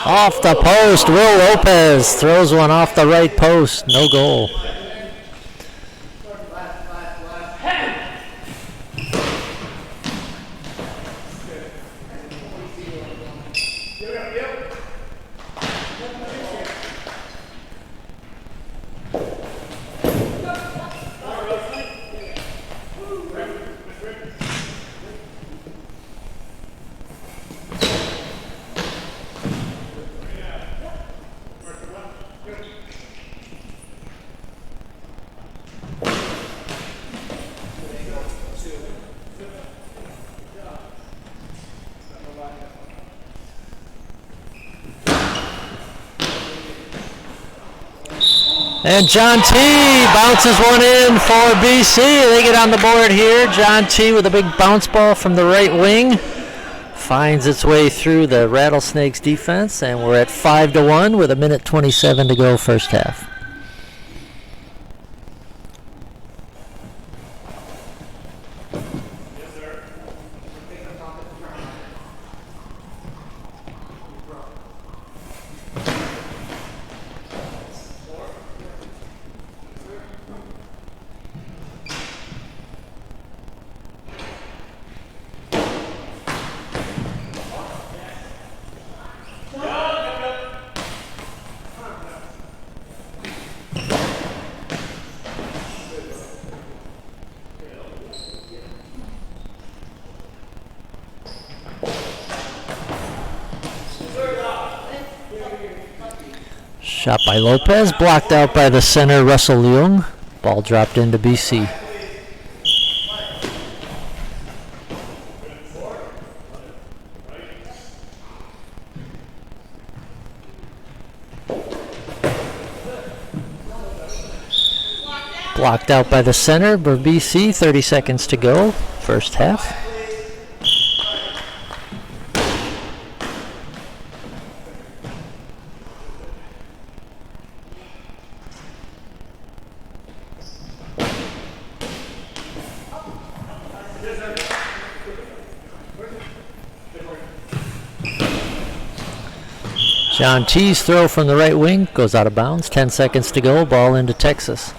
Off the post, Will Lopez throws one off the right post, no goal. And John T bounces one in for BC. They get on the board here. John T with a big bounce ball from the right wing. Finds its way through the Rattlesnakes defense, and we're at 5-1 with 1:27 to go first half. Shot by Lopez, blocked out by the center, Russell Leung. Ball dropped into BC. Blocked out by the center for BC, 30 seconds to go, first half. John T's throw from the right wing goes out of bounds. 10 seconds to go. Ball into Texas.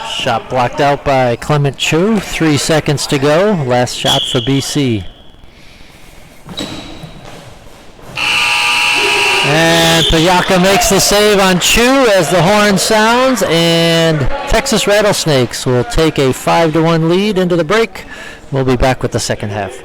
Shot blocked out by Clement Chu. 3 seconds to go. Last shot for BC. And Payaka makes the save on Chu as the horn sounds, and Texas Rattlesnakes will take a 5-1 lead into the break. We'll be back with the second half.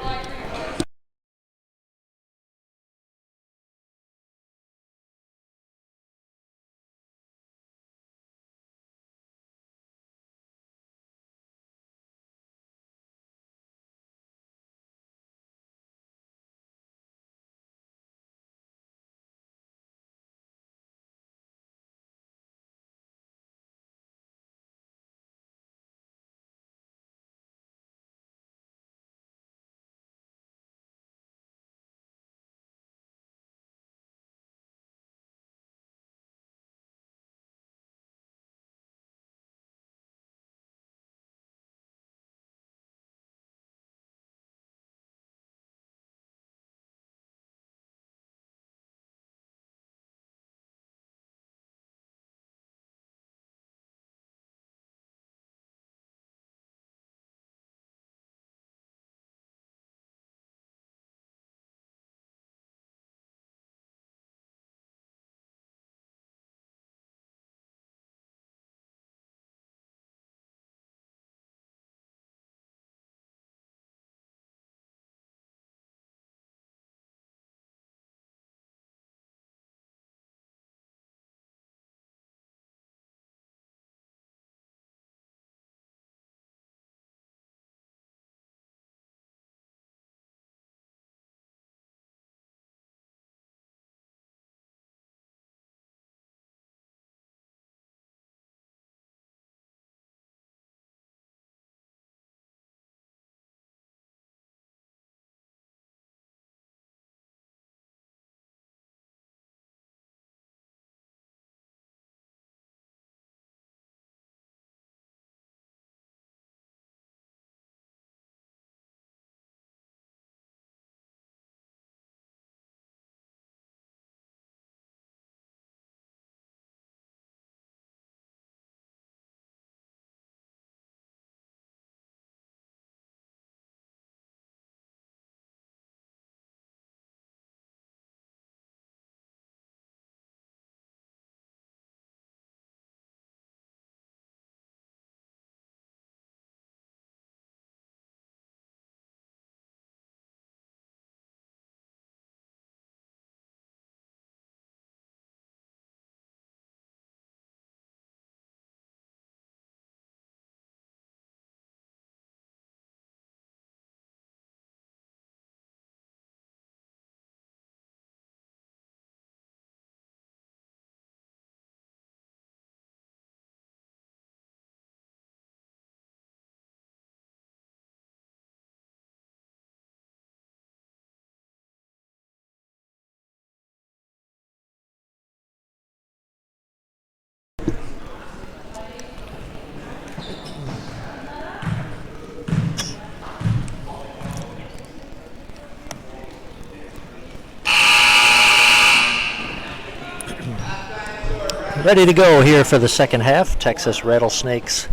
Ready to go here for the second half. Texas Rattlesnakes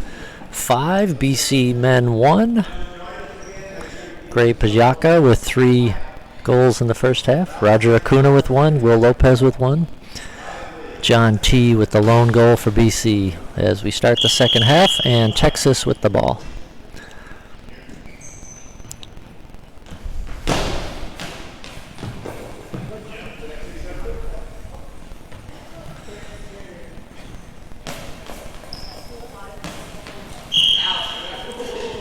5, BC Men 1. Gray Pajaka with 3 goals in the first half. Roger Acuna with 1. Will Lopez with 1. John T. with the lone goal for BC as we start the second half, and Texas with the ball.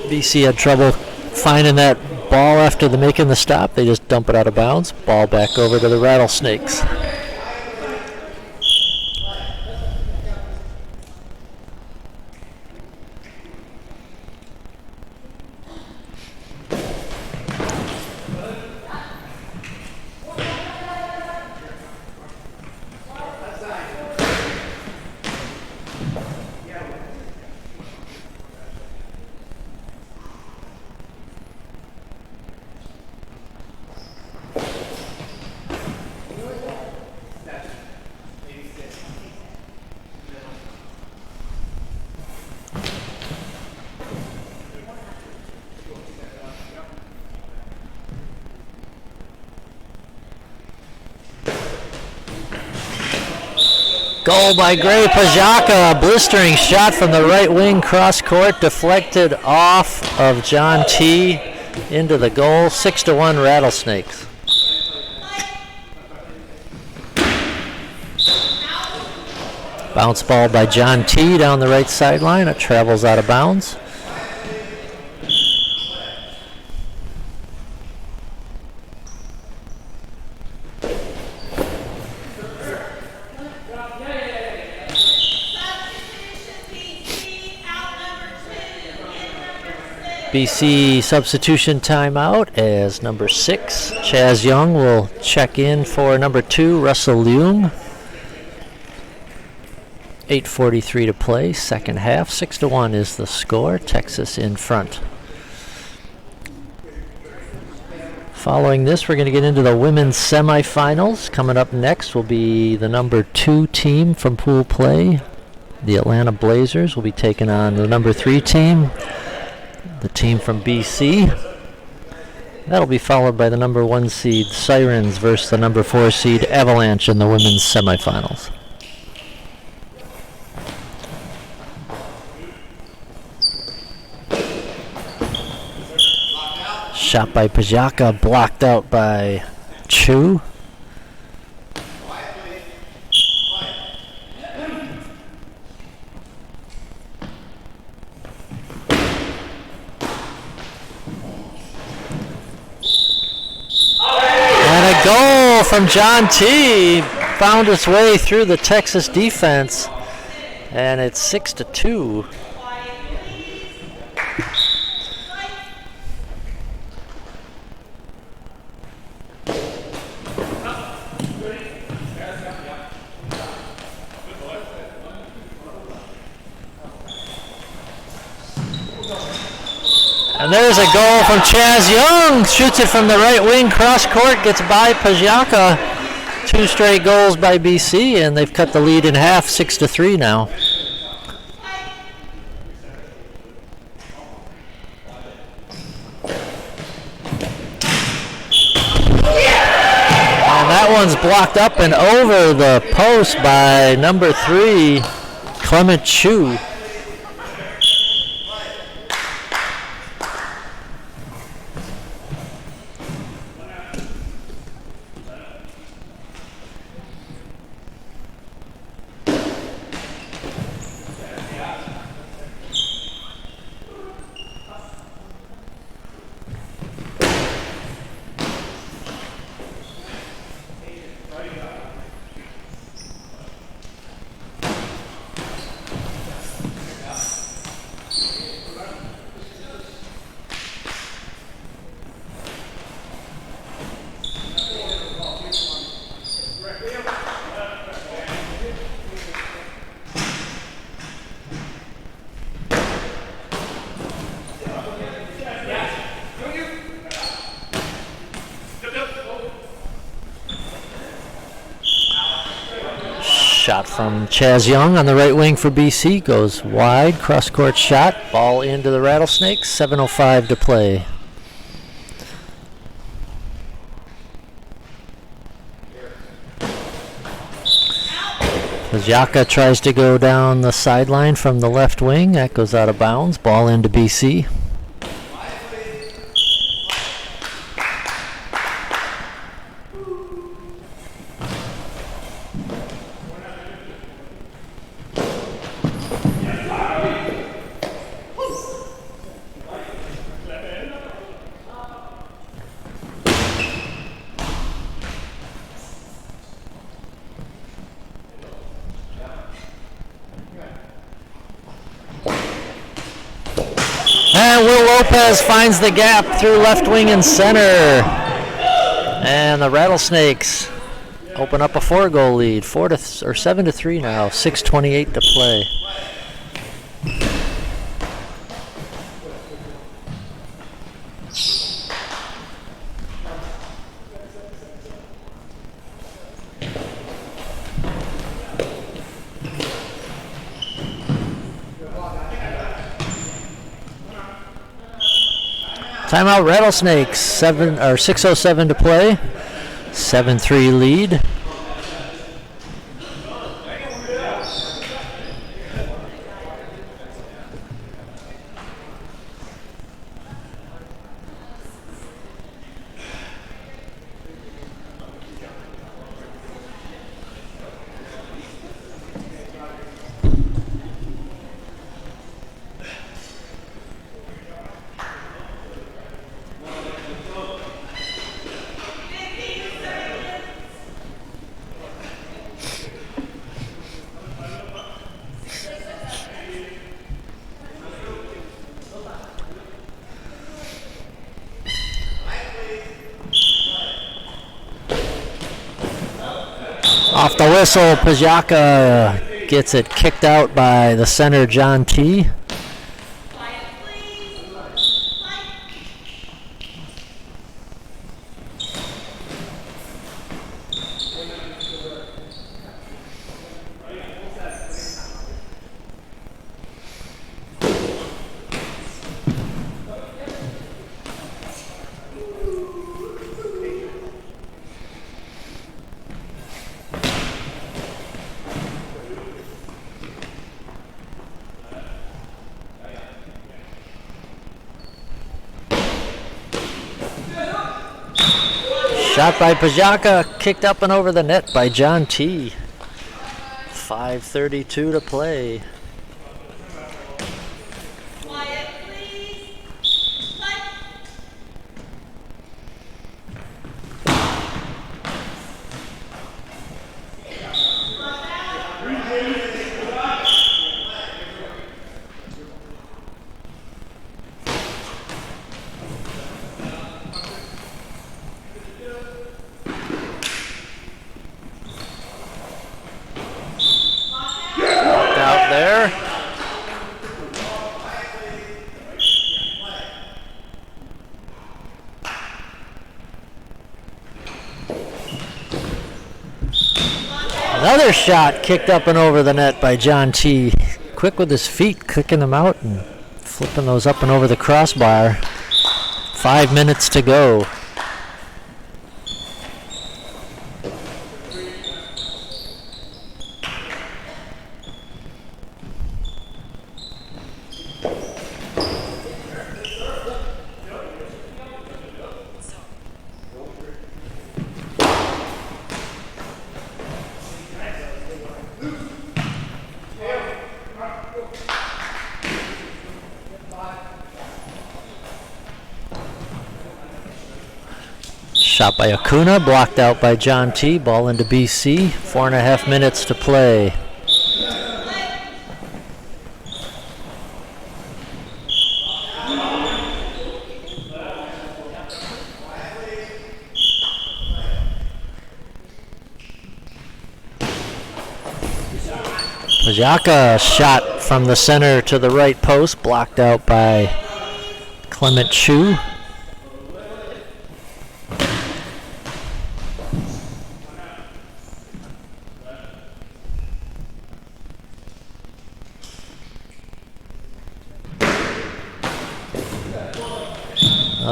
BC had trouble finding that ball after making the stop. They just dump it out of bounds. Ball back over to the Rattlesnakes. Goal by Gray Pajaka, a blistering shot from the right wing cross court, deflected off of John T. into the goal. 6-1 Rattlesnakes. Bounce ball by John T. down the right sideline. It travels out of bounds. BC substitution timeout as number 6, Chaz Young, will check in for number 2, Russell Leung. 8:43 to play, second half. 6-1 is the score. Texas in front. Following this, we're going to get into the women's semifinals. Coming up next will be the number 2 team from pool play. The Atlanta Blazers will be taking on the number 3 team, the team from BC. That'll be followed by the number 1 seed Sirens versus the number 4 seed Avalanche in the women's semifinals. Shot by Pajaka, blocked out by Chu. And a goal from John T. Found its way through the Texas defense, and it's 6-2. And there's a goal from Chaz Young. Shoots it from the right wing, cross court, gets by Pajaka. 2 straight goals by BC, and they've cut the lead in half, 6-3 now. And that one's blocked up and over the post by number 3, Clement Chu. Shot from Chaz Young on the right wing for BC. Goes wide. Cross-court shot. Ball into the Rattlesnakes. 7:05 to play. Pajaka tries to go down the sideline from the left wing. That goes out of bounds. Ball into BC. And Will Lopez finds the gap through left wing and center. And the Rattlesnakes open up a 4-goal lead. 7-3 now. 6:28 to play. Timeout Rattlesnakes, 6:07 to play, 7-3 lead. Off the whistle, Pajaka gets it kicked out by the center, John T. Shot by Pajaka, kicked up and over the net by John T. 5:32 to play. Quiet, please. Out there. Another shot kicked up and over the net by John T. Quick with his feet, kicking them out and flipping those up and over the crossbar. 5 minutes to go. Shot by Acuna, blocked out by John T. Ball into BC. 4.5 minutes to play. Pajaka shot from the center to the right post, blocked out by Clement Chu.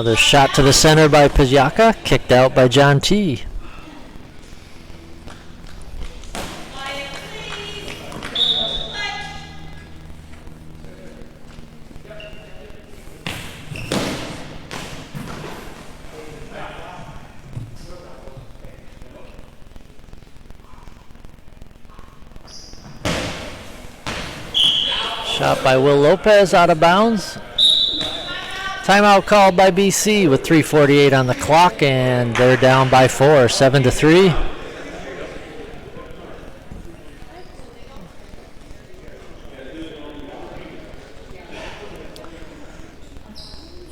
Another shot to the center by Pizziaka, kicked out by John T. Shot by Will Lopez, out of bounds. Timeout called by BC with 3:48 on the clock, and they're down by 4, 7-3.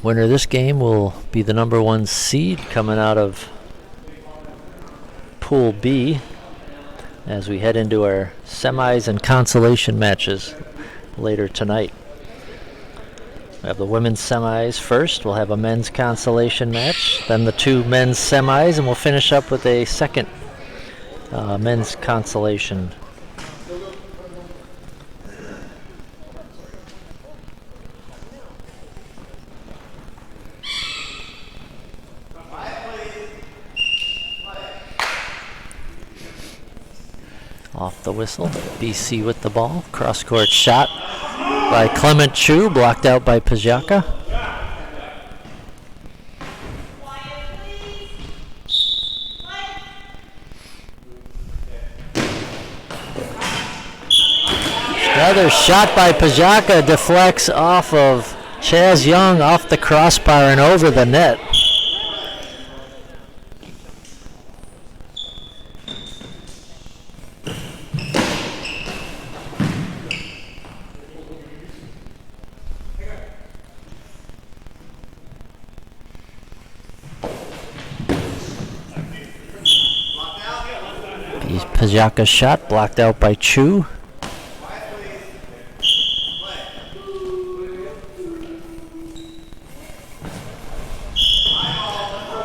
Winner of this game will be the number 1 seed coming out of Pool B as we head into our semis and consolation matches later tonight. We have the women's semis first. We'll have a men's consolation match, then the 2 men's semis, and we'll finish up with a second men's consolation. Off the whistle, BC with the ball. Cross-court shot by Clement Chu, blocked out by Pizziaka. Another shot by Pizziaka deflects off of Chaz Young, off the crossbar and over the net. Pizziaka's shot blocked out by Chu.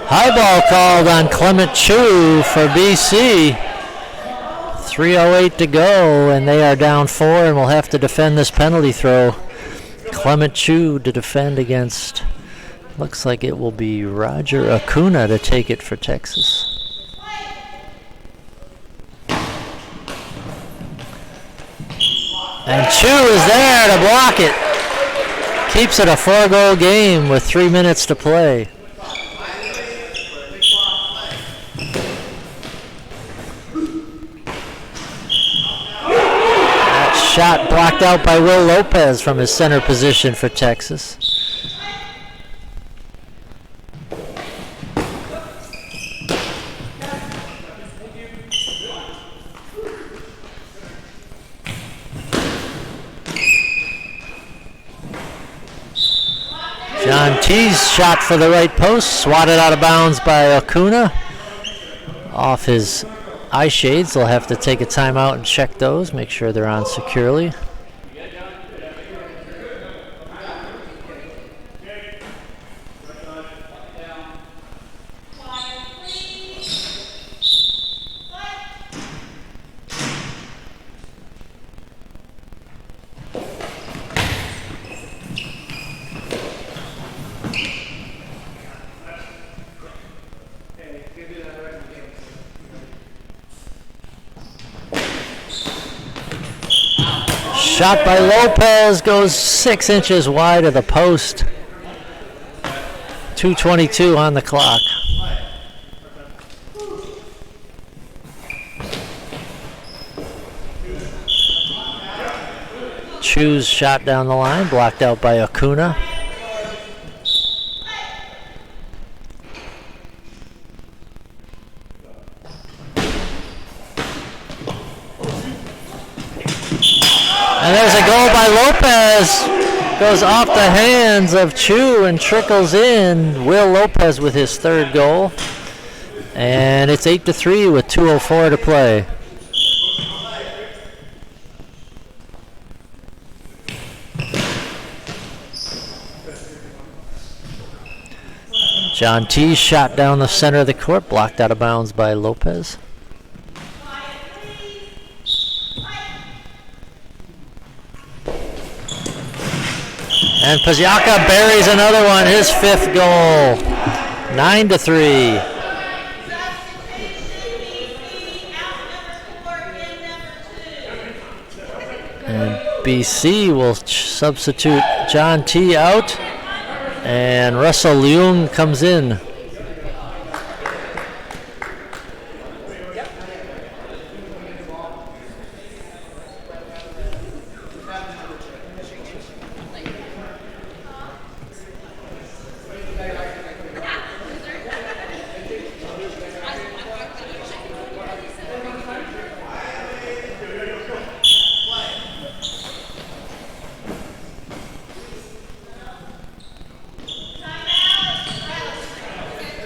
High ball called on Clement Chu for BC. 3:08 to go, and they are down 4 and will have to defend this penalty throw. Clement Chu to defend against, looks like it will be Roger Acuna to take it for Texas. And Chu is there to block it. Keeps it a 4-goal game with 3 minutes to play. That shot blocked out by Will Lopez from his center position for Texas. John T's shot for the right post, swatted out of bounds by Acuna. Off his eye shades, they'll have to take a timeout and check those, make sure they're on securely. Shot by Lopez goes 6 inches wide of the post. 2:22 on the clock. Chu's shot down the line, blocked out by Acuna. And there's a goal by Lopez. Goes off the hands of Chu and trickles in. Will Lopez with his 3rd goal. And it's 8-3 with 2:04 to play. John T shot down the center of the court, blocked out of bounds by Lopez. And Pazyaka buries another one, his 5th goal. 9-3. And BC will substitute John T. out. And Russell Leung comes in.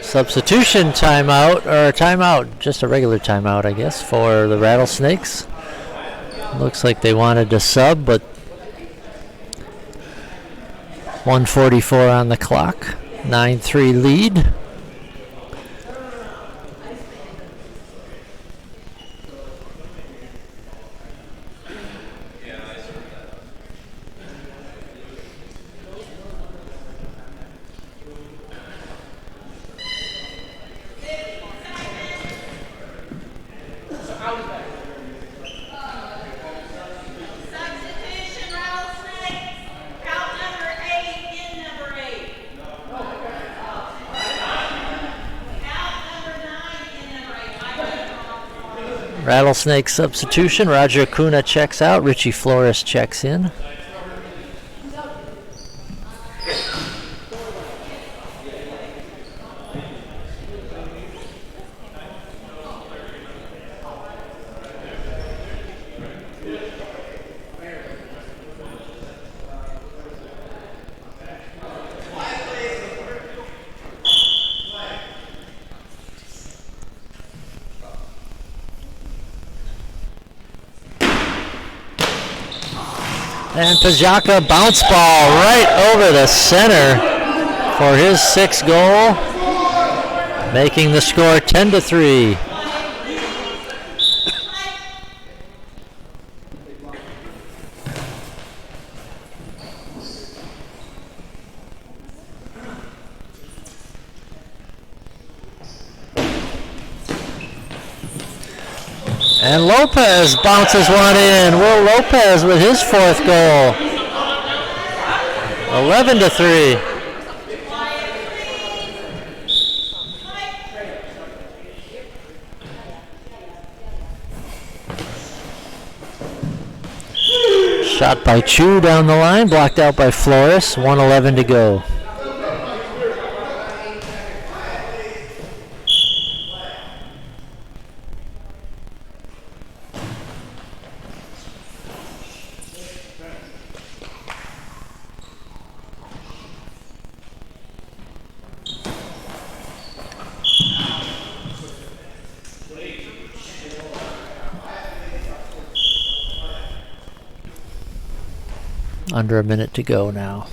Substitution timeout, or timeout, just a regular timeout, I guess, for the Rattlesnakes. Looks like they wanted to sub, but 1:44 on the clock. 9-3 lead. Rattlesnake substitution. Roger Acuna checks out. Richie Flores checks in. And Pazyaka bounce ball right over the center for his 6th goal, making the score 10-3. And Lopez bounces one in. Will Lopez with his 4th goal. 11-3. Shot by Chu down the line, blocked out by Flores. 1:11 to go. Under a minute to go now.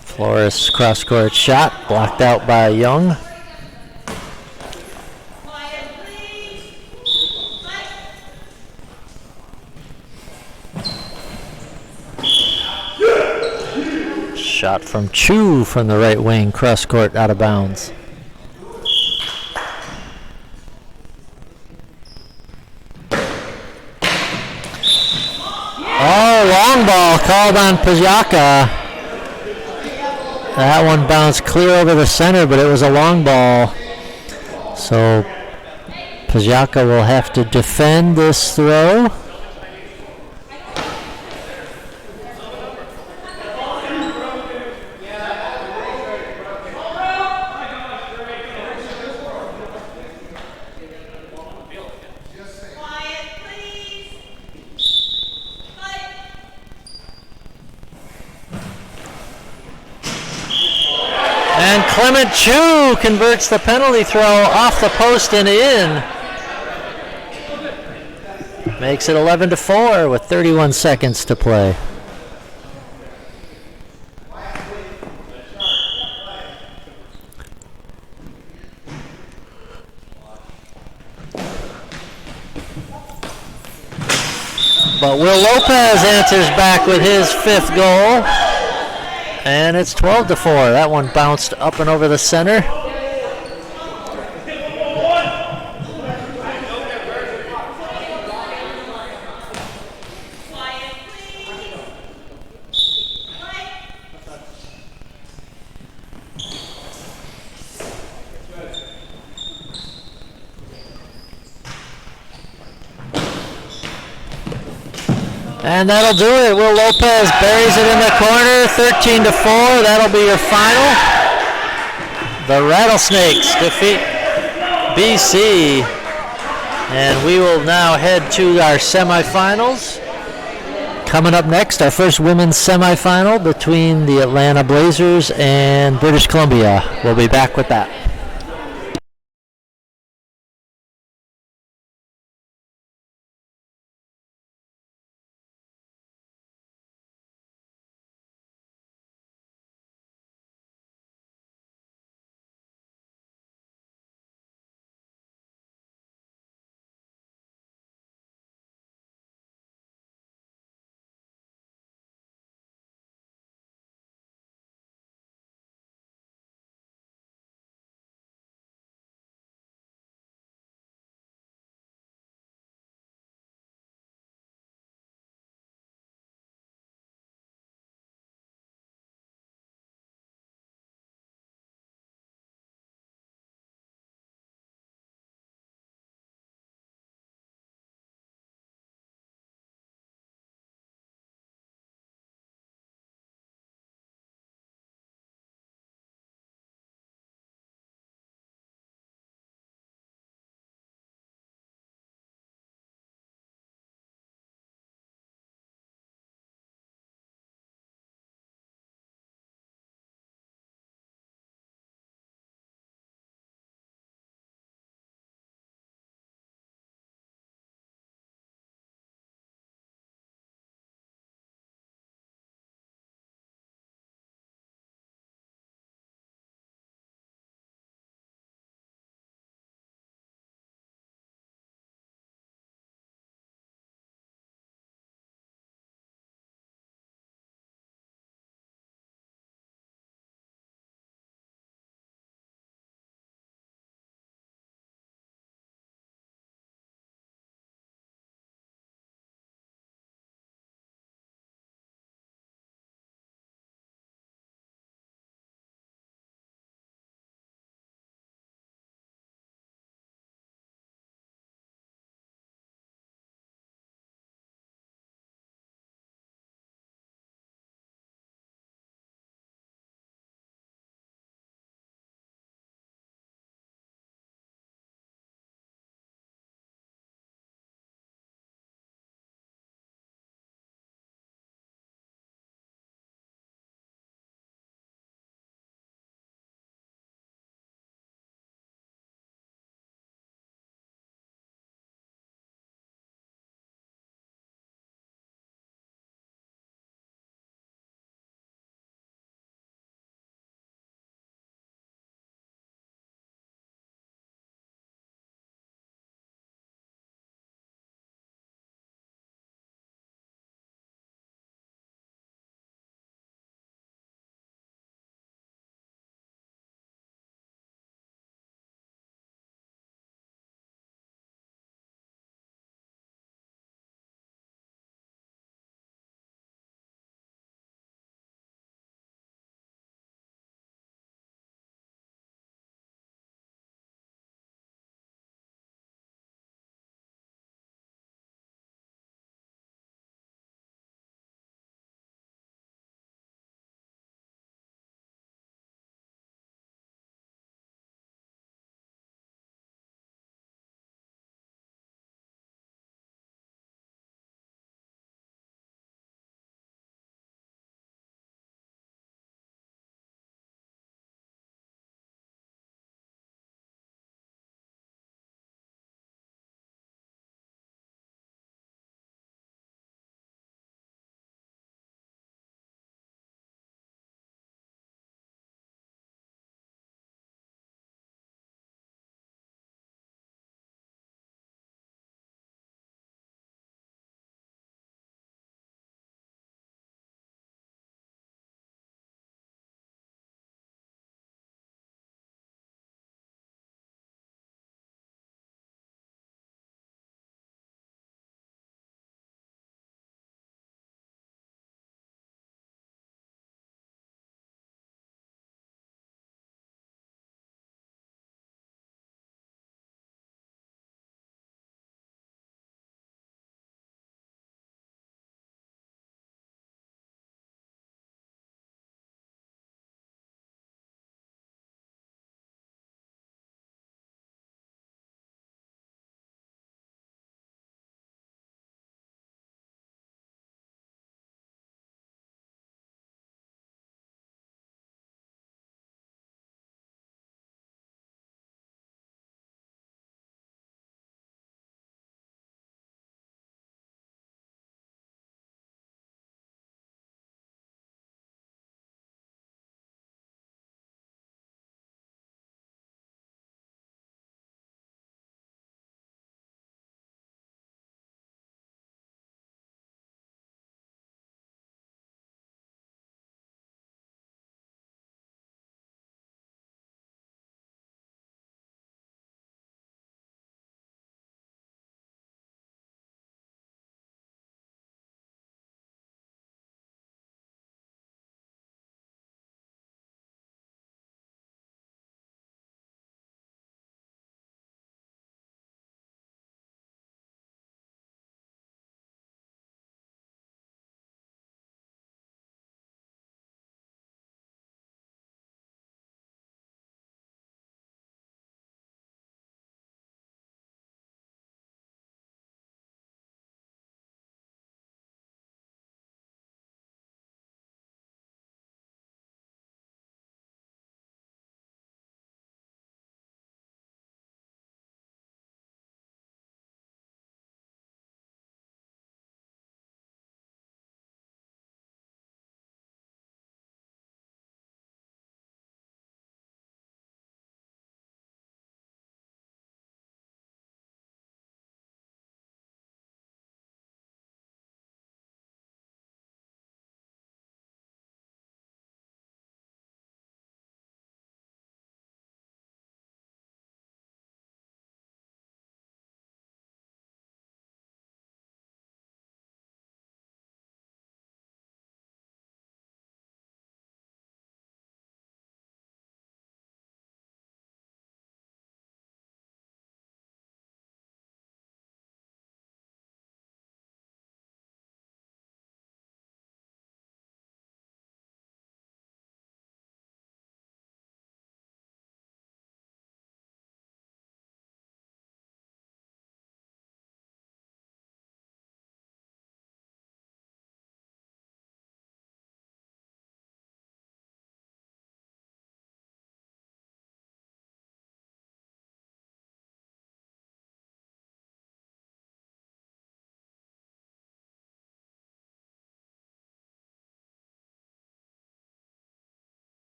Flores cross-court shot, blocked out by Young. Shot from Chu from the right wing, cross-court out of bounds. Long ball called on Pazyaka. That one bounced clear over the center, but it was a long ball. So Pazyaka will have to defend this throw. And Clement Chu converts the penalty throw off the post and in. Makes it 11-4 with 31 seconds to play. But Will Lopez answers back with his 5th goal. And it's 12-4. That one bounced up and over the center. And that'll do it. Will Lopez buries it in the corner, 13-4. That'll be your final. The Rattlesnakes defeat BC. And we will now head to our semifinals. Coming up next, our first women's semifinal between the Atlanta Blazers and British Columbia. We'll be back with that.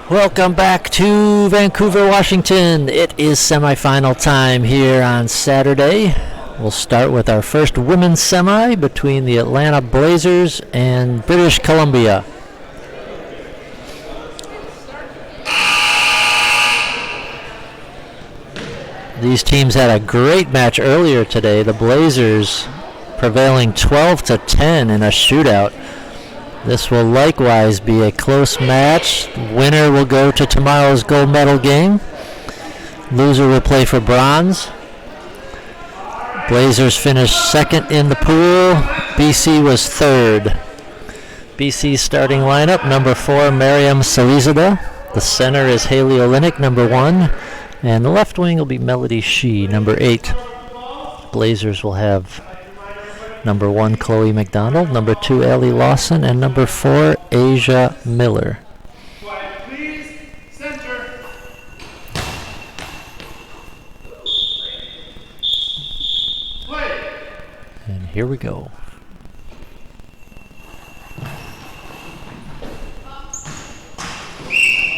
Welcome back to Vancouver, Washington. It is semifinal time here on Saturday. We'll start with our first women's semi between the Atlanta Blazers and British Columbia. These teams had a great match earlier today. The Blazers prevailing 12-10 in a shootout. This will likewise be a close match. Winner will go to tomorrow's gold medal game. Loser will play for bronze. Blazers finished second in the pool. BC was third. BC's starting lineup, number 4, Miriam Salizada. The center is Haley Olenek, number 1. And the left wing will be Melody Shee, number 8. Blazers will have number 1, Chloe McDonald, number 2, Allie Lawson, and number 4, Asia Miller. Quiet, please. Center. Play. And here we go.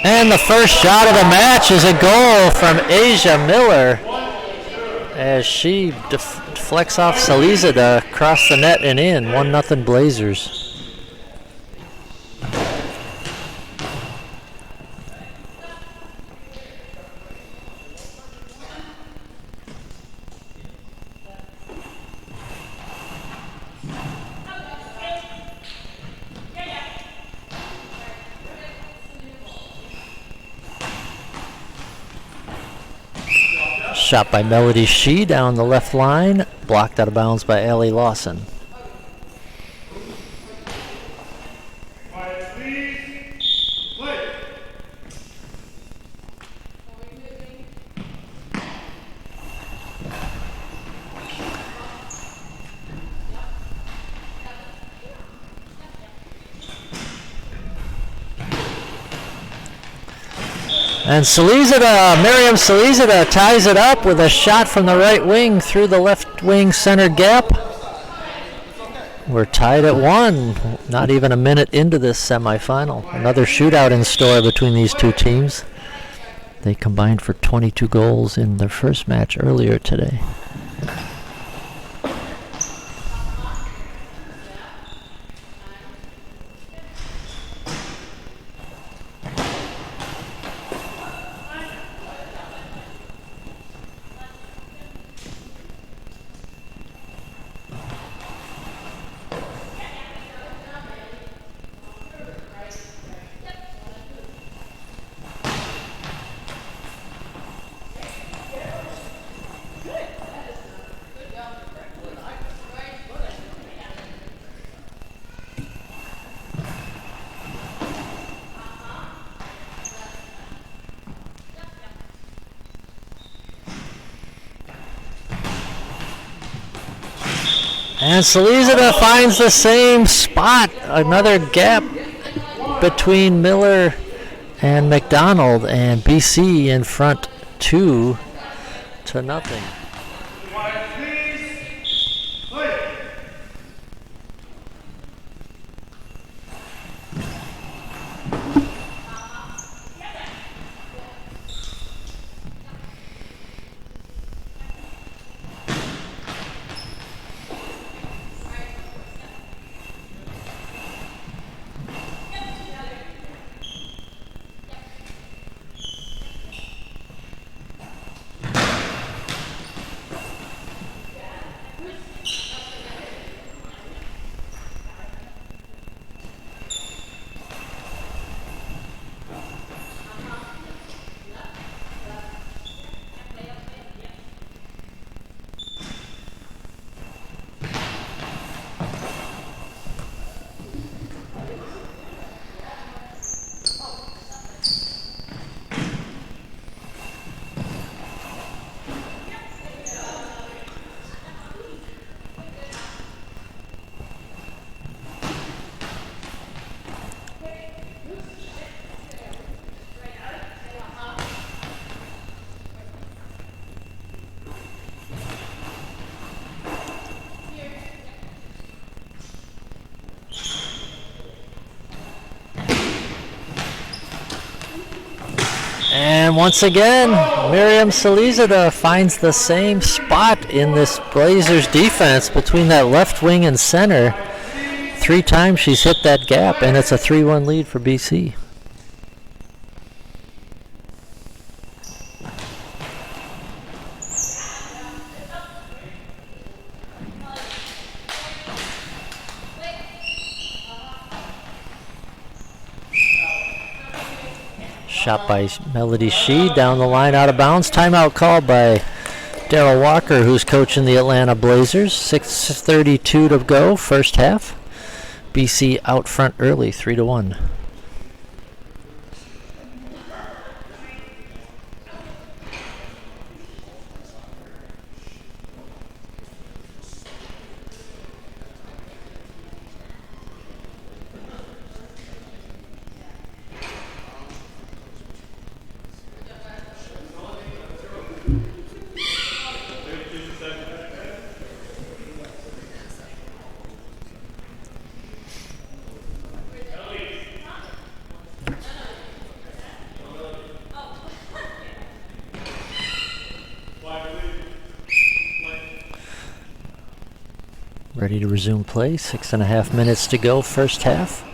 And the first shot of the match is a goal from Asia Miller as she deflects off Salizada across the net and in. 1-0 Blazers. Shot by Melody Shee down the left line, blocked out of bounds by Allie Lawson. Quiet, please. Play. And Miriam Salizada ties it up with a shot from the right wing through the left wing center gap. We're tied at 1, not even a minute into this semifinal. Another shootout in store between these two teams. They combined for 22 goals in their first match earlier today. And Salizada finds the same spot, another gap between Miller and McDonald, and BC in front 2-0. Quiet, please. Play. And once again, Miriam Salizada finds the same spot in this Blazers defense between that left wing and center. 3 times she's hit that gap, and it's a 3-1 lead for BC. Shot by Melody Shee down the line, out of bounds. Timeout called by Darryl Walker, who's coaching the Atlanta Blazers. 6:32 to go, first half. BC out front early, 3-1. Ready to resume play. 6.5 minutes to go, first half.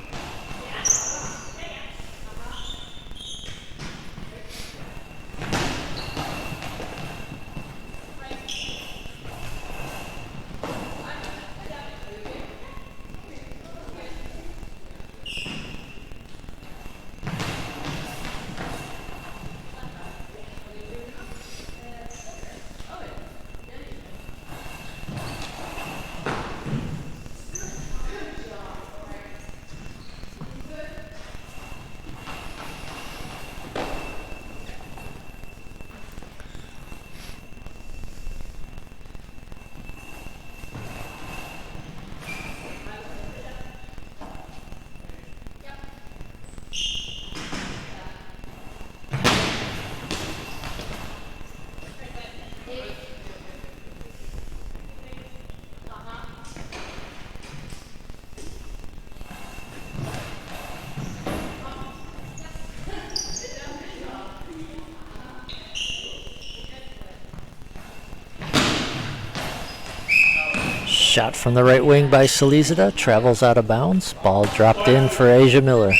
Shot from the right wing by Salizada, travels out of bounds. Ball dropped in for Asia Miller.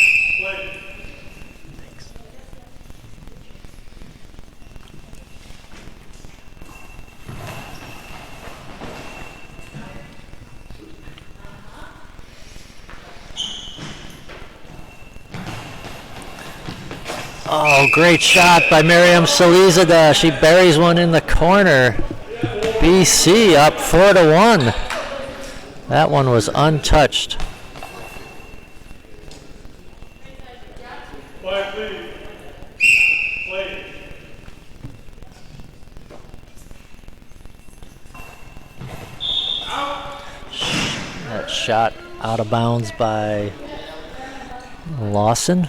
Oh, great shot by Miriam Salizada. She buries one in the corner. BC up 4-1. That one was untouched. That shot out of bounds by Lawson.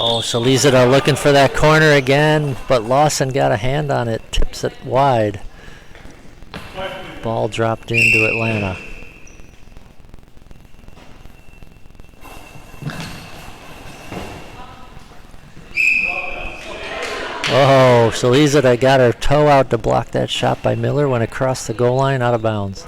Oh, Salizada looking for that corner again, but Lawson got a hand on it, tips it wide. Ball dropped into Atlanta. Oh, Salizada got her toe out to block that shot by Miller, went across the goal line, out of bounds.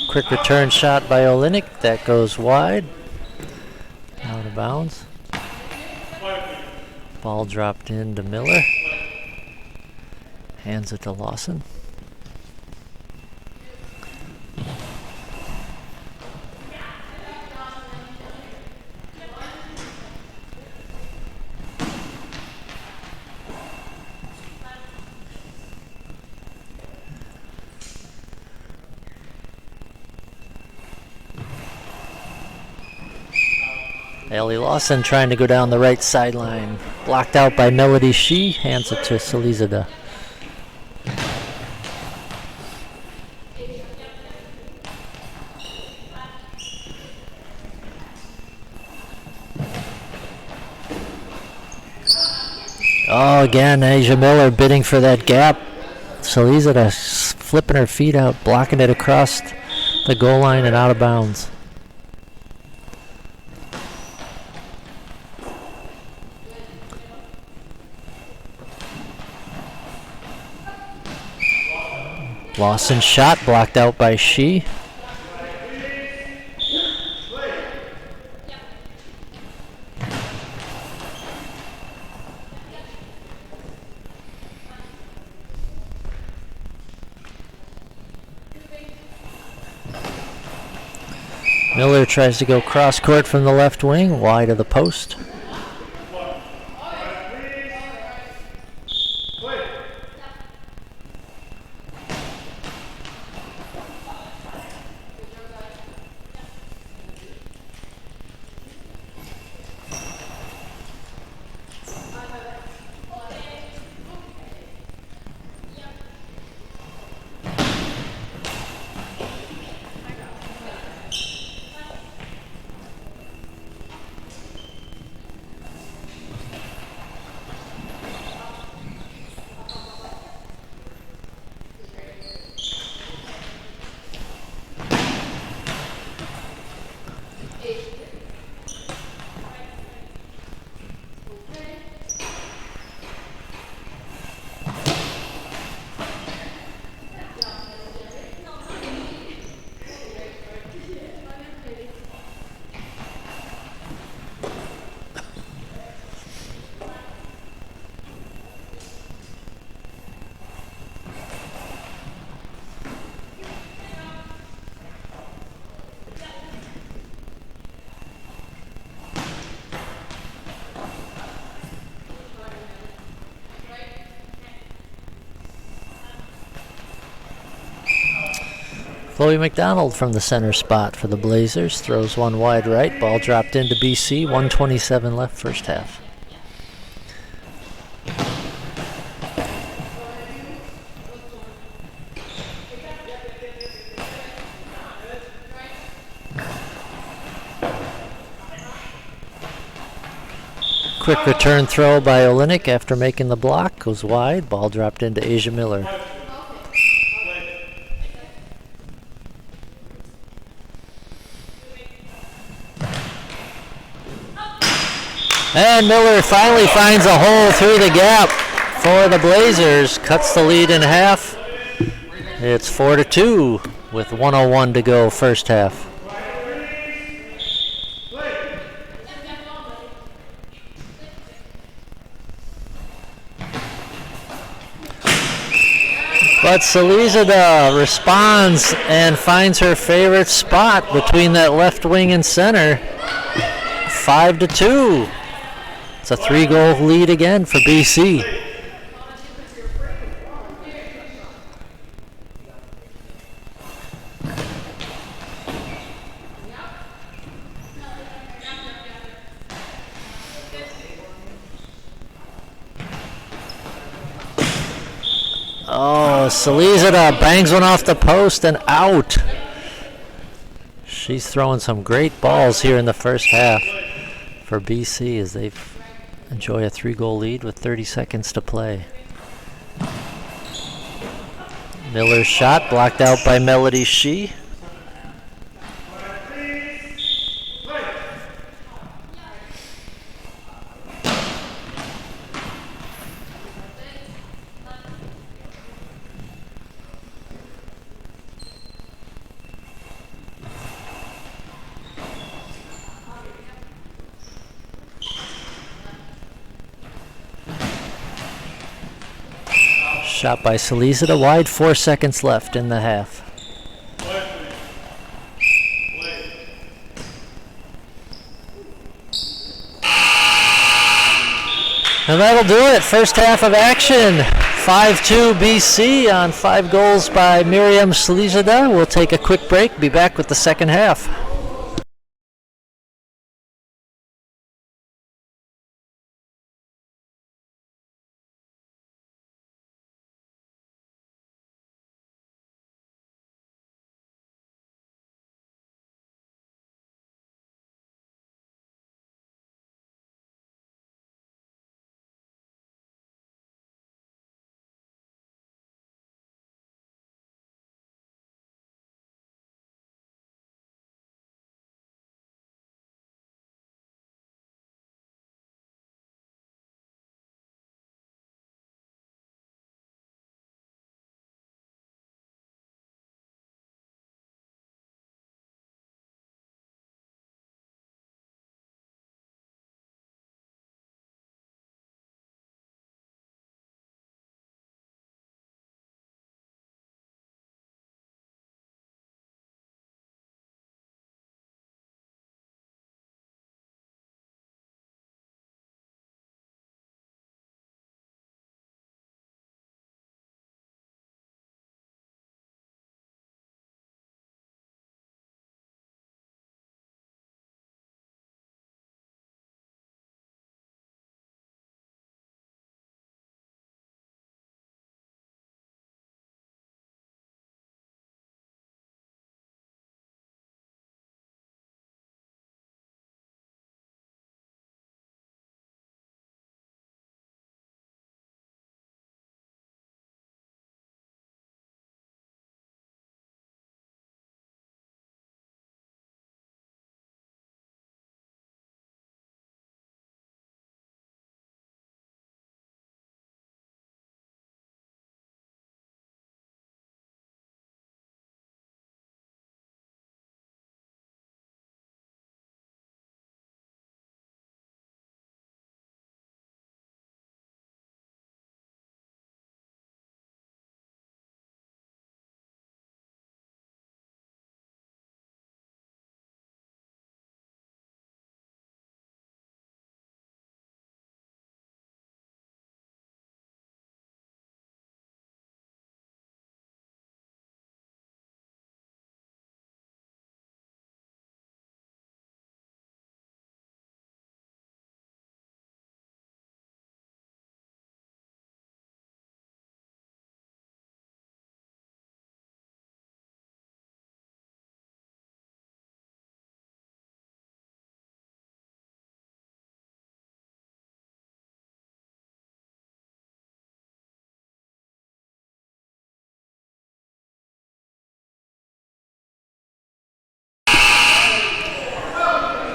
Quick return shot by Olenek. That goes wide. Out of bounds. Ball dropped into Miller. Hands it to Lawson. Haley Lawson trying to go down the right sideline. Blocked out by Melody Shee. Hands it to Selizada. Oh, again, Asia Miller bidding for that gap. Selizada flipping her feet out, blocking it across the goal line and out of bounds. Lawson shot blocked out by Shee. Miller tries to go cross court from the left wing, wide of the post. Chloe McDonald from the center spot for the Blazers. Throws one wide right. Ball dropped into BC. 1:27 left first half. Quick return throw by Olenek after making the block. Goes wide. Ball dropped into Asia Miller. And Miller finally finds a hole through the gap for the Blazers. Cuts the lead in half. It's 4-2 with 1:01 to go first half. But Selizada responds and finds her favorite spot between that left wing and center. 5-2. It's a 3-goal lead again for BC. Oh, Selizada bangs one off the post and out. She's throwing some great balls here in the first half for BC as they enjoy a 3-goal lead with 30 seconds to play. Miller's shot blocked out by Melody Shee. Shot by Selizada wide, 4 seconds left in the half. And that'll do it. First half of action. 5-2 BC on 5 goals by Miriam Selizada. We'll take a quick break. Be back with the second half.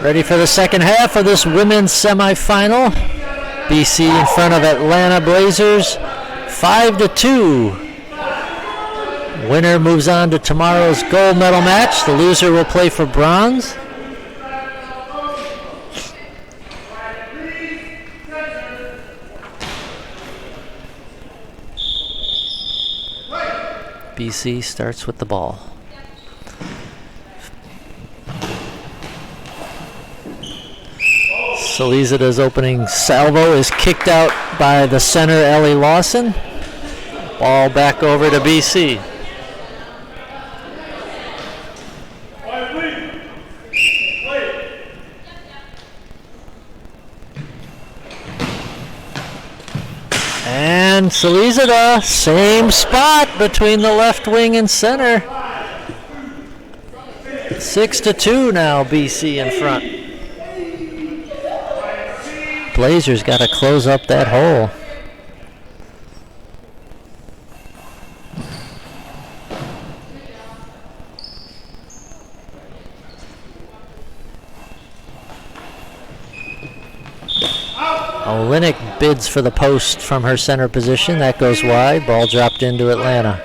Ready for the second half of this women's semifinal. BC in front of Atlanta Blazers, 5-2. Winner moves on to tomorrow's gold medal match. The loser will play for bronze. BC starts with the ball. Salizida's opening salvo is kicked out by the center, Ellie Lawson. Ball back over to BC. And Salizida, same spot between the left wing and center. 6-2 now, BC in front. Blazers got to close up that hole. Olynyk bids for the post from her center position. That goes wide. Ball dropped into Atlanta.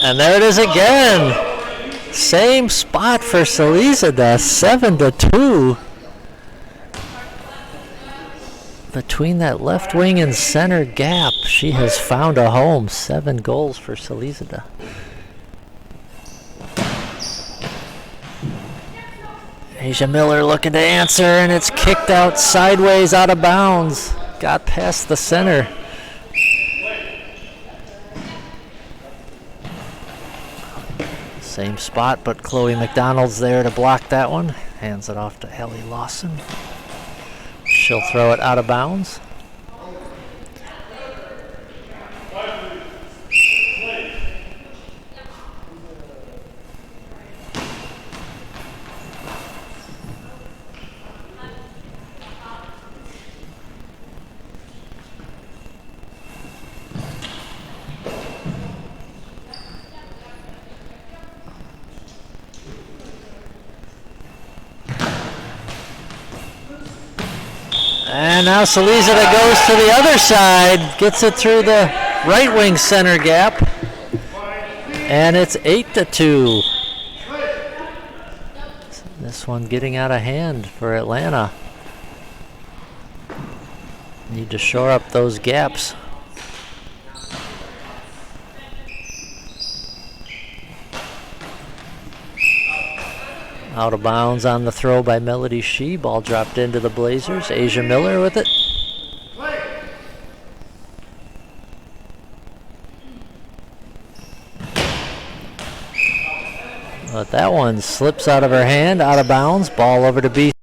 And there it is again. Same spot for Salizida, 7-2. Between that left wing and center gap, she has found a home. 7 goals for Salizida. Asia Miller looking to answer, and it's kicked out sideways out of bounds. Got past the center. Same spot, but Chloe McDonald's there to block that one. Hands it off to Ellie Lawson. She'll throw it out of bounds. And now Salizida goes to the other side, gets it through the right wing center gap, and it's 8-2. This one getting out of hand for Atlanta. Need to shore up those gaps. Out of bounds on the throw by Melody Shee. Ball dropped into the Blazers. Asia Miller with it. But that one slips out of her hand, out of bounds. Ball over to BC.